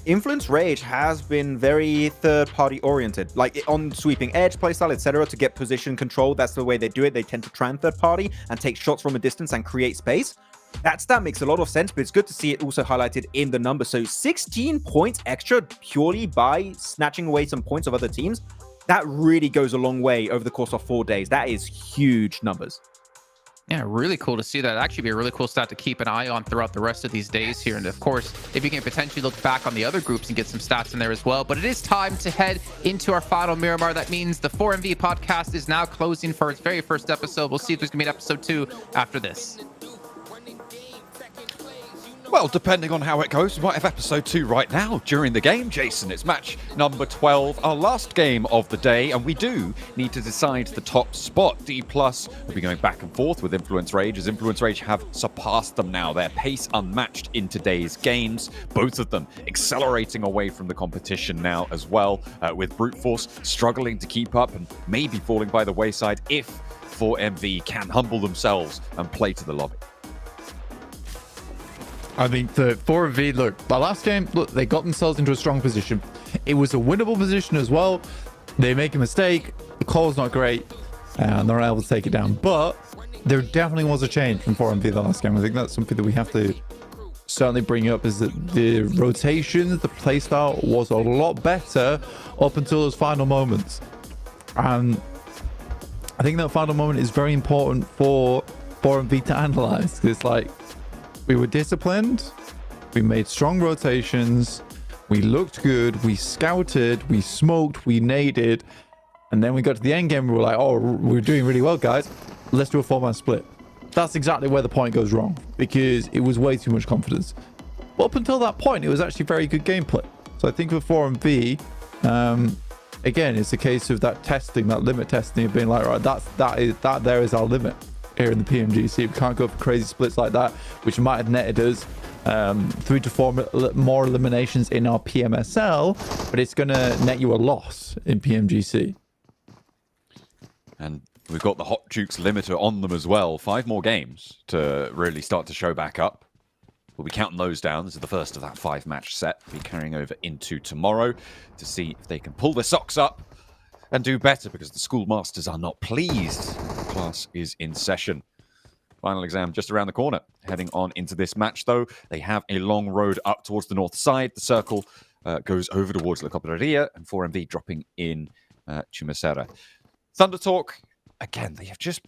Influence Rage has been very third-party oriented, like on sweeping edge playstyle, etc. To get position control. That's the way they do it. They tend to try and third-party and take shots from a distance and create space. that stat makes a lot of sense, but it's good to see it also highlighted in the numbers. So 16 points extra purely by snatching away some points of other teams. That really goes a long way over the course of 4 days. That is huge numbers. Yeah, really cool to see that. It'd actually be a really cool stat to keep an eye on throughout the rest of these days here. And of course, if you can potentially look back on the other groups and get some stats in there as well. But it is time to head into our final Miramar. That means the 4MV podcast is now closing for its very first episode. We'll see if there's going to be an episode 2 after this. Well, depending on how it goes, we might have episode 2 right now during the game, Jason. It's match number 12, our last game of the day, and we do need to decide the top spot. D+ will be going back and forth with Influence Rage, as Influence Rage have surpassed them now. Their pace unmatched in today's games. Both of them accelerating away from the competition now as well, with Brute Force struggling to keep up and maybe falling by the wayside if 4MV can humble themselves and play to the lobby. I think the 4MV, look, the last game, look, they got themselves into a strong position. It was a winnable position as well. They make a mistake, the call's not great, and they're able to take it down. But there definitely was a change from 4MV the last game. I think that's something that we have to certainly bring up, is that the rotations, the playstyle was a lot better up until those final moments. And I think that final moment is very important for 4MV to analyze. It's like, we were disciplined, we made strong rotations, we looked good, we scouted, we smoked, we naded, and then we got to the end game, we were like, oh, we're doing really well, guys. Let's do a 4-man split. That's exactly where the point goes wrong, because it was way too much confidence. But up until that point, it was actually very good gameplay. So I think for 4MV, again, it's a case of that testing, that limit testing, of being like, right, that there is our limit here in the PMGC. We can't go for crazy splits like that, which might have netted us 3 to 4 more eliminations in our PMSL, but it's going to net you a loss in PMGC. And we've got the Hot Jukes limiter on them as well. 5 more games to really start to show back up. We'll be counting those down. This is the first of that 5-match set. We'll be carrying over into tomorrow to see if they can pull their socks up and do better, because the schoolmasters are not pleased. Class is in session. Final exam just around the corner. Heading on into this match, though, they have a long road up towards the north side. The circle goes over towards La Cooperaria, and 4MV dropping in Chumacera. Thunder Talk, again, they have just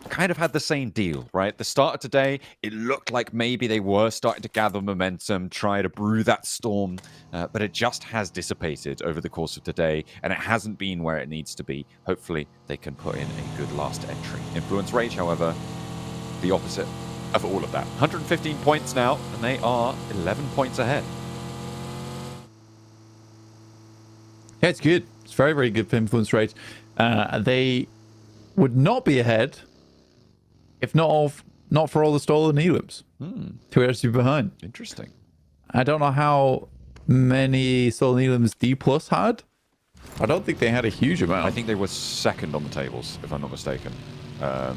kind of had the same deal, right? The start of today, it looked like maybe they were starting to gather momentum, try to brew that storm, but it just has dissipated over the course of today, and it hasn't been where it needs to be. Hopefully, they can put in a good last entry. Influence Rage, however, the opposite of all of that. 115 points now, and they are 11 points ahead. Yeah, it's good. It's very, very good for Influence Rage. They would not be ahead if not for all the stolen elims. 2 hours behind. Interesting. I don't know how many stolen elims D+ had. I don't think they had a huge amount. I think they were second on the tables, if I'm not mistaken. I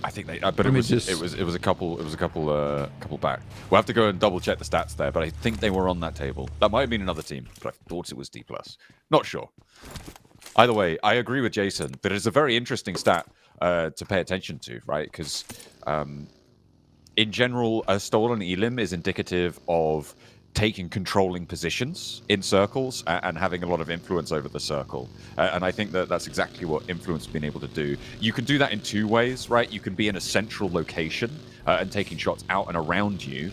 think they, but it was a couple back. We'll have to go and double check the stats there, but I think they were on that table. That might have been another team, but I thought it was D+. Not sure. Either way, I agree with Jason that it's a very interesting stat to pay attention to, right? Because in general, a stolen elim is indicative of taking controlling positions in circles and having a lot of influence over the circle. And I think that that's exactly what Influence has been able to do. You can do that in 2 ways, right? You can be in a central location and taking shots out and around you,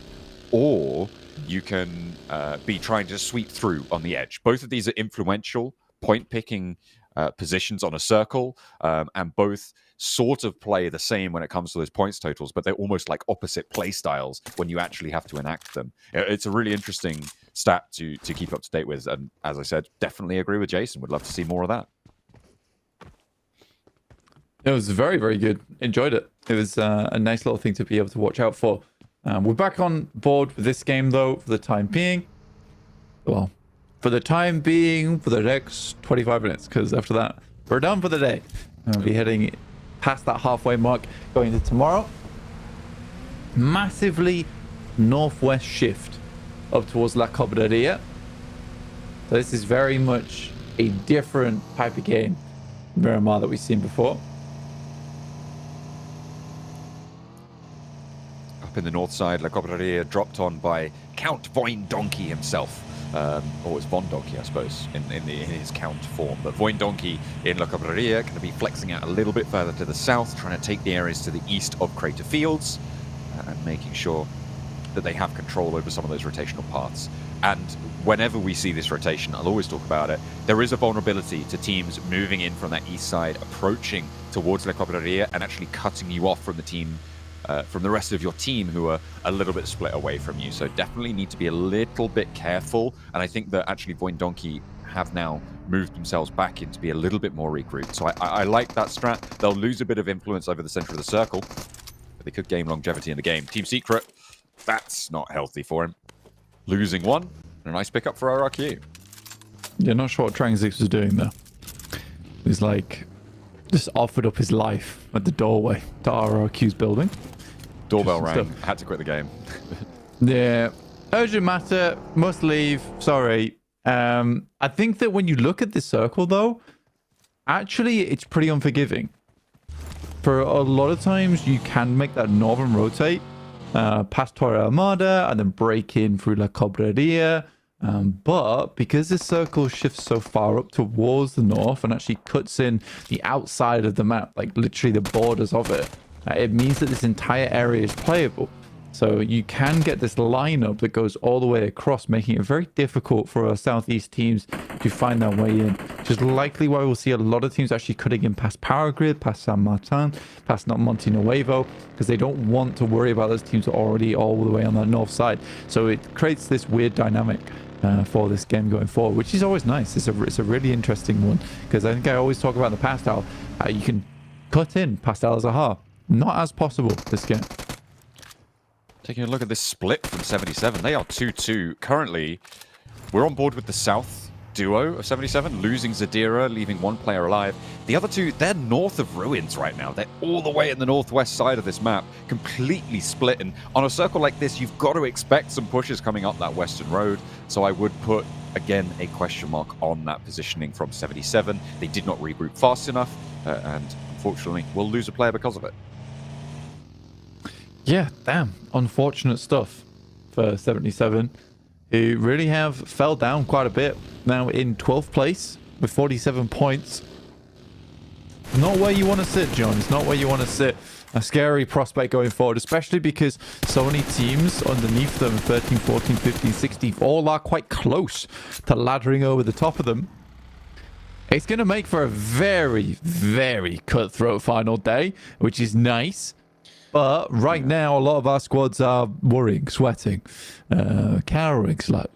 or you can be trying to sweep through on the edge. Both of these are influential point-picking positions on a circle, and both sort of play the same when it comes to those points totals, but they're almost like opposite play styles when you actually have to enact them. It's a really interesting stat to keep up to date with, and as I said, definitely agree with Jason. Would love to see more of that. It was very, very good. Enjoyed it. It was a nice little thing to be able to watch out for. We're back on board with this game, though, for the time being. Well, for the time being, for the next 25 minutes, because after that, we're done for the day. We'll be heading past that halfway mark, going into tomorrow. Massively northwest shift up towards La Cooperaria. So this is very much a different type of game, Miramar, that we've seen before. map in the north side. La Cobraria dropped on by Count Voin Donkey himself. Or it's Von Donkey, I suppose, in his count form. But Voin Donkey in La Cobraria going to be flexing out a little bit further to the south, trying to take the areas to the east of Crater Fields, and making sure that they have control over some of those rotational paths. And whenever we see this rotation, I'll always talk about it, there is a vulnerability to teams moving in from that east side, approaching towards La Cobraria, and actually cutting you off from the team, from the rest of your team who are a little bit split away from you. So definitely need to be a little bit careful. And I think that actually Voin Donkey have now moved themselves back in to be a little bit more regrouped. So I like that strat. They'll lose a bit of influence over the center of the circle, but they could gain longevity in the game. Team Secret, that's not healthy for him. Losing one, and a nice pickup for RRQ. Yeah, not sure what Transix was doing there. He's like, just offered up his life at the doorway to RRQ's building. Doorbell rang, had to quit the game. Yeah, urgent matter, must leave, sorry. I think that when you look at this circle though, actually it's pretty unforgiving. For a lot of times you can make that northern rotate, past Torre Armada and then break in through La Cobraria. But because this circle shifts so far up towards the north and actually cuts in the outside of the map, like literally the borders of it, it means that this entire area is playable. So you can get this lineup that goes all the way across, making it very difficult for our southeast teams to find their way in. Which is likely why we'll see a lot of teams actually cutting in past Power Grid, past San Martin, past Monte Nuevo, because they don't want to worry about those teams already all the way on that north side. So it creates this weird dynamic for this game going forward, which is always nice. It's a really interesting one, because I think I always talk about in the past how you can cut in past Al Zahar. Not as possible this game. Taking a look at this split from 77, they are 2-2. Currently, we're on board with the South duo of 77, losing Zadira, leaving one player alive. The other two, they're north of Ruins right now. They're all the way in the northwest side of this map, completely split. And on a circle like this, you've got to expect some pushes coming up that western road. So I would put, again, a question mark on that positioning from 77. They did not regroup fast enough, and unfortunately, we'll lose a player because of it. Yeah, damn. Unfortunate stuff for 77, who really have fell down quite a bit. Now in 12th place with 47 points. Not where you want to sit, John. It's not where you want to sit. A scary prospect going forward, especially because so many teams underneath them, 13, 14, 15, 16, all are quite close to laddering over the top of them. It's going to make for a very, very cutthroat final day, which is nice. But right now, a lot of our squads are worrying, sweating, cowering slightly.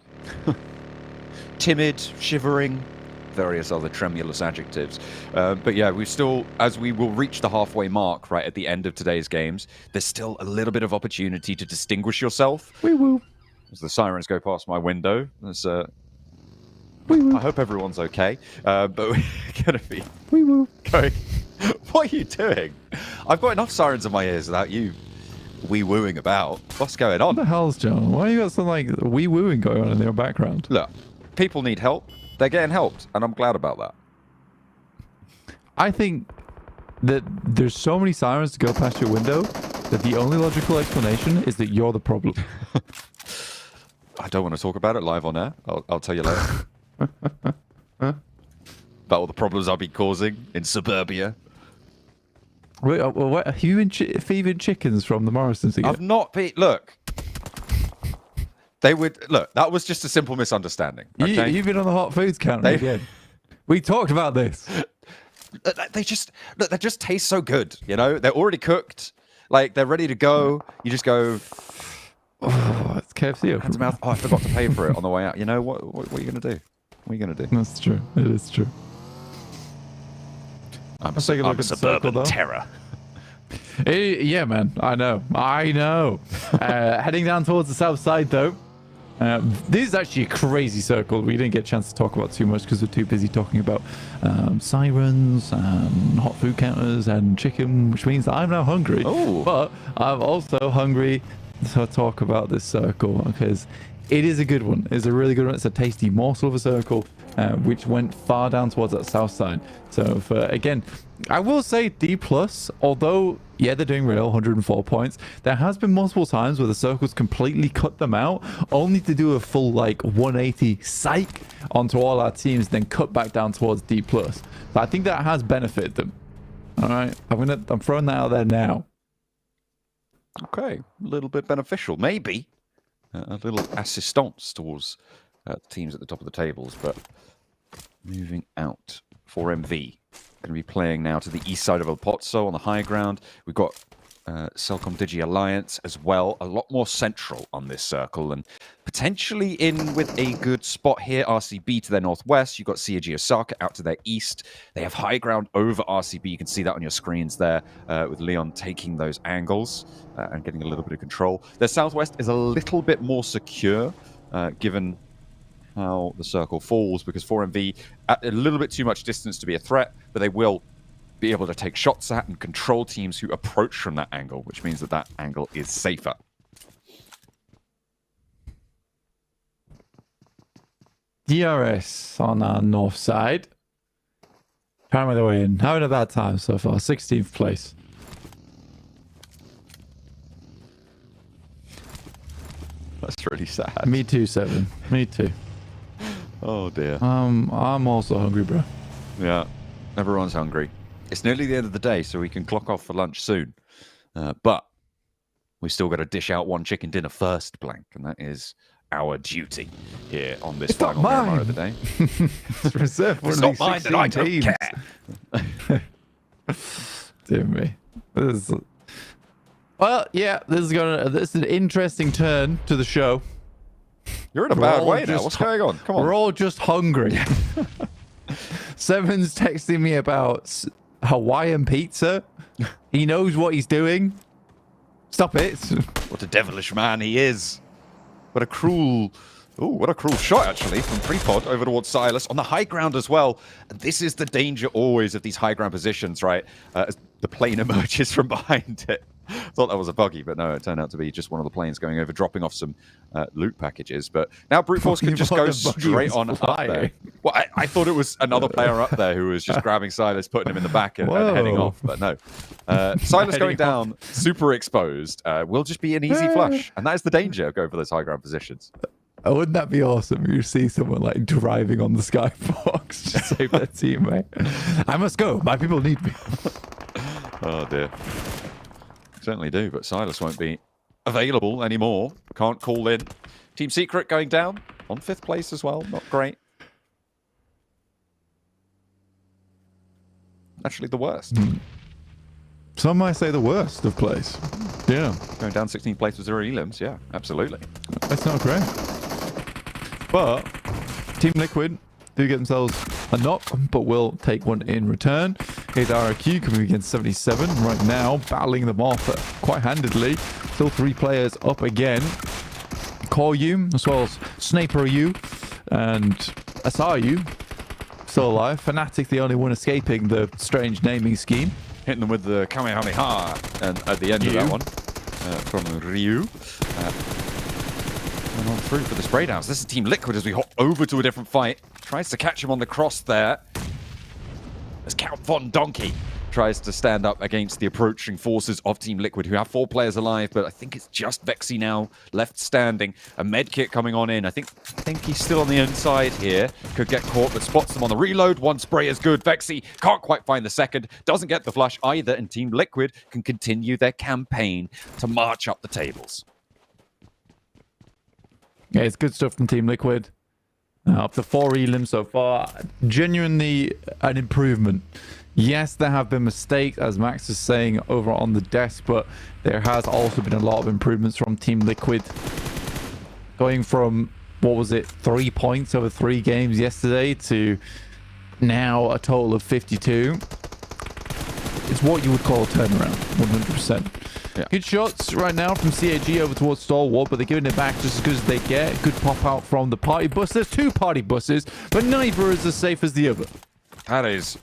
Timid, shivering, various other tremulous adjectives. But yeah, we still, as we will reach the halfway mark right at the end of today's games, there's still a little bit of opportunity to distinguish yourself. Woo-woo. As the sirens go past my window, there's I hope everyone's okay. But we're going to be going... What are you doing? I've got enough sirens in my ears without you wee-wooing about. What's going on? What the hell's John? Why you got some like wee-wooing going on in your background? Look, people need help. They're getting helped, and I'm glad about that. I think that there's so many sirens to go past your window that the only logical explanation is that you're the problem. I don't want to talk about it live on air. I'll tell you later. About all the problems I've been causing in suburbia. Wait, what, have you been thieving chickens from the Morrisons again? I've not been... Look. They would... Look, that was just a simple misunderstanding. Okay? You've been on the hot foods counter again. We talked about this. They just... Look, they just taste so good, you know? They're already cooked. Like, they're ready to go. You just go... Oh, it's KFC. Hand to mouth. Oh, I forgot to pay for it on the way out. You know, what are you going to do? What are you going to do? That's true. It is true. I'm a suburban terror. Yeah, man. I know. Heading down towards the south side, though. This is actually a crazy circle. We didn't get a chance to talk about too much because we're too busy talking about sirens and hot food counters and chicken, which means that I'm now hungry. Ooh. But I'm also hungry to talk about this circle because it is a good one. It's a really good one. It's a tasty morsel of a circle, which went far down towards that south side. So for, again, I will say D+, although, yeah, they're doing real, 104 points. There has been multiple times where the circles completely cut them out, only to do a full, like, 180 psych onto all our teams, then cut back down towards D+. So I think that has benefited them. All right, I'm throwing that out there now. Okay, a little bit beneficial, maybe. A little assistance towards teams at the top of the tables, but moving out for MV. Going to be playing now to the east side of El Pozo on the high ground. We've got Cellcom Digi Alliance as well, a lot more central on this circle, and potentially in with a good spot here. RCB to their northwest. You've got CAG Osaka out to their east. They have high ground over RCB. You can see that on your screens there, with Leon taking those angles and getting a little bit of control. Their southwest is a little bit more secure, given how the circle falls, because 4MV at a little bit too much distance to be a threat, but they will be able to take shots at and control teams who approach from that angle, which means that that angle is safer. DRS on our north side. Trying their way in. Having a bad time so far. 16th place. That's really sad. Me too, Seven. Me too. Oh dear. I'm also hungry, bro. Yeah, everyone's hungry. It's nearly the end of the day, so we can clock off for lunch soon. But we still got to dish out one chicken dinner first, Blank, and that is our duty here on this final Miramar of the day. It's reserved for it's not mine, then I don't care. Dear me. Well, yeah, this is an interesting turn to the show. You're in a bad way now. What's going on? Come on. We're all just hungry. Seven's texting me about Hawaiian pizza. He knows what he's doing. Stop it. What a devilish man he is. What a cruel... Oh, what a cruel shot, actually, from Prepod over towards Silas on the high ground as well. This is the danger always of these high ground positions, right? As the plane emerges from behind it. Thought that was a buggy, but no, it turned out to be just one of the planes going over, dropping off some loot packages. But now Brute Force can just go straight on up there. Well, I thought it was another player up there who was just grabbing Silas, putting him in the back and heading off, but no. Silas going down, super exposed, will just be an easy flush. And that is the danger of going for those high ground positions. Wouldn't that be awesome if you see someone like driving on the skybox to save their teammate? I must go. My people need me. Oh, dear. Certainly do, but Silas won't be available anymore. Can't call in. Team Secret going down on 5th place as well. Not great. Actually, the worst. Some might say the worst of place. Yeah. Going down 16th place with 0 elims. Yeah, absolutely. That's not great. But Team Liquid do get themselves a knock, but will take one in return. Here's RQ coming against 77 right now, battling them off quite handedly. Still 3 players up again. Koryu, as well as Sniper U and SRU still alive. Fnatic, the only one escaping the strange naming scheme. Hitting them with the Kamehameha and at the end of that one from Ryu. And on through for the spray downs. This is Team Liquid as we hop over to a different fight. Tries to catch him on the cross there. As Count Von Donkey tries to stand up against the approaching forces of Team Liquid, who have 4 players alive, but I think it's just Vexy now left standing. A medkit coming on in. I think he's still on the inside here. Could get caught, but spots them on the reload. One spray is good. Vexy can't quite find the second. Doesn't get the flush either, and Team Liquid can continue their campaign to march up the tables. Yeah, it's good stuff from Team Liquid. Up to 4 elims so far. Genuinely an improvement. Yes, there have been mistakes, as Max is saying, over on the desk, but there has also been a lot of improvements from Team Liquid. Going from, what was it, 3 points over 3 games yesterday to now a total of 52. It's what you would call a turnaround, 100%. Yeah. Good shots right now from CAG over towards Stalwart, but they're giving it back just as good as they get. Good pop out from the party bus. There's 2 party buses, but neither is as safe as the other. That is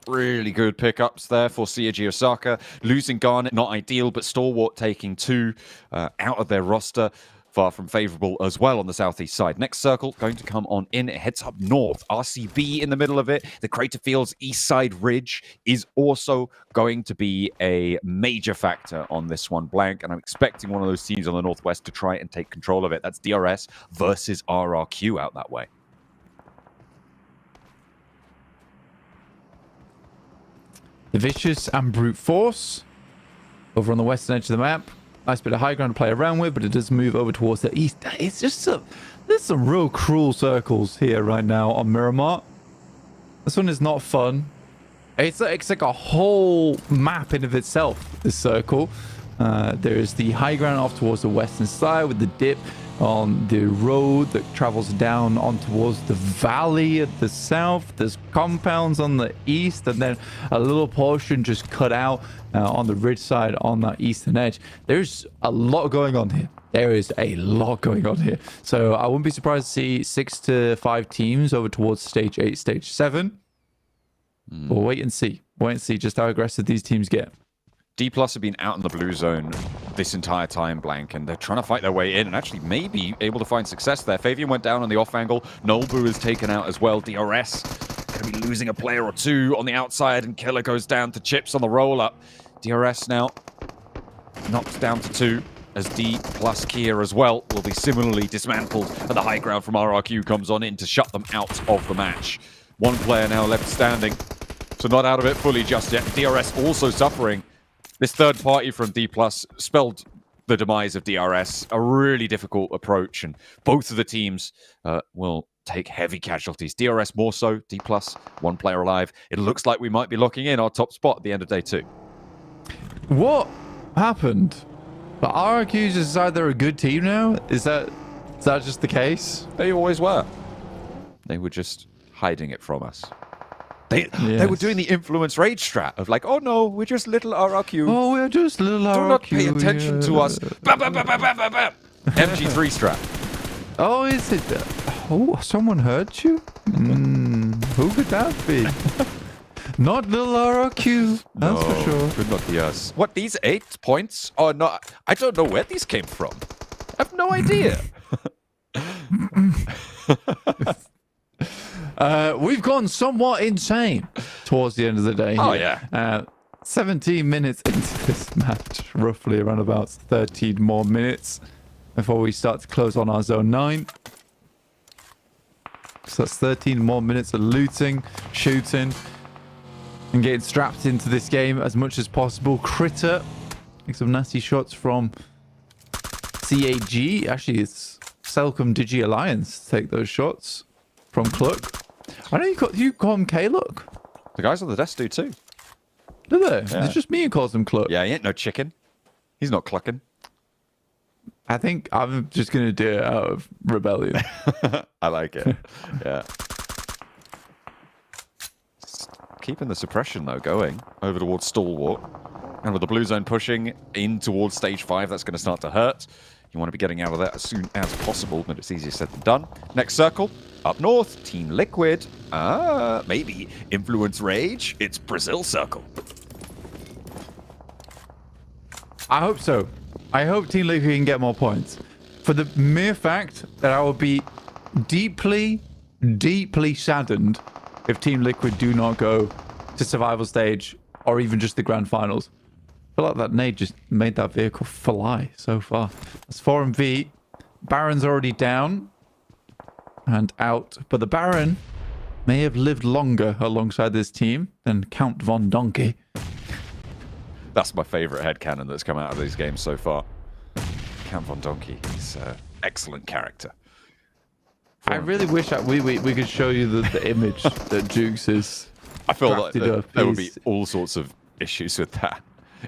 really good pickups there for CAG Osaka. Losing Garnet, not ideal, but Stalwart taking 2 out of their roster. far from favorable as well on the southeast side. Next circle going to come on in. It heads up north. RCB in the middle of it. The Crater Fields East Side Ridge is also going to be a major factor on this one, Blank. And I'm expecting one of those teams on the northwest to try and take control of it. That's DRS versus RRQ out that way. The Vicious and Brute Force over on the western edge of the map. Nice bit of high ground to play around with, but it does move over towards the east. It's just there's some real cruel circles here right now on Miramar. This one is not fun. It's like a whole map in of itself, this circle. There is the high ground off towards the western side with the dip on the road that travels down on towards the valley at the south. There's compounds on the east, and then a little portion just cut out on the ridge side on that eastern edge. There's a lot going on here. There is a lot going on here. So I wouldn't be surprised to see 6 to 5 teams over towards stage 8, stage 7. We'll wait and see. Wait and see just how aggressive these teams get. D+ have been out in the blue zone this entire time, Blank, and they're trying to fight their way in and actually maybe able to find success there. Fabian went down on the off angle. Nolbu is taken out as well. DRS going to be losing a player or two on the outside, and Killer goes down to Chips on the roll-up. DRS now knocked down to 2 as D+ Kia as well will be similarly dismantled, and the high ground from RRQ comes on in to shut them out of the match. One player now left standing, so not out of it fully just yet. DRS also suffering. This third party from D+ spelled the demise of DRS, a really difficult approach, and both of the teams will take heavy casualties. DRS more so, D+, one player alive. It looks like we might be locking in our top spot at the end of day 2. What happened? But RRQs decide they're a good team now? Is that just the case? They always were. They were just hiding it from us. They were doing the influence rage strat of like, oh no, we're just little RRQ. Oh, we're just little RRQ. Do not pay attention to us. Bam, bam, bam, bam, bam, bam, bam. MG3 strat. Oh, is it? Oh, someone hurt you? Who could that be? Not little RRQ, that's for sure. Could not be us. What, these 8 points are not... I don't know where these came from. I have no idea. We've gone somewhat insane towards the end of the day. Oh, here. yeah. 17 minutes into this match, roughly around about 13 more minutes before we start to close on our zone 9. So that's 13 more minutes of looting, shooting, and getting strapped into this game as much as possible. Critter, make some nasty shots from CAG. Actually, it's Selcom Digi Alliance to take those shots from Cluck. I know you call him K-Look. The guys on the desk do too. Do they? Yeah. It's just me who calls him Cluck. Yeah, he ain't no chicken. He's not clucking. I think I'm just going to do it out of rebellion. I like it. Yeah. Keeping the suppression, though, going over towards Stalwart. And with the blue zone pushing in towards stage 5, that's going to start to hurt. You want to be getting out of that as soon as possible, but it's easier said than done. Next circle, up north, Team Liquid. Maybe Influence Rage. It's Brazil Circle. I hope so. I hope Team Liquid can get more points. For the mere fact that I will be deeply, deeply saddened if Team Liquid do not go to survival stage or even just the grand finals. I feel like that nade just made that vehicle fly so far. That's 4MV. Baron's already down and out, but the Baron may have lived longer alongside this team than Count Von Donkey. That's my favorite headcanon that's come out of these games so far. Count Von Donkey. He's an excellent character. I really wish that we could show you the image that Jukes is. I feel like there would be all sorts of issues with that.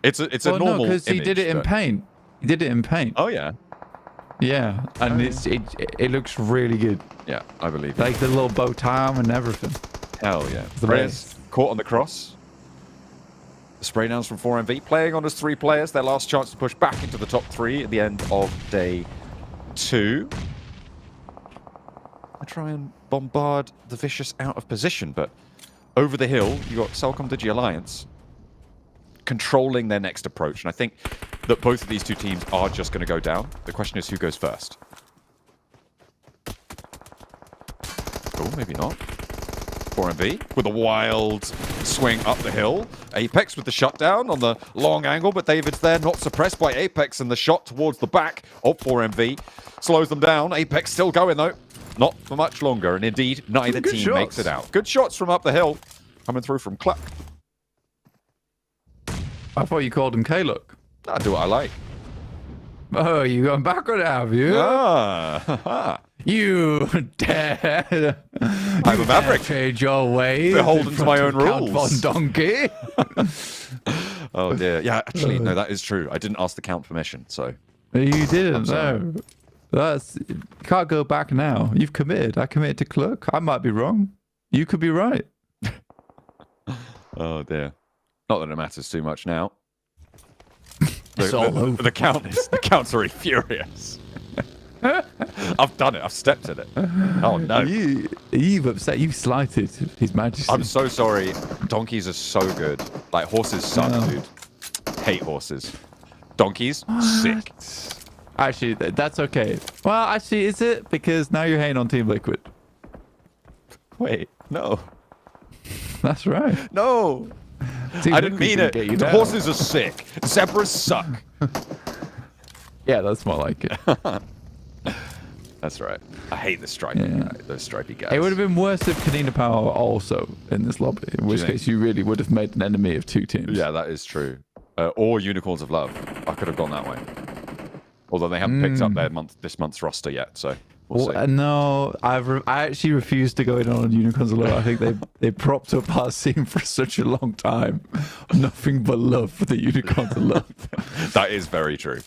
It's a normal no, because he did it in but... paint. He did it in paint. Oh yeah. Yeah, and it looks really good. Yeah, I believe like the little bow tie arm and everything. Hell yeah. The Sprayers caught on the cross. The spray downs from 4MV playing on as 3 players. Their last chance to push back into the top 3 at the end of day 2. I try and bombard the Vicious out of position, but over the hill, you got Selcom Digi Alliance controlling their next approach. And I think that both of these two teams are just going to go down. The question is who goes first. Oh, maybe not. 4MV with a wild swing up the hill. Apex with the shutdown on the long angle, but David's there, not suppressed by Apex, and the shot towards the back of 4MV slows them down. Apex still going, though. Not for much longer, and indeed, neither team makes it out. Good shots from up the hill. Coming through from Cluck. I thought you called him K-Look. I do what I like. Oh, you gone backward, have you? Ah, you dare. I'm a maverick. Change your ways. Beholden to my own rules. Count Von Donkey. Oh, dear. Yeah, actually, no, that is true. I didn't ask the Count permission, so... You didn't, no. You can't go back now. You've committed. I committed to Cluck. I might be wrong. You could be right. Oh, dear. Not that it matters too much now. It's all over. The Count's already furious. I've done it. I've stepped in it. Oh, no. You've upset. You've slighted His Majesty. I'm so sorry. Donkeys are so good. Like, horses suck, dude. Hate horses. Donkeys, sick. Actually, that's okay. Well, actually, is it? Because now you're hating on Team Liquid. Wait, no. That's right. No. I didn't mean it. The horses are sick. Zebras suck. Yeah, that's more like it. That's right. I hate the stripy guy, those stripy guys. It would have been worse if Kanina Power were also in this lobby, in which case you really would have made an enemy of two teams. Yeah, that is true. Or Unicorns of Love. I could have gone that way. Although they haven't picked up their this month's roster yet, so we'll see. No, I actually refuse to go in on Unicorns of Love. I think they propped up our scene for such a long time. Nothing but love for the Unicorns of Love. That is very true.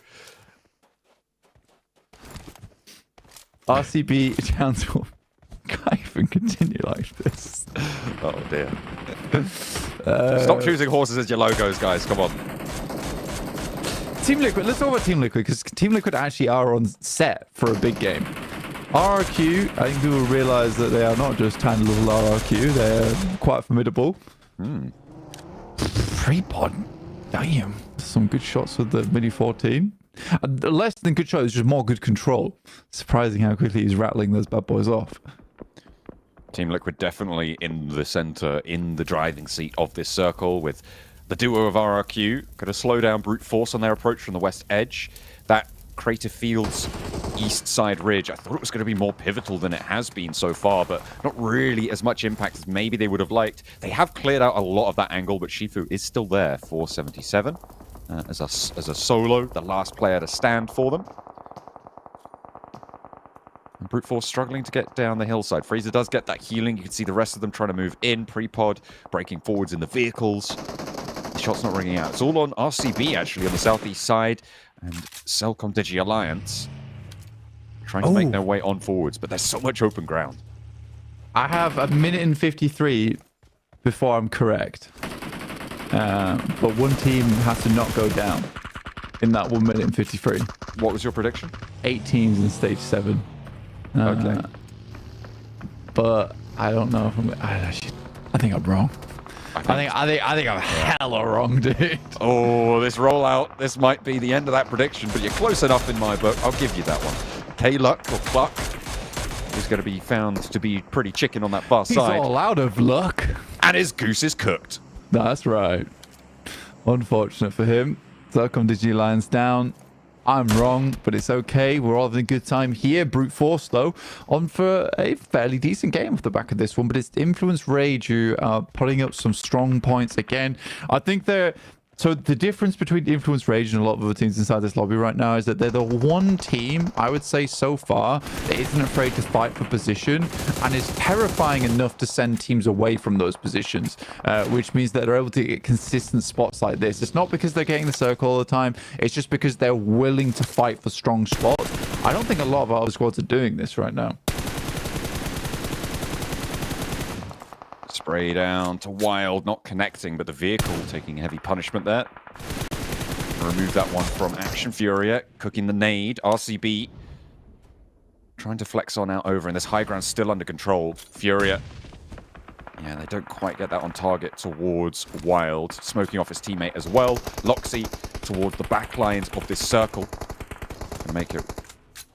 RCB Council can't even continue like this. Oh dear. Stop choosing horses as your logos, guys. Come on. Team Liquid, let's talk about Team Liquid, because Team Liquid actually are on set for a big game. RRQ, I think people realize that they are not just tiny little RRQ, they're quite formidable. Pre-pod, damn. Some good shots with the Mini 14. Less than good shots, just more good control. Surprising how quickly he's rattling those bad boys off. Team Liquid definitely in the center, in the driving seat of this circle, with the duo of RRQ going to slow down brute force on their approach from the west edge. That Crater Fields east side ridge, I thought it was going to be more pivotal than it has been so far, but not really as much impact as maybe they would have liked. They have cleared out a lot of that angle, but Shifu is still there for 77 as a solo, the last player to stand for them. And brute force struggling to get down the hillside. Freezer does get that healing. You can see the rest of them trying to move in pre-pod, breaking forwards in the vehicles. The shot's not ringing out. It's all on RCB, actually, on the southeast side. And Cellcom Digi Alliance trying to make their way on forwards, but there's so much open ground. I have a minute and 53 before I'm correct. But one team has to not go down in that 1 minute and 53. What was your prediction? 8 teams in stage 7. Okay. But I don't know if I think I'm wrong. I think I'm hella wrong, dude. Oh, this rollout. This might be the end of that prediction, but you're close enough in my book. I'll give you that one. K-Luck or Cluck is going to be found to be pretty chicken on that far side. He's all out of luck. And his goose is cooked. That's right. Unfortunate for him. Cellcom Digi Alliance down. I'm wrong, but it's okay. We're all having a good time here. Brute Force, though, on for a fairly decent game off the back of this one. But it's Influence Rage who are putting up some strong points again. I think they're... So the difference between Influence Rage and a lot of other teams inside this lobby right now is that they're the one team, I would say so far, that isn't afraid to fight for position and is terrifying enough to send teams away from those positions, which means that they're able to get consistent spots like this. It's not because they're getting the circle all the time, it's just because they're willing to fight for strong spots. I don't think a lot of our squads are doing this right now. Spray down to Wild, not connecting, but the vehicle taking heavy punishment there. Remove that one from Action Furia, cooking the nade. RCB trying to flex on out over, and this high ground still under control. Furia Yeah, they don't quite get that on target towards Wild. Smoking off his teammate as well. Loxy towards the back lines of this circle. And make it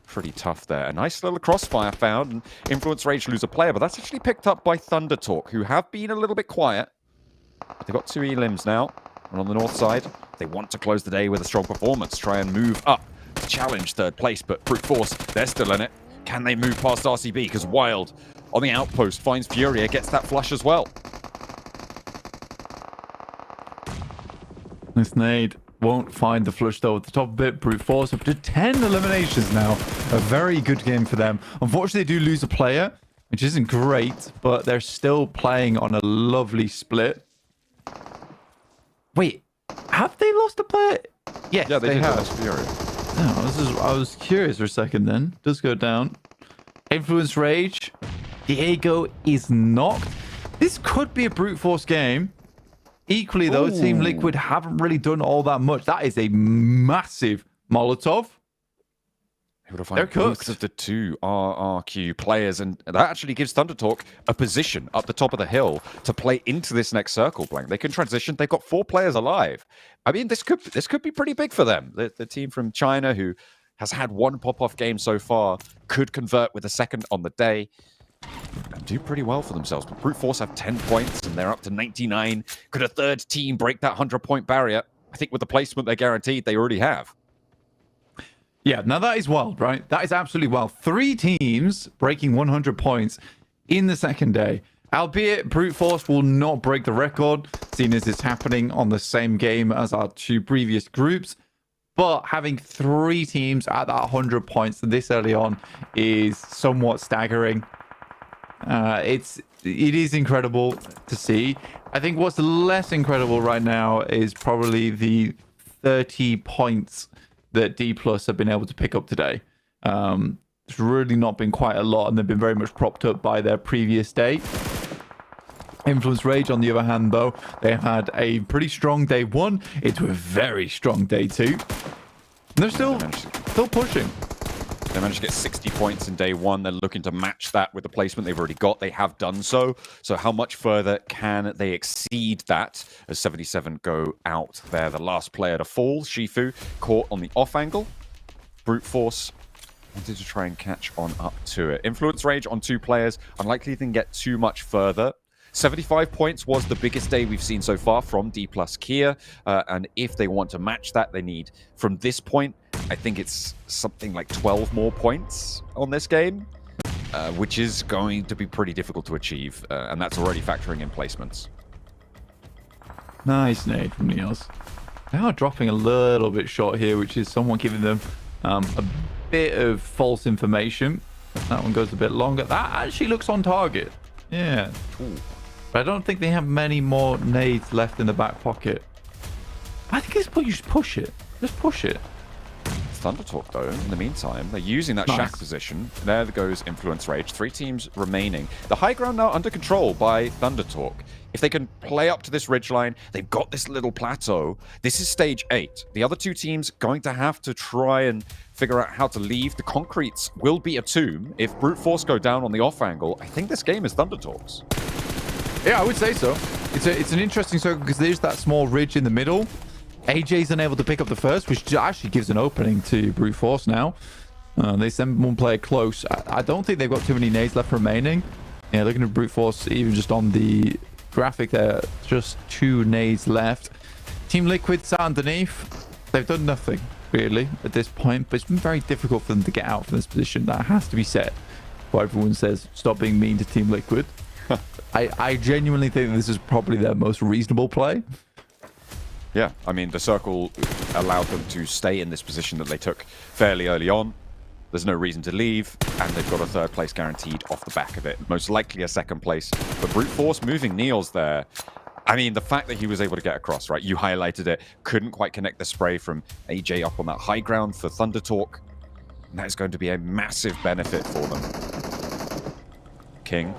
pretty tough there. A nice little crossfire found, and Influence Rage lose a player, but that's actually picked up by Thunder Talk, who have been a little bit quiet. But they've got 2 elims now, and on the north side, they want to close the day with a strong performance, try and move up to challenge third place, but Brute Force, they're still in it. Can they move past RCB? Because Wild on the outpost finds Furia, gets that flush as well. This nade won't find the flush though at the top of it. Brute Force up to 10 eliminations now. A very good game for them. Unfortunately, they do lose a player, which isn't great, but they're still playing on a lovely split. Wait, have they lost a player? Yes, yeah, they have. Lost Furia. No, I was curious for a second then. Does go down. Influence Rage. Diego is knocked. This could be a Brute Force game. Equally, though, Team Liquid haven't really done all that much. That is a massive Molotov. They're both of the 2 RRQ players, and that actually gives Thunder Talk a position up the top of the hill to play into this next circle blank. They can transition. They've got 4 players alive. I mean, this could be pretty big for them. The team from China, who has had 1 pop-off game so far, could convert with a second on the day and do pretty well for themselves. But Brute Force have 10 points, and they're up to 99. Could a third team break that 100-point barrier? I think with the placement they're guaranteed, they already have. Yeah, now that is wild, right? That is absolutely wild. 3 teams breaking 100 points in the second day. Albeit, Brute Force will not break the record, seeing as it's happening on the same game as our 2 previous groups. But having 3 teams at that 100 points this early on is somewhat staggering. It is incredible to see. I think what's less incredible right now is probably the 30 points that D+ have been able to pick up today. It's really not been quite a lot, and they've been very much propped up by their previous day. Influence Rage, on the other hand, though, they had a pretty strong day 1 into a very strong day 2. And they're still pushing. They managed to get 60 points in day 1. They're looking to match that with the placement they've already got. They have done so. So how much further can they exceed that as 77 go out there? The last player to fall, Shifu, caught on the off angle. Brute Force wanted to try and catch on up to it. Influence Rage on 2 players. Unlikely they can get too much further. 75 points was the biggest day we've seen so far from D+ Kia. And if they want to match that, they need, from this point, I think it's something like 12 more points on this game, which is going to be pretty difficult to achieve. And that's already factoring in placements. Nice nade from Niels. They are dropping a little bit short here, which is somewhat giving them a bit of false information. That one goes a bit longer. That actually looks on target. Yeah. Ooh. But I don't think they have many more nades left in the back pocket. I think it's you should push it. Just push it. Thunder Talk, though, in the meantime, they're using that shack position. There goes Influence Rage. 3 teams remaining. The high ground now under control by Thunder Talk. If they can play up to this ridgeline, they've got this little plateau. This is stage 8. The other 2 teams going to have to try and figure out how to leave. The concretes will be a tomb. If Brute Force go down on the off angle, I think this game is Thunder Talk's. Yeah, I would say so. It's an interesting circle because there's that small ridge in the middle. AJ's unable to pick up the first, which actually gives an opening to Brute Force now. They send 1 player close. I don't think they've got too many nades left remaining. Yeah, looking at Brute Force, even just on the graphic there, just 2 nades left. Team Liquid sat underneath. They've done nothing, really, at this point, but it's been very difficult for them to get out from this position. That has to be said. Why everyone says, stop being mean to Team Liquid. I genuinely think this is probably their most reasonable play. Yeah, I mean, the circle allowed them to stay in this position that they took fairly early on. There's no reason to leave, and they've got a 3rd place guaranteed off the back of it. Most likely a 2nd place. But Brute Force moving Niels there. I mean, the fact that he was able to get across, right? You highlighted it. Couldn't quite connect the spray from AJ up on that high ground for Thunder Talk. And that is going to be a massive benefit for them. King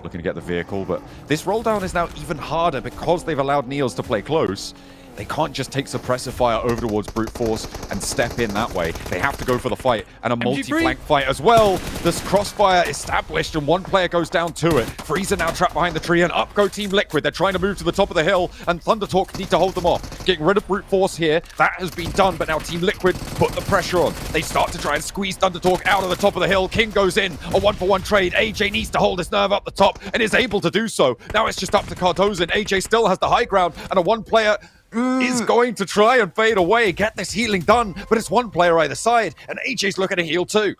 looking to get the vehicle, but this roll down is now even harder because they've allowed Niels to play close. They can't just take suppressive fire over towards brute force and step in that way. They have to go for the fight, and a multi-flank fight as well. This crossfire established, and one player goes down to it. Freezer now trapped behind the tree, and up go Team Liquid. They're trying to move to the top of the hill, and Thundertalk need to hold them off. Getting rid of brute force here, that has been done, but now Team Liquid put the pressure on. They start to try and squeeze Thundertalk out of the top of the hill. King goes in, a 1-for-1 trade. AJ needs to hold his nerve up the top, and is able to do so. Now it's just up to Cardozo. AJ still has the high ground, and a one player is going to try and fade away, get this healing done, but it's one player either side, and AJ's looking to heal too.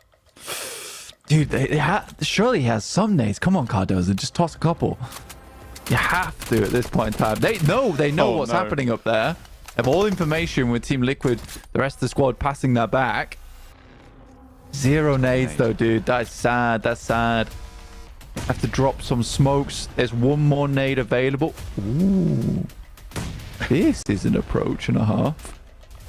Dude, surely he has some nades. Come on, Cardozo, just toss a couple. You have to at this point in time. They know what's happening up there. Have all information with Team Liquid, the rest of the squad passing that back. Zero nades though, dude. That's sad. That's sad. Have to drop some smokes. There's one more nade available. Ooh. This is an approach and a half.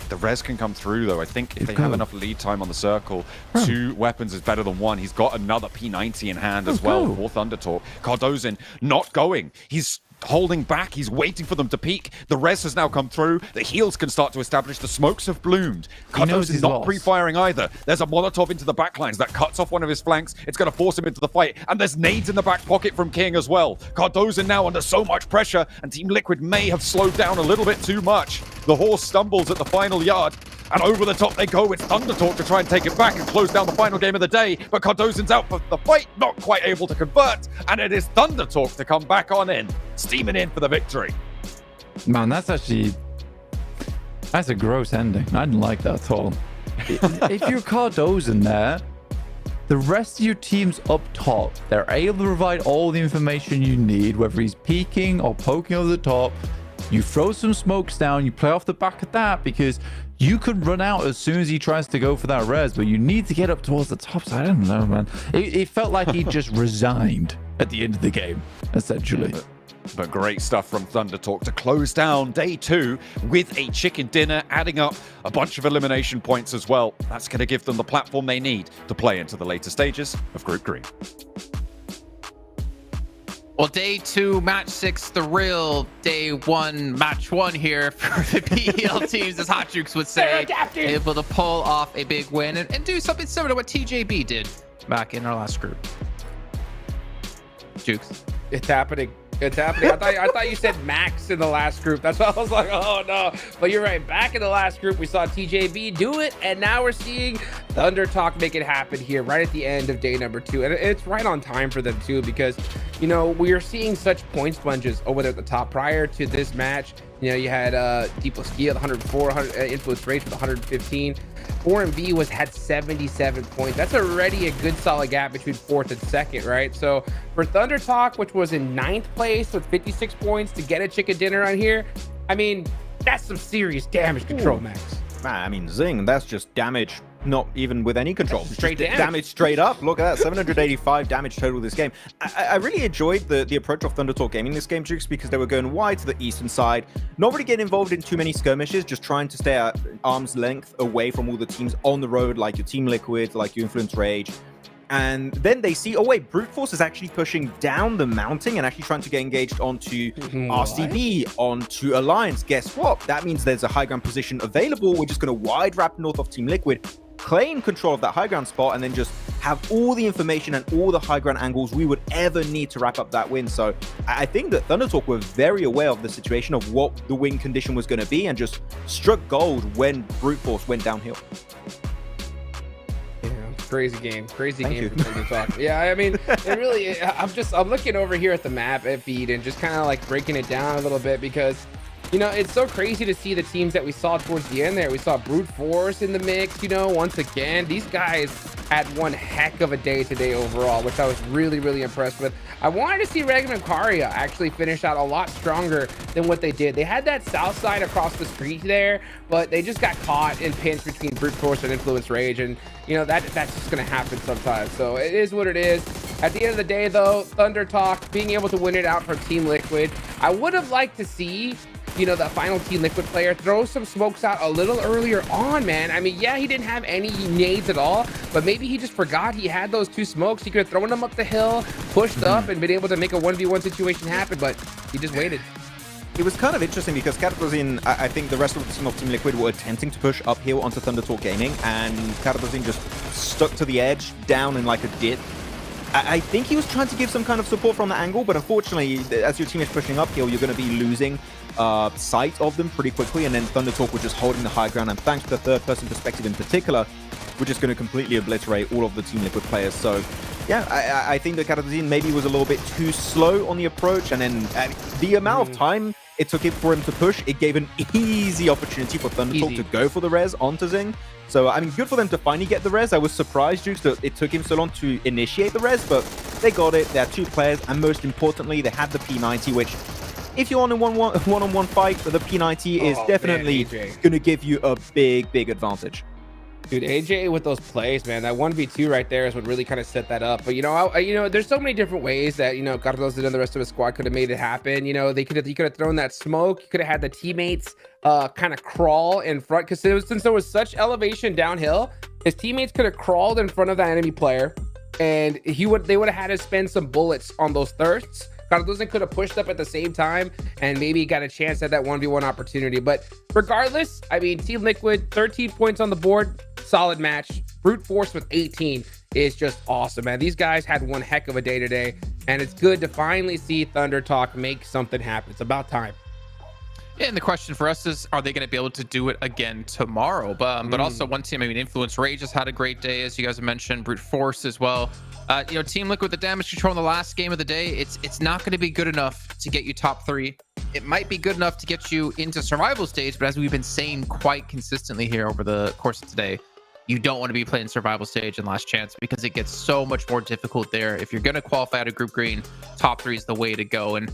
The res can come through, though. I think if they have enough lead time on the circle, 2 weapons is better than 1. He's got another P90 in hand as well for Thundertalk. Cardozo not going. He's holding back. He's waiting for them to peak. The res has now come through. The heals can start to establish. The smokes have bloomed. Cardozo's not pre-firing either. There's a Molotov into the backlines that cuts off one of his flanks. It's going to force him into the fight. And there's nades in the back pocket from King as well. Cardozo now under so much pressure, and Team Liquid may have slowed down a little bit too much. The horse stumbles at the final yard, and over the top they go with Thundertalk to try and take it back and close down the final game of the day. But Cardozo's out for the fight, not quite able to convert, and it is Thundertalk to come back on in, steaming in for the victory. Man, that's a gross ending. I didn't like that at all. If you're Cardozo in there, the rest of your team's up top. They're able to provide all the information you need, whether he's peeking or poking over the top. You throw some smokes down, you play off the back of that, because you could run out as soon as he tries to go for that res, but you need to get up towards the top. So I don't know, man. It felt like he just resigned at the end of the game, essentially. Yeah, but great stuff from Thundertalk to close down day 2 with a chicken dinner, adding up a bunch of elimination points as well. That's going to give them the platform they need to play into the later stages of Group Green. Well, day 2, match 6, the real day 1, match 1 here for the PEL teams, as Hot Jukes would say. Able to pull off a big win and do something similar to what TJB did back in our last group. Jukes. It's happening. It's happening. I thought you said Max in the last group. That's why I was like, oh no. But you're right. Back in the last group, we saw TJB do it, and now we're seeing Thundertalk make it happen here right at the end of day number 2. And it's right on time for them too, because, you know, we are seeing such point sponges over there at the top. Prior to this match, you know, you had D+Kia, 104, Influence Rage with 115. 4MV had 77 points. That's already a good solid gap between 4th and 2nd, right? So for Thundertalk, which was in 9th place with 56 points, to get a chicken dinner on here, I mean, that's some serious damage control, Max. Man, I mean, zing, that's just damage, not even with any control. Straight damage straight up. Look at that, 785 damage total this game. I really enjoyed the approach of Thundertalk Gaming this game, Jukes, because they were going wide to the eastern side, not really getting involved in too many skirmishes, just trying to stay at arm's length away from all the teams on the road, like your Team Liquid, like your Influence Rage. And then they see, oh wait, Brute Force is actually pushing down the mounting and actually trying to get engaged onto RCB, onto Alliance. Guess what? That means there's a high ground position available. We're just going to wide wrap north of Team Liquid, claim control of that high ground spot, and then just have all the information and all the high ground angles we would ever need to wrap up that win. So I think that Thundertalk were very aware of the situation of what the win condition was going to be, and just struck gold when Brute Force went downhill. Crazy game for Thundertalk. Yeah, I mean, it really, I'm looking over here at the map feed and just kind of like breaking it down a little bit, because, you know, it's so crazy to see the teams that we saw towards the end there. We saw Brute Force in the mix, you know, once again. These guys had one heck of a day today overall, which I was really, really impressed with. I wanted to see Regan and Karia actually finish out a lot stronger than what they did. They had that south side across the street there, but they just got caught in pinch between Brute Force and Influence Rage, and, you know, that's just going to happen sometimes. So it is what it is. At the end of the day, though, Thundertalk being able to win it out from Team Liquid, I would have liked to see, you know, the final Team Liquid player throw some smokes out a little earlier on, man. I mean, yeah, he didn't have any nades at all, but maybe he just forgot he had those 2 smokes. He could have thrown them up the hill, pushed up, and been able to make a 1v1 situation happen, but he just waited. it was kind of interesting because Karatozin, I think the rest of the team of Team Liquid were attempting to push uphill onto Thunder Talk Gaming, and Karatozin just stuck to the edge, down in like a dip. I think he was trying to give some kind of support from the angle, but unfortunately, as your team is pushing uphill, you're going to be losing sight of them pretty quickly, and then Thunder Talk was just holding the high ground, and thanks to the third-person perspective in particular, we're just going to completely obliterate all of the Team Liquid players. So, yeah, I think that Karatozin maybe was a little bit too slow on the approach, and then the amount of time it took for him to push, it gave an easy opportunity for Thunder Talk to go for the res onto Zing. So, I mean, good for them to finally get the res. I was surprised, Jukes, that it took him so long to initiate the res, but they got it. They had 2 players, and most importantly, they had the P90, which, if you're on a one-on-one fight, the P90 is definitely going to give you a big advantage. Dude, AJ with those plays, man, that 1v2 right there is what really kind of set that up. But, you know, there's so many different ways that, you know, Carlos and the rest of his squad could have made it happen. You know, he could have thrown that smoke. He could have had the teammates kind of crawl in front, because since there was such elevation downhill, his teammates could have crawled in front of that enemy player, and they would have had to spend some bullets on those thirsts. Carlos could have pushed up at the same time and maybe got a chance at that 1v1 opportunity. But regardless, I mean, Team Liquid, 13 points on the board, solid match. Brute Force with 18 is just awesome, man. These guys had one heck of a day today, and it's good to finally see Thunder Talk make something happen. It's about time. Yeah, and the question for us is, are they going to be able to do it again tomorrow? But also one team, I mean, Influence Rage has had a great day, as you guys have mentioned, Brute Force as well. You know, Team Liquid, the damage control in the last game of the day, it's not going to be good enough to get you top 3. It might be good enough to get you into survival stage, but as we've been saying quite consistently here over the course of today, you don't want to be playing survival stage and last chance, because it gets so much more difficult there. If you're going to qualify out of Group Green, top 3 is the way to go. And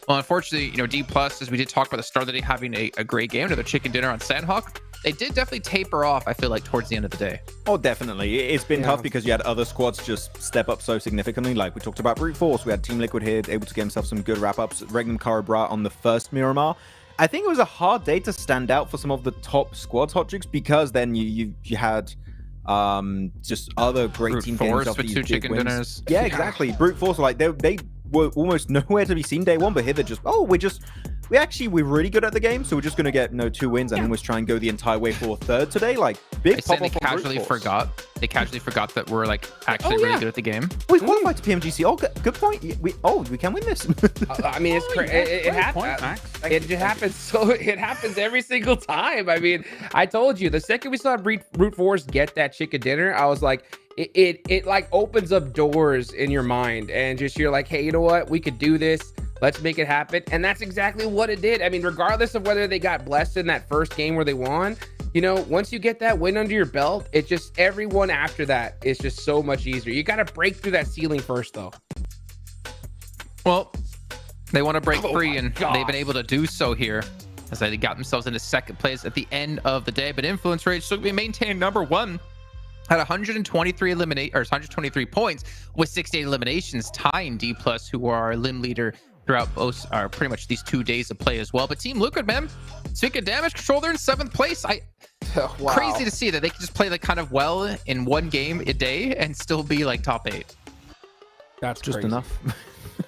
well, unfortunately, you know, D+, as we did talk about the start of the day, having a great game, another chicken dinner on Sandhawk, they did definitely taper off, I feel like, towards the end of the day. Oh, definitely. It's been tough because you had other squads just step up so significantly. Like we talked about Brute Force. We had Team Liquid here, able to get himself some good wrap-ups. Regnum Karabra on the first Miramar. I think it was a hard day to stand out for some of the top squads, Hot Jukes, because then you had just other great Brute team Force games off with these 2 big chicken wins. dinners. Yeah, exactly. Brute Force, like they were almost nowhere to be seen day one, but here they're just, we're really good at the game, so we're just going to get 2 wins and almost try and go the entire way for a third today. Like, big pop they casually forgot that we're like actually really good at the game. We qualified to PMGC. Oh, good point. We can win this. I mean, it's crazy. It happens. It happens. It happens every single time. I mean, I told you, the second we saw Brute Force get that chicken dinner, I was like, it like opens up doors in your mind, and just you're like, hey, you know what? We could do this. Let's make it happen. And that's exactly what it did. I mean, regardless of whether they got blessed in that first game where they won, you know, once you get that win under your belt, it just, everyone after that is just so much easier. You got to break through that ceiling first, though. Well, they want to break free, and they've been able to do so here, as they got themselves into second place at the end of the day. But Influence Rage still be maintaining number 1 at 123 points with 68 eliminations, tying D+, who are our limb leader throughout both pretty much these 2 days of play as well. But Team Liquid, man, speaking of damage control, they're in 7th place. Wow. Crazy to see that they can just play like kind of well in 1 game a day and still be like top 8. That's just crazy. enough.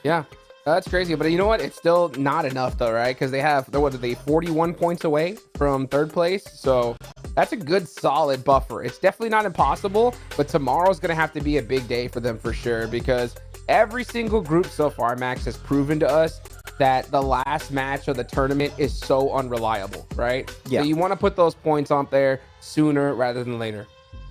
Yeah, that's crazy. But you know what? It's still not enough though, right? Because what are they, 41 points away from 3rd place? So that's a good solid buffer. It's definitely not impossible, but tomorrow's going to have to be a big day for them for sure, because every single group so far, Max, has proven to us that the last match of the tournament is so unreliable, right? Yeah. So you want to put those points on there sooner rather than later.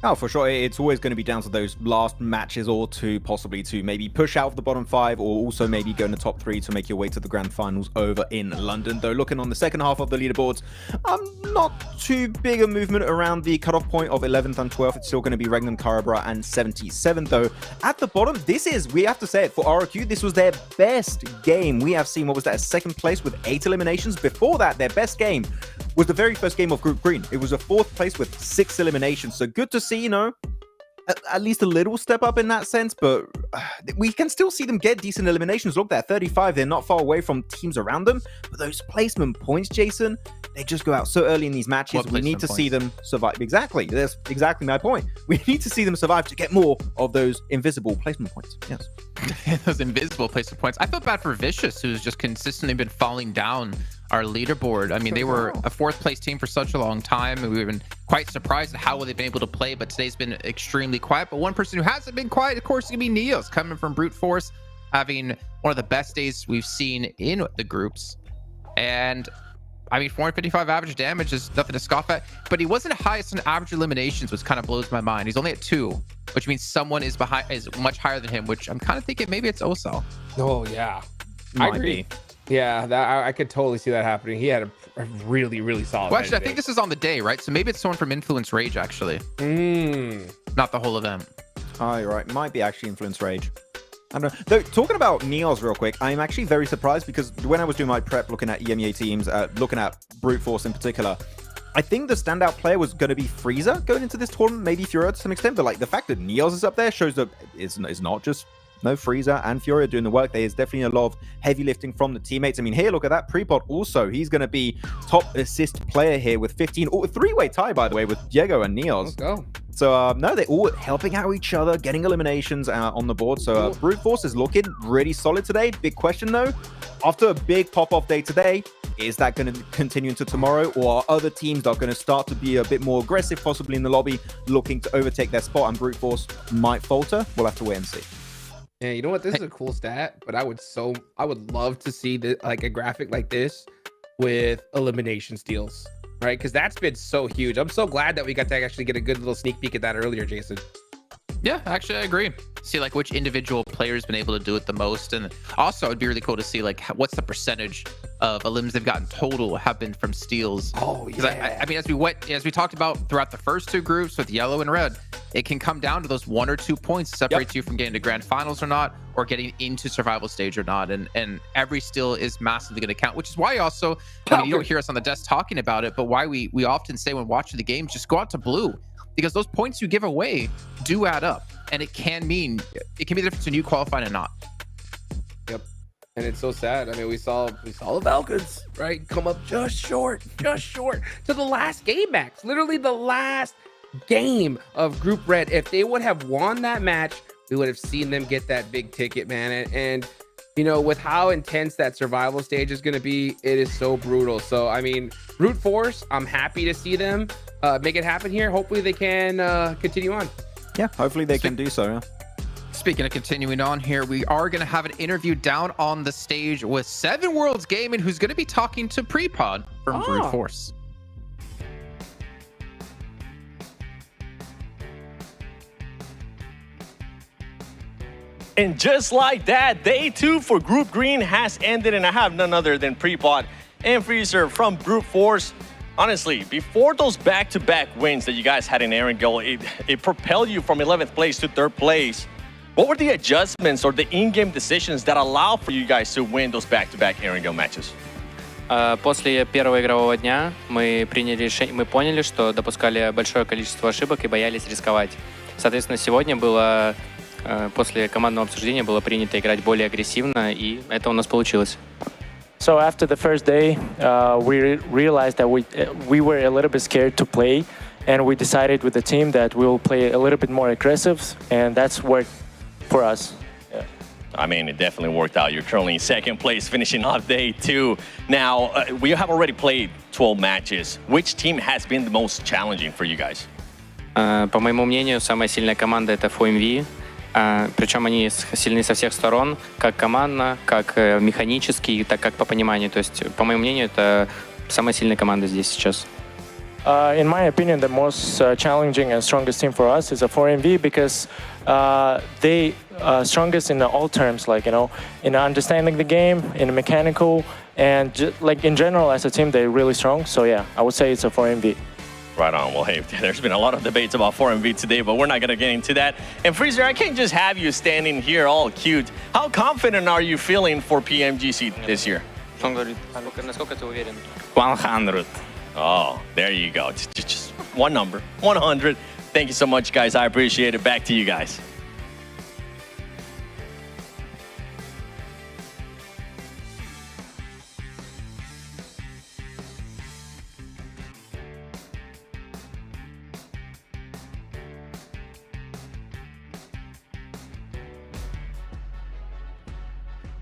Oh, for sure. It's always going to be down to those last matches or 2, possibly to maybe push out of the bottom 5, or also maybe go in the top 3 to make your way to the Grand Finals over in London. Though looking on the second half of the leaderboards, not too big a movement around the cutoff point of 11th and 12th. It's still going to be Regnum Karabra and 77th, though. At the bottom, we have to say it, for ROQ, this was their best game. We have seen, what was that, a 2nd place with 8 eliminations. Before that, their best game was the very first game of Group Green. It was a 4th place with 6 eliminations. So good to see, at least a little step up in that sense, but we can still see them get decent eliminations. Look, they're 35. They're not far away from teams around them. But those placement points, Jason, they just go out so early in these matches. We need to see them survive. Exactly. That's exactly my point. We need to see them survive to get more of those invisible placement points. Yes. Those invisible placement points. I felt bad for Vicious, who's just consistently been falling down our leaderboard. I mean, they were a 4th place team for such a long time, and we've been quite surprised at how well they've been able to play, but today's been extremely quiet. But one person who hasn't been quiet, of course, is going to be Neos, coming from Brute Force, having one of the best days we've seen in the groups. And I mean, 455 average damage is nothing to scoff at, but he wasn't highest in average eliminations, which kind of blows my mind. He's only at 2, which means someone is much higher than him, which I'm kind of thinking maybe it's Osal. Oh, yeah. I agree. Yeah, I could totally see that happening. He had a really, really solid. Well, actually, I think this is on the day, right? So maybe it's someone from Influence Rage, actually. Not the whole event. Oh, you're right. Might be actually Influence Rage. I don't know. Though, talking about Neos real quick, I'm actually very surprised because when I was doing my prep looking at EMEA teams, looking at Brute Force in particular, I think the standout player was going to be Frieza going into this tournament, maybe Furia to some extent, but like the fact that Neos is up there shows that it's not just Frieza and Furia doing the work. There is definitely a lot of heavy lifting from the teammates. I mean, here, look at that. Prepod also, he's going to be top assist player here with 15. Oh, a 3-way tie, by the way, with Diego and Neos. Let's go. So, no, they're all helping out each other, getting eliminations on the board. So, Brute Force is looking really solid today. Big question, though. After a big pop-off day today, is that going to continue into tomorrow? Or are other teams that are going to start to be a bit more aggressive, possibly in the lobby, looking to overtake their spot, and Brute Force might falter? We'll have to wait and see. Yeah, you know what? This is a cool stat, but I would love to see like a graphic like this with elimination steals, right? Because that's been so huge. I'm so glad that we got to actually get a good little sneak peek at that earlier, Jason. Yeah, actually, I agree. See like which individual player's been able to do it the most, and also it'd be really cool to see like what's the percentage of elims they've gotten total have been from steals. Oh yeah. I mean, as we talked about throughout the first 2 groups with yellow and red, it can come down to those 1 or 2 points that separates you from getting to grand finals or not, or getting into survival stage or not. And every steal is massively going to count, which is why also, I mean, you don't hear us on the desk talking about it, but why we often say when watching the games, just go out to blue, because those points you give away do add up, and it can be the difference between you qualifying and not. Yep. And it's so sad. I mean, we saw the Falcons, right, come up just short to the last game, Max. Literally the last game of Group Red. If they would have won that match, we would have seen them get that big ticket, man. And you know, with how intense that survival stage is going to be, it is so brutal. So, I mean, Brute Force, I'm happy to see them make it happen here. Hopefully they can continue on. Yeah, hopefully they can do so. Yeah. Speaking of continuing on here, we are going to have an interview down on the stage with 7 Worlds Gaming, who's going to be talking to Prepod from Brute Force. And just like that, day 2 for Group Green has ended, and I have none other than Prepod and Freezer from Brute Force. Honestly, before those back-to-back wins that you guys had in Erangel, it propelled you from 11th place to 3rd place. What were the adjustments or the in-game decisions that allow for you guys to win those back-to-back Erangel matches? После первого игрового дня мы поняли, что допускали большое количество ошибок и боялись рисковать. Соответственно, сегодня было после командного обсуждения было принято играть более агрессивно, и это у нас получилось. So after the first day, we realized that we were a little bit scared to play, and we decided with the team that we will play a little bit more aggressive, and that's worked for us. Yeah. I mean, it definitely worked out. You're currently in 2nd place, finishing off day 2. Now, we have already played 12 matches. Which team has been the most challenging for you guys? По моему мнению, самая сильная команда — это FOMV. Причем они сильны со всех сторон, как командно, как механически, так как по пониманию. То есть, по моему мнению, это самая сильная команда здесь сейчас. In my opinion, the most challenging and strongest team for us is a 4MV because they strongest in all terms, like, you know, in understanding the game, in mechanical, and like in general as a team, they're really strong. So yeah, I would say it's a 4MV. Right on. Well, hey, there's been a lot of debates about 4MV today, but we're not going to get into that. And Freezer, I can't just have you standing here all cute. How confident are you feeling for PMGC this year? Насколько ты уверен? 100. Oh, there you go. Just one number, 100. Thank you so much, guys. I appreciate it. Back to you guys.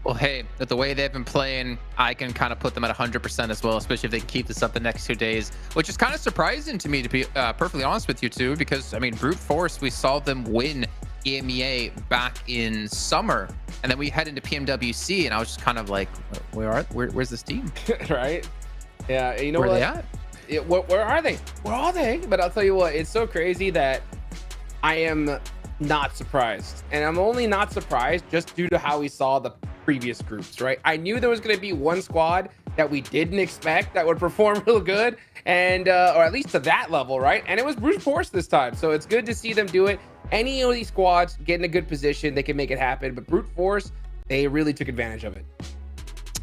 Well, hey, with the way they've been playing, I can kind of put them at 100% as well, especially if they can keep this up the next 2 days, which is kind of surprising to me, to be perfectly honest with you, too, because, I mean, Brute Force, we saw them win EMEA back in summer, and then we head into PMWC, and I was just kind of like, where's this team? Right? Yeah, you know Where what? are they at? Where are they? Where are they? But I'll tell you what, it's so crazy that I am not surprised. And I'm only not surprised just due to how we saw the previous groups, right? I knew there was going to be one squad that we didn't expect that would perform real good, and or at least to that level, right? And it was Brute Force this time. So it's good to see them do it. Any of these squads get in a good position, they can make it happen. But Brute Force, they really took advantage of it.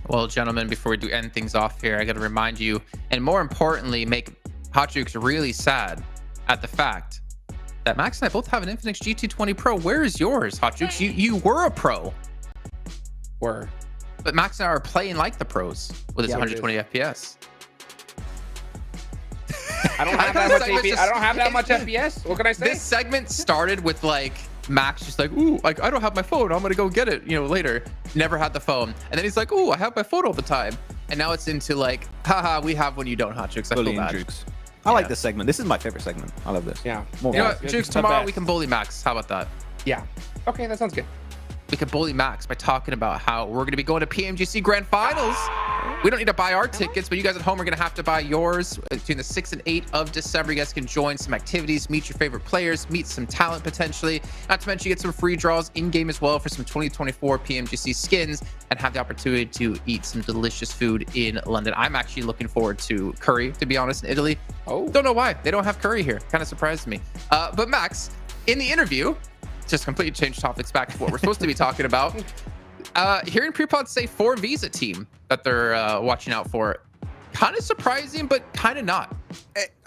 Well, gentlemen, before we do end things off here, I got to remind you, and more importantly, make Hotjukes really sad at the fact that Max and I both have an Infinix G220 Pro. Where is yours, Hotjukes? You were a pro. But Max and I are playing like the pros with his 120 FPS. I don't have that much FPS. I don't have that much FPS. What can I say? This segment started with like Max just like, ooh, like I don't have my phone. I'm gonna go get it, later. Never had the phone, and then he's like, ooh, I have my phone all the time. And now it's into like, haha, we have when you don't, Hotjukes. I feel bad. Jukes. I like this segment. This is my favorite segment. I love this. Yeah. More Jukes, tomorrow we can bully Max. How about that? Yeah. Okay, that sounds good. We can bully Max by talking about how we're going to be going to PMGC Grand Finals. We don't need to buy our tickets, but you guys at home are going to have to buy yours between the 6th and 8th of December. You guys can join some activities, meet your favorite players, meet some talent potentially. Not to mention you get some free draws in-game as well for some 2024 PMGC skins and have the opportunity to eat some delicious food in London. I'm actually looking forward to curry, to be honest, in Italy. Oh. Don't know why. They don't have curry here. Kind of surprised me. But Max, in the interview, just completely changed topics back to what we're supposed to be talking about. Hearing Prepod say 4V's a team that they're watching out for. Kind of surprising, but kind of not.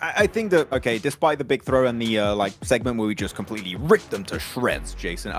I think that, okay, despite the big throw and the segment where we just completely ripped them to shreds, Jason,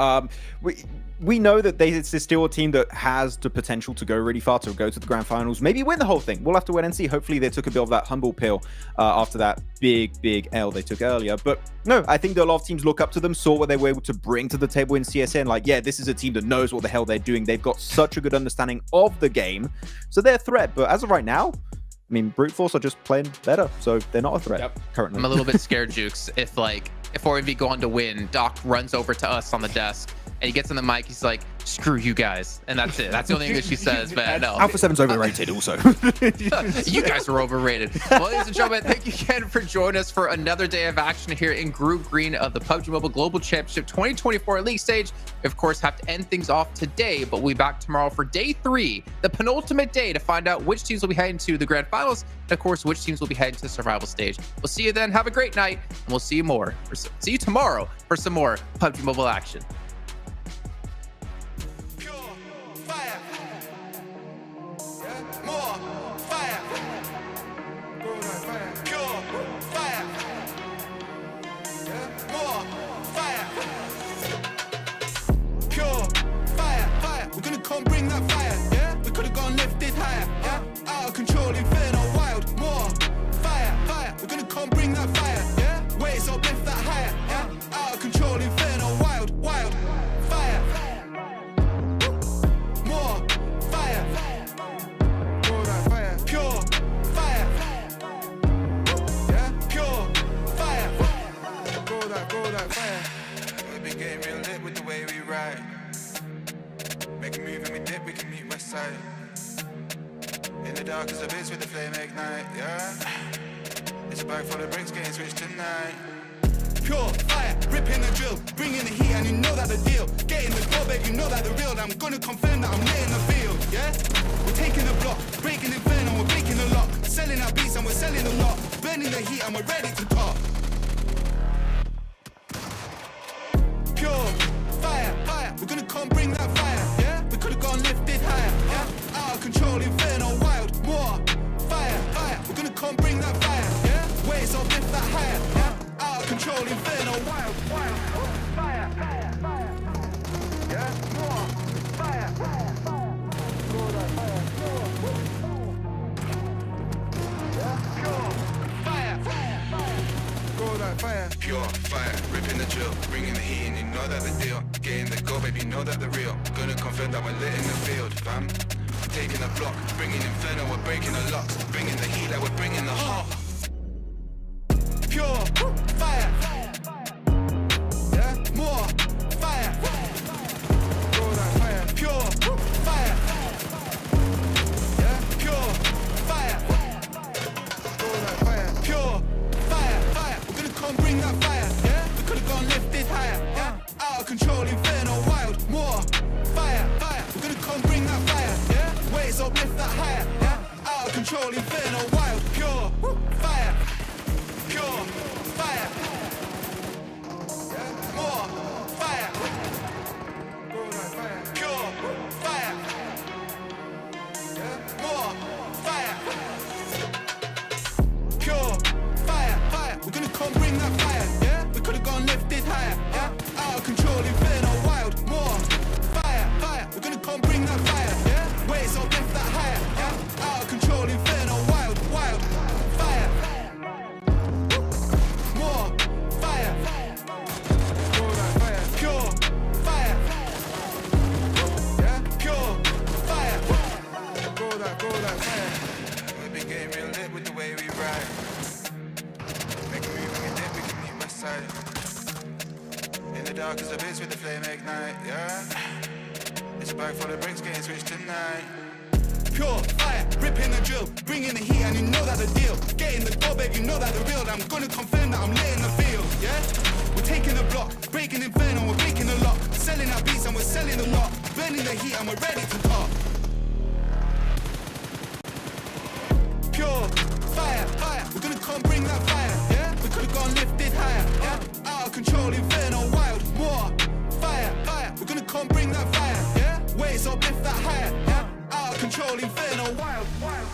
we know that this is still a team that has the potential to go really far, to go to the grand finals, maybe win the whole thing. We'll have to wait and see. Hopefully they took a bit of that humble pill after that big L they took earlier. But no, I think that a lot of teams look up to them, saw what they were able to bring to the table in CSN. Like, yeah, this is a team that knows what the hell they're doing. They've got such a good understanding of the game. So they're a threat. But as of right now, I mean, Brute Force are just playing better, so they're not a threat currently. I'm a little bit scared, Jukes. If 4MV go on to win, Doc runs over to us on the desk and he gets on the mic. He's like, "Screw you guys," and that's it. That's the only English he says. But no, Alpha 7's overrated, also. You guys are overrated. Well, ladies and gentlemen, thank you again for joining us for another day of action here in Group Green of the PUBG Mobile Global Championship 2024 League Stage. We, of course, have to end things off today, but we'll be back tomorrow for day 3, the penultimate day, to find out which teams will be heading to the grand finals, and of course, which teams will be heading to the survival stage. We'll see you then. Have a great night, and we'll see you tomorrow for some more PUBG Mobile action. Come bring that fire, yeah? We could've gone lifted higher, yeah? Out of control, inferno, wild, more fire. We're gonna come bring that fire, yeah? Waves up, lift that higher, yeah? Out of control, inferno, wild, fire. More fire. Grow that fire, pure fire. Yeah, pure fire. Grow that fire. We've been getting real lit with the way we ride. Make a move and we dip, we can meet west side. In the dark as a bitch with the flame ignite, yeah. It's a bag full of bricks getting switched tonight. Pure fire, ripping the drill, bringing the heat and you know that the deal. Getting the door, babe, you know that the real. I'm gonna confirm that I'm laying the field, yeah. We're taking the block, breaking the inferno, we're breaking the lock. Selling our beats and we're selling the lot. Burning the heat and we're ready to talk. Pure fire, we're gonna come bring that fire, yeah? We could've gone lifted higher, yeah? Out of control, inferno, wild, more fire. We're gonna come bring that fire, yeah? Waves up, lift that higher, yeah? Out of control, inferno, wild, fire. Yeah, more fire. Grow that fire, yeah, pure fire. Grow that fire, pure fire. Ripping the drill, bringing the heat, and you know that the deal. Getting the goal, baby, know that the real. Gonna confirm that we're lit in the field, fam. Taking the block, bringing inferno, we're breaking the locks. Bringing the heat, like we're bringing the heart. Pure fire. Yeah, more fire. Throw that fire. Pure fire. Yeah, pure fire. Throw that fire. Pure fire. Fire. We're gonna come bring that fire. Yeah, we could've gone lifted higher. Yeah, out of control, inferno, wild. More fire. Fire. We're gonna come bring that fire. Yeah, waves up, lift that higher. Yeah, out of control, inferno, wild. Pure fire. Pure fire. Yeah, more fire. Throw that fire. Pure fire. Yeah, more fire. Pure fire. Fire. We're gonna come bring that fire. Yeah, we could've gone lifted higher. Yeah, out of control, inferno, wild. More fire. Fire. We're gonna come bring that fire. Yeah, waves up, lift that higher. Yeah, out of control, inferno, wild, wild. Fire. More fire. Throw that fire. Pure fire. Yeah, pure fire. Throw that fire. We've been getting real lit with the way we ride. Make a move, we can dip, we can meet west side. In the dark as a bitch with the flame ignite, yeah. It's a bag full of bricks getting switched tonight. Pure fire, ripping the drill, bringing the heat, and you know that the deal. Getting the goal, babe, you know that the real. I'm gonna confirm that I'm lit in the field, yeah. We're taking the block, breaking inferno, we're breaking the lock. Selling our beats and we're selling the lot. Burning the heat and we're ready to talk. Pure fire, fire, we're gonna come bring that fire, yeah. We could've gone lifted higher, yeah. Out of control, inferno, wild, more fire, fire. We're gonna come bring that fire, yeah. Waves up, lift that higher, yeah. Out of control, inferno, wild, wild.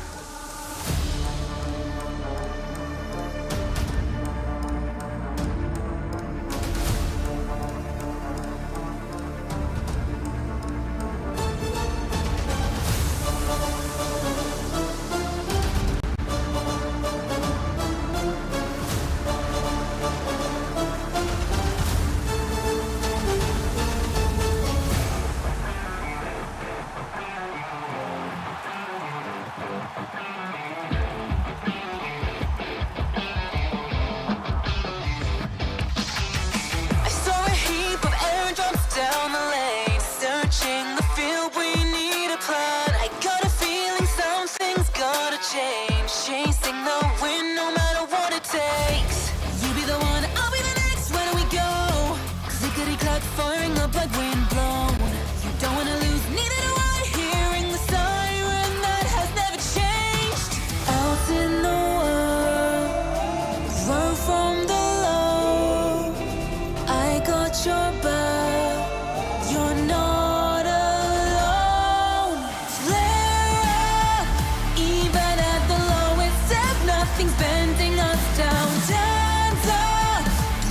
I saw a heap of airdrops down the lane. Searching the field, we need a plan. I got a feeling something's gotta change. Chasing the wind, no matter what it takes. You be the one, I'll be the next. Where do we go? Clickety clack, firing up like wind blown. You don't wanna lose, neither do I. Hearing the siren that has never changed. Out in the world, run from the low. I got your back, you're not alone. Flare up, even at the lowest step, nothing's bending us down. Dance up,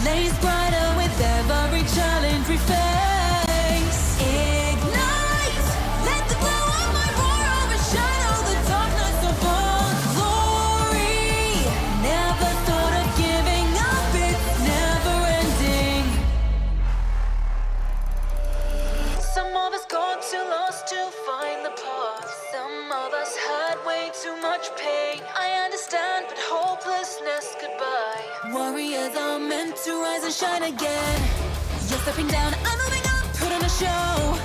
blaze brighter with every challenge we face. Ignite, let the glow of my roar overshine all the darkness of all glory. Never thought of giving up, it's never ending. Some of us got too lost to find the path. Some of us had way too much pain. I understand, but hopelessness goodbye. Warriors are meant to rise and shine again. You're stepping down, I'm moving up, put on a show.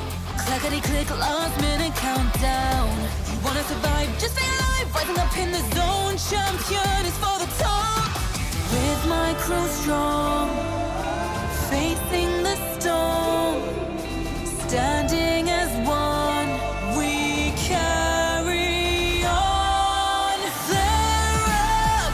Clackety click, last minute countdown. You wanna survive, just stay alive. Rising up in the zone, champion is for the top. With my crew strong, facing the storm. Standing as one, we carry on. Flare up,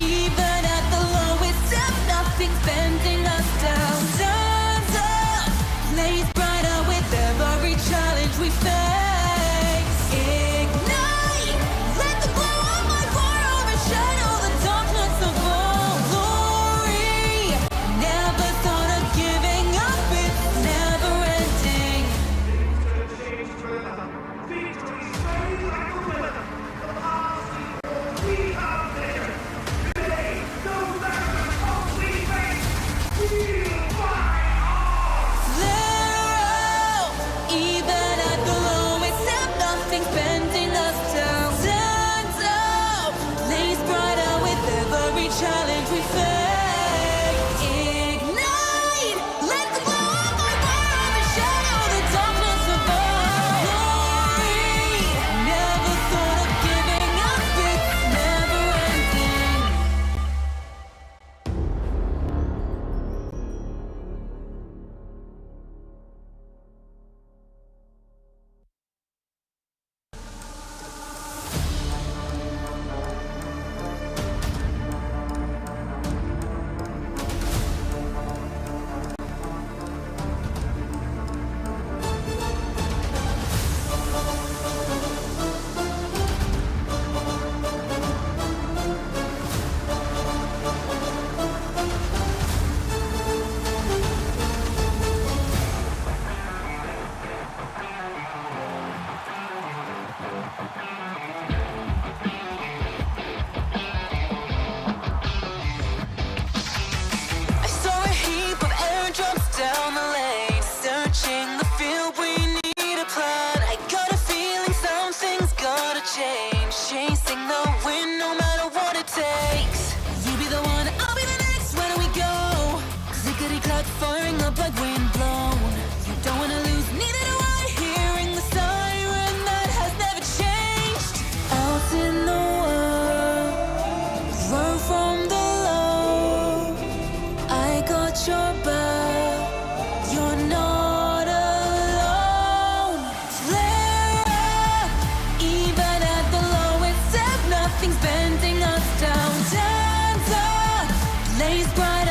even at the lowest step, nothing's bending us down. Stand up, blaze brighter with every challenge we face. Ignite, let the glow of my roar overshine all the darkness of all glory. Never thought of giving up, it's never ending. chasing the wind, no matter what it takes. You be the one, I'll be the next. Where do we go? Clickety clack, firing up like wind blown. You don't wanna lose, neither do I. Hearing the siren that has never changed. Out in the world, run from the low. I got your back, you're not alone. Flare up, even at the lowest ebb, nothing's bending us down. Stand up, blaze bright.